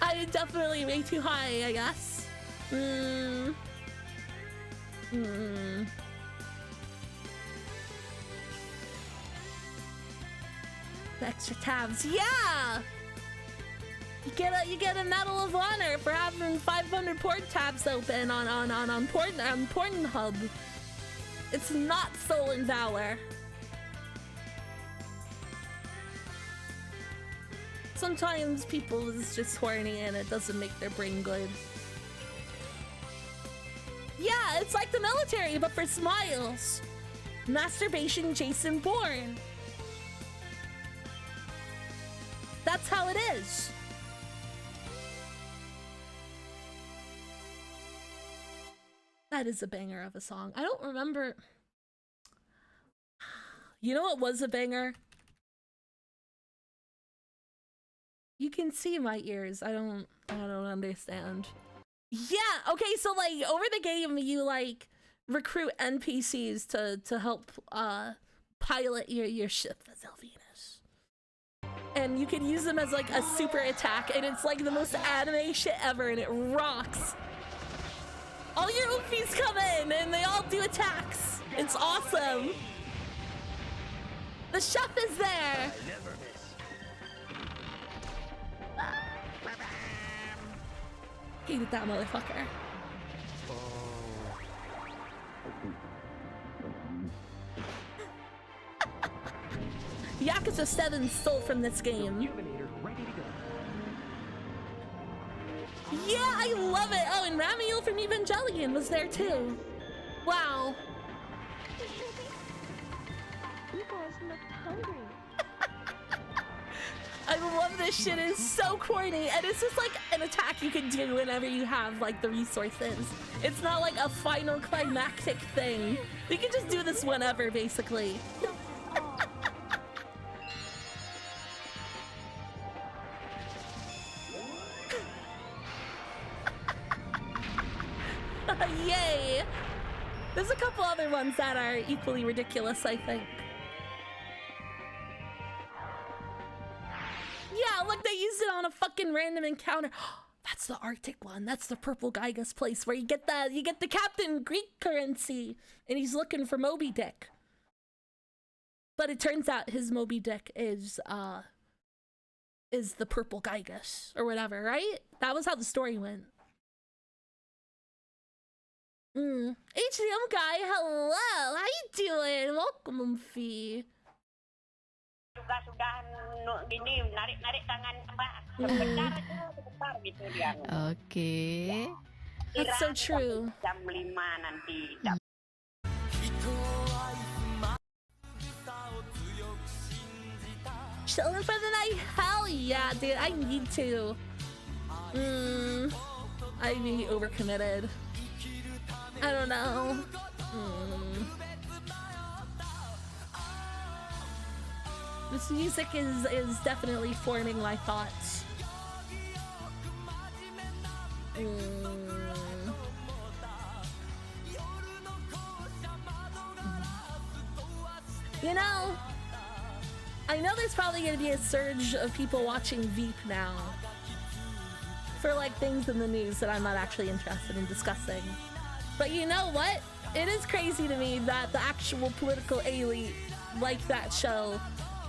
I definitely way too high, I guess. The extra tabs, yeah. You get a Medal of Honor for having 500 port tabs open on Pornhub. It's not stolen valor. Sometimes people is just horny and it doesn't make their brain good. Yeah, it's like the military, but for smiles. Masturbation Jason Bourne. That's how it is. That is a banger of a song. I don't remember. You know what was a banger? You can see my ears. I don't understand. Yeah, okay, so like over the game you like recruit NPCs to help pilot your ship, the Zelvinus. And you can use them as like a super attack, and it's like the most anime shit ever, and it rocks. All your oofies come in and they all do attacks. It's awesome. The chef is there. Hated that motherfucker. Yakuza 7 stole from this game. Yeah, I love it. Oh, and Ramiel from Evangelion was there too. Wow. You guys look hungry. I love this shit. It's so corny, and it's just like an attack you can do whenever you have like the resources. It's not like a final climactic thing. You can just do this whenever, basically. Yay! There's a couple other ones that are equally ridiculous, I think. Yeah, look, they used it on a fucking random encounter. That's the Arctic one. That's the Purple Gygus place where you get the Captain Greek currency, and he's looking for Moby Dick. But it turns out his Moby Dick is the Purple Gygus or whatever, right? That was how the story went. HDM guy, hello. How you doing? Welcome, Fee. Narik tangan Mbak sebentar aja, sebentar gitu dia. Okay. That's so true. Jam 5 nanti. Chilling for the night? Hell yeah, dude. I need to. I may be overcommitted. I don't know. This music is definitely forming my thoughts. You know, I know there's probably going to be a surge of people watching Veep now for like things in the news that I'm not actually interested in discussing. But you know what? It is crazy to me that the actual political elite like that show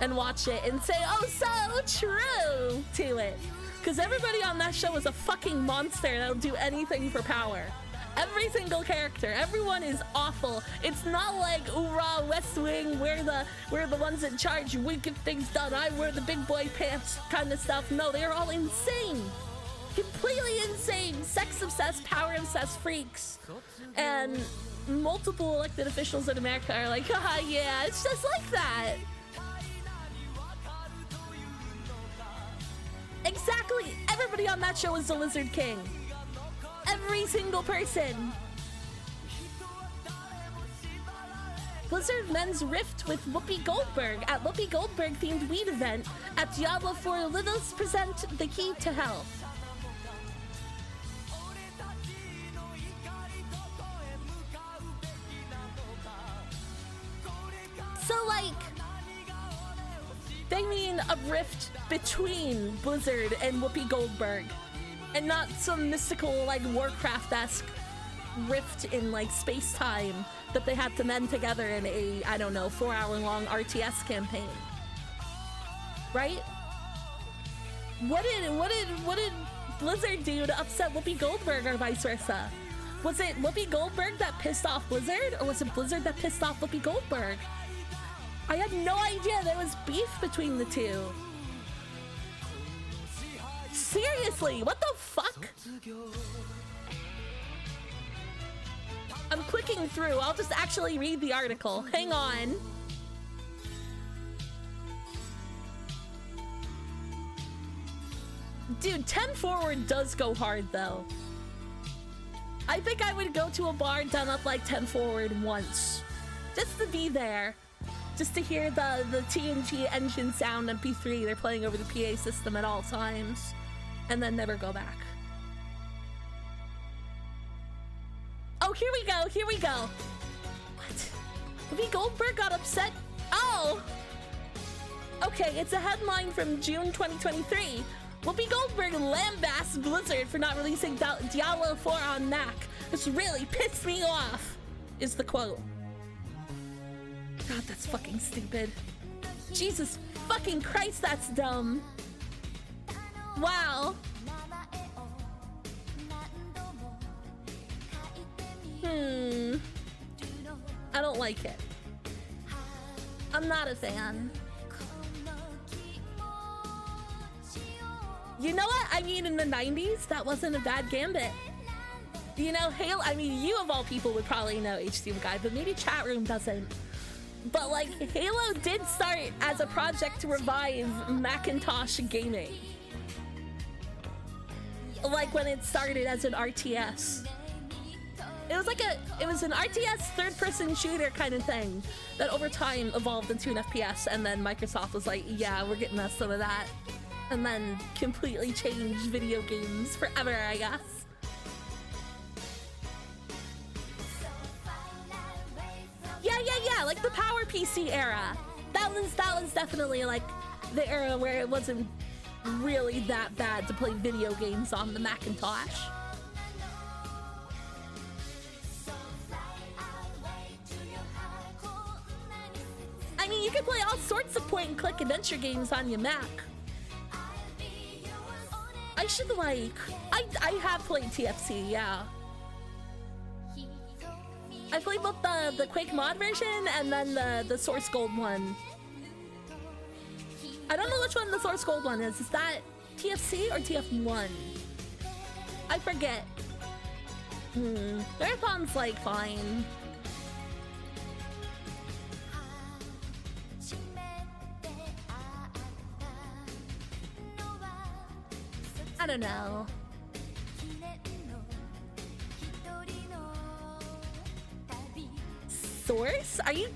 and watch it and say, oh, so true to it. Because everybody on that show is a fucking monster that'll do anything for power. Every single character, everyone is awful. It's not like, oorah, West Wing, we're the ones in charge, we get things done, I wear the big boy pants kind of stuff. No, they're all insane. Completely insane, sex-obsessed, power-obsessed freaks. And multiple elected officials in America are like, haha, yeah, it's just like that. Exactly, everybody on that show is the Lizard King. Every single person. Blizzard Men's Rift with Whoopi Goldberg at Whoopi Goldberg themed weed event at Diablo 4 Lithos present The Key to Hell. So like, they mean a rift between Blizzard and Whoopi Goldberg. And not some mystical, like, Warcraft-esque rift in, like, space-time that they had to mend together in a, I don't know, 4-hour-long RTS campaign. Right? What did Blizzard do to upset Whoopi Goldberg or vice versa? Was it Whoopi Goldberg that pissed off Blizzard, or was it Blizzard that pissed off Whoopi Goldberg? I had no idea there was beef between the two. Seriously, what the fuck? I'm clicking through. I'll just actually read the article. Hang on. Dude, 10 Forward does go hard, though. I think I would go to a bar done up like 10 Forward once. Just to be there. Just to hear the TNG engine sound MP3 they're playing over the PA system at all times. And then never go back. Oh, here we go, here we go. What? Whoopi Goldberg got upset? Oh! Okay, it's a headline from June 2023. Whoopi Goldberg lambasts Blizzard for not releasing Diablo 4 on Mac. This really pissed me off, is the quote. God, that's fucking stupid. Jesus fucking Christ, that's dumb. Wow. I don't like it. I'm not a fan. You know what? I mean, in the 90s, that wasn't a bad gambit. You know, Halo, I mean, you of all people would probably know HDM Guy, but maybe chat room doesn't. But like, Halo did start as a project to revive Macintosh gaming. Like when it started as an RTS. It was an RTS third-person shooter kind of thing that over time evolved into an FPS, and then Microsoft was like, yeah, we're getting us some of that. And then completely changed video games forever, I guess. Yeah, like the Power PC era. That was definitely like the era where it wasn't really that bad to play video games on the Macintosh. I mean, you can play all sorts of point-and-click adventure games on your Mac. I should like... I have played TFC, yeah. I played both the Quake mod version and then the Source Gold one. I don't know which one the Source Gold one is. Is that TFC or TF1? I forget. Marathon's like fine. I don't know. Source? Are you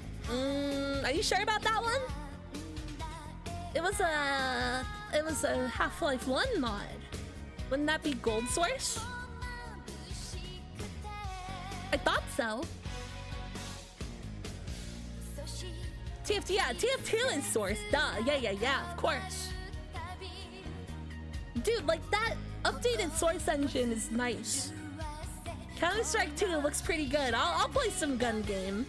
sure about that one? It was a Half-Life 1 mod. Wouldn't that be Gold Source? I thought so. TF2, yeah, TF2 is Source. Duh, yeah, of course. Dude, like that updated Source engine is nice. Counter-Strike 2 looks pretty good. I'll play some gun game.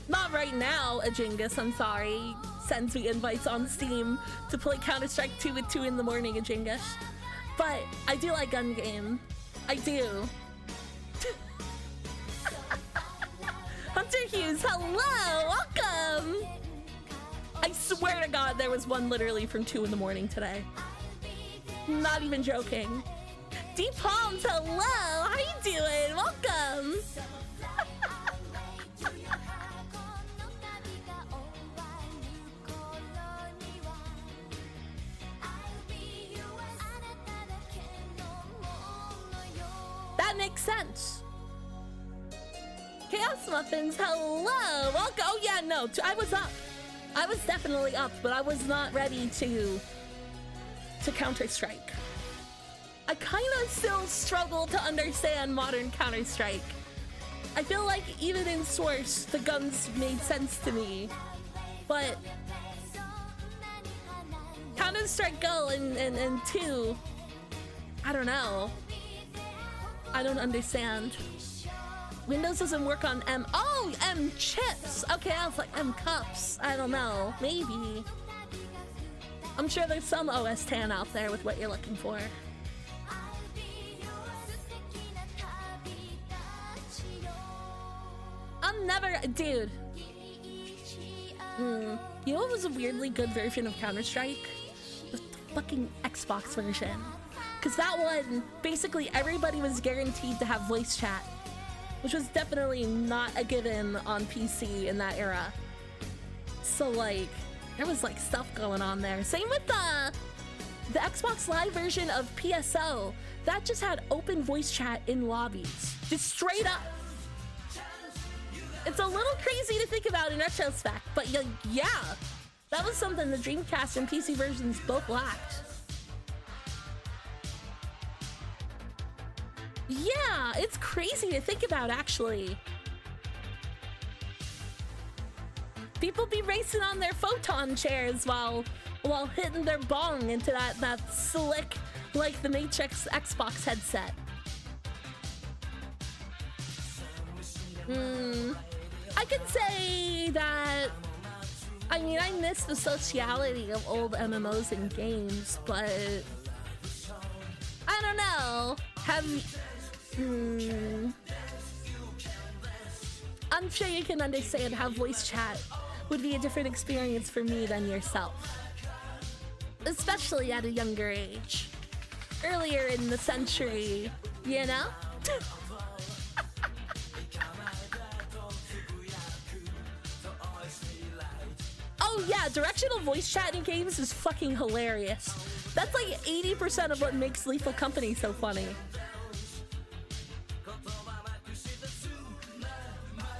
Not right now, Ajingus, I'm sorry. Sends me invites on Steam to play Counter-Strike 2 at 2 in the morning, Ajingus. But I do like gun game. I do. Hunter Hughes, hello, welcome. I swear to God there was one literally from 2 in the morning today. Not even joking. Deep Palms, hello, how you doing? Welcome. That makes sense. Chaos Muffins, hello, welcome. Oh yeah, no, I was up. I was definitely up, but I was not ready to Counter-Strike. I kind of still struggle to understand modern Counter-Strike. I feel like even in Source, the guns made sense to me, but Counter-Strike Go and 2, I don't know. I don't understand. Windows doesn't work on M. Oh, M chips. Okay, I was like M cups. I don't know. Maybe. I'm sure there's some OS 10 out there with what you're looking for. I'm never, dude. You know what was a weirdly good version of Counter-Strike? The fucking Xbox version. Because that one, basically everybody was guaranteed to have voice chat, which was definitely not a given on PC in that era. So like, there was like stuff going on there. Same with the Xbox Live version of PSO. That just had open voice chat in lobbies. Just straight up. It's a little crazy to think about in retrospect, but yeah, that was something the Dreamcast and PC versions both lacked. Yeah, it's crazy to think about, actually. People be racing on their photon chairs while hitting their bong into that slick, like the Matrix Xbox headset. I can say that, I mean, I miss the sociality of old MMOs and games, but I don't know. I'm sure you can understand how voice chat would be a different experience for me than yourself. Especially at a younger age. Earlier in the century, you know? Oh yeah, directional voice chat in games is fucking hilarious. That's like 80% of what makes Lethal Company so funny.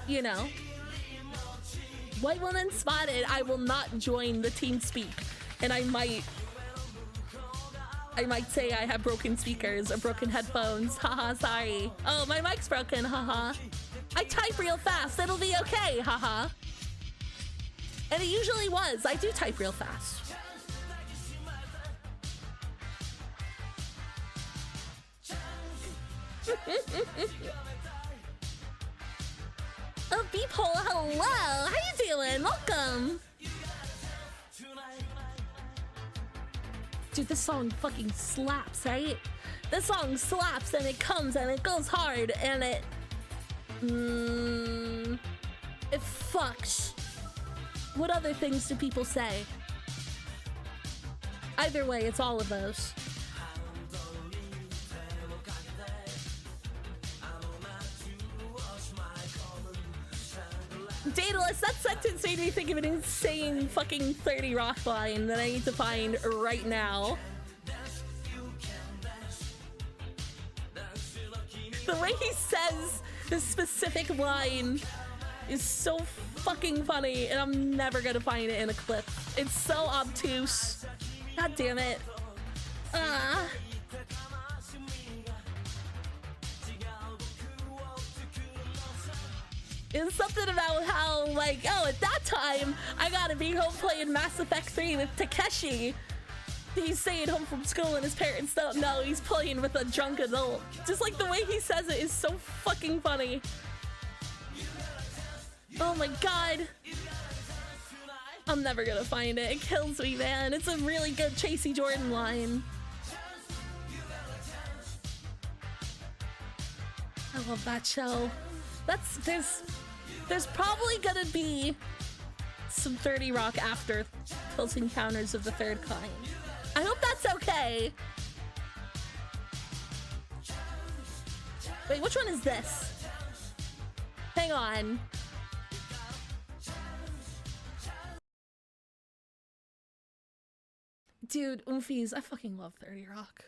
You know? White woman spotted. I will not join the TeamSpeak, and I might say I have broken speakers or broken headphones. Haha, sorry. Oh, my mic's broken, haha. I type real fast, it'll be okay, haha. And it usually was. I do type real fast. Oh, Beephole, hello! How you doing? Welcome! Dude, this song fucking slaps, right? This song slaps and it comes and it goes hard and it... it fucks. What other things do people say? Either way, it's all of those. Daedalus, that sentence made me think of an insane fucking 30 Rock line that I need to find right now. The way he says this specific line is so fucking funny, and I'm never gonna find it in a clip. It's so obtuse. God damn it. It's something about how, like, oh, at that time, I gotta be home playing Mass Effect 3 with Takeshi. He's staying home from school and his parents don't know he's playing with a drunk adult. Just like the way he says it is so fucking funny. Oh my god. I'm never gonna find it. It kills me, man. It's a really good Tracy Jordan line. I love that show. There's probably gonna be some 30 Rock after Close Encounters of the Third Kind. I hope that's okay. Wait, which one is this? Hang on. Dude, Oomfies, I fucking love 30 Rock.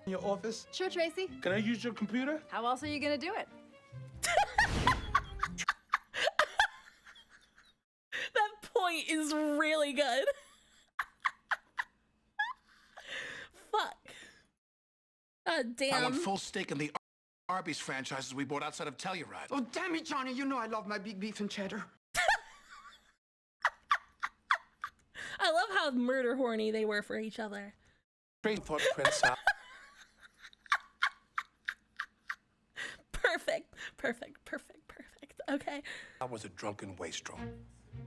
In your office? Sure, Tracy. Can I use your computer? How else are you gonna do it? That point is really good. Fuck. God damn. I want full stake in the Arby's franchises we bought outside of Telluride. Oh, damn it, Johnny. You know I love my big beef and cheddar. I love how murder horny they were for each other. Great footprints. Perfect, perfect, perfect, perfect. Okay. I was a drunken wastrel.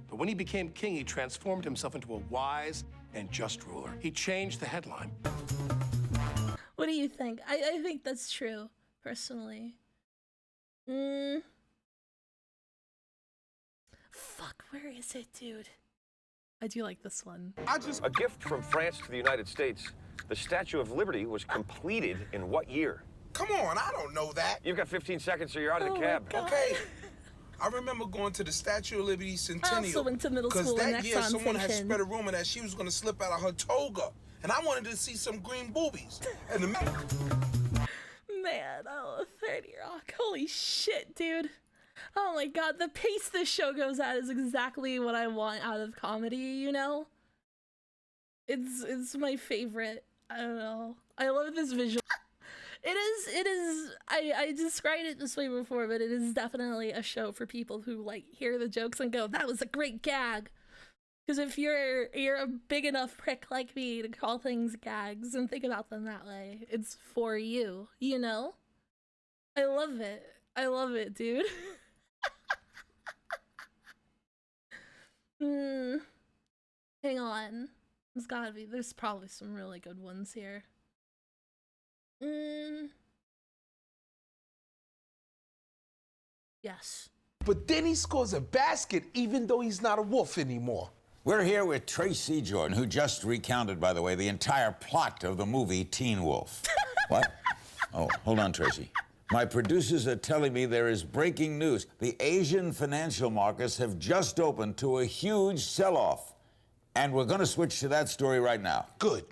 But when he became king, he transformed himself into a wise and just ruler. He changed the headline. What do you think? I think that's true, personally. Fuck, where is it, dude? I do like this one. A gift from France to the United States. The Statue of Liberty was completed in what year? Come on, I don't know that. You've got 15 seconds or you're out of the cab. Okay. I remember going to the Statue of Liberty Centennial. I also went to middle school in that year, Exxon someone had Station. spread a rumor that she was going to slip out of her toga. And I wanted to see some green boobies. And the Man, oh, 30 Rock. Holy shit, dude. Oh my god, the pace this show goes at is exactly what I want out of comedy, you know? It's my favorite. I don't know. I love this visual. It is, I described it this way before, but it is definitely a show for people who, like, hear the jokes and go, that was a great gag. Because if you're a big enough prick like me to call things gags and think about them that way, it's for you, you know? I love it. I love it, dude. Hang on. There's probably some really good ones here. Yes. But then he scores a basket even though he's not a wolf anymore. We're here with Tracy Jordan, who just recounted, by the way, the entire plot of the movie Teen Wolf. What? Oh, hold on, Tracy. My producers are telling me there is breaking news. The Asian financial markets have just opened to a huge sell-off. And we're going to switch to that story right now. Good.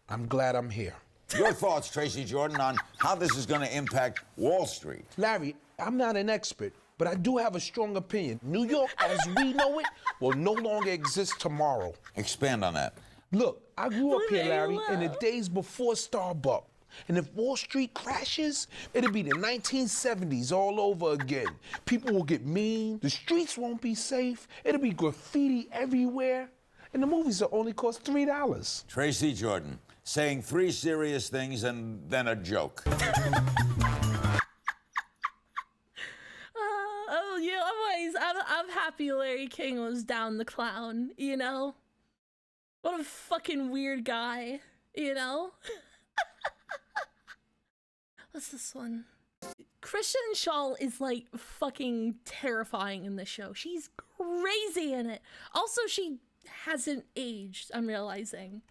I'm glad I'm here. Your thoughts, Tracy Jordan, on how this is going to impact Wall Street? Larry, I'm not an expert, but I do have a strong opinion. New York, as we know it, will no longer exist tomorrow. Expand on that. Look, I grew up here, Larry, in the days before Starbucks. And if Wall Street crashes, it'll be the 1970s all over again. People will get mean, the streets won't be safe, it'll be graffiti everywhere, and the movies will only cost $3. Tracy Jordan, saying 3 serious things and then a joke. Oh, yeah, I'm happy Larry King was down the clown, you know? What a fucking weird guy, you know? What's this one? Kristen Schaal is like fucking terrifying in this show. She's crazy in it. Also, she hasn't aged, I'm realizing.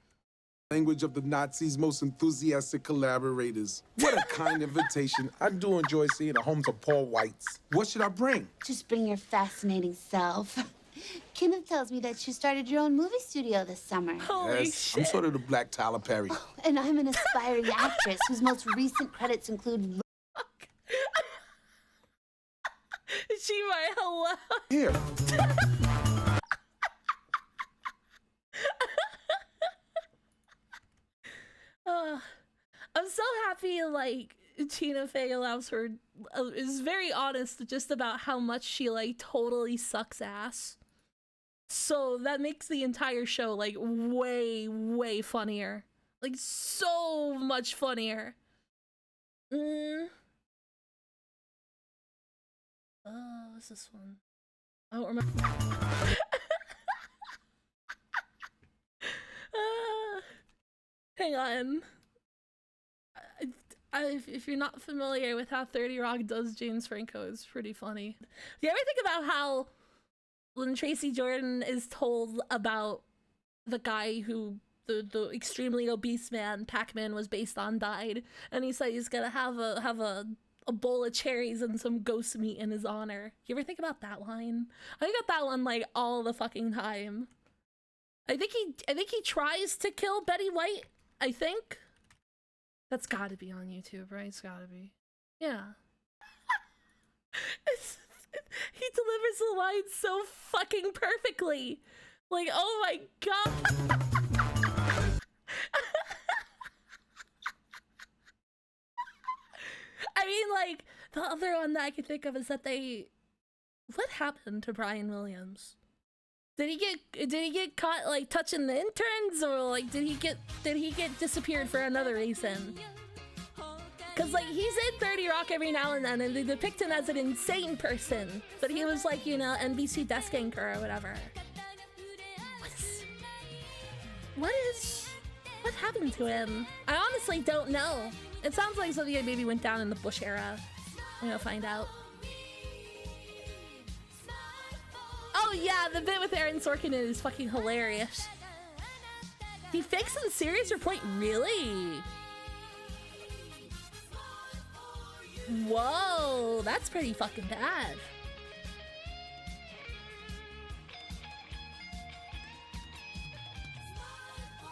Language of the Nazis' most enthusiastic collaborators. What a kind invitation. I do enjoy seeing the homes of Paul Whites. What should I bring? Just bring your fascinating self. Kenneth tells me that you started your own movie studio this summer. Holy Yes, shit. I'm sort of the Black Tyler Perry. And I'm an aspiring actress whose most recent credits include... She might hello. Here. I'm so happy, like, Tina Fey allows her, is very honest just about how much she, like, totally sucks ass. So that makes the entire show, like, way, way funnier. Like, so much funnier. Oh, what's this one? I don't remember. Hang on. If you're not familiar with how 30 Rock does James Franco, it's pretty funny. You ever think about how when Tracy Jordan is told about the guy who the extremely obese man Pac-Man was based on died, and he said he's gonna have a bowl of cherries and some ghost meat in his honor? You ever think about that line? I think about that one like all the fucking time. I think he tries to kill Betty White. I think that's got to be on YouTube, right? It's got to be. Yeah. He delivers the line so fucking perfectly. Like, oh my god. I mean, like, the other one that I can think of is that what happened to Brian Williams? Did he get caught like touching the interns, or like did he get disappeared for another reason? Cause like he's in 30 Rock every now and then, and they depict him as an insane person, but he was like, you know, NBC desk anchor or whatever. What happened to him? I honestly don't know. It sounds like something that maybe went down in the Bush era. I'm gonna find out. Oh yeah, the bit with Aaron Sorkin is fucking hilarious. He fakes in Serious Report, really? Whoa, that's pretty fucking bad.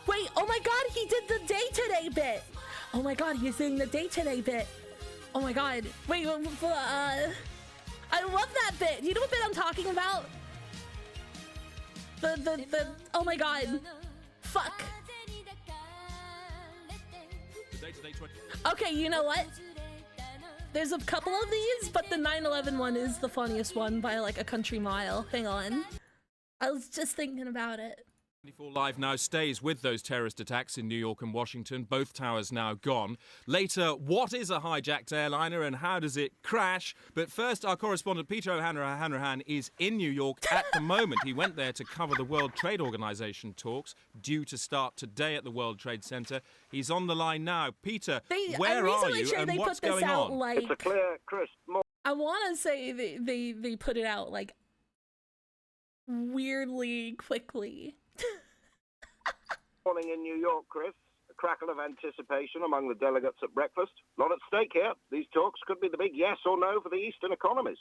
Wait, oh my god, he did the Day Today bit. Oh my god, he's doing the Day Today bit. Oh my god. Wait, I love that bit. You know what bit I'm talking about? Oh my god. Fuck. Okay, you know what? There's a couple of these, but the 9/11 one is the funniest one by like a country mile. Hang on. I was just thinking about it. 24 Live now stays with those terrorist attacks in New York and Washington. Both towers now gone. Later, what is a hijacked airliner and how does it crash? But first, our correspondent Peter O'Hanrahan is in New York at the moment. He went there to cover the World Trade Organization talks due to start today at the World Trade Center. He's on the line now. Peter, where are you and what's going on? Like, it's a clear, crisp morning. I want to say they put it out like weirdly quickly. Morning in New York, Chris. A crackle of anticipation among the delegates at breakfast. A lot at stake here. These talks could be the big yes or no for the Eastern economies.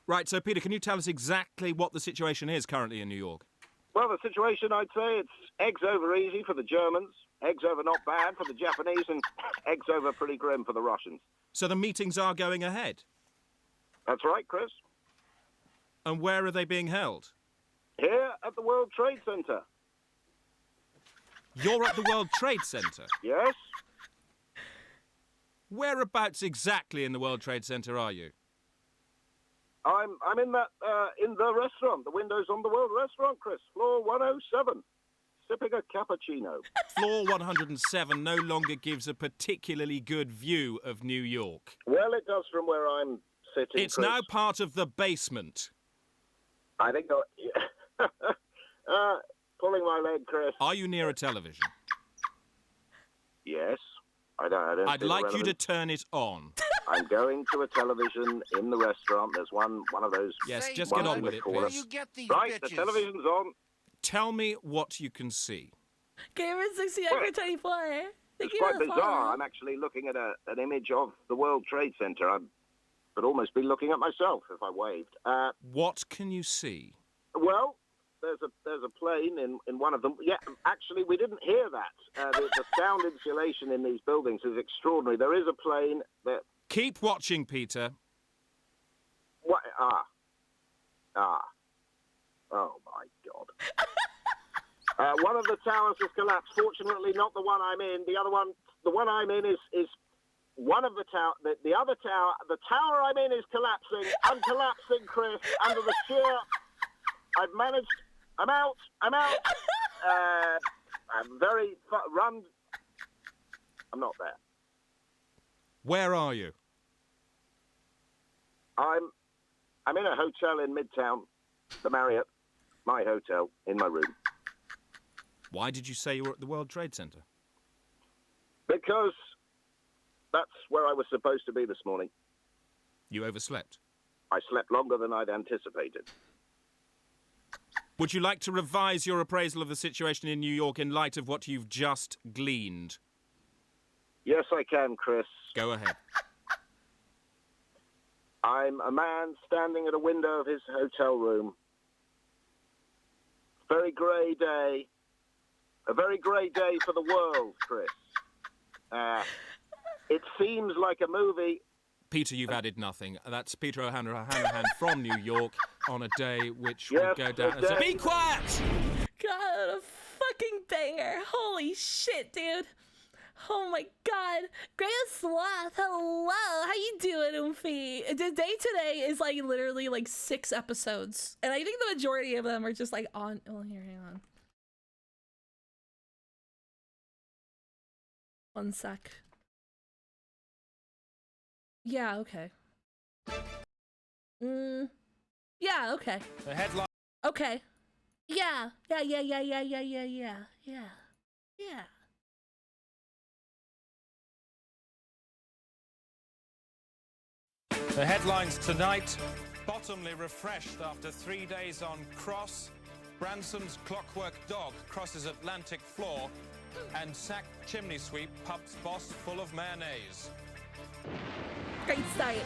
Right, so Peter, can you tell us exactly what the situation is currently in New York? Well, the situation, I'd say, it's eggs over easy for the Germans, eggs over not bad for the Japanese, and eggs over pretty grim for the Russians. So the meetings are going ahead? That's right, Chris. And where are they being held? Here at the World Trade Center. You're at the World Trade Center? Yes. Whereabouts exactly in the World Trade Center are you? I'm in the restaurant, the windows on the World Restaurant, Chris. Floor 107. sipping a cappuccino. Floor 107 no longer gives a particularly good view of New York. Well, it does from where I'm sitting. It's Chris. now part of the basement. I think... pulling my leg, Chris. Are you near a television? Yes. I don't I'd see the like you relevance. to turn it on. I'm going to a television in the restaurant. There's one of those. Yes, Say just what? get on with it, Corner. please. Right, the television's on. Tell me what you can see. Gamer 69 for 24. Thank It's you quite for the bizarre. follow. I'm actually looking at an image of the World Trade Center. I could almost be looking at myself if I waved. What can you see? Well, there's a plane in one of them. Yeah, actually, we didn't hear that. The sound insulation in these buildings is extraordinary. There is a plane that... Keep watching, Peter. What? Oh, my God. One of the towers has collapsed. Fortunately, not the one I'm in. The one I'm in is one of the tower. The other tower, the tower I'm in is collapsing. I'm collapsing, Chris, under the sheer... I've managed... I'm out. I'm very run. I'm not there. Where are you? I'm in a hotel in Midtown, the Marriott, my hotel, in my room. Why did you say you were at the World Trade Center? Because that's where I was supposed to be this morning. You overslept. I slept longer than I'd anticipated. Would you like to revise your appraisal of the situation in New York in light of what you've just gleaned? Yes, I can, Chris. Go ahead. I'm a man standing at a window of his hotel room. Very grey day. A very grey day for the world, Chris. It seems like a movie. Peter, you've added nothing. That's Peter O'Hanrahan from New York on a day which Yes, would go down as a... Be quiet! God, a fucking banger. Holy shit, dude. Oh my God. Great Sloth, hello. How you doing, Oomfie? The day today is like literally like 6 episodes. And I think the majority of them are just like on... Oh, here, hang on. One sec. Yeah, okay. Yeah, okay. The headline... Okay. Yeah. The headlines tonight. Bottomley refreshed after 3 days on cross. Branson's clockwork dog crosses Atlantic floor. And sacked chimney sweep pubs boss full of mayonnaise. Great start.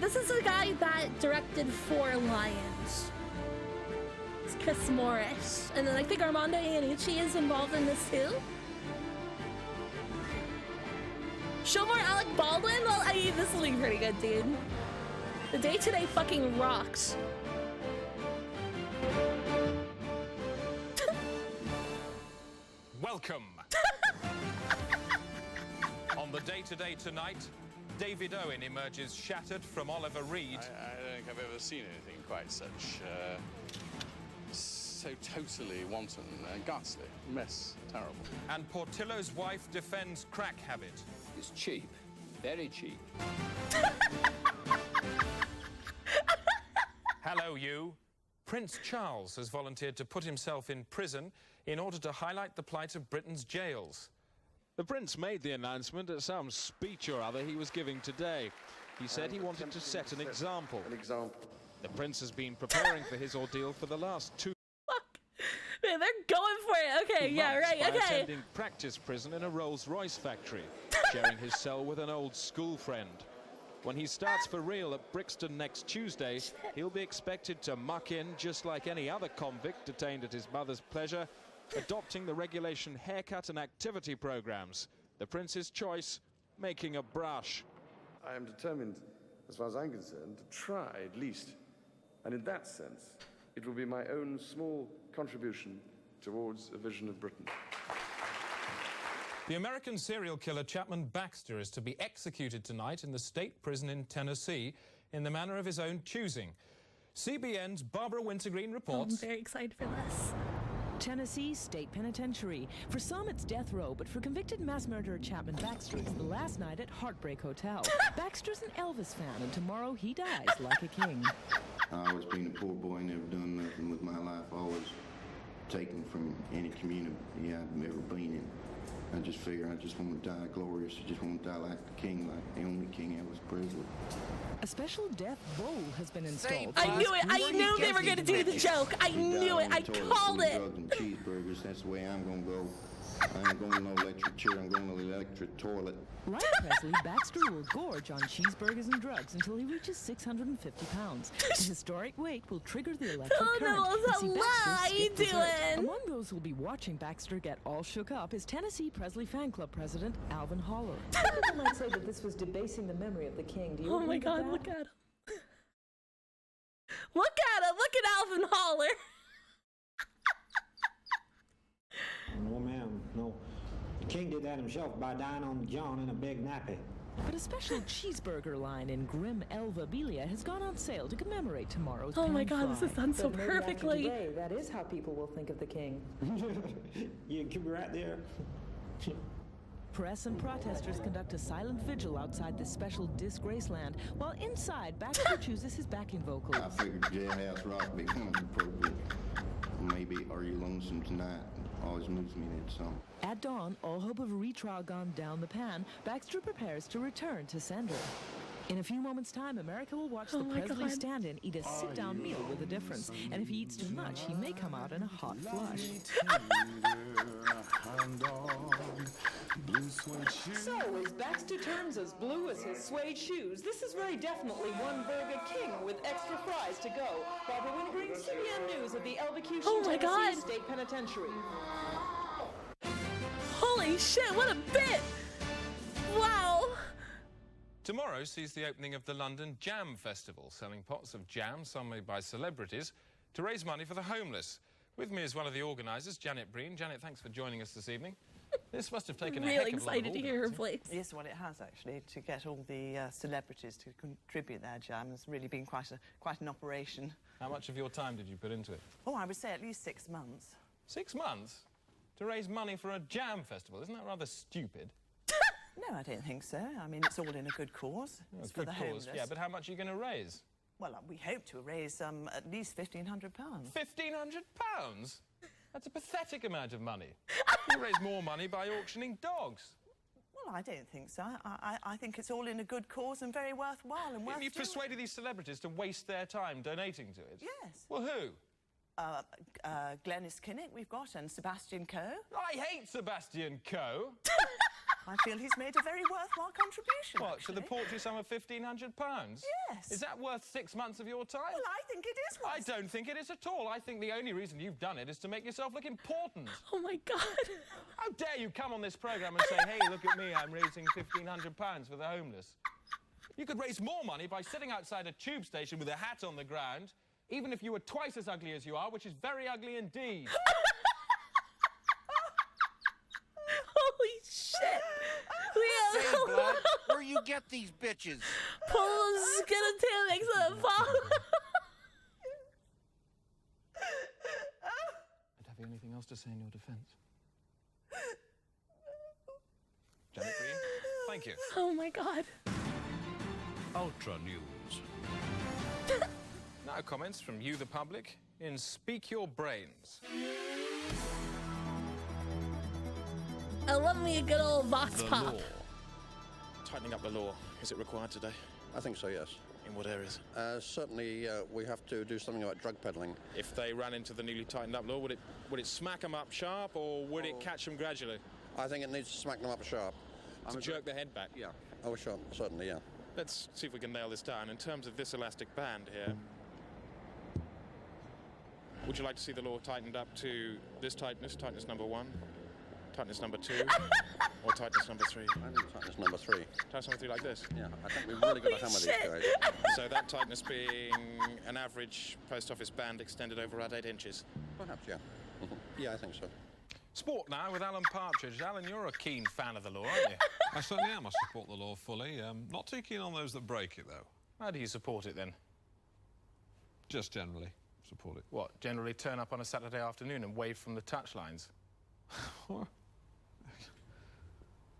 This is the guy that directed 4 Lions. It's Chris Morris. And then I think Armando Iannucci is involved in this too. Show more Alec Baldwin? Well, this will be pretty good, dude. The day today fucking rocks. Welcome. On the day today tonight, David Owen emerges shattered from Oliver Reed. I don't think I've ever seen anything quite such so totally wanton, ghastly, mess, terrible. And Portillo's wife defends crack habit. It's cheap, very cheap. Hello, you. Prince Charles has volunteered to put himself in prison in order to highlight the plight of Britain's jails. The Prince made the announcement at some speech or other he was giving today. He said he wanted to set an example. The Prince has been preparing for his ordeal for the last 2 Man, they're going for it. Okay, yeah, months right, by okay. attending practice prison in a Rolls-Royce factory, sharing his cell with an old school friend. When he starts for real at Brixton next Tuesday, he'll be expected to muck in just like any other convict detained at his mother's pleasure, adopting the regulation haircut and activity programs. The Prince's choice, making a brush. I am determined, as far as I'm concerned, to try at least. And in that sense, it will be my own small contribution towards a vision of Britain. The American serial killer Chapman Baxter is to be executed tonight in the state prison in Tennessee in the manner of his own choosing. CBN's Barbara Wintergreen I'm reports. very excited for this. Tennessee State Penitentiary. For some, it's death row, but for convicted mass murderer Chapman Baxter, it's the last night at Heartbreak Hotel. Baxter's an Elvis fan, and tomorrow he dies like a king. I always been a poor boy, never done nothing with my life, always taken from any community I've ever been in. I just figure I just want to die glorious. I just want to die like the king, like the only king Elvis Presley. A special death bowl has been installed. I knew it. I knew they were going to do the joke. I knew it. I called it. Drugs and cheeseburgers, that's the way I'm going to go. I ain't going to no electric chair, I'm going to the electric toilet. Like Presley, Baxter will gorge on cheeseburgers and drugs until he reaches 650 pounds. The historic weight will trigger the electric current. Oh no, See what Baxter are you skip dessert. doing? Among those who'll be watching Baxter get all shook up is Tennessee Presley fan club president Alvin Holler. People might say that this was debasing the memory of the king. Do you Oh my agree with God, that? look at him. Look at him. Look at Alvin Holler. No, ma'am, no. The king did that himself by dying on John in a big nappy. But a special cheeseburger line in Grim Elvabilia has gone on sale to commemorate tomorrow's Oh my pan God, this fry. is done so But maybe after perfectly. today, that is how people will think of the king. You could be right there. Press and protesters conduct a silent vigil outside this special disgraceland, while inside, Baxter chooses his backing vocals. I figured Jailhouse Rock would be one of the appropriate. Maybe Are You Lonesome Tonight always moves me that song. At dawn, all hope of retrial gone down the pan, Baxter prepares to return to sender. In a few moments' time, America will watch the my Presley God. stand-in eat a sit-down meal with a difference, and if he eats too much, he may come out in a hot flush. So, as Baxter turns as blue as his suede shoes, this is very definitely one burger king with extra fries to go. Barbara Wingreen, CBN News at the Elvocation Oh my Tennessee God. State Penitentiary. Holy shit, what a bit. Wow. Tomorrow sees the opening of the London Jam Festival, selling pots of jam, some made by celebrities, to raise money for the homeless. With me is one of the organisers, Janet Breen. Janet, thanks for joining us this evening. This must have taken a heck Really of a lot of excited to hear her organising. voice. Yes, well, it has actually. To get all the celebrities to contribute their jam has really been quite an operation. How much of your time did you put into it? Oh, I would say at least 6 months. 6 months? To raise money for a jam festival? Isn't that rather stupid? No, I don't think so. I mean, it's all in a good cause. It's for Good the cause, homeless. yeah, but how much are you going to raise? Well, we hope to raise at least £1,500. £1,500? That's a pathetic amount of money. You raise more money by auctioning dogs. Well, I don't think so. I think it's all in a good cause and very worthwhile and worth You've doing. persuaded these celebrities to waste their time donating to it? Yes. Well, who? Glenys Kinnock we've got, and Sebastian Coe. I hate Sebastian Coe. I feel he's made a very worthwhile contribution. What, to the paltry sum of £1,500? Yes. Is that worth 6 months of your time? Well, I think it is. I don't think it is at all. I think the only reason you've done it is to make yourself look important. Oh my God. How dare you come on this programme and say, hey, look at me, I'm raising £1,500 for the homeless. You could raise more money by sitting outside a tube station with a hat on the ground, even if you were twice as ugly as you are, which is very ugly indeed. Holy shit. Hey, bud, where you get these bitches? Paul's skeleton makes it fall. Have you anything else to say in your defence? Janet Green, thank you. Oh my God. Ultra News. Now comments from you, the public, in Speak Your Brains. I love me a good old vox The pop. law. Tightening up the law. Is it required today? I think so, yes. In what areas? Certainly, we have to do something about drug peddling. If they ran into the newly tightened up law, would it smack them up sharp, or would it catch them gradually? I think it needs to smack them up sharp. To jerk the head back? Yeah. Oh, sure. Certainly, yeah. Let's see if we can nail this down. In terms of this elastic band here, would you like to see the law tightened up to this tightness, tightness number 1, tightness number 2, or tightness number 3? I think tightness number 3. Tightness number 3 like this? Yeah, I think we've really got to hammer these guys. So that tightness being an average post office band extended over about 8 inches? Perhaps, yeah. Yeah, I think so. Sport now with Alan Partridge. Alan, you're a keen fan of the law, aren't you? I certainly am. I support the law fully. Not too keen on those that break it, though. How do you support it, then? Just generally support it. What, generally turn up on a Saturday afternoon and wave from the touchlines?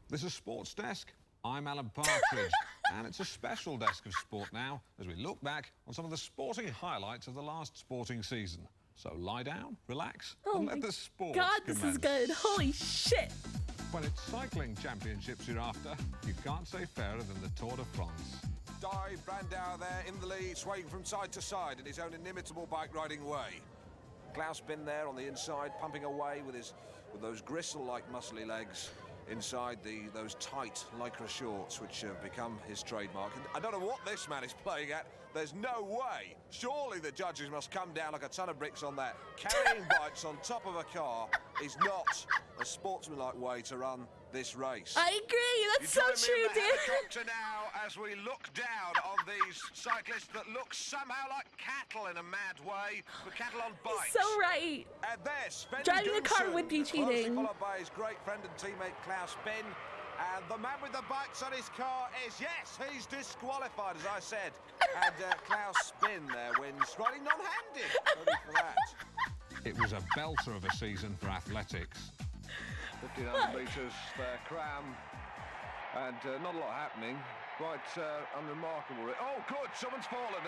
This is Sports Desk. I'm Alan Partridge, and it's a special desk of sport now as we look back on some of the sporting highlights of the last sporting season. So lie down, relax, and let the sport God, this is good. Holy shit. When it's cycling championships you're after, you can't say fairer than the Tour de France. Dive, Brandauer there in the lead, swaying from side to side in his own inimitable bike-riding way. Klaus been there on the inside, pumping away with those gristle-like muscly legs inside those tight lycra shorts, which have become his trademark. And I don't know what this man is playing at. There's no way. Surely the judges must come down like a ton of bricks on that. Carrying bikes on top of a car is not a sportsmanlike way to run this race. I agree. That's so true, dude. Helicopter now as we look down on these cyclists that look somehow like cattle in a mad way, but cattle on bikes. So right. And there's Sven Driving a car Gulsen, would be closely cheating. followed by his great friend and teammate Klaus Bin. And the man with the bikes on his car is, yes, he's disqualified, as I said. And Klaus Bin there wins, riding non-handed. Only for that. It was a belter of a season for athletics. 1,500 metres there, cram. And not a lot happening. Quite unremarkable. Oh, good, someone's fallen.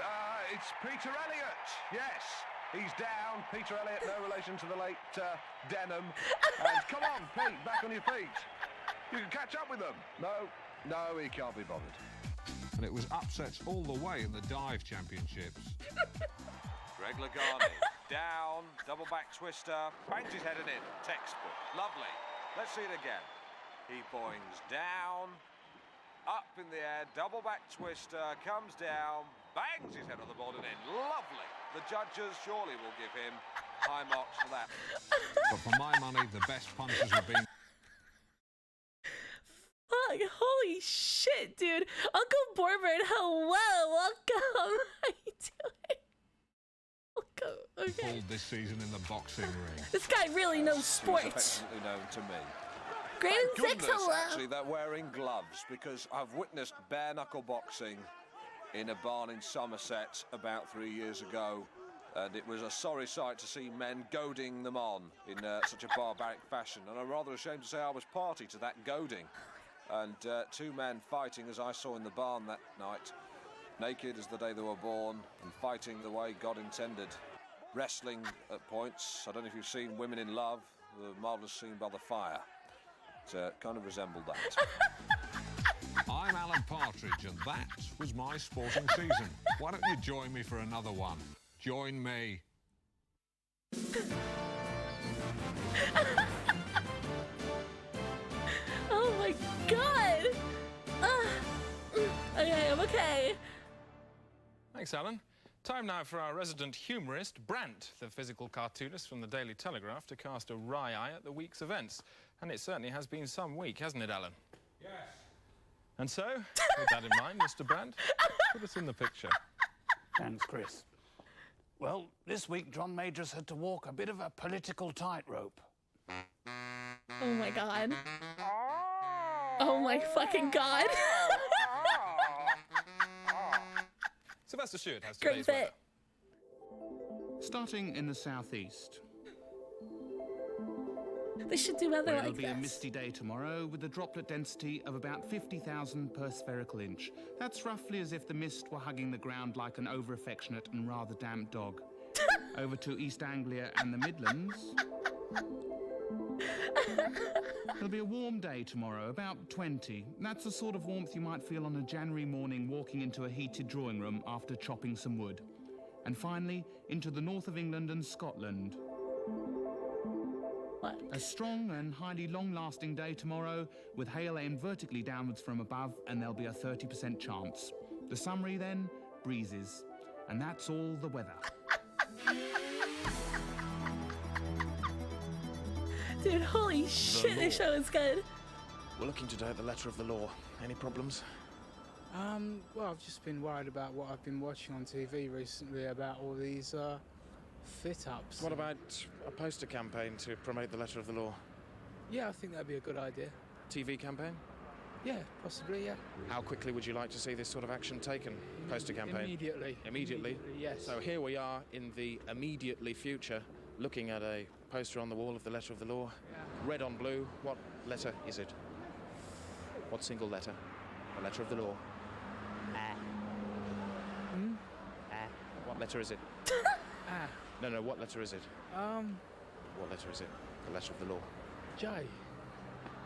It's Peter Elliott. Yes, he's down. Peter Elliott, no relation to the late Denham. And come on, Pete, back on your feet. You can catch up with them. No, he can't be bothered. And it was upsets all the way in the dive championships. Greg Lagani, down, double back twister, bangs his head in. Textbook, lovely. Let's see it again. He boings down, up in the air, double back twister, comes down, bangs his head on the board and in. Lovely. The judges surely will give him high marks for that. But for my money, the best punches were being... Fuck, holy shit, dude. Uncle Borbert, hello, welcome. How you doing? Welcome, okay. pulled this season in the boxing ring. This guy really knows sports. Affectionately known to me. Grade Thank 6, goodness, hello. actually, they're wearing gloves, because I've witnessed bare-knuckle boxing in a barn in Somerset about 3 years ago, and it was a sorry sight to see men goading them on in such a barbaric fashion, and I'm rather ashamed to say I was party to that goading. And two men fighting, as I saw in the barn that night, naked as the day they were born, and fighting the way God intended. Wrestling at points. I don't know if you've seen Women in Love, the marvellous scene by the fire. It kind of resembled that. I'm Alan Partridge, and that was my sporting season. Why don't you join me for another one? Join me. Oh my god! Okay, I'm okay. Thanks, Alan. Time now for our resident humorist, Brant, the physical cartoonist from the Daily Telegraph, to cast a wry eye at the week's events. And it certainly has been some week, hasn't it, Alan? Yes. And so, with that in mind, Mr. Brant, put us in the picture. Thanks, Chris. Well, this week John Majors had to walk a bit of a political tightrope. Oh my god. Oh my fucking god. Sylvester Stewart has Great today's bit. weather. Starting in the southeast. They should do weather Where like it'll be this. a misty day tomorrow with a droplet density of about 50,000 per spherical inch. That's roughly as if the mist were hugging the ground like an over-affectionate and rather damp dog. Over to East Anglia and the Midlands. It'll be a warm day tomorrow, about 20. That's the sort of warmth you might feel on a January morning walking into a heated drawing room after chopping some wood. And finally, into the north of England and Scotland. What? A strong and highly long-lasting day tomorrow, with hail aimed vertically downwards from above, and there'll be a 30% chance. The summary then, breezes. And that's all the weather. Dude, holy shit, this show is good. We're looking today at the letter of the law. Any problems? Well, I've just been worried about what I've been watching on TV recently about all these fit-ups. What about a poster campaign to promote the letter of the law? Yeah, I think that'd be a good idea. TV campaign? Yeah, possibly, yeah. How quickly would you like to see this sort of action taken, poster campaign? Immediately. Immediately? Yes. So here we are in the immediately future, looking at a poster on the wall of the letter of the law. Yeah. Red on blue. What letter is it? What single letter? The letter of the law. What letter is it? No, what letter is it? What letter is it? The letter of the law. J.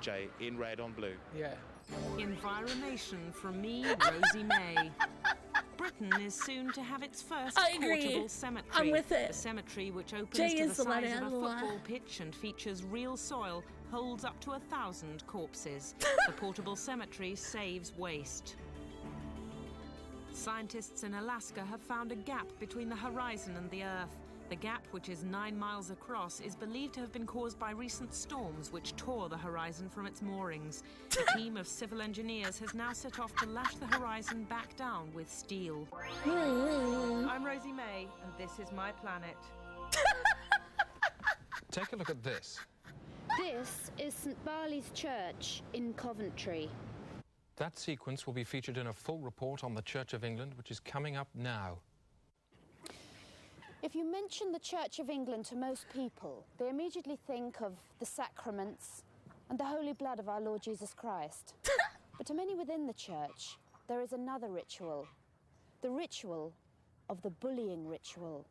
J in red on blue. Yeah. Environation from me, Rosie May. Britain is soon to have its first I agree. portable cemetery. I'm with it. A cemetery which opens Jay to is the the size letter of a of the law. football pitch and features real soil, holds up to 1,000 corpses. The portable cemetery saves waste. Scientists in Alaska have found a gap between the horizon and the Earth. The gap, which is 9 miles across, is believed to have been caused by recent storms which tore the horizon from its moorings. A team of civil engineers has now set off to lash the horizon back down with steel. I'm Rosie May, and this is my planet. Take a look at this. This is St Barley's Church in Coventry. That sequence will be featured in a full report on the Church of England, which is coming up now. If you mention the Church of England to most people, they immediately think of the sacraments and the holy blood of our Lord Jesus Christ. But to many within the church, there is another ritual, the ritual of the bullying ritual.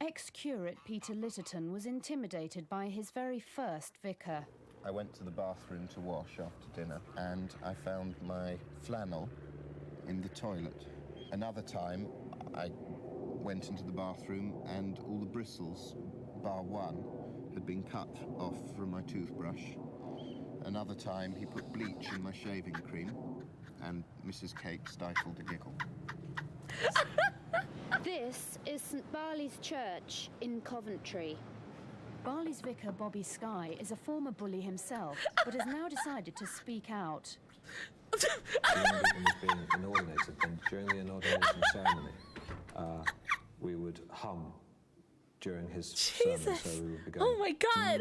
Ex-curate Peter Litterton was intimidated by his very first vicar. I went to the bathroom to wash after dinner and I found my flannel in the toilet. Another time I went into the bathroom and all the bristles, bar one, had been cut off from my toothbrush. Another time he put bleach in my shaving cream and Mrs. Kate stifled a giggle. This is St Barley's Church in Coventry. Barley's vicar Bobby Skye is a former bully himself, but has now decided to speak out. When was being inaugurated, then during the inauguration ceremony, we would hum during his sermon, so we would be going, oh my God!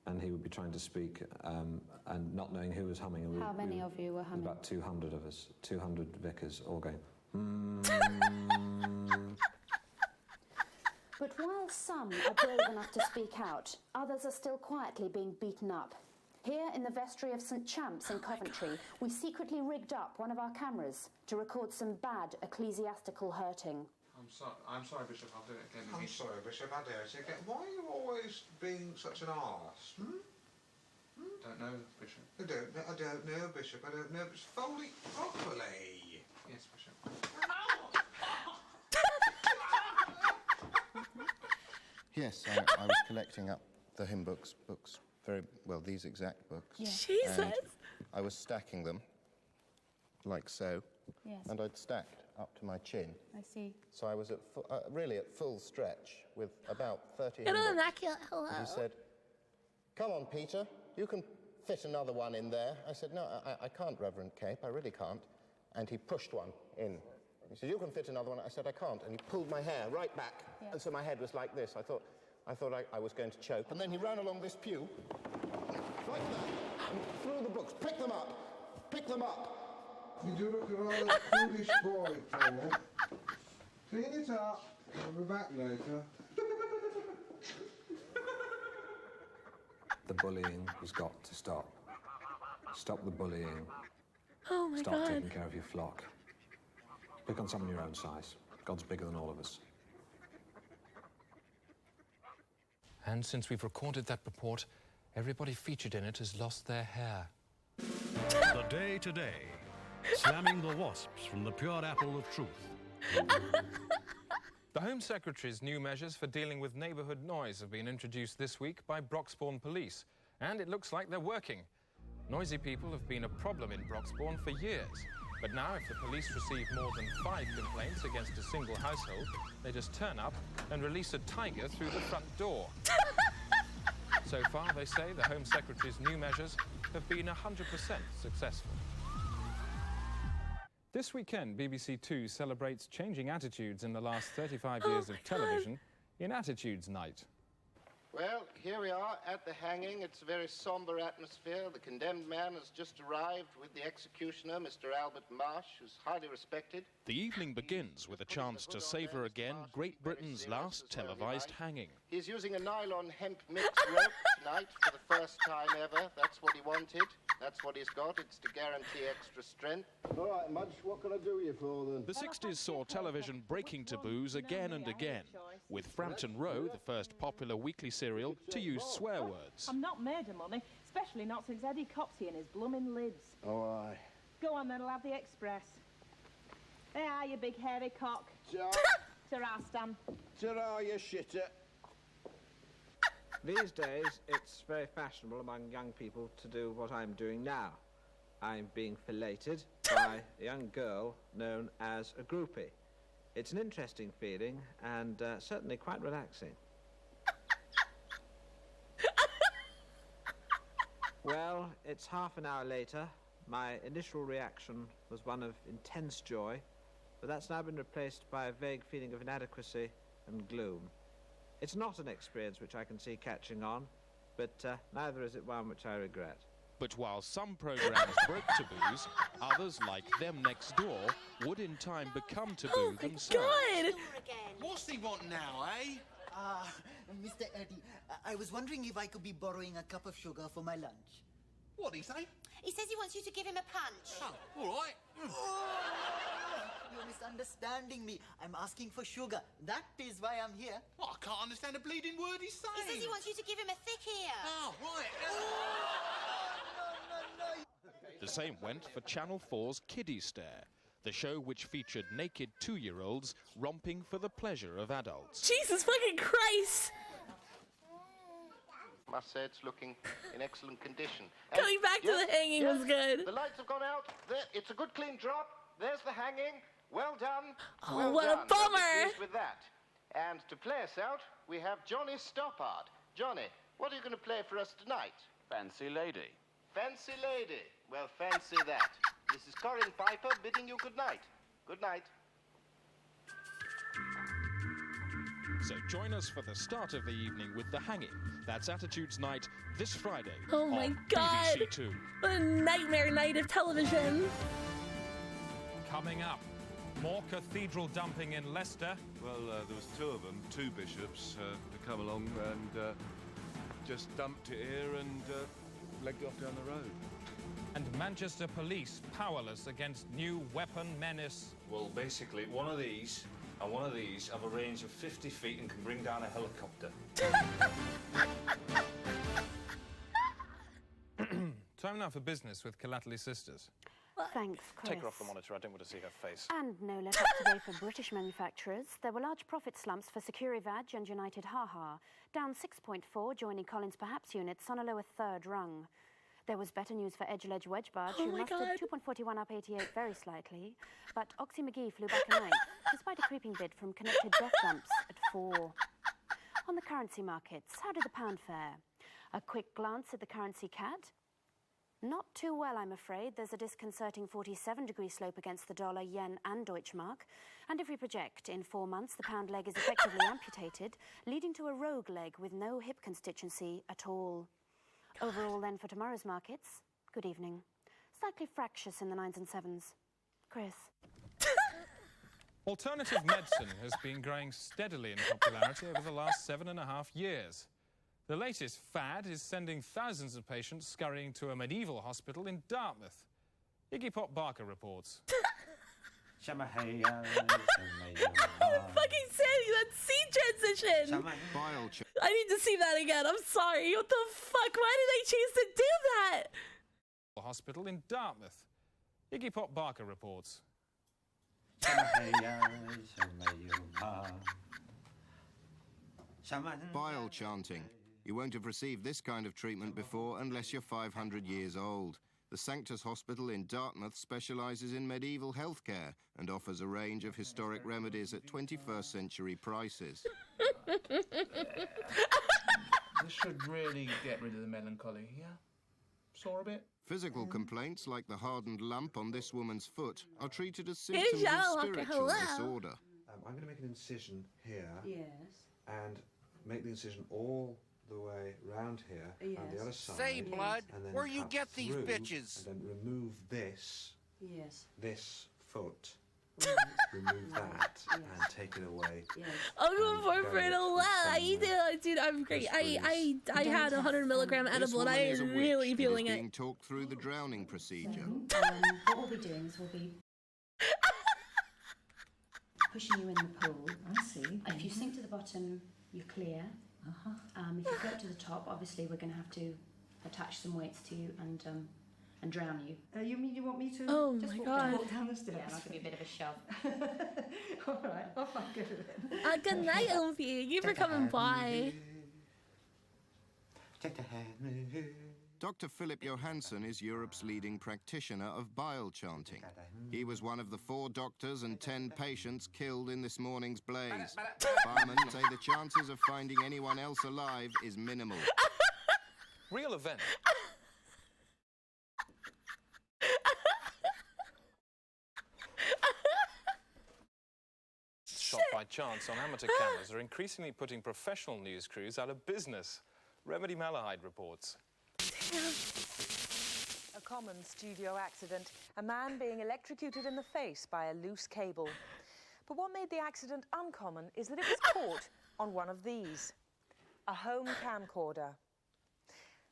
And he would be trying to speak and not knowing who was humming. And How many of you were humming? About 200 of us, 200 vicars, all going. But while some are brave enough to speak out, others are still quietly being beaten up. Here in the vestry of St Champs in Coventry, we secretly rigged up one of our cameras to record some bad ecclesiastical hurting. I'm sorry, Bishop, I'll do it again. I'm sorry, Bishop, I'll do it again. Why are you always being such an arse? Don't know, Bishop. I don't know, Bishop, I don't know, but fold it properly. Yes, Bishop. Yes, I was collecting up the hymn books, very well, these exact books. Yeah. Jesus! And I was stacking them, like so, Yes. and I'd stacked up to my chin. I see. So I was at really at full stretch with about 30 Get hymn an books. immaculate hello. And he said, "Come on, Peter, you can fit another one in there." I said, "No, I can't, Reverend Cape, I really can't." And he pushed one in. He said, "You can fit another one." I said, "I can't." And he pulled my hair right back. Yeah. And so my head was like this. I thought I was going to choke. And then he ran along this pew, like that, and threw the books. Pick them up! Pick them up! You do look a rather foolish boy, Paul. Clean it up. I'll be back later. The bullying has got to stop. Stop the bullying. Oh my Start God. taking care of your flock. Pick on someone your own size. God's bigger than all of us. And since we've recorded that report, everybody featured in it has lost their hair. The Day Today, slamming the wasps from the pure apple of truth. The Home Secretary's new measures for dealing with neighbourhood noise have been introduced this week by Broxbourne Police, and it looks like they're working. Noisy people have been a problem in Broxbourne for years, but now if the police receive more than 5 complaints against a single household, they just turn up and release a tiger through the front door. So far, they say the Home Secretary's new measures have been 100% successful. This weekend, BBC Two celebrates changing attitudes in the last 35 years of television in Attitudes Night. Well, here we are at the hanging. It's a very somber atmosphere. The condemned man has just arrived with the executioner, Mr. Albert Marsh, who's highly respected. The evening begins with a chance to savour again Great Britain's last televised hanging. He's using a nylon hemp mixed rope tonight for the first time ever. That's what he wanted. That's what he's got. It's to guarantee extra strength. All right, Mudge, what can I do you for then? The 60s saw television breaking taboos again and again, with Frampton Row, the first popular weekly serial, to use swear words. I'm not made of money, especially not since Eddie Copsey and his blooming lids. Oh, aye. Go on then, I'll have the express. There are you, big hairy cock. Ta-ra, Stan. Ta-ra, you shitter. These days, it's very fashionable among young people to do what I'm doing now. I'm being filleted by a young girl known as a groupie. It's an interesting feeling and certainly quite relaxing. Well, it's half an hour later. My initial reaction was one of intense joy, but that's now been replaced by a vague feeling of inadequacy and gloom. It's not an experience which I can see catching on, but neither is it one which I regret. But while some programmes broke taboos, others, like Them Next Door, would in time become taboo themselves. God! What's he want now, eh? Mr. Eddie, I was wondering if I could be borrowing a cup of sugar for my lunch. What'd he say? He says he wants you to give him a punch. Oh, all right. You're misunderstanding me. I'm asking for sugar. That is why I'm here. Oh, I can't understand a bleeding word he's saying. He says he wants you to give him a thick ear. Oh, right. The same went for Channel 4's Kiddie Stare, the show which featured naked 2-year-olds romping for the pleasure of adults. Jesus fucking Christ! Must say it's looking in excellent condition. Going back to the hanging was good. The lights have gone out. There, it's a good clean drop. There's the hanging. Well done. Oh, well what done. a bummer! I'll be pleased with that. And to play us out, we have Johnny Stoppard. Johnny, what are you going to play for us tonight? Fancy Lady. Fancy Lady. Well, fancy that. This is Corin Piper bidding you good night. Good night. So join us for the start of the evening with The Hanging. That's Attitudes Night this Friday. Oh my on God! BBC Two. What a nightmare night of television. Coming up, more cathedral dumping in Leicester. Well, there was two of them, two bishops, to come along and just dumped it here and legged off down the road. And Manchester police powerless against new weapon menace. Well, basically, one of these and one of these have a range of 50 feet and can bring down a helicopter. Time now for business with Castella sisters. Thanks, Chris. Take her off the monitor, I don't want to see her face. And no let up today for British manufacturers. There were large profit slumps for Securivad and United Haha, down 6.4, joining Collins Perhaps units on a lower third rung. There was better news for Edgeledge Wedgebudge, who mustered 2.41 up 88 very slightly, but Oxy McGee flew back a ninth, despite a creeping bid from Connected Death Dumps at 4. On the currency markets, how did the pound fare? A quick glance at the currency CAD. Not too well, I'm afraid. There's a disconcerting 47-degree slope against the dollar, yen and Deutschmark. And if we project, in 4 months, the pound leg is effectively amputated, leading to a rogue leg with no hip constituency at all. Overall, then, for tomorrow's markets, good evening. Slightly fractious in the 9s and 7s. Chris. Alternative medicine has been growing steadily in popularity over the last 7.5 years. The latest fad is sending thousands of patients scurrying to a medieval hospital in Dartmouth. Iggy Pop Barker reports. I fucking said that scene transition. I need to see that again. I'm sorry. What the fuck? Why did they choose to do that? Hospital in Dartmouth. Iggy Pop Barker reports. Bile chanting. You won't have received this kind of treatment before unless you're 500 years old. The Sanctus Hospital in Dartmouth specialises in medieval healthcare and offers a range of historic remedies at 21st century prices. This should really get rid of the melancholy, yeah? Saw a bit? Physical complaints like the hardened lump on this woman's foot are treated as symptoms of spiritual disorder. I'm going to make an incision here. Yes. And make the incision all the way round here, on the other side. Say, Blood, and then where you cut get these through, bitches? And then remove this. Yes. This foot. Remove that and take it away. I'm going for it a lot. Dude, I'm great. I had 100 milligram edible and I am really feeling it. Being talked through the drowning procedure. What we'll be doing is we'll be pushing you in the pool. I see. If you sink to the bottom, you're clear. If you float to the top, obviously we're going to have to attach some weights to you and drown you. You mean you want me to just walk down the stairs? Yes, give you a bit of a shove. All right, I'll get it then. Good night, Opie. Thank you for coming by. Dr. Philip Johansson is Europe's leading practitioner of bile chanting. He was one of the 4 doctors and 10 patients killed in this morning's blaze. Firemen say the chances of finding anyone else alive is minimal. Real event. Shot by chance on amateur cameras are increasingly putting professional news crews out of business. Remedy Malahide reports. A common studio accident, a man being electrocuted in the face by a loose cable. But what made the accident uncommon is that it was caught on one of these, a home camcorder.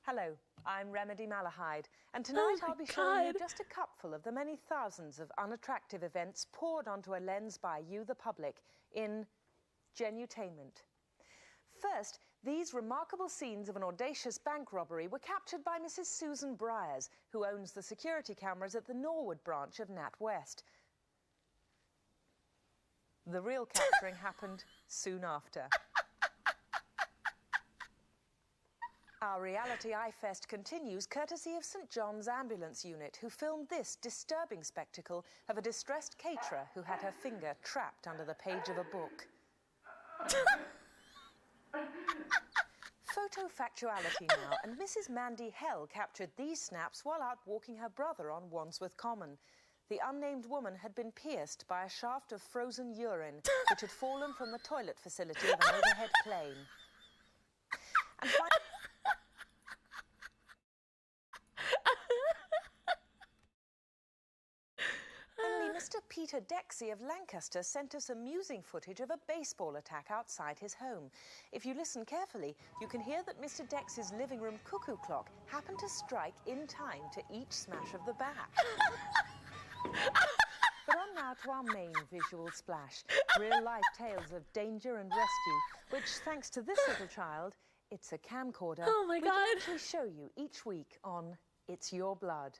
Hello, I'm Remedy Malahide, and tonight I'll be showing you just a cupful of the many thousands of unattractive events poured onto a lens by you, the public, in Genutainment. First, these remarkable scenes of an audacious bank robbery were captured by Mrs. Susan Briers, who owns the security cameras at the Norwood branch of NatWest. The real capturing happened soon after. Our reality eye-fest continues courtesy of St John's Ambulance Unit, who filmed this disturbing spectacle of a distressed caterer who had her finger trapped under the page of a book. Photo factuality now, and Mrs Mandy Hell captured these snaps while out walking her brother on Wandsworth Common. The unnamed woman had been pierced by a shaft of frozen urine, which had fallen from the toilet facility of an overhead plane. And Finally, Mr. Peter Dexy of Lancaster sent us amusing footage of a baseball attack outside his home. If you listen carefully, you can hear that Mr. Dexy's living room cuckoo clock happened to strike in time to each smash of the bat. But on now to our main visual splash, real-life tales of danger and rescue, which, thanks to this little child, it's a camcorder, we can actually show you each week on It's Your Blood.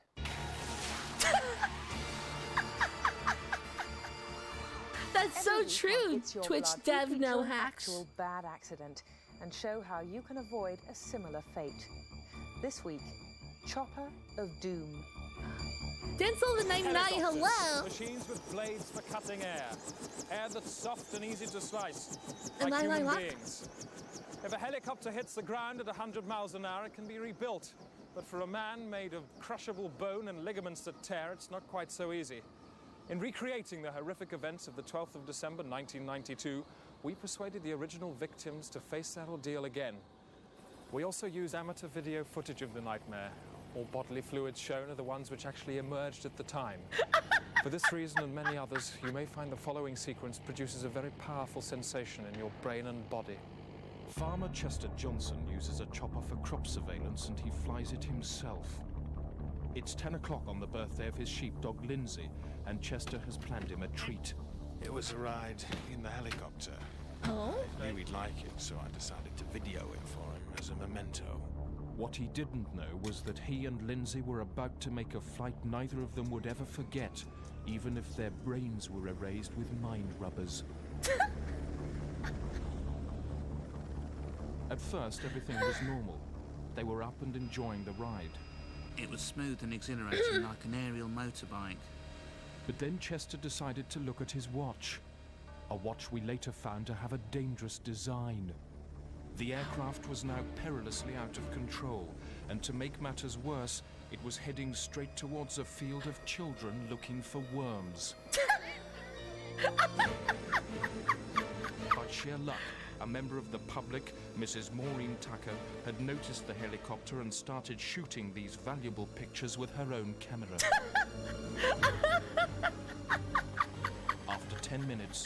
That's so true. Twitch dev no hacks. Actual bad accident, and show how you can avoid a similar fate. This week, Chopper of Doom. Denzel the 99, hello. Machines with blades for cutting air. Air that's soft and easy to slice. And Like human what? beings. If a helicopter hits the ground at 100 miles an hour, it can be rebuilt. But for a man made of crushable bone and ligaments that tear, it's not quite so easy. In recreating the horrific events of the 12th of December 1992, we persuaded the original victims to face that ordeal again. We also use amateur video footage of the nightmare. All bodily fluids shown are the ones which actually emerged at the time. For this reason and many others, you may find the following sequence produces a very powerful sensation in your brain and body. Farmer Chester Johnson uses a chopper for crop surveillance and he flies it himself. It's 10 o'clock on the birthday of his sheepdog Lindsay, and Chester has planned him a treat. It was a ride in the helicopter. Oh? I knew he'd like it, so I decided to video it for him as a memento. What he didn't know was that he and Lindsay were about to make a flight neither of them would ever forget, even if their brains were erased with mind rubbers. At first, everything was normal. They were up and enjoying the ride. It was smooth and exhilarating like an aerial motorbike. But then Chester decided to look at his watch. A watch we later found to have a dangerous design. The aircraft was now perilously out of control, and to make matters worse, it was heading straight towards a field of children looking for worms. By sheer luck, a member of the public, Mrs. Maureen Tucker, had noticed the helicopter and started shooting these valuable pictures with her own camera. After 10 minutes,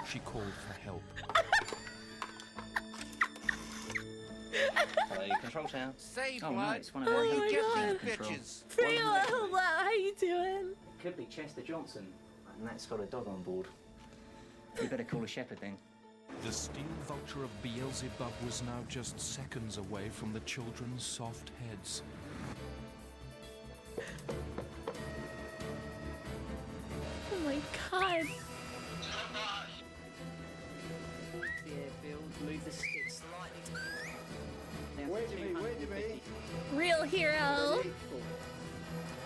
she called for help. Hello, Control Tower. Say, Oh, no, blood, it's one of where our you get Control. these bitches? Hello, how you doing? Could be Chester Johnson, and that's got a dog on board. You better call a shepherd then. The steel vulture of Beelzebub was now just seconds away from the children's soft heads. Oh my god. The airfield, move the stick slightly. Wait a minute. Real hero.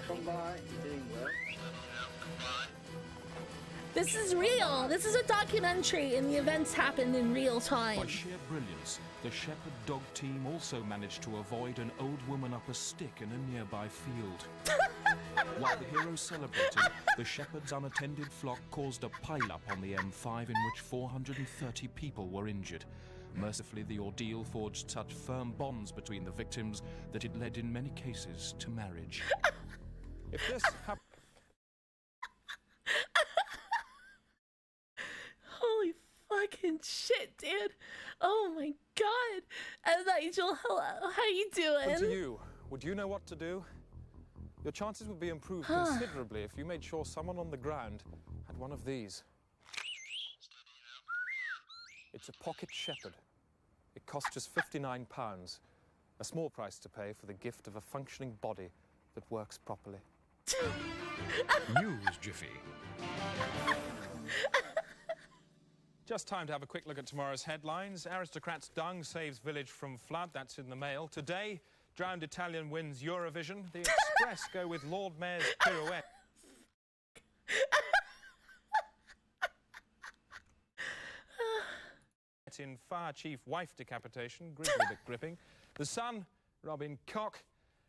Come by. You're doing well. This is real. This is a documentary and the events happened in real time. By sheer brilliance, the shepherd dog team also managed to avoid an old woman up a stick in a nearby field. While the heroes celebrated, the shepherd's unattended flock caused a pile-up on the M5 in which 430 people were injured. Mercifully, the ordeal forged such firm bonds between the victims that it led in many cases to marriage. If this happened... Holy fucking shit, dude. Oh my god. And Nigel, hello. How you doing? to you, would you know what to do? Your chances would be improved considerably if you made sure someone on the ground had one of these. It's a pocket shepherd. It costs just £59, a small price to pay for the gift of a functioning body that works properly. News Jiffy. Just time to have a quick look at tomorrow's headlines. Aristocrats' dung saves village from flood. That's in the Mail. Today, drowned Italian wins Eurovision. The Express go with Lord Mayor's pirouette. In Fire Chief wife decapitation, grisly bit gripping. The Sun, Robin Koch.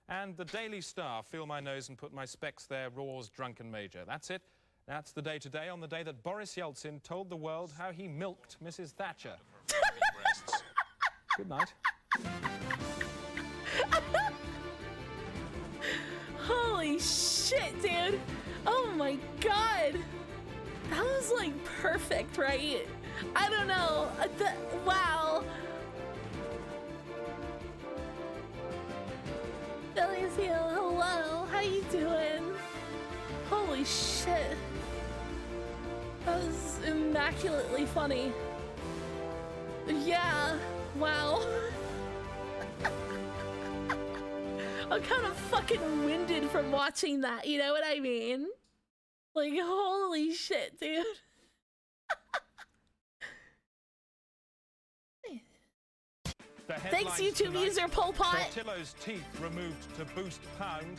And the Daily Star, feel my nose and put my specs there, Raw's drunken major. That's it. That's the day today, on the day that Boris Yeltsin told the world how he milked Mrs. Thatcher. Good night. Holy shit, dude. Oh my god. That was like perfect, right? I don't know. Wow. Billy's here. Hello. How you doing? Holy shit. That was immaculately funny. Yeah. Wow. I'm kind of fucking winded from watching that, you know what I mean? Like, holy shit, dude. Thanks, YouTube tonight, user Pol Pot. Portillo's teeth removed to boost pound.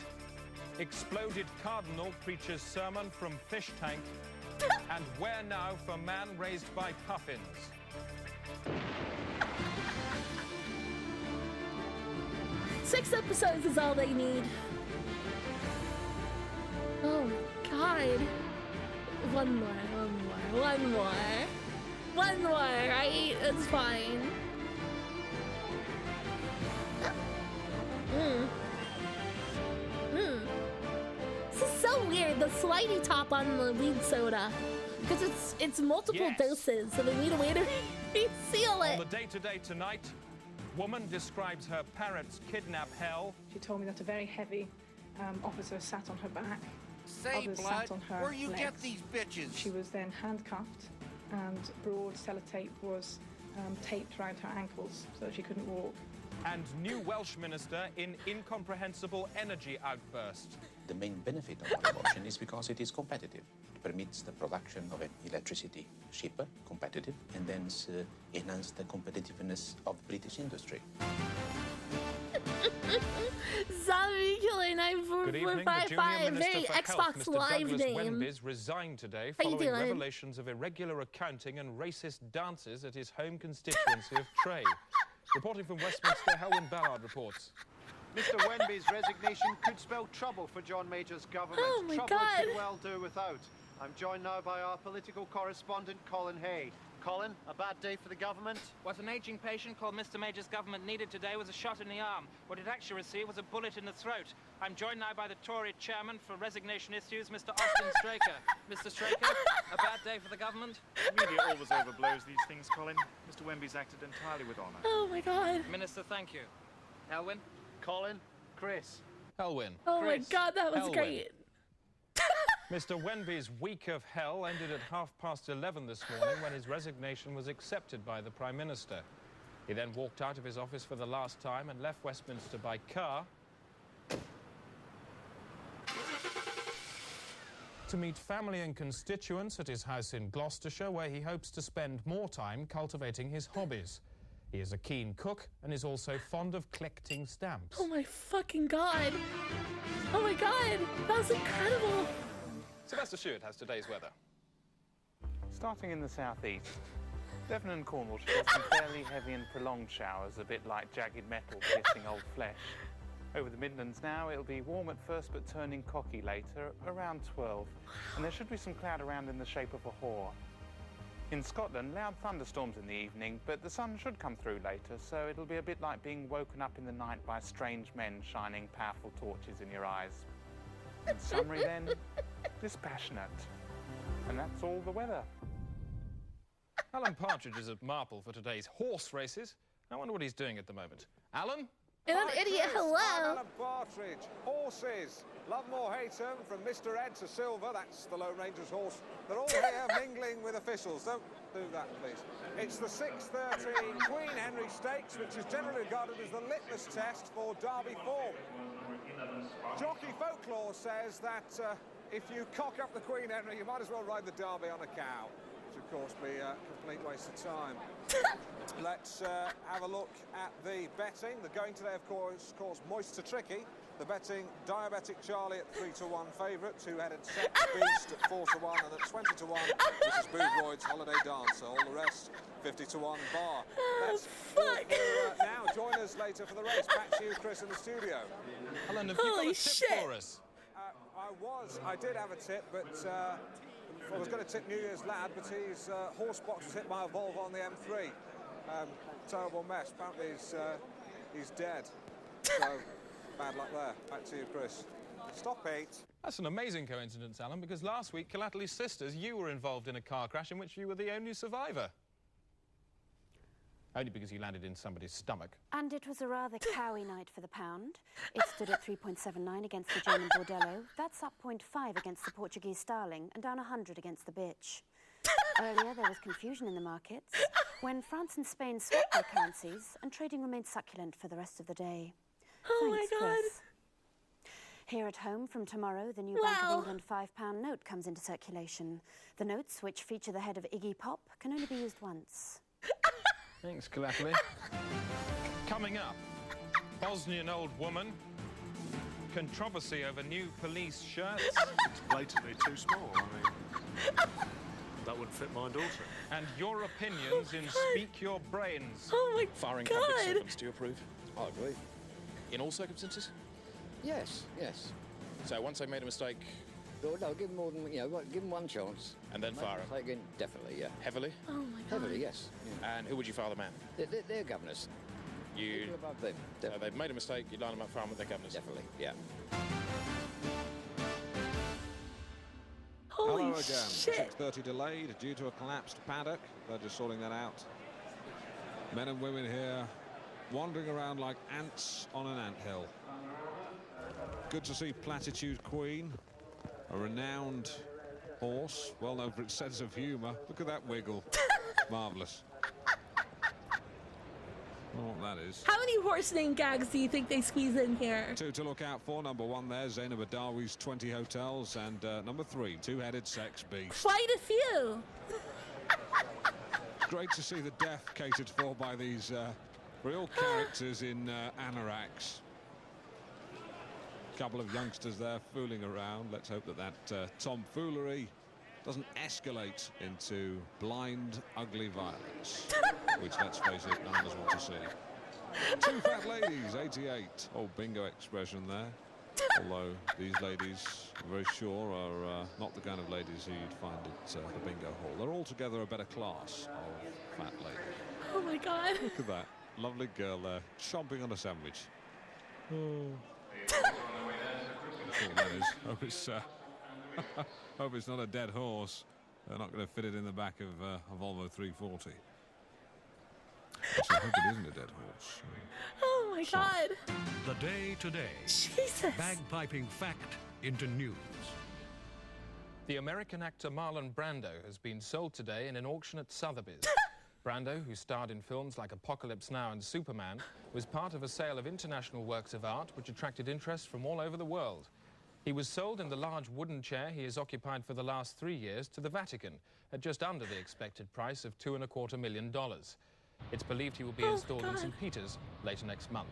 Exploded cardinal preaches sermon from fish tank. And where now for man raised by puffins? 6 episodes is all they need. Oh my god. One more, right? It's fine. This is so weird, the slidey top on the weed soda. Because it's multiple doses, so they need a way to reseal it. On the day-to-day tonight, woman describes her parents' kidnap hell. She told me that a very heavy officer sat on her back. Say, Others blood, sat on her where you legs. get these bitches? She was then handcuffed, and broad sellotape was taped around her ankles so that she couldn't walk. And new Welsh minister in incomprehensible energy outburst. The main benefit of our option is because it is competitive. It permits the production of electricity cheaper, competitive, and then enhance the competitiveness of British industry. Zombie Killer Good evening. The Junior 9455, Minister very for Xbox Health, Mr. Live Douglas name. Wenbys, resigned today How you following doing? revelations of irregular accounting and racist dances at his home constituency of Tray. Reporting from Westminster, Helwyn Ballard reports. Mr. Wenby's resignation could spell trouble for John Major's government. Oh my trouble God. it could well do without. I'm joined now by our political correspondent, Colin Hay. Colin, a bad day for the government? What an aging patient called Mr. Major's government needed today was a shot in the arm. What it actually received was a bullet in the throat. I'm joined now by the Tory chairman for resignation issues, Mr. Austin Straker. Mr. Straker, a bad day for the government? The media always overblows these things, Colin. Mr. Wemby's acted entirely with honour. Oh my God. Minister, thank you. Elwyn? Colin? Chris? Elwyn. Oh my Chris. God, that was Elwyn. great. Mr. Wenby's week of hell ended at 11:30 this morning when his resignation was accepted by the Prime Minister. He then walked out of his office for the last time and left Westminster by car to meet family and constituents at his house in Gloucestershire, where he hopes to spend more time cultivating his hobbies. He is a keen cook and is also fond of collecting stamps. Oh my fucking God. Oh my God, that was incredible. Sylvester Stewart has today's weather. Starting in the southeast, Devon and Cornwall should have some fairly heavy and prolonged showers, a bit like jagged metal piercing old flesh. Over the Midlands now, it'll be warm at first but turning cocky later, around 12, and there should be some cloud around in the shape of a whore. In Scotland, loud thunderstorms in the evening, but the sun should come through later, so it'll be a bit like being woken up in the night by strange men shining powerful torches in your eyes. In summary then, dispassionate. And that's all the weather. Alan Partridge is at Marple for today's horse races. I wonder what he's doing at the moment. Alan? An idiot, hello. I'm Alan Partridge. Horses. Love more hate 'em from Mr. Ed to Silver. That's the Lone Ranger's horse. They're all here mingling with officials. Don't do that, please. It's the 6:30 Queen Henry Stakes, which is generally regarded as the litmus test for Derby form. Jockey folklore says that if you cock up the Queen Henry, you might as well ride the Derby on a cow, which of course be a complete waste of time. Let's have a look at the betting. The going today, of course, Moist to Tricky. The betting, Diabetic Charlie at 3-1 favourite, two-headed Sex Beast at 4-1, and at 20-1, Mrs. Boothroyd's Holiday Dancer. All the rest, 50-1 bar. That's fuck. Now, join us later for the race. Back to you, Chris, in the studio. Alan, have you got a tip for us? I did have a tip, but I was going to tip New Year's Lad, but his horse box was hit by a Volvo on the M3. Terrible mess. Apparently he's dead. So bad luck there. Back to you, Chris. Stop it. That's an amazing coincidence, Alan, because last week, Calately's sisters, you were involved in a car crash in which you were the only survivor. Only because you landed in somebody's stomach. And it was a rather cowy night for the pound. It stood at 3.79 against the German Bordello. That's up 0.5 against the Portuguese Starling and down 100 against the bitch. Earlier, there was confusion in the markets when France and Spain swapped their currencies and trading remained succulent for the rest of the day. Oh Thanks, my God. Chris. Here at home, from tomorrow, the new Bank of England £5 note comes into circulation. The notes, which feature the head of Iggy Pop, can only be used once. Thanks, Calately. Coming up, Bosnian old woman, controversy over new police shirts. It's blatantly too small. I mean, that wouldn't fit my daughter. And your opinions in Speak Your Brains. Oh my Firing God. public servants, do you approve? I agree. In all circumstances? Yes, yes. So once they've made a mistake... No, give them more than, give them one chance. And then fire them? Again, definitely, yeah. Heavily? Oh my God. Heavily, yes. Yeah. And who would you fire them at? They're governors. You... Above them. So they've made a mistake, you line them up, fire them with their governors? Definitely, yeah. Holy Hello again. shit. 6:30 delayed due to a collapsed paddock. They're just sorting that out. Men and women here wandering around like ants on an anthill. Good to see Platitude Queen, a renowned horse, well known for its sense of humour. Look at that wiggle. Marvellous. I don't know what that is. How many horse name gags do you think they squeeze in here? Two to look out for. Number 1 there, Zainab Adawi's 20 Hotels. And number 3, two-headed Sex Beast. Quite a few. Great to see the deaf catered for by these real characters in anoraks. Couple of youngsters there fooling around. Let's hope that tomfoolery doesn't escalate into blind, ugly violence, which, let's face it, none of us want to see. Two fat ladies, 88. Oh, bingo expression there. Although these ladies, I'm very sure, are not the kind of ladies who you'd find at the bingo hall. They're altogether a better class of fat lady. Oh my God. Look at that lovely girl there, chomping on a sandwich. Oh. That's all that is. Hope it's not a dead horse. They're not going to fit it in the back of a Volvo 340. Actually, I hope it isn't a dead horse. Oh my God. The day today. Jesus. Bagpiping fact into news. The American actor Marlon Brando has been sold today in an auction at Sotheby's. Brando, who starred in films like Apocalypse Now and Superman, was part of a sale of international works of art which attracted interest from all over the world. He was sold in the large wooden chair he has occupied for the last 3 years to the Vatican at just under the expected price of $2.25 million. It's believed he will be installed in St. Peter's later next month.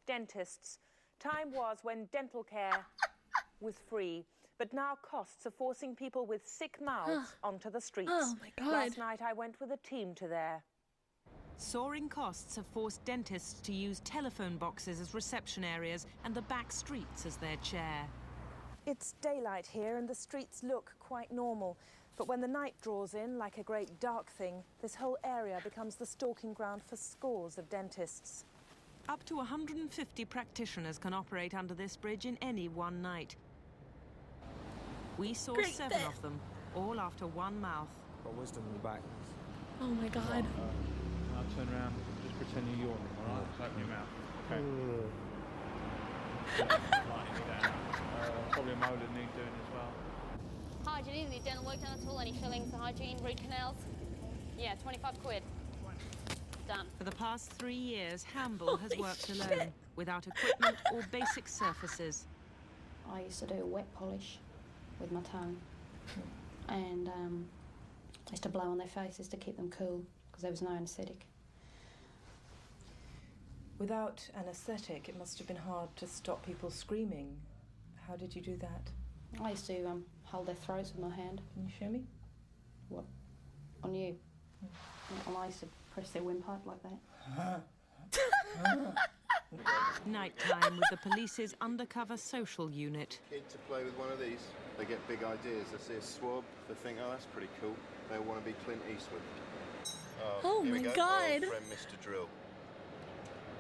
Dentists. Time was when dental care was free, but now costs are forcing people with sick mouths onto the streets. Oh my God. Last night I went with a team to there. Soaring costs have forced dentists to use telephone boxes as reception areas and the back streets as their chair. It's daylight here and the streets look quite normal. But when the night draws in like a great dark thing, this whole area becomes the stalking ground for scores of dentists. Up to 150 practitioners can operate under this bridge in any one night. We saw 7 of them, all after one mouth. Got wisdom in the back. Oh my God. I'll turn around, just pretend you're yawning, all right? Just open your mouth. Okay. Lightning down. Probably a molar need doing as well. Hygiene, any dental work done at all? Any fillings, hygiene, root canals? Yeah, 25 quid. Done. For the past 3 years, Hamble has worked alone, without equipment or basic surfaces. I used to do wet polish with my tongue, and I used to blow on their faces to keep them cool because there was no anaesthetic. Without anaesthetic, it must have been hard to stop people screaming. How did you do that? I used to hold their throats with my hand. Can you show me? What? On you? And I used to press their windpipe like that. Nighttime with the police's undercover social unit. Kid to play with one of these, they get big ideas. They see a swab, they think, oh, that's pretty cool. They want to be Clint Eastwood. Oh here my we go. God. Old friend Mr. Drill.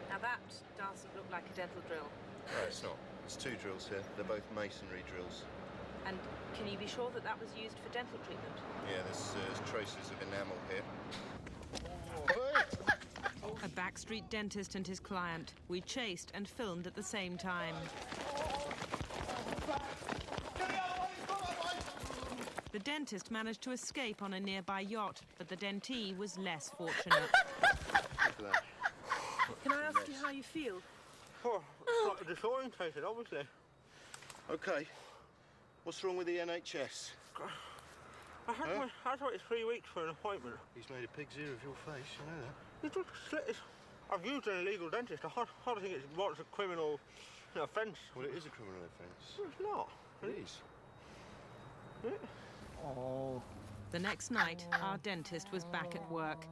Now that doesn't look like a dental drill. No, it's not. There's 2 drills here. They're both masonry drills. And can you be sure that that was used for dental treatment? Yeah, there's traces of enamel here. A backstreet dentist and his client. We chased and filmed at the same time. The dentist managed to escape on a nearby yacht, but the dentee was less fortunate. Can I ask you how you feel? Oh, disorientated, obviously. OK. What's wrong with the NHS? I had to wait 3 weeks for an appointment. He's made a pig's ear of your face, you know that. It's just I've used an illegal dentist. I don't think it warrants a criminal offence. Well, it is a criminal offence. Well, it's not. It is. Yeah. Oh. The next night, our dentist was back at work.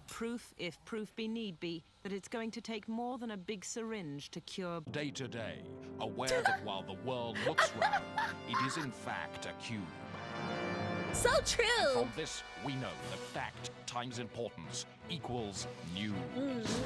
Proof, if proof be need be, that it's going to take more than a big syringe to cure... Day to day, aware that while the world looks round, it is in fact a cube. So true! From this, we know that fact times importance equals news.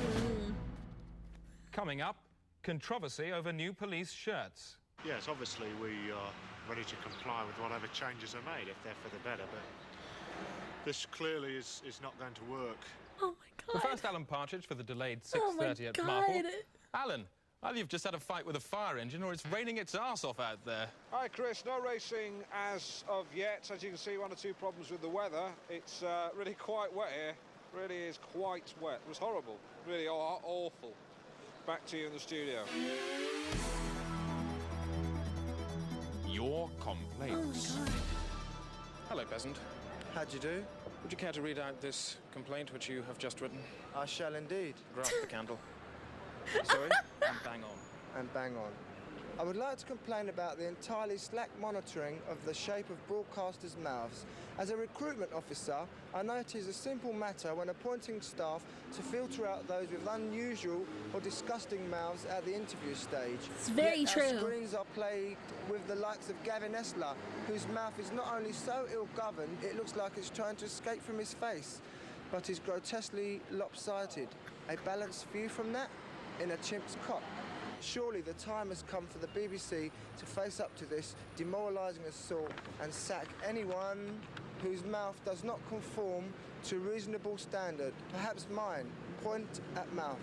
Coming up, controversy over new police shirts. Yes, obviously we are ready to comply with whatever changes are made if they're for the better, but this clearly is not going to work. Oh my God. The first Alan Partridge for the delayed 6:30 Oh my at God. Marple. Alan, either you've just had a fight with a fire engine or it's raining its arse off out there. Hi Chris, no racing as of yet. As you can see, 1 or 2 problems with the weather. It's really quite wet here. Really is quite wet. It was horrible. Really awful. Back to you in the studio. Your complaints. Oh my God. Hello, peasant. How'd you do? Would you care to read out this complaint which you have just written? I shall indeed. Grasp the candle. Sorry? And bang on. And bang on. I would like to complain about the entirely slack monitoring of the shape of broadcasters' mouths. As a recruitment officer, I know it is a simple matter when appointing staff to filter out those with unusual or disgusting mouths at the interview stage. It's very Yet true. Our screens are plagued with the likes of Gavin Esler, whose mouth is not only so ill-governed, it looks like it's trying to escape from his face, but is grotesquely lopsided. A balanced view from that? In a chimp's cock. Surely the time has come for the BBC to face up to this demoralising assault and sack anyone whose mouth does not conform to reasonable standard. Perhaps mine. Point at mouth.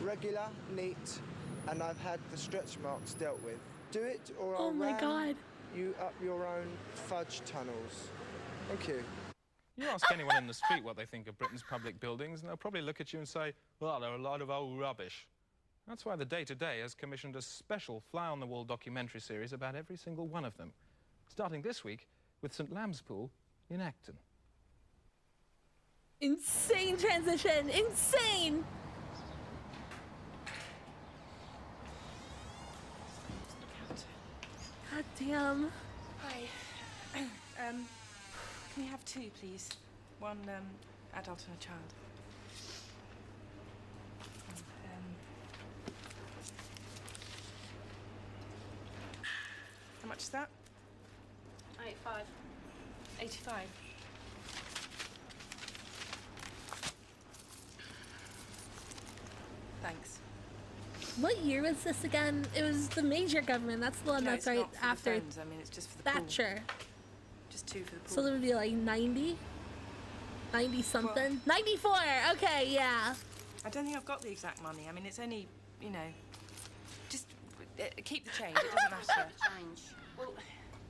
Regular, neat, and I've had the stretch marks dealt with. Do it or I'll ram you up your own fudge tunnels. Thank you. You ask anyone in the street what they think of Britain's public buildings, and they'll probably look at you and say, well, they're a lot of old rubbish. That's why the Day Today has commissioned a special fly-on-the-wall documentary series about every single one of them, starting this week with St Lamb's Pool in Acton. Insane transition! Insane! God damn. Hi. Can we have two, please? One adult and a child. How much is that? 85. 85. Thanks. What year was this again? It was the Major government. That's the one No, that's it's right not for the after phones. I mean, it's just for the pool. Thatcher. Just two for the pool. So there would be like 90? 90 something? 94! Okay, yeah. I don't think I've got the exact money. I mean, it's only, you know, just keep the change. It doesn't matter. Change. Well,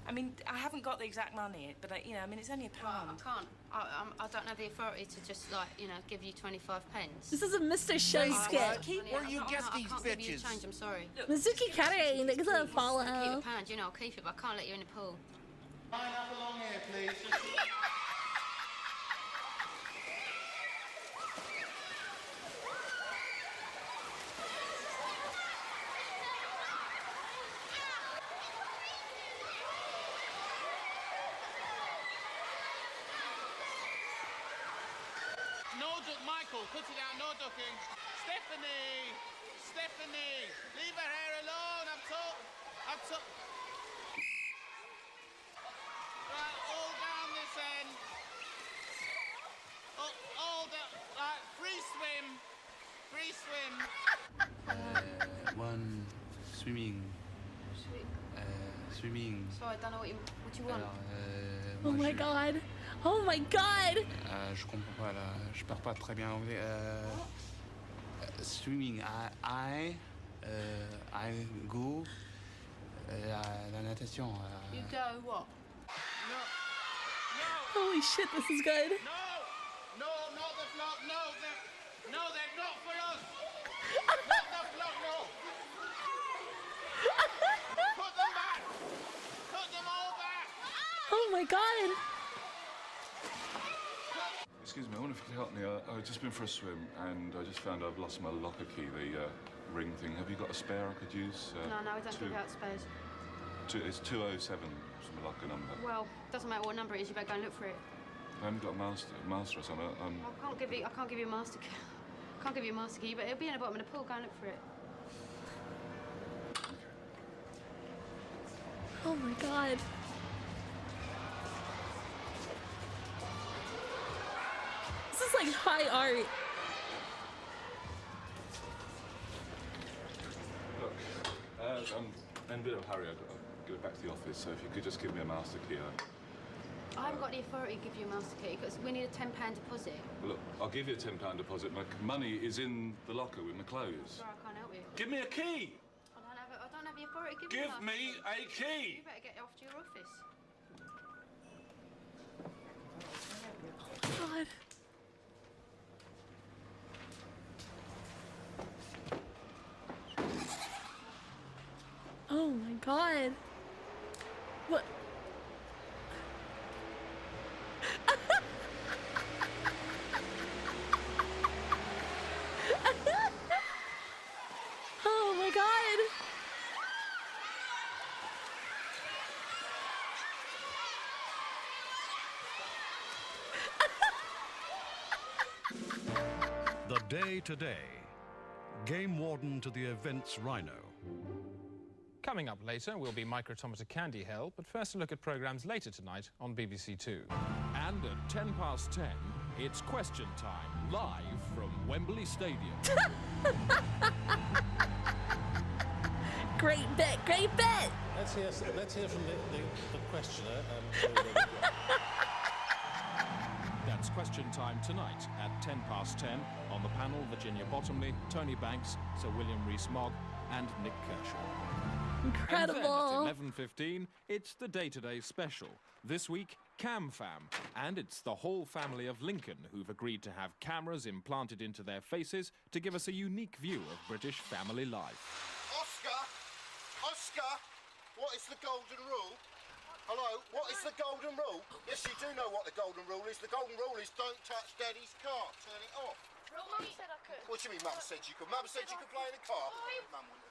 I mean, I haven't got the exact money, but you know, I mean, it's only £1. I can't. I don't have the authority to just like, you know, give you 25 pence. This is a Mr. Show skit. Where you get these bitches? I can't give you change. I'm sorry. Mizuki Kare, niggas don't follow. Keep a pound, you know, I'll keep it, but I can't let you in the pool. Line up along here, please. No duck, Michael, cut it out, no ducking. Stephanie! Stephanie! Leave her hair alone, I've told... Right, all down this end. All down... Right, free swim. Free swim. One swimming. Swimming. Sorry, I don't know what you want. Oh my god. Oh my god. Je comprends pas là. Je parle pas très bien anglais. Swimming. I go. La natation. You go what? No. Holy shit, this is good. No, not the flock, no, they're not for us. Not the flock, no. Put them back. Put them all back. Oh my god. Excuse me, I wonder if you could help me. I've just been for a swim and I just found I've lost my locker key, the ring thing. Have you got a spare I could use? No, we don't give out spares. It's 207, it's my locker number. Well, doesn't matter what number it is, you better go and look for it. I haven't got a master or something. I can't give you a master key. I can't give you a master key, but it'll be in the bottom of the pool. Go and look for it. Oh my god. This is like high art. Look, I'm in a bit of a hurry. I've got to get back to the office, so if you could just give me a master key. I haven't got the authority to give you a master key because we need a £10 deposit. Look, I'll give you a £10 deposit. My money is in the locker with my clothes. Sorry, I can't help you. Give me a key! I don't have the authority to give you a Give me a key! You better get off to your office. God. Oh my god. What? Oh my god. day today. Game warden to the event's rhino. Coming up later will be Microtometer Candy Hell, but first a look at programmes later tonight on BBC Two. And at 10:10, it's question time, live from Wembley Stadium. Great bit, great bit. Let's hear from the questioner. That's question time tonight at 10:10. On the panel, Virginia Bottomley, Tony Banks, Sir William Rees-Mogg, and Nick Kershaw. Incredible. And then at 11:15, it's the Day-to-Day special. This week, Cam Fam, and it's the whole family of Lincoln who've agreed to have cameras implanted into their faces to give us a unique view of British family life. Oscar, what is the golden rule? Hello, what is the golden rule? Yes, you do know what the golden rule is. The golden rule is don't touch Daddy's car. Turn it off. Mum said I could. What do you mean Mum said you could? Mum said you could play in the car.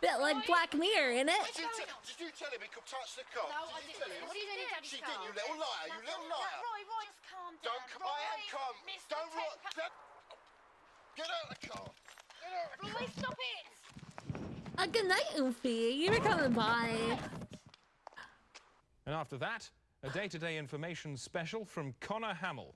Bit like Black Mirror, innit? Did you tell him he could touch the car? No, I didn't. What are you doing in Daddy's She car? did, you little liar, you little liar. Roy, just calm down. Don't come, I am calm. Don't rock. Get out of the car. Get out of the car. Roy, stop it. Good night, Oofy. You were coming by. And after that, a day-to-day information special from Connor Hamill.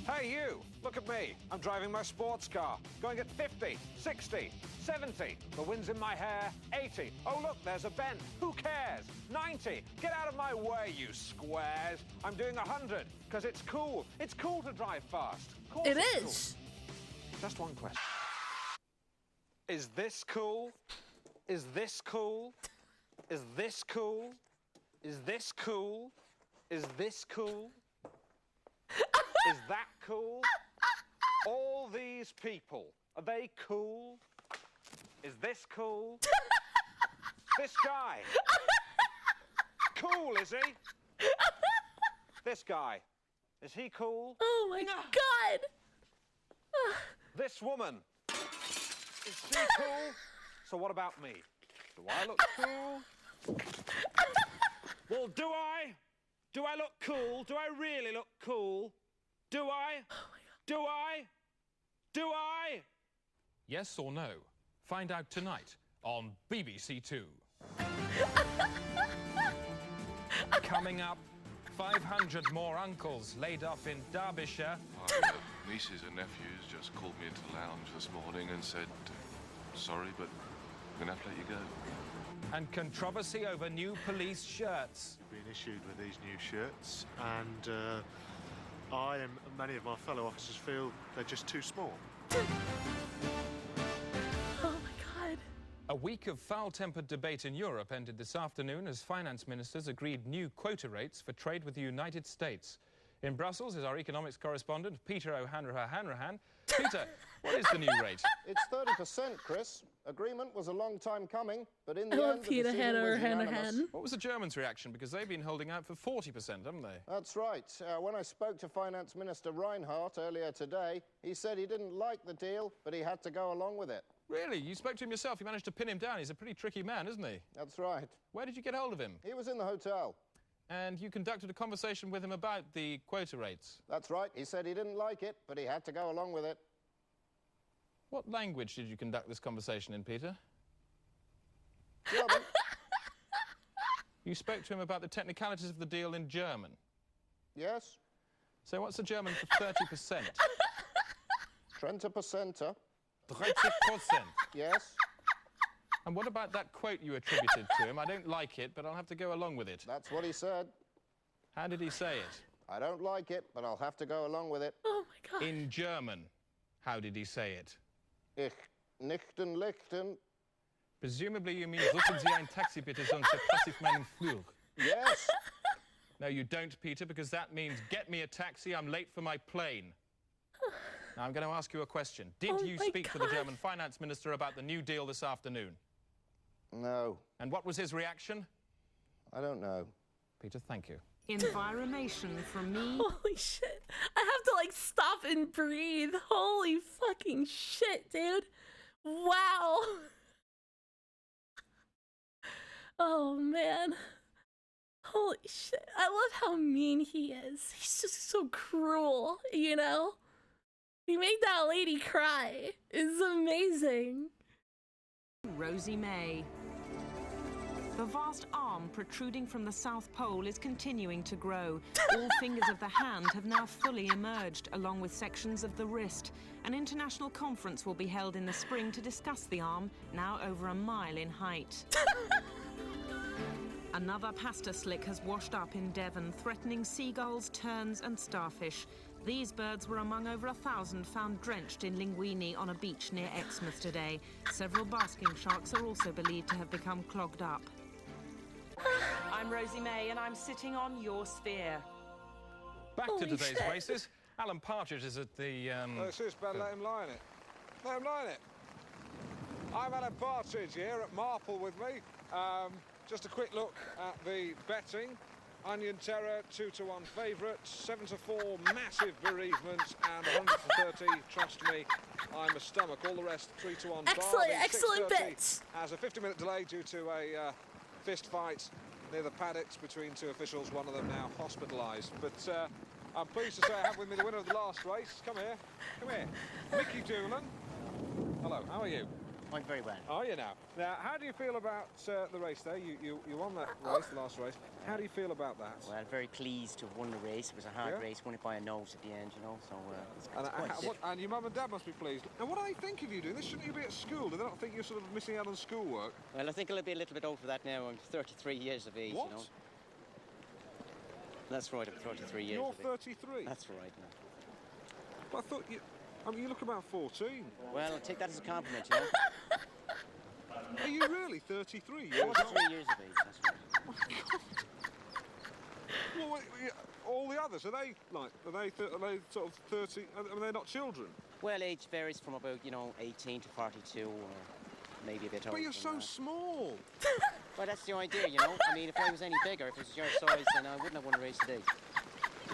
Hey, you! Look at me. I'm driving my sports car, going at 50, 60, 70. The wind's in my hair, 80. Oh, look, there's a bend. Who cares? 90. Get out of my way, you squares. I'm doing 100, because it's cool. It's cool to drive fast. Of course It it's is. Cool. Just one question. Is this cool? Is this cool? Is this cool? Is this cool? Is this cool? Is that cool? All these people, are they cool? Is this cool? This guy. Cool, is he? This guy. Is he cool? Oh my God. This woman. Is she cool? So what about me? Do I look cool? Well, do I? Do I look cool? Do I really look cool? Do I? Do I? Do I? Yes or no? Find out tonight on BBC Two. Coming up, 500 more uncles laid off in Derbyshire. My nieces and nephews just called me into the lounge this morning and said, sorry, but I'm going to have to let you go. And controversy over new police shirts. Been issued with these new shirts, and I and many of my fellow officers feel they're just too small. Oh my God. A week of foul-tempered debate in Europe ended this afternoon as finance ministers agreed new quota rates for trade with the United States. In Brussels is our economics correspondent, Peter O'Hanrahan. Peter, what is the new rate? It's 30%, Chris. Agreement was a long time coming, but in the Oh, end, the Peter decision was unanimous. Hanrahan. What was the Germans' reaction? Because they've been holding out for 40%, haven't they? That's right. When I spoke to Finance Minister Reinhardt earlier today, he said he didn't like the deal, but he had to go along with it. Really? You spoke to him yourself? You managed to pin him down? He's a pretty tricky man, isn't he? That's right. Where did you get hold of him? He was in the hotel. And you conducted a conversation with him about the quota rates? That's right. He said he didn't like it, but he had to go along with it. What language did you conduct this conversation in, Peter? German. You spoke to him about the technicalities of the deal in German? Yes. So what's the German for 30%? 30%. 30%. Yes. And what about that quote you attributed to him? I don't like it, but I'll have to go along with it. That's what he said. How did he say it? I don't like it, but I'll have to go along with it. Oh my God. In German. How did he say it? Ich nichten lichten. Presumably you mean, rufen Sie ein Taxi bitte, sonst verpasse ich meinen Flug. Yes. No, you don't, Peter, because that means get me a taxi, I'm late for my plane. Now, I'm going to ask you a question. Did you speak to the German finance minister about the new deal this afternoon? No. And what was his reaction? I don't know. Peter, thank you. Environation from me. Holy shit. I have to like stop and breathe. Holy fucking shit, dude. Wow. Oh man. Holy shit. I love how mean he is. He's just so cruel, you know? He made that lady cry. It's amazing. Rosie May. The vast arm protruding from the South Pole is continuing to grow. All fingers of the hand have now fully emerged, along with sections of the wrist. An international conference will be held in the spring to discuss the arm, now over a mile in height. Another pasta slick has washed up in Devon, threatening seagulls, terns and starfish. These birds were among over 1,000 found drenched in linguine on a beach near Exmouth today. Several basking sharks are also believed to have become clogged up. I'm Rosie May, and I'm sitting on your sphere. Back to today's races. Alan Partridge is at the... It's just better let him lie in it. Let him lie in it. I'm Alan Partridge here at Marple with me. Just a quick look at the betting. Onion Terror, 2-1 favourite, 7-4 massive bereavement, and 130, trust me, I'm a stomach. All the rest, 3-1 Excellent bits. As a 50-minute delay due to a fist fight near the paddocks between two officials, one of them now hospitalised. But I'm pleased to say I have with me the winner of the last race. Come here. Mickey Doolan. Hello, how are you? I'm very well. Are you now? Now, how do you feel about the race there? You won that race, the last race. How do you feel about that? Well, very pleased to have won the race. It was a hard race, won it by a nose at the end, you know, so and your mum and dad must be pleased. And what do they think of you doing this? Shouldn't you be at school? Do they not think you're sort of missing out on schoolwork? Well, I think I'll be a little bit over that now. I'm 33 years of age, what? You know. That's right, I'm 33 years of age. You're 33? That's right, now. But I thought you... I mean, you look about 14. Well, I'll take that as a compliment, you know. Are you really 33 years old? 43 years of age, that's right. Oh, my God. Well, all the others, are they sort of 30? Are they not children? Well, age varies from about, 18 to 42, or maybe a bit older. But you're so small. Well, that's the idea, I mean, if I was any bigger, if it was your size, then I wouldn't have won a race today.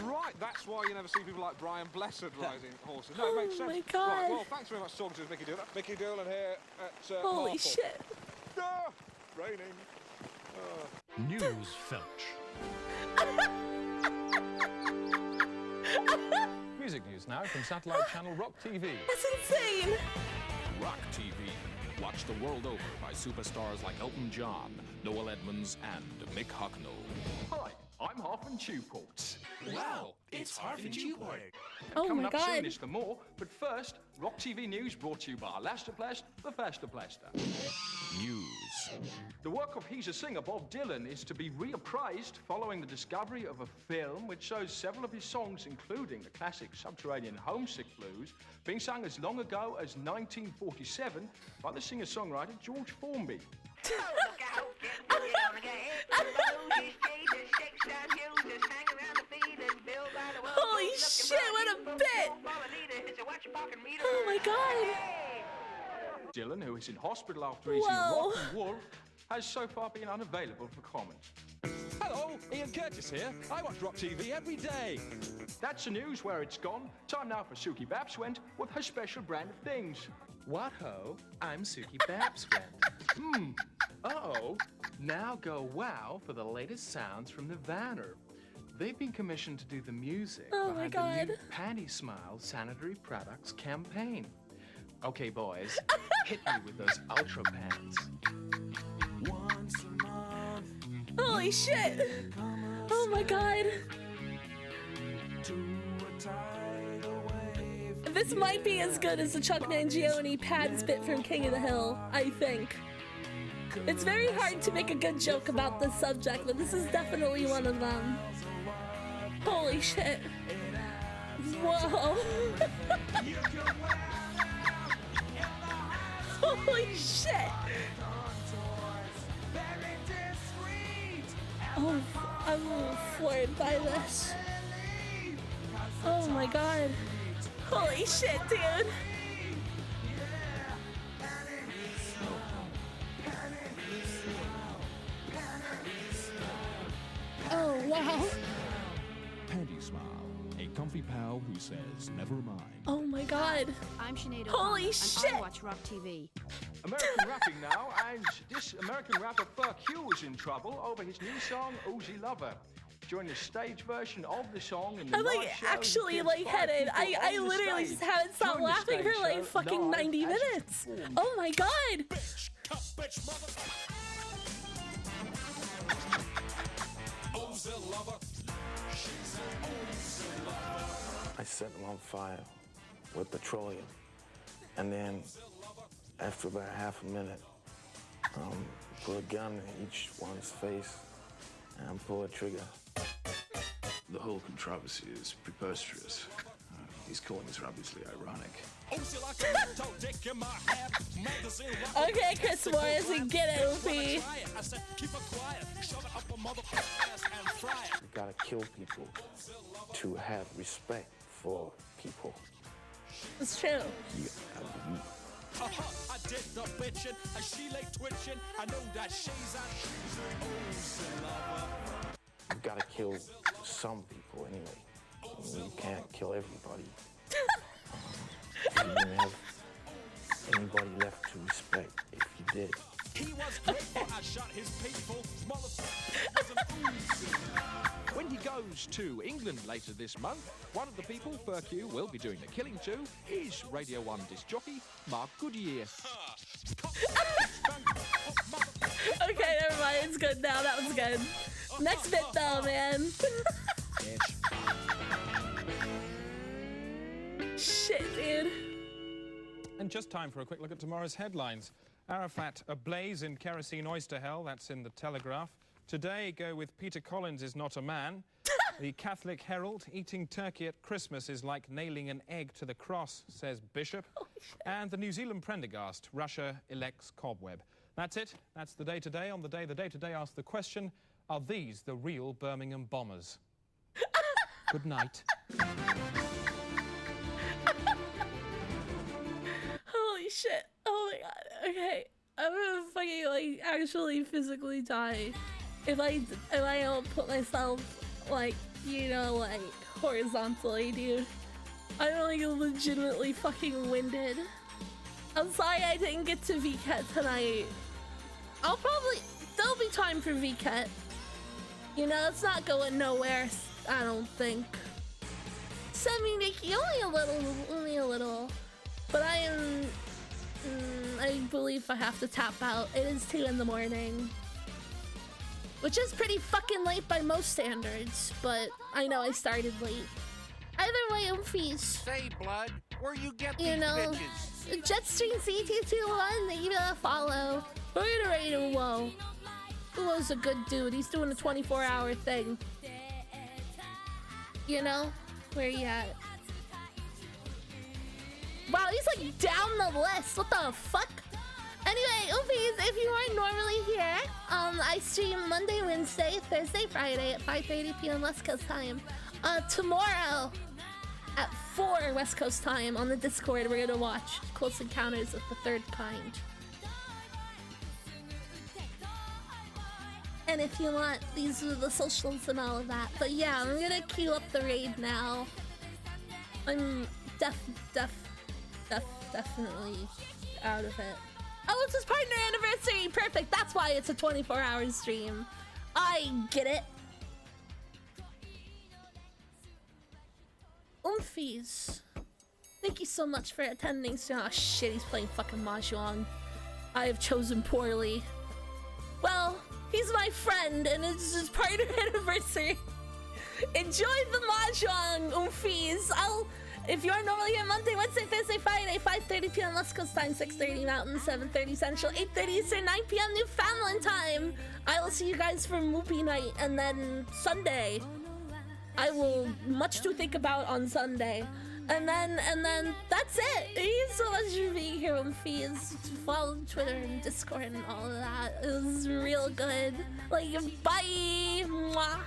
Right, that's why you never see people like Brian Blessed riding horses. No, it makes sense. Oh my God. Right, well, thanks very much for talking to us, Mickey Doolan. Mickey Doolan here at Holy Marple. shit. Ah, raining. News Felch. Music news now from satellite channel Rock TV. That's insane. Rock TV. Watched the world over by superstars like Elton John, Noel Edmonds, and Mick Hucknall. Hi, I'm Harfin Tewport. Wow, it's Harfin Tewport. Oh Coming my up God. soon is the more, but first, Rock TV News brought to you by Lasterplast, the Faster Plaster. News. The work of He's a Singer Bob Dylan is to be reappraised following the discovery of a film which shows several of his songs, including the classic Subterranean Homesick Blues, being sung as long ago as 1947 by the singer-songwriter George Formby. Holy shit, what a bit! Oh my God! Dylan, who is in hospital after eating a rotten wolf, has so far been unavailable for comment. Hello, Ian Curtis here. I watch Rock TV every day. That's the news where it's gone. Time now for Suki Babswent with her special brand of things. What ho? I'm Suki Babswent. Uh-oh. Now go wow for the latest sounds from the Vanner. They've been commissioned to do the music behind the new Panty Smile sanitary products campaign. Okay, boys, hit me with those ultra pants. Holy shit! Oh my God! This might be as good as the Chuck Mangione pads bit from King of the Hill, I think. It's very hard to make a good joke about this subject, but this is definitely one of them. Holy shit. Whoa. Holy shit. Oh, I'm floored by this. Oh my God. Holy shit, dude. Oh, wow. Panty Smile, a comfy pal who says never mind. Oh my God. I'm Sinead Holy O'Connor, shit. and I watch Rock TV. American rapping now, and this American rapper Ferq is in trouble over his new song, Uzi Lover. during the stage version of the song in the I'm live like show. actually He gives lightheaded. 5 people I on the literally stage just haven't stopped during the laughing for stage like show fucking live 90 as it's minutes. performed. Oh my god. I set them on fire with petroleum. And then after about half a minute, put a gun in each one's face and pull a trigger. The whole controversy is preposterous. His calling is obviously ironic. Okay, Chris Morris, we get it, Oofy. You gotta kill people to have respect for people. It's true. I did the bitchin', she lay twitching. I know that she's You gotta kill some people anyway. You can't kill everybody. You wouldn't have anybody left to respect if you did. He was grateful I shot his people. When he goes to England later this month, one of the people Furq will be doing the killing to is Radio 1 disc jockey Mark Goodyear. Okay, never mind. It's good now. That was good. Next bit though, man. Shit, dude. And just time for a quick look at tomorrow's headlines. Arafat ablaze in kerosene oyster hell, that's in the Telegraph. Today, go with Peter Collins is not a man. The Catholic Herald, eating turkey at Christmas is like nailing an egg to the cross, says Bishop. And the New Zealand Prendergast, Russia elects Cobweb. That's it. That's the day today. On the day today asks the question, are these the real Birmingham bombers? Good night. Holy shit. Oh my god. Okay. I'm gonna fucking like actually physically die if I don't put myself like, you know, like horizontally, dude. I'm like legitimately fucking winded. I'm sorry I didn't get to VCAT tonight. There'll be time for VCAT. You know, it's not going nowhere, I don't think. Send me Nikki, only a little. But I believe I have to tap out. It is 2 in the morning. Which is pretty fucking late by most standards, but I know I started late. Either way, Oomphies. Say, blood, where you get these You know, bitches? Jetstream C221, thank you for the follow. Reiterating Whoa. Who's a good dude. He's doing a 24-hour thing. You know? Where you at? Wow, he's like down the list. What the fuck? Anyway, Oofies, if you aren't normally here, I stream Monday, Wednesday, Thursday, Friday at 5:30 p.m. West Coast time. Tomorrow at 4 West Coast time on the Discord, we're gonna watch Close Encounters of the Third Kind. And if you want, these are the socials and all of that. But yeah, I'm gonna queue up the raid now. I'm definitely out of it. Oh, it's his partner anniversary! Perfect, that's why it's a 24-hour stream. I get it. Oomphies. Thank you so much for attending. Oh shit, he's playing fucking Mahjong. I have chosen poorly. Well, he's my friend and it's his partner anniversary. Enjoy the Mahjong, Oomphies. If you are normally here Monday, Wednesday, Thursday, Friday, 5:30 p.m. West Coast time, 6:30 Mountain, 7:30 Central, 8:30 Eastern, 9 p.m. Newfoundland time. I will see you guys for Movie Night, and then Sunday, I will much to think about on Sunday, and then that's it. Thank you so much for being here on Feeds. Follow Twitter and Discord and all of that. It was real good. Like, bye. Mwah.